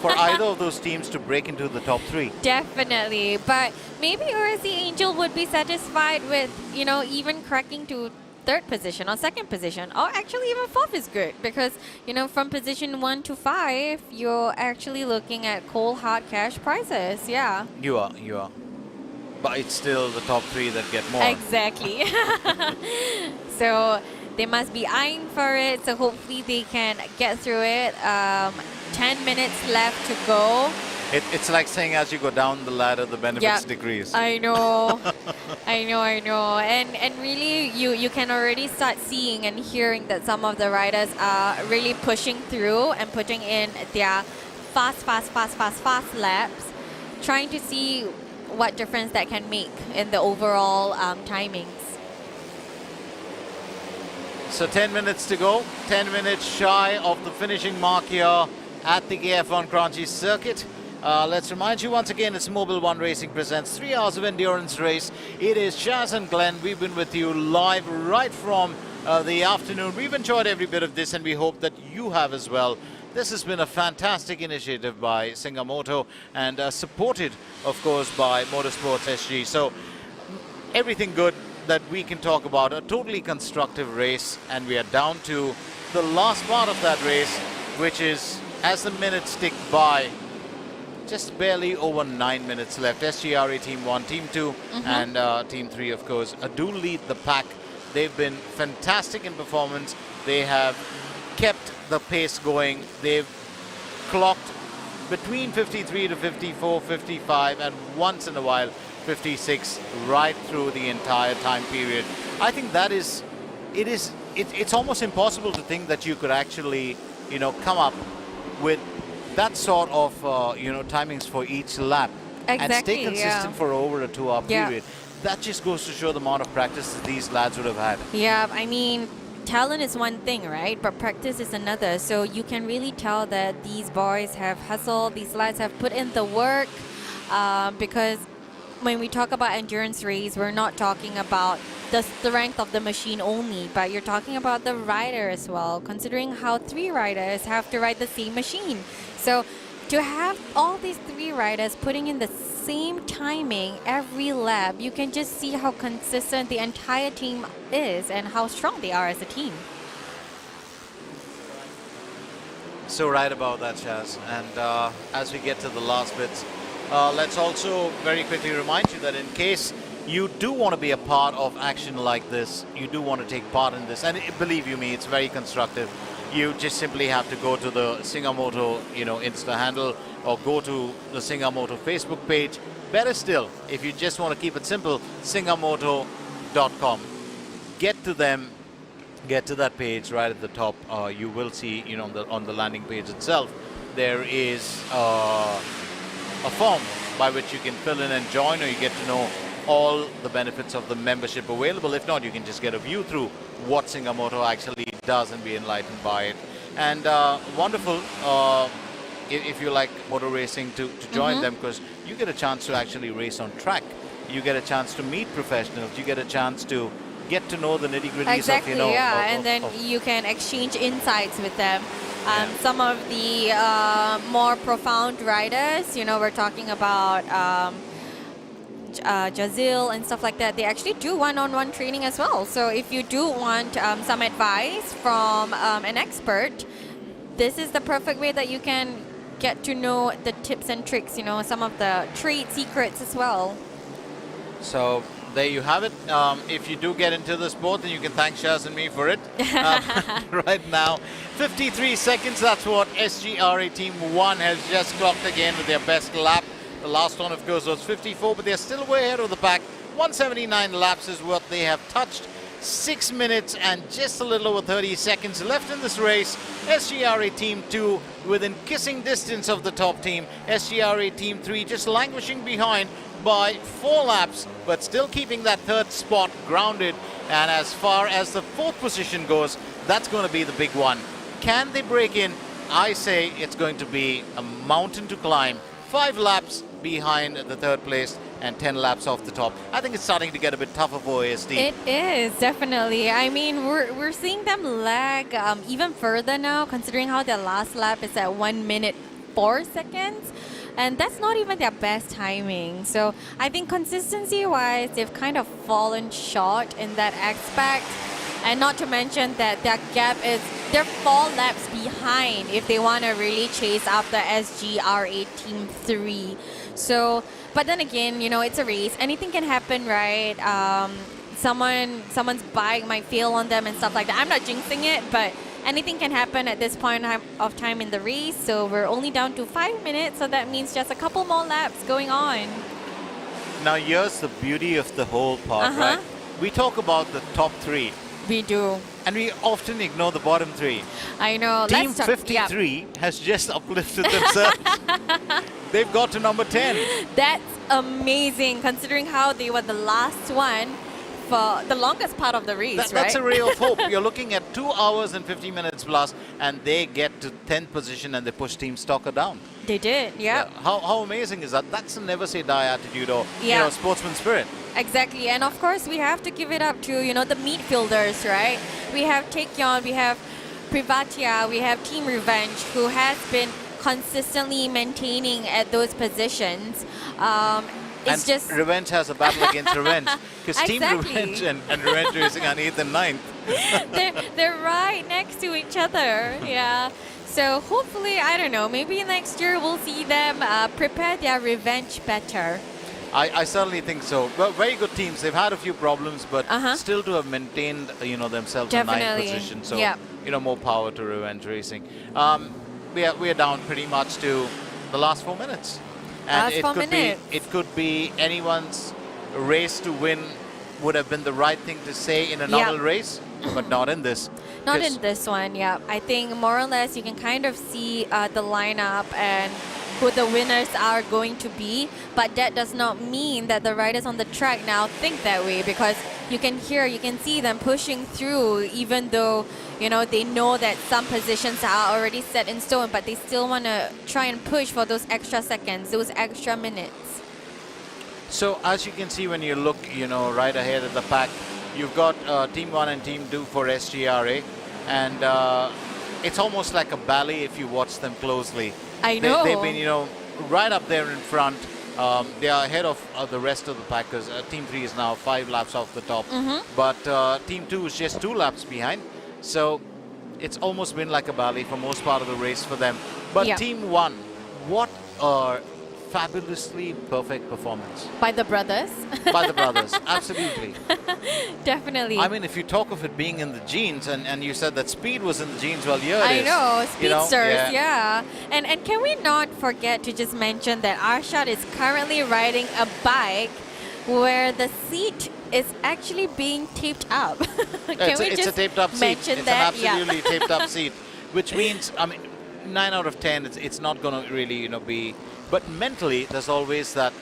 for either of those teams to break into the top 3. Definitely, but maybe OSC Angel would be satisfied with, even cracking to 3rd position or 2nd position, or actually even 4th is good, because, from position 1 to 5, you're actually looking at cold hard cash prizes. Yeah. You are. But it's still the top 3 that get more. Exactly. So they must be eyeing for it, so hopefully they can get through it. 10 minutes left to go. It's like saying as you go down the ladder, the benefits decrease. I know. I know. And really, you can already start seeing and hearing that some of the riders are really pushing through and putting in their fast laps, trying to see what difference that can make in the overall timings. So 10 minutes to go, 10 minutes shy of the finishing mark here at the KF1 Kranji circuit. Let's remind you once again, it's Mobil 1 Racing presents 3 hours of endurance race. It is Shaz and Glenn. We've been with you live right from the afternoon. We've enjoyed every bit of this, and we hope that you have as well. This has been a fantastic initiative by Singamoto and supported, of course, by Motorsports SG. So everything good that we can talk about, a totally constructive race, and we are down to the last part of that race, which is, as the minutes tick by, just barely over 9 minutes left. SGRA Team 1, Team 2, and Team 3, of course, do lead the pack. They've been fantastic in performance. They have kept the pace going. They've clocked between 53 to 54, 55, and once in a while 56 right through the entire time period. I think that it's almost impossible to think that you could actually, come up with that sort of, timings for each lap and stay consistent for over a 2-hour period. That just goes to show the amount of practice that these lads would have had. Yeah, I mean, talent is one thing, right? But practice is another. So you can really tell that these boys have hustled, these lads have put in the work, because when we talk about endurance race, we're not talking about the strength of the machine only, but you're talking about the rider as well, considering how 3 riders have to ride the same machine. So to have all these 3 riders putting in the same timing every lap, you can just see how consistent the entire team is and how strong they are as a team. so right about that, Chaz. And as we get to the last bits, let's also very quickly remind you that in case you do want to be a part of action like this, you do want to take part in this, and believe you me, it's very constructive. You just simply have to go to the Singamoto, Insta handle, or go to the Singamoto Facebook page. Better still, if you just want to keep it simple, singamoto.com. Get to them, get to that page right at the top. You will see, on the landing page itself, there is a form by which you can fill in and join, or you get to know all the benefits of the membership available. If not, you can just get a view through what Singamoto actually does and be enlightened by it. And wonderful if you like motor racing to join them, because you get a chance to actually race on track. You get a chance to meet professionals. You get a chance to get to know the nitty-gritties Exactly, of, and then you can exchange insights with them. Some of the more profound riders, we're talking about Jazil and stuff like that, they actually do one-on-one training as well. So if you do want some advice from an expert, this is the perfect way that you can get to know the tips and tricks, some of the trade secrets as well. So there you have it. If you do get into the sport, then you can thank Shaz and me for it. Right now, 53 seconds, that's what SGRA Team 1 has just clocked again with their best lap. The last one, of course, was 54, but they're still way ahead of the pack. 179 laps is what they have touched. 6 minutes and just a little over 30 seconds left in this race. SGRA Team 2 within kissing distance of the top team. SGRA Team 3 just languishing behind by 4 laps, but still keeping that third spot grounded. And as far as the fourth position goes, that's going to be the big one. Can they break in? I say it's going to be a mountain to climb. 5 laps behind the third place and 10 laps off the top. I think it's starting to get a bit tougher for AST. It is, definitely. I mean, we're seeing them lag even further now, considering how their last lap is at 1 minute 4 seconds. And that's not even their best timing. So I think consistency-wise, they've kind of fallen short in that aspect. And not to mention that their gap is, they're 4 laps behind if they want to really chase after SGRA Team 3. So, but then again, it's a race. Anything can happen, right? Someone's bike might fail on them and stuff like that. I'm not jinxing it, but anything can happen at this point of time in the race. So we're only down to 5 minutes. So that means just a couple more laps going on. Now, here's the beauty of the whole part, right? We talk about the top 3. We do. And we often ignore the bottom 3. I know. Team 53 has just uplifted themselves. They've got to number 10. That's amazing, considering how they were the last one for the longest part of the race, right? That's a ray of hope. You're looking at 2 hours and 50 minutes plus, and they get to 10th position and they push Team Stalker down. They did, yeah. How amazing is that? That's a never say die attitude or sportsman spirit. Exactly, and of course we have to give it up to the midfielders, right? We have Taekyon, we have Privatia, we have Team Revenge, who has been consistently maintaining at those positions. It's just Revenge has a battle against Revenge, because Team Exactly. Revenge and Revenge Racing on 8th and 9th. they're right next to each other, yeah. So hopefully, I don't know, maybe next year we'll see them prepare their revenge better. I certainly think so. Well, very good teams. They've had a few problems, but still to have maintained, themselves in 9th position. So, more power to Revenge Racing. We are down pretty much to the last 4 minutes, and it could be anyone's race to win. Would have been the right thing to say in a normal race, but not in this. Not in this one, yeah. I think more or less you can kind of see the lineup and who the winners are going to be, but that does not mean that the riders on the track now think that way, because you can see them pushing through, even though they know that some positions are already set in stone, but they still want to try and push for those extra seconds, those extra minutes. So as you can see when you look, right ahead of the pack, you've got Team 1 and Team 2 for SGRA, and it's almost like a ballet if you watch them closely. I know. They've been, right up there in front. They are ahead of the rest of the pack, because Team 3 is now 5 laps off the top. But Team 2 is just 2 laps behind. So it's almost been like a ballet for most part of the race for them. But Yeah. Team 1, what a fabulously perfect performance By the brothers. by the brothers. Absolutely. Definitely. I mean, if you talk of it being in the genes, and you said that speed was in the genes, well, here it I is. know, You know, speedsters, yeah. And can we not forget to just mention that Arshad is currently riding a bike where the seat is actually being taped up. Can It's, we it's just a taped up seat. mention It's that? an absolutely taped up seat, which means, I mean, 9 out of 10, it's not going to really, you know, be. But mentally, there's always that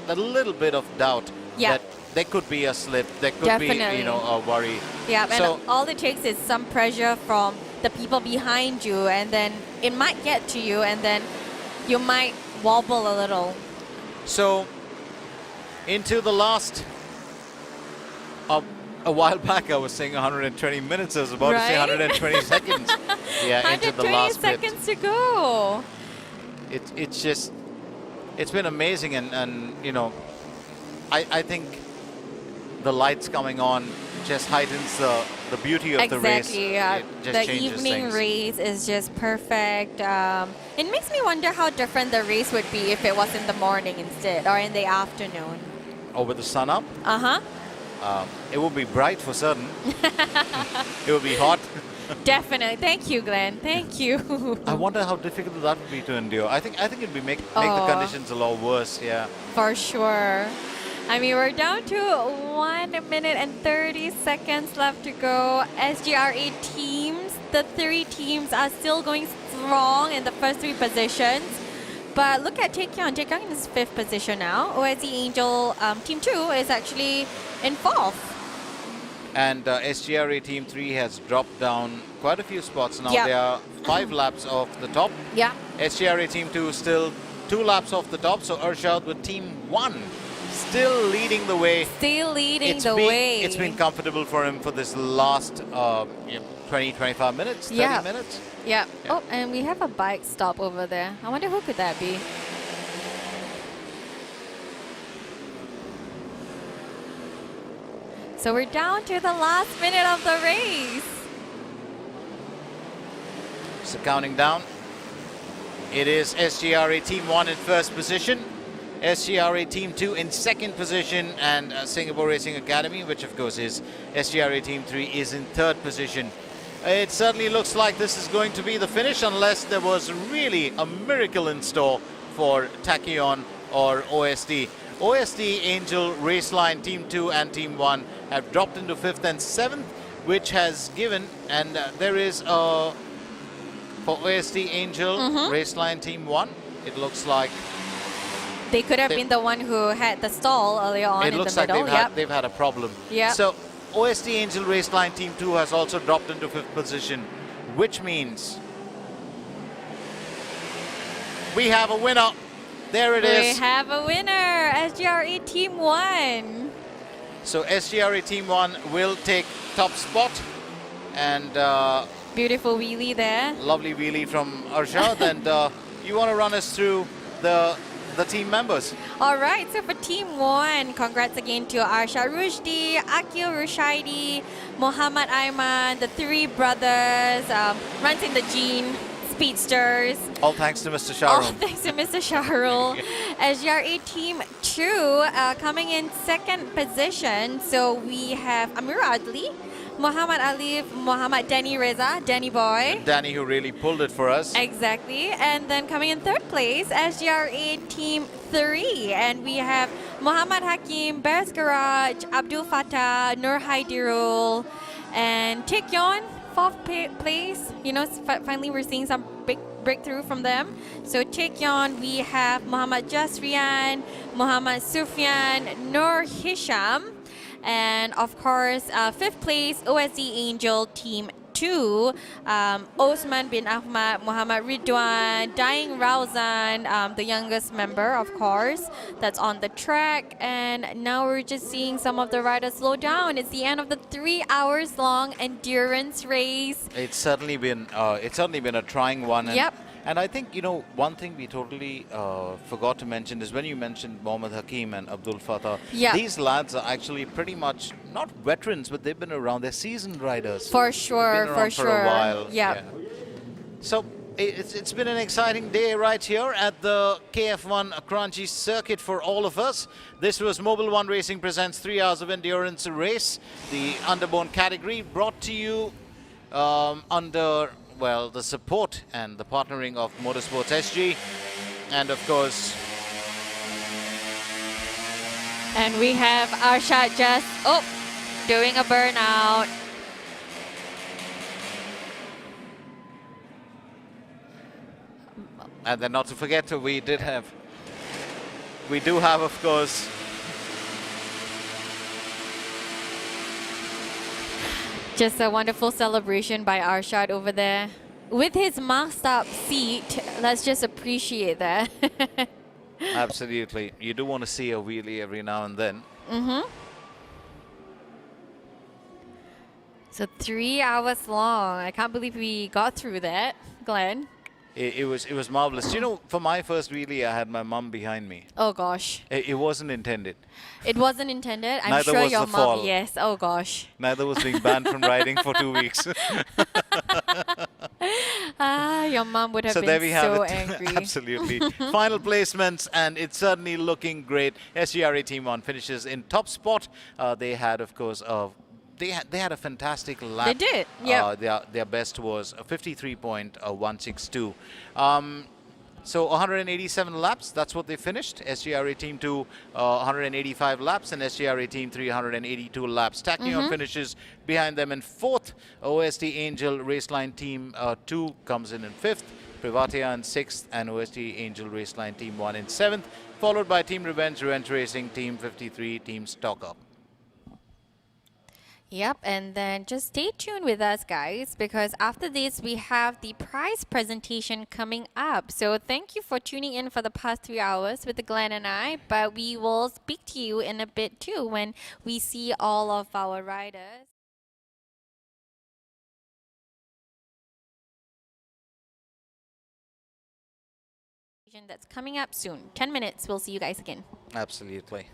little bit of doubt Yeah. that there could be a slip, there could be, Definitely. you know, a worry. Yeah, and So all it takes is some pressure from the people behind you, and then it might get to you, and then you might wobble a little. So, into the last, a while back I was saying 120 minutes, I was about to say Right? 120 seconds. Yeah, into the 120 last bit. seconds to go. It's just, it's been amazing, and you know, I think the lights coming on just heightens the beauty of the race. Exactly. Yeah. It just The changes evening things. race is just perfect. It makes me wonder how different the race would be if it was in the morning instead, or in the afternoon. Or with the sun up. Uh-huh. It will be bright for certain. It will be hot. Definitely. Thank you, Glenn. Thank you. I wonder how difficult that would be to endure. I think it'd be make the Oh. conditions a lot worse. Yeah. For sure. I mean, we're down to 1 minute and 30 seconds left to go. SGRA teams, the 3 teams are still going strong in the first 3 positions. But look at Taekyon. Taekyon is 5th position now. OSE Angel Team 2 is actually in 4th. And SGRA Team 3 has dropped down quite a few spots now. Yep. They are 5 laps off the top. Yeah. SGRA Team 2 still 2 laps off the top. So Arshad with Team 1 still leading the way. Still leading It's the been, way. It's been comfortable for him for this last 20, 25 minutes, 30 Yeah. minutes. Yeah. Oh, and we have a bike stop over there. I wonder who could that be? So we're down to the last minute of the race. So counting down. It is SGRA Team 1 in first position, SGRA Team 2 in second position, and Singapore Racing Academy, which of course is SGRA Team 3, is in third position. It certainly looks like this is going to be the finish unless there was really a miracle in store for Tachyon or OSD. OSD, Angel, Raceline, Team 2 and Team 1 have dropped into 5th and 7th, which has given, and there is a, for OSD, Angel, Raceline, Team 1, it looks like They could have been the one who had the stall earlier on it in looks the like middle. they've had a problem. Yep. So OSD Angel Raceline Team 2 has also dropped into 5th position, which means we have a winner. There it is. We have a winner, SGRE Team 1. So SGRA Team 1 will take top spot, and Beautiful wheelie there. lovely wheelie from Arshad. And you want to run us through the team members? All right, so for Team 1, congrats again to Arsha Rushdi, Akil Rushaidi, Muhammad Aiman, the 3 brothers, runs in the gene, speedsters. All thanks to Mr. All Shahrul. thanks to Mr. Shahrul. SGRA Team 2 coming in second position. So we have Amir Adli, Muhammad Alif, Muhammad Danny Reza, Danny Boy. Danny, who really pulled it for us. Exactly. And then coming in third place, SGRA Team 3. And we have Muhammad Hakim, Bears Garage, Abdul Fattah, Nur Haidirul, and Taekyon, fourth place. You know, finally we're seeing some big breakthrough from them. So Taekyon, we have Muhammad Jasrian, Muhammad Sufyan, Nur Hisham, and of course, 5th place, OSD Angel Team 2, Osman bin Ahmad, Muhammad Ridwan, Daing Rauzan, the youngest member, of course, that's on the track. And now we're just seeing some of the riders slow down. It's the end of the 3 hours long endurance race. It's certainly been a trying one. And Yep. And I think, you know, one thing we totally forgot to mention is when you mentioned Mohammad Hakim and Abdul Fatah, Yeah. these lads are actually pretty much not veterans, but they've been around. They're seasoned riders. For They've sure, been for around for a sure. while. Yeah. So it's been an exciting day right here at the KF1 Kranji circuit for all of us. This was Mobil One Racing presents 3 hours of endurance race, the underbone category, brought to you under, well, the support and the partnering of Motorsports SG, and of course. And we have Arshad just, doing a burnout. And then not to forget, we do have, of course, just a wonderful celebration by Arshad over there. With his masked up seat, let's just appreciate that. absolutely. You do want to see a wheelie every now and then. So 3 hours long. I can't believe we got through that, Glenn. It was marvelous. You know, for my first wheelie, I had my mum behind me. Oh gosh. It wasn't intended. It wasn't intended. I'm Neither sure was your the mom. fall. Yes. Oh gosh. Neither was being banned from riding for 2 weeks. Your mom would have So been there we have so it. angry. Absolutely. Final placements, and it's certainly looking great. SGRA Team 1 finishes in top spot. They had, of course, they had a fantastic lap. They did, yeah. Their best was 53.162. So 187 laps, that's what they finished. SGRA Team 2, 185 laps, and SGRA Team 382 laps. Tachyon finishes behind them in fourth. OST Angel Raceline Team 2 comes in fifth. Privatia in sixth, and OST Angel Raceline Team 1 in seventh, followed by Team Revenge Racing Team 53, Team Stock Up. Yep, and then just stay tuned with us, guys, because after this, we have the prize presentation coming up. So thank you for tuning in for the past 3 hours with Glenn and I, but we will speak to you in a bit too when we see all of our riders. That's coming up soon. 10 minutes. We'll see you guys again. Absolutely.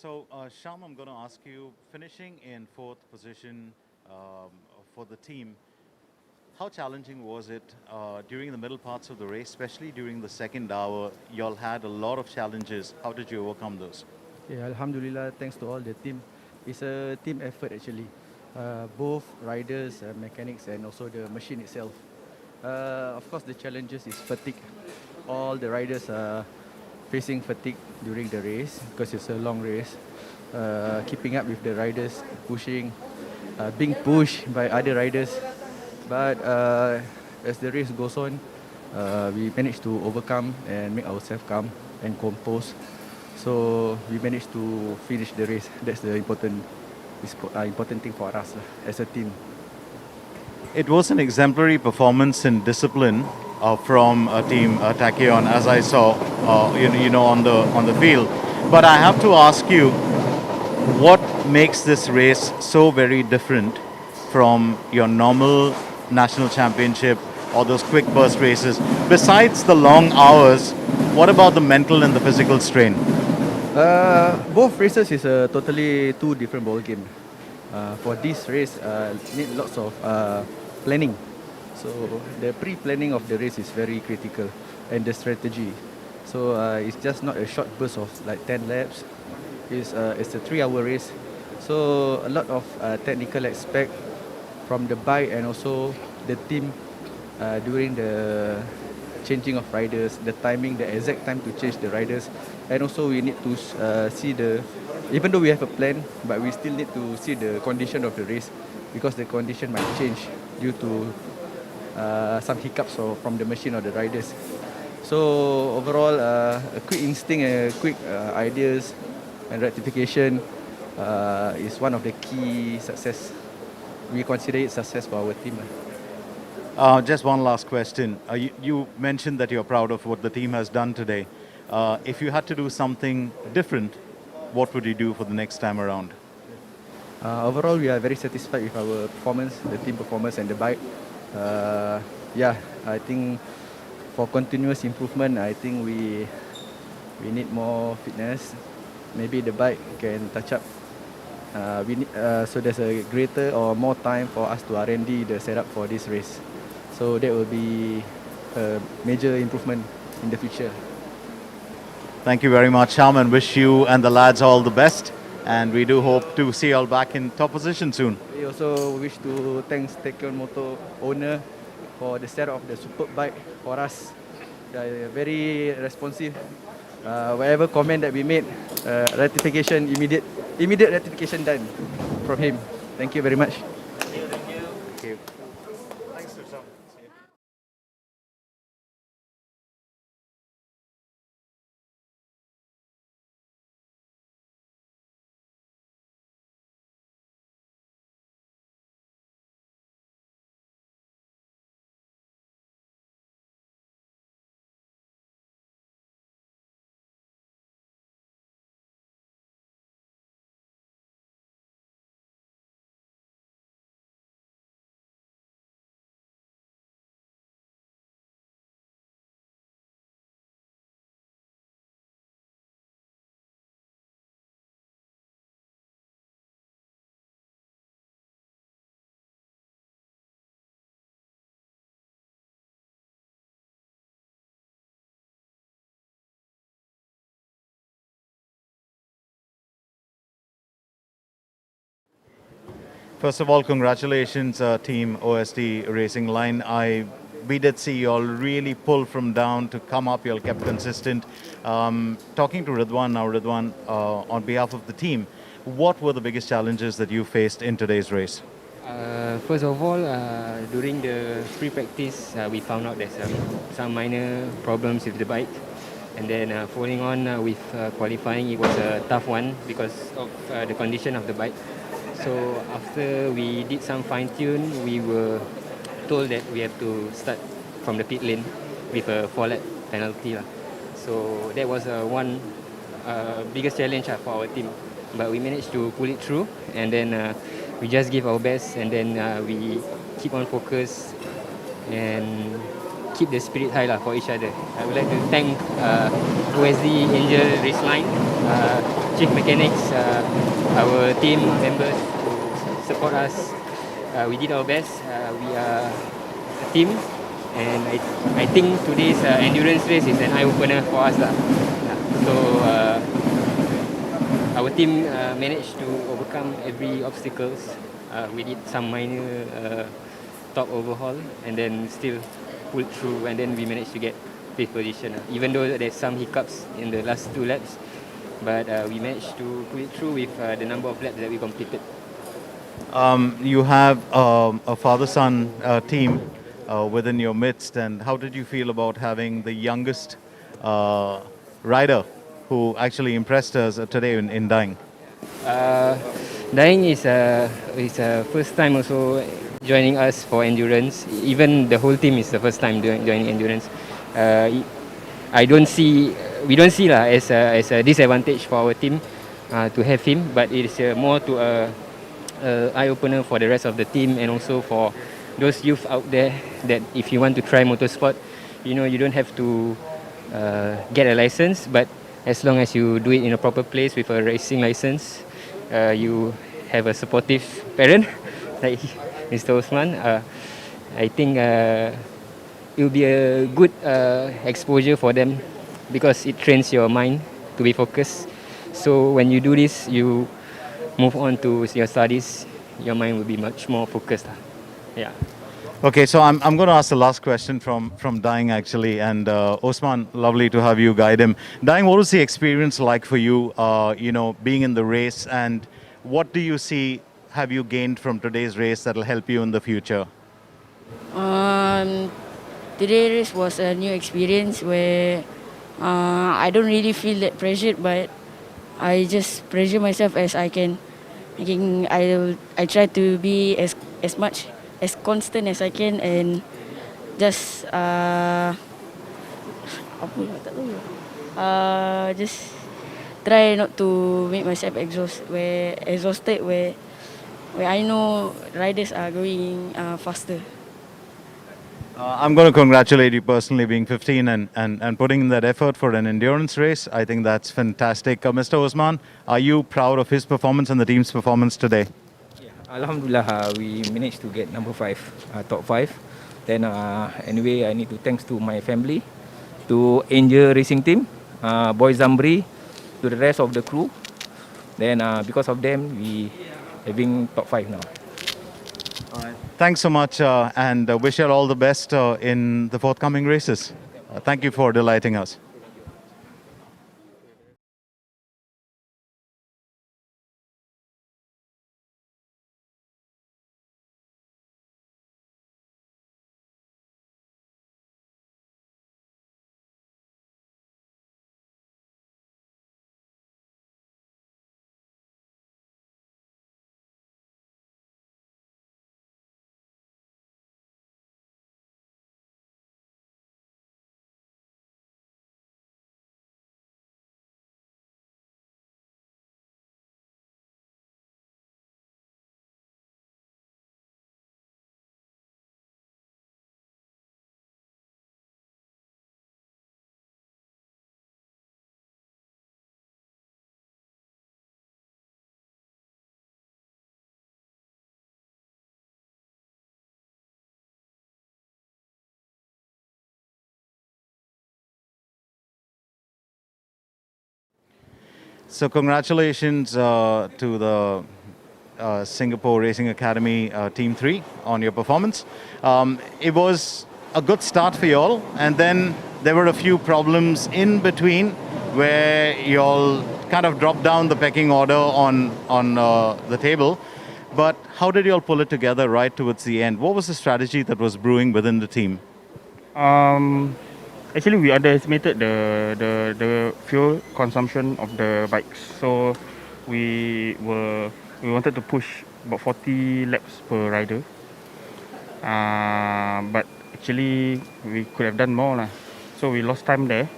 So, Sham, I'm going to ask you, finishing in fourth position for the team, how challenging was it during the middle parts of the race, especially during the second hour? You all had a lot of challenges. How did you overcome those? Yeah, Alhamdulillah, thanks to all the team. It's a team effort actually. Both riders, mechanics, and also the machine itself. Of course, the challenges is fatigue. All the riders are facing fatigue during the race because it's a long race. Keeping up with the riders, pushing, being pushed by other riders. But as the race goes on, we managed to overcome and make ourselves calm and compose. So we managed to finish the race. That's the important thing for us as a team. It was an exemplary performance in discipline from team Tachyon, as I saw, on the field. But I have to ask you, what makes this race so very different from your normal national championship or those quick burst races? Besides the long hours, what about the mental and the physical strain? Both races is a totally two different ball game. For this race, need lots of planning. So the pre-planning of the race is very critical, and the strategy. So it's just not a short burst of like 10 laps. It's a 3-hour race. So a lot of technical aspect from the bike and also the team during the changing of riders, the timing, the exact time to change the riders, and also we need to see even though we have a plan, but we still need to see the condition of the race because the condition might change due to some hiccups from the machine or the riders. So overall, a quick instinct and quick ideas and rectification is one of the key success. We consider it success for our team. Just one last question. You mentioned that you're proud of what the team has done today. If you had to do something different, what would you do for the next time around? Overall, we are very satisfied with our performance, the team performance and the bike. I think for continuous improvement, I think we need more fitness. Maybe the bike can touch up. So there's a greater or more time for us to R&D the setup for this race. So that will be a major improvement in the future. Thank you very much, Sham, and wish you and the lads all the best. And we do hope to see you all back in top position soon. We also wish to thank Tachyon Motor owner for the setup of the superb bike for us. They are very responsive. Whatever comment that we made, rectification, immediate rectification done from him. Thank you very much. Thank you. Thanks, Sham. First of all, congratulations, team OST Racing Line. We did see you all really pull from down to come up. You all kept consistent. Talking to Ridwan now, Ridwan, on behalf of the team, what were the biggest challenges that you faced in today's race? First of all, during the free practice, we found out there's some minor problems with the bike. And then following on with qualifying, it was a tough one because of the condition of the bike. So after we did some fine tune, we were told that we have to start from the pit lane with a 4-lap penalty. So that was one biggest challenge for our team. But we managed to pull it through, and then we just give our best, and then we keep on focus and keep the spirit high for each other. I would like to thank OSD Angel Race Line chief mechanics, our team members who support us. We did our best. We are a team, and I think today's endurance race is an eye opener for us lah. So our team managed to overcome every obstacles. We did some minor top overhaul, and then still pulled through, and then we managed to get fifth position. Even though there's some hiccups in the last 2 laps, but we managed to pull it through with the number of laps that we completed. You have a father-son team within your midst, and how did you feel about having the youngest rider who actually impressed us today in Dying? Dying is first time also joining us for endurance. Even the whole team is the first time joining endurance. We don't see lah as a disadvantage for our team to have him, but it is more to a eye opener for the rest of the team, and also for those youth out there that if you want to try motorsport, you don't have to get a license, but as long as you do it in a proper place with a racing license, you have a supportive parent like Mr. Osman. I think it will be a good exposure for them, because it trains your mind to be focused. So when you do this, you move on to your studies, your mind will be much more focused. Yeah. Okay, so I'm going to ask the last question from Dying actually, and Osman, lovely to have you guide him. Dying, what was the experience like for you, being in the race, and what do you see have you gained from today's race that will help you in the future? Today's race was a new experience where I don't really feel that pressured, but I just pressure myself as I can. I try to be as much as constant as I can, and just just try not to make myself exhausted where I know riders are going faster. I'm going to congratulate you personally, being 15 and putting in that effort for an endurance race. I think that's fantastic. Mr. Osman, are you proud of his performance and the team's performance today? Alhamdulillah, we managed to get number 5, top 5. Then anyway, I need to thanks to my family, to Angel Racing Team, Boy Zambri, to the rest of the crew. Then because of them, we having top 5 now. Thanks so much, and wish you all the best in the forthcoming races. Thank you for delighting us. So congratulations to the Singapore Racing Academy Team 3 on your performance. It was a good start for you all, and then there were a few problems in between where you all kind of dropped down the pecking order on the table. But how did you all pull it together right towards the end? What was the strategy that was brewing within the team? Actually, we underestimated the fuel consumption of the bikes. So we wanted to push about 40 laps per rider. But actually, we could have done more lah. So we lost time there.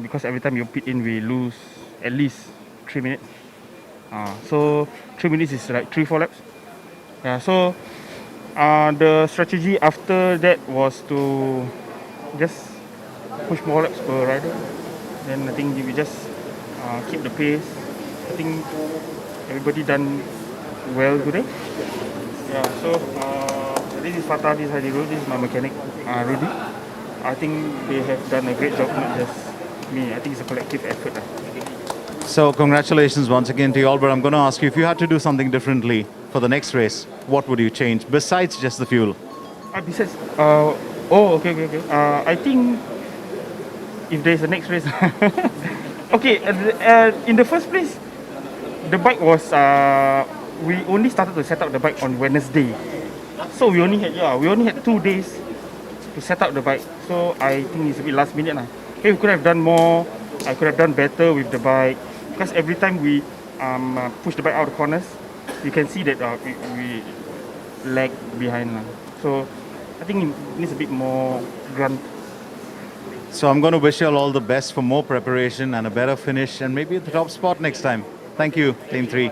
Because every time you pit in, we lose at least 3 minutes. So 3 minutes is like 3-4 laps. Yeah. So the strategy after that was to just push more laps per rider. Then I think we just keep the pace. I think everybody done well today. Yeah, so this is Fatah, this is Hadirul, this is my mechanic, Rudy. I think they have done a great job, not just me. I think it's a collective effort. So congratulations once again to you all, but I'm going to ask you, if you had to do something differently for the next race, what would you change besides just the fuel? Besides, okay. I think if there's a next race, okay. In the first place, the bike was we only started to set up the bike on Wednesday, so we only had 2 days to set up the bike. So I think it's a bit last minute lah. Okay, we could have done more. I could have done better with the bike, because every time we push the bike out of the corners, you can see that we lag behind lah. So I think it needs a bit more grunt. So I'm going to wish you all the best for more preparation and a better finish and maybe at the top spot next time. Thank you, Team 3.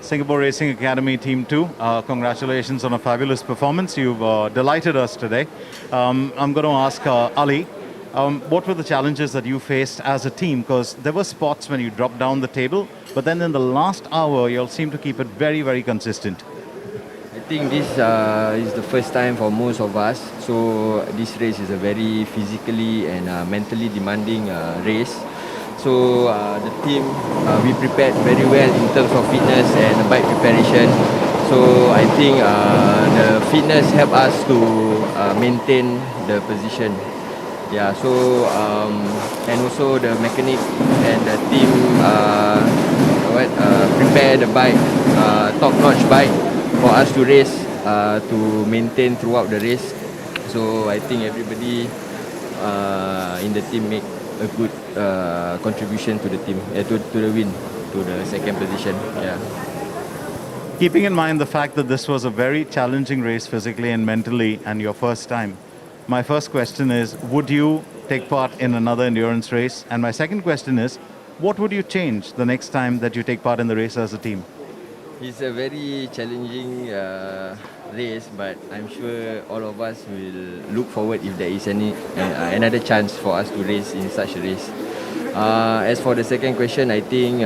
Singapore Racing Academy Team 2, congratulations on a fabulous performance. You've delighted us today. I'm going to ask Ali, what were the challenges that you faced as a team? Because there were spots when you dropped down the table, but then in the last hour, you all seem to keep it very, very consistent. I think this is the first time for most of us. So this race is a very physically and mentally demanding race. So the team, we prepared very well in terms of fitness and bike preparation. So I think the fitness helped us to maintain the position. Yeah. So and also the mechanic and the team prepare the bike, top-notch bike for us to race, to maintain throughout the race. So I think everybody in the team make a good contribution to the team, to the win, to the second position. Yeah. Keeping in mind the fact that this was a very challenging race physically and mentally and your first time, my first question is, would you take part in another endurance race? And my second question is, what would you change the next time that you take part in the race as a team? It's a very challenging race, but I'm sure all of us will look forward if there is another chance for us to race in such a race. As for the second question, I think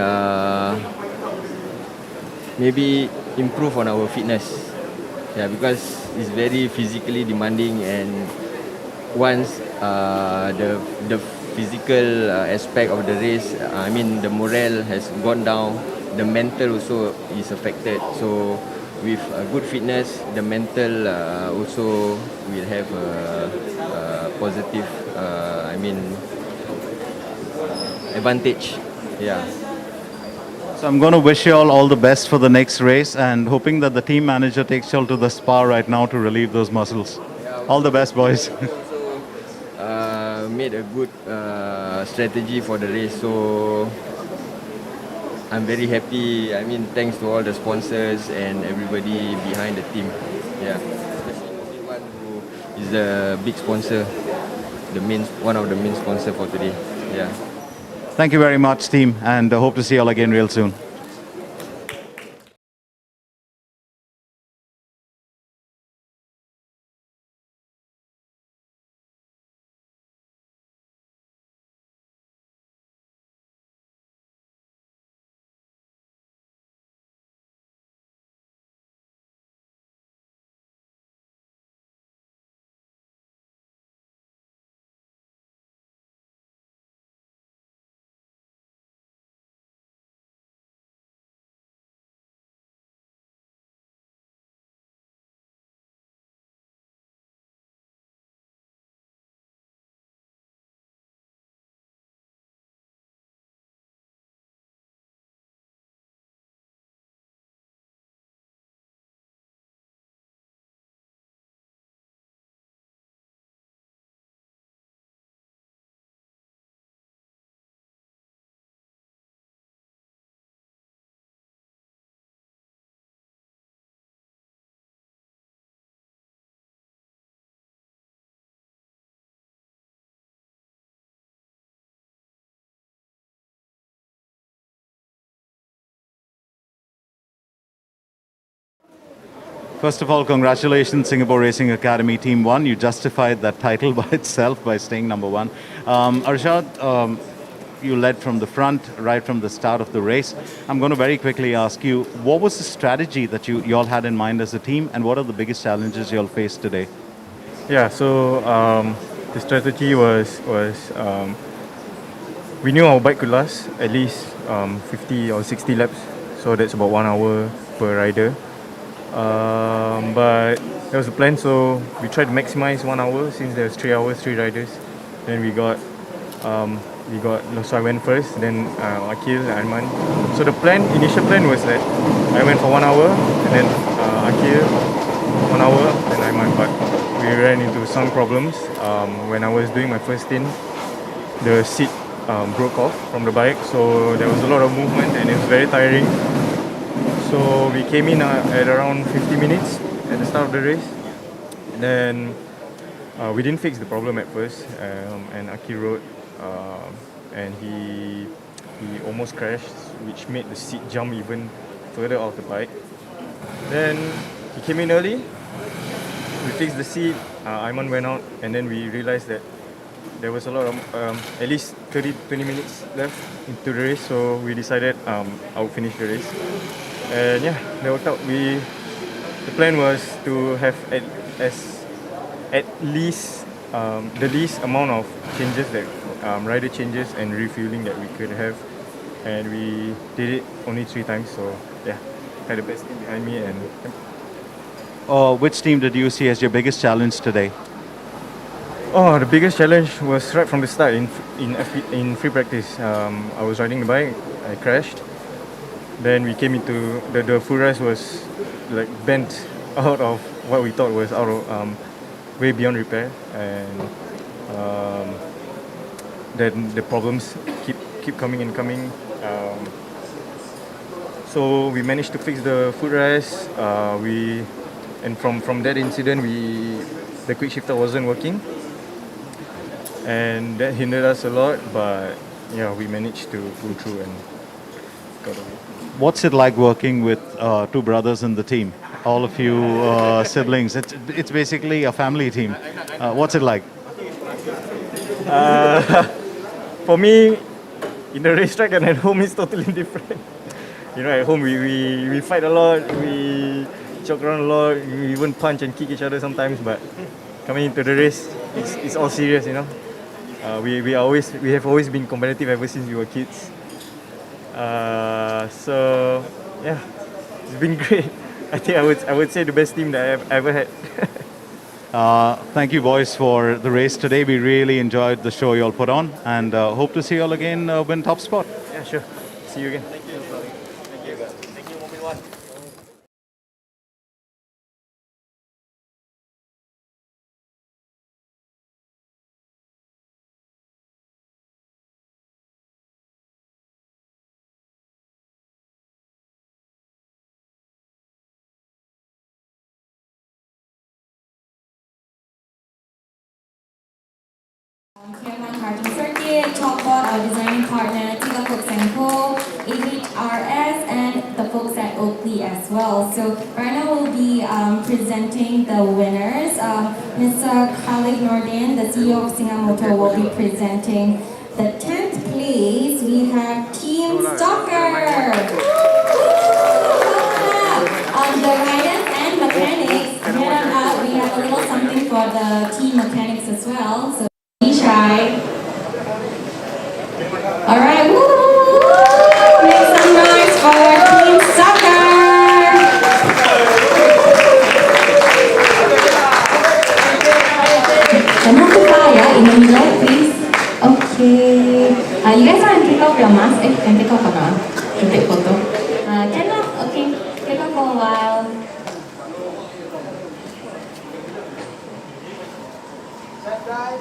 maybe improve on our fitness. Yeah, because it's very physically demanding, and once the physical aspect of the race, I mean the morale has gone down, the mental also is affected. So with good fitness, the mental also will have a positive, advantage. Yeah. So I'm going to wish you all the best for the next race and hoping that the team manager takes you all to the spa right now to relieve those muscles. All the best, boys. Made a good strategy for the race, so I'm very happy. I mean, thanks to all the sponsors and everybody behind the team. Yeah, especially everyone who is the big sponsor, one of the main sponsor for today. Yeah. Thank you very much, team, and hope to see you all again real soon. First of all, congratulations, Singapore Racing Academy Team 1. You justified that title by itself by staying number 1. Arshad, you led from the front right from the start of the race. I'm going to very quickly ask you, what was the strategy that you all had in mind as a team, and what are the biggest challenges you all faced today? Yeah, so the strategy was we knew our bike could last at least 50 or 60 laps, so that's about 1 hour per rider. But that was the plan, so we tried to maximize 1 hour since there's 3 hours, 3 riders. Then so I went first, then Akil, Arman. So the initial plan was that I went for 1 hour, and then Akil 1 hour, then Arman. But we ran into some problems. When I was doing my first stint, the seat broke off from the bike, so there was a lot of movement and it was very tiring. So we came in at around 50 minutes at the start of the race. And then we didn't fix the problem at first, and Aki rode, and he almost crashed, which made the seat jump even further off the bike. Then he came in early, we fixed the seat, Aiman went out, and then we realized that there was a lot of, at least 20 minutes left into the race, so we decided I would finish the race. And yeah, that worked out. The plan was to have at least the least amount of changes that rider changes and refueling that we could have, and we did it only 3 times. So yeah, had the best team behind me. And which team did you see as your biggest challenge today? the biggest challenge was right from the start in free practice. I was riding the bike, I crashed. Then we came into the full rest was like bent out of what we thought was out of way beyond repair, and then the problems keep coming and coming. So we managed to fix the footrest. And from that incident, the quick shifter wasn't working, and that hindered us a lot. But yeah, we managed to pull through and got away. What's it like working with 2 brothers in the team? All of you siblings. It's basically a family team. What's it like? For me, in the racetrack and at home, it's totally different. You know, at home we fight a lot, we joke around a lot, we even punch and kick each other sometimes. But coming into the race, it's all serious. You know, we have always been competitive ever since we were kids. So yeah, it's been great. I think I would say the best team that I've ever had. Thank you, boys, for the race today. We really enjoyed the show you all put on, and hope to see you all again win top spot. Yeah, sure. See you again. Thank you, Mobil 1. Karting Circuit, top board, our designing partner, Tiga Folks & Co., AHRS, and the folks at Oakley as well. So right now we'll be presenting the winners. Mr. Khalid Nordin, the CEO of Singamoto, will be presenting the 10th place. We have Team Stalker. The riders and mechanics, head on out. We have a little something for the team mechanics as well. So try. All right, woo! Make some noise for Team Soccer. Jangan lupa ya, in the middle, please. Okay. You guys want to take off your mask? Can take off or not? To take photo. Can off. Okay. Take off for a while. Guys.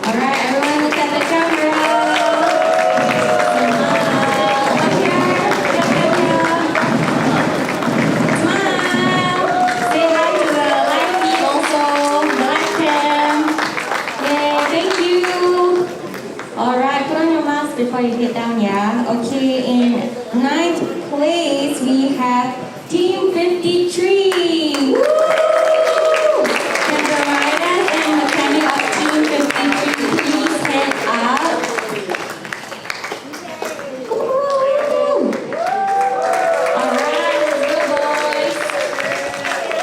Alright, everyone look at the camera. Smile. Say hi to before you get down, yeah? Okay, in ninth place, we have Team 53. Woo! Can the riders and mechanic of Team 53 please head up? Woo! Alright, let's go, boys.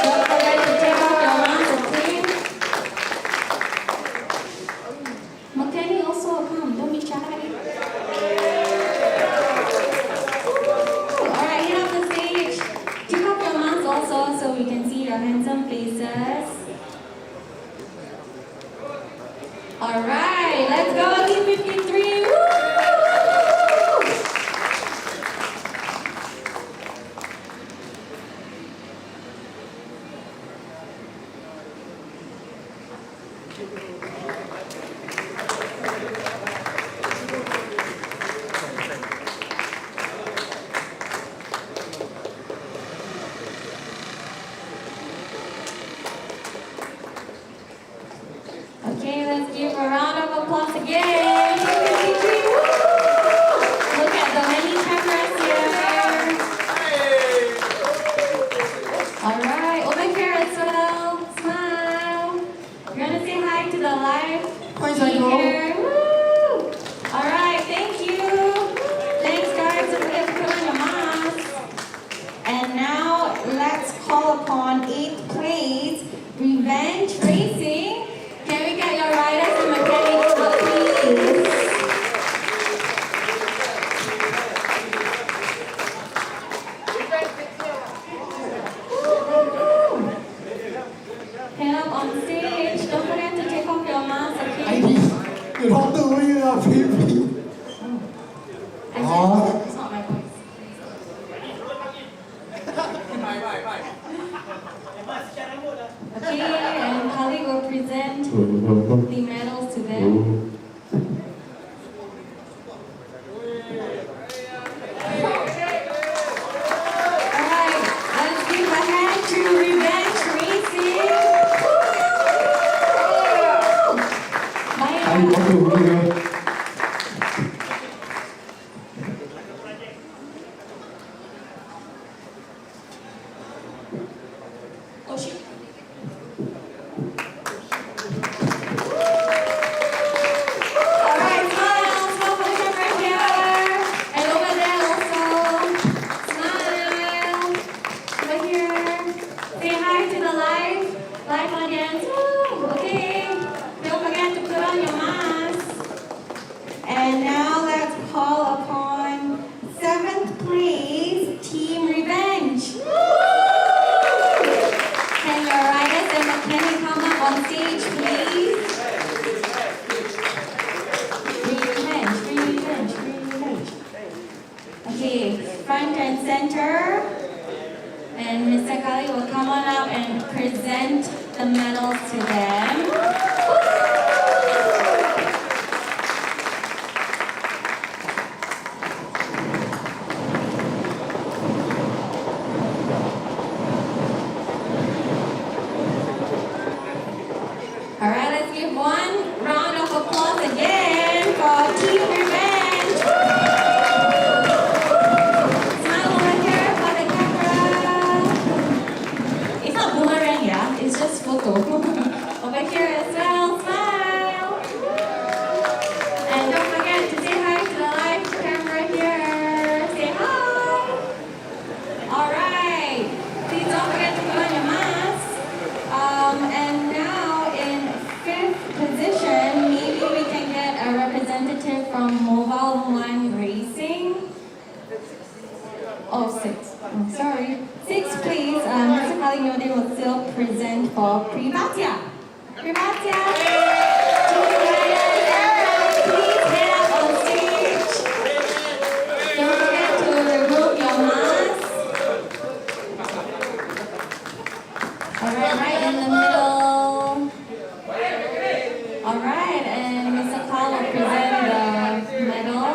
Don't forget to take off your mask, okay? Mechanic also come, don't be shy. Alright, get off the stage. Take off your mask also so we can see your handsome faces. Alright, let's go Team 53. Woo! Okay, let's give a round of applause again. Team 53. Woo! Look at the many cameras here. Alright, over here as well. Smile. You're gonna say hi to the live team here. Woo! Alright, thank you. Thanks guys, don't forget to put on your mask. And now let's call upon 8th place, Revenge Racing. Can we get your riders and mechanics up, please? Head up on stage. Don't forget to take off your mask, okay? You're not doing it up, baby. It's not my voice. Okay, and Kali will present the medals to them. Alright, let's give a hand to Revenge Racing. Bye. Oh shit. Alright, smile for the camera here. And over there also. Smile. Over here. Say hi to the live audience. Woo! Okay. Don't forget to put on your mask. And now let's call upon 7th place, Team Revenge. Can your riders and mechanic come up on stage, please? Revenge. Okay, front and center. And Mr. Kali will come on up and present the medals to them. Alright, let's give one round of applause again for Team Revenge. Smile over here for the camera. It's not boomerang, yeah? It's just photo. Over here as well, smile. And don't forget to say hi to the live camera here. Say hi. Alright. Please don't forget to put on your mask. And now in 5th position, maybe we can get a representative from Mobil 1 Racing. Oh, 6. Oh, sorry. 6th please. Mr. Kalignode will still present for Privatia. Privatia. Please get up on stage. Don't forget to remove your mask. Alright, right in the middle. Alright, and Mr. Carl will present the medal.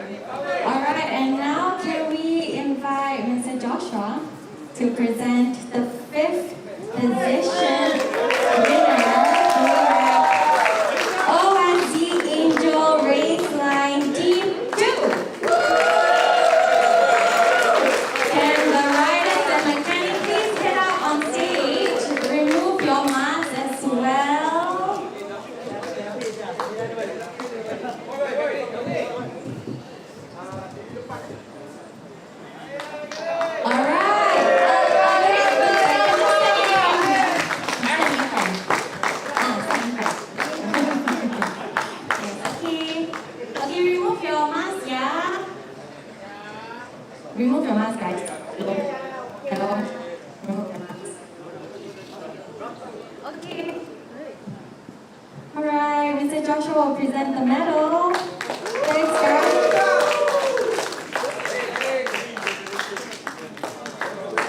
Alright, and now can we invite Mr. Joshua to present the fifth position winner. We have ONC Angel Race Line Team 2. Can the riders and mechanics please get out on stage? Remove your mask as well. Remove your mask, guys. Hello. Hello. Remove your mask. Okay. Alright, Mr. Joshua will present the medal. Thanks, guys.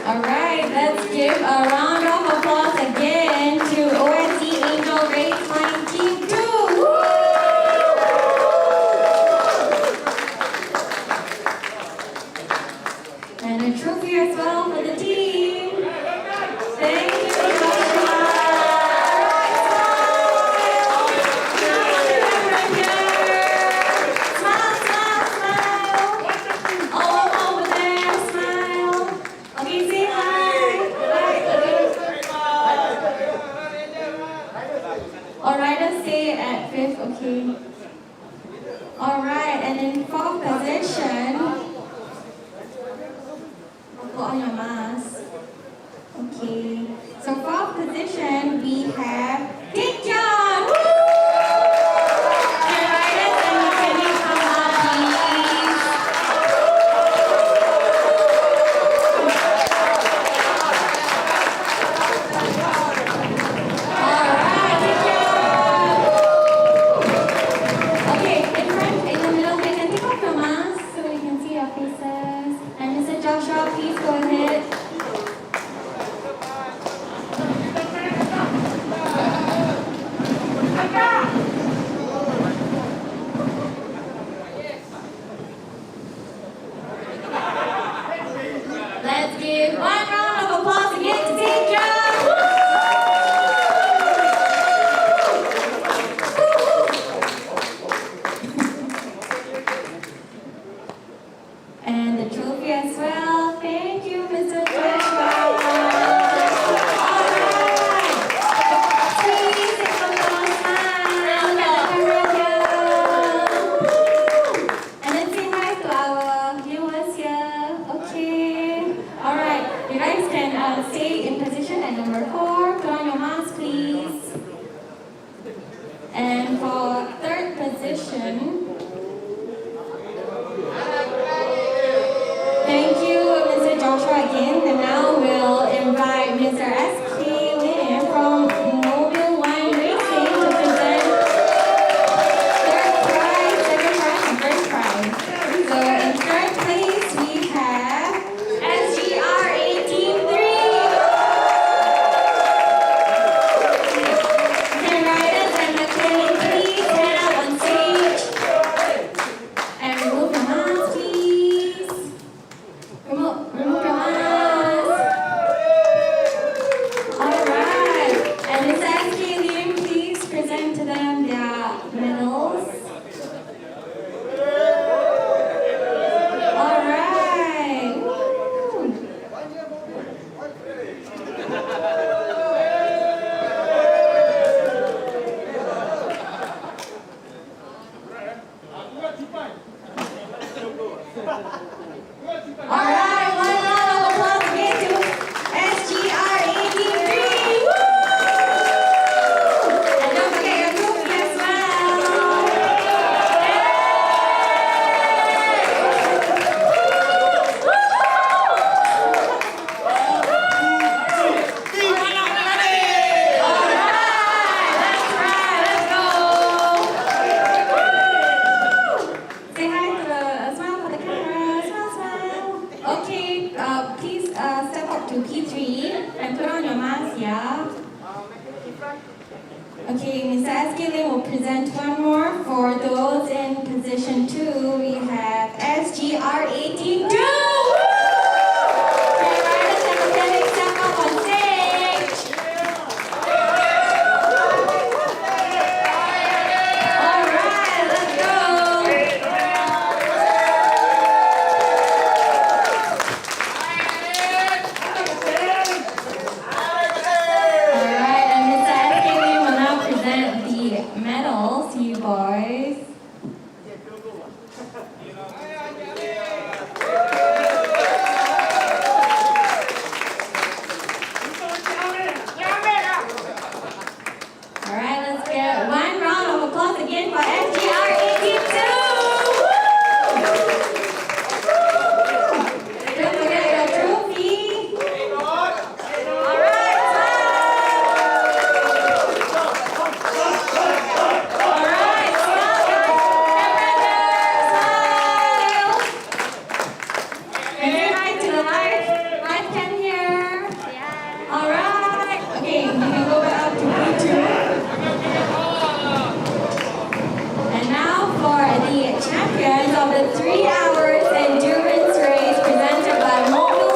Alright, let's give a round of applause again to ONC Angel Race Line Team 2. And a trophy as well for the team. Thank you, Joshua. Smile, smile, smile. All over there, smile. Okay, say hi. Alright, let's stay at fifth, okay. Alright, and in fourth position, put on your mask. Okay. So fourth position we have Dick John. Woo! And riders and mechanics come up, please. Alright, Dick John. Okay, in front, in the middle, can you take off your mask so we can see your faces? And Mr. Joshua, please go ahead. Let's give one round of applause again to Teacher. And the trophy as well. Thank you, Mr. Joshua. Alright. Please take a little smile. Look at the camera here. And then say hi to our viewers here. Okay. Alright. You guys can stay in position at number 4. Put on your mask, please. And for third position, thank you, Mr. Joshua again. And now we'll invite Mr. S.K. Lim from Mobil Wine Racing to present third prize, second prize, and first prize. So in third place we have SGRA Team 3. Can riders and mechanics please head out on stage and remove your mask, please. Remove your mask. Alright. And Ms. S.K. Lim, please present to them their medals. Alright. Woo. Alright, one round of applause again to SGRA Team 3. Woo! And don't forget your trophy as well. Say hi to the smile for the camera. Smile, SGR18 2! Okay, riders and mechanics, step up on stage. All right, let's go. Alright, and Mr. SKV will now present the medals to you boys. Alright, let's get one round of applause again for SGR82! Don't forget your trophy. Alright, alright, smile guys. Can you hi to the live cam here? Alright. Okay, you can go back up to B2. And now for the champions of the 3 hours endurance race presented by Mobil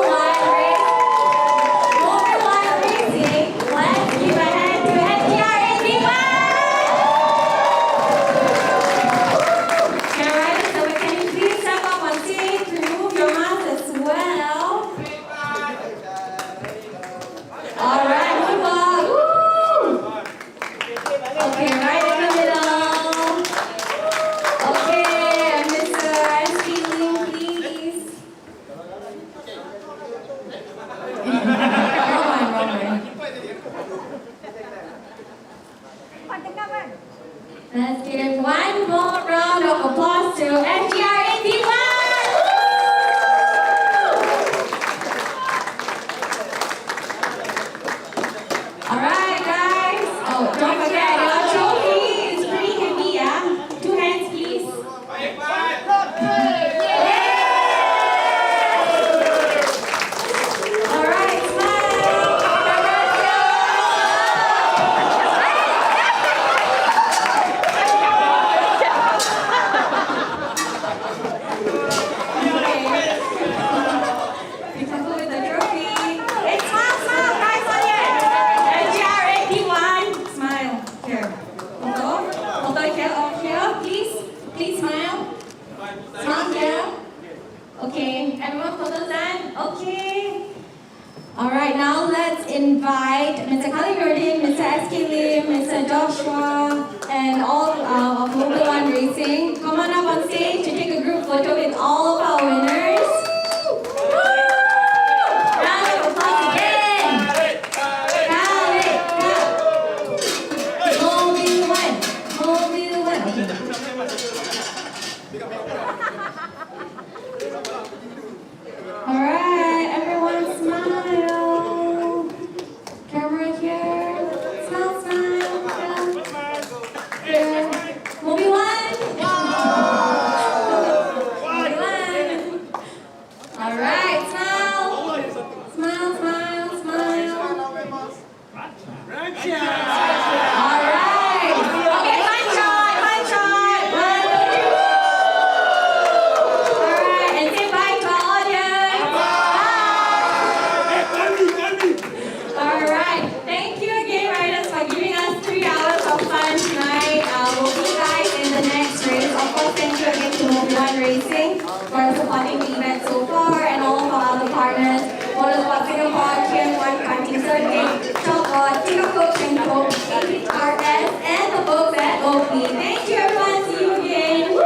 Racing. Let's give a hand to SGR81! Okay, riders, so can you please step up on stage, remove your mask as well. Alright, moonwalk. Woo! Okay, right in the middle. Okay, and Mr. Stealing, please. Wrong one. Let's give one more round of applause to SGR81! Alright guys, oh don't forget your trophy is pretty heavy, yeah? 2 hands please. Alright, smile. Be careful with the trophy. Hey, smile, guys, on here. SGR81, smile. Here. Photo here, please. Please smile. Smile here. Okay, everyone photos done? Okay. Alright, now let's invite Mr. Khalid Nordin, Mr. SK Lim, Mr. Joshua, and all of Mobil One Racing. Come on up on stage to take a group photo with all of our winners. Round of applause again. Khalid, Mobil One. Alright, everyone smile. Camera here. Smile, smile. Here. Mobil One. Mobil One. Alright, smile. Smile, smile, smile. Alright. Okay, fine shot. One, two. Alright, and say bye to our audience. Alright, thank you again, riders, for giving us 3 hours of fun tonight. We'll see you guys in the next race. Of course, thank you again to Mobil One Racing for supporting the event so far, and all of our other partners. Motorsport Singapore, TN1 Kranji Circuit, Chalkot, Singapore Central, RS, and the folks at OP. Thank you, everyone. See you again. Woo!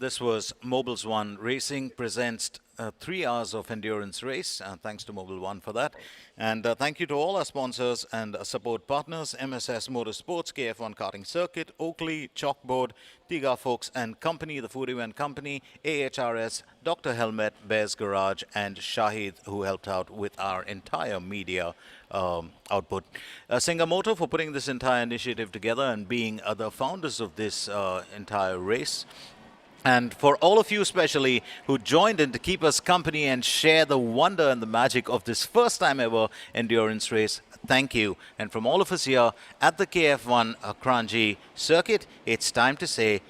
this was Mobil's One Racing presents 3 hours of endurance race. Thanks to Mobil One for that. And thank you to all our sponsors and support partners, MSS Motorsports, KF1 Karting Circuit, Oakley, Chalkboard, Tiga Folks and Company, the Food Event Company, AHRS, Dr. Helmet, Bears Garage, and Shahid, who helped out with our entire media output. Singamoto for putting this entire initiative together and being the founders of this entire race. And for all of you especially who joined in to keep us company and share the wonder and the magic of this first time ever endurance race, thank you. And from all of us here at the KF1 Kranji circuit, it's time to say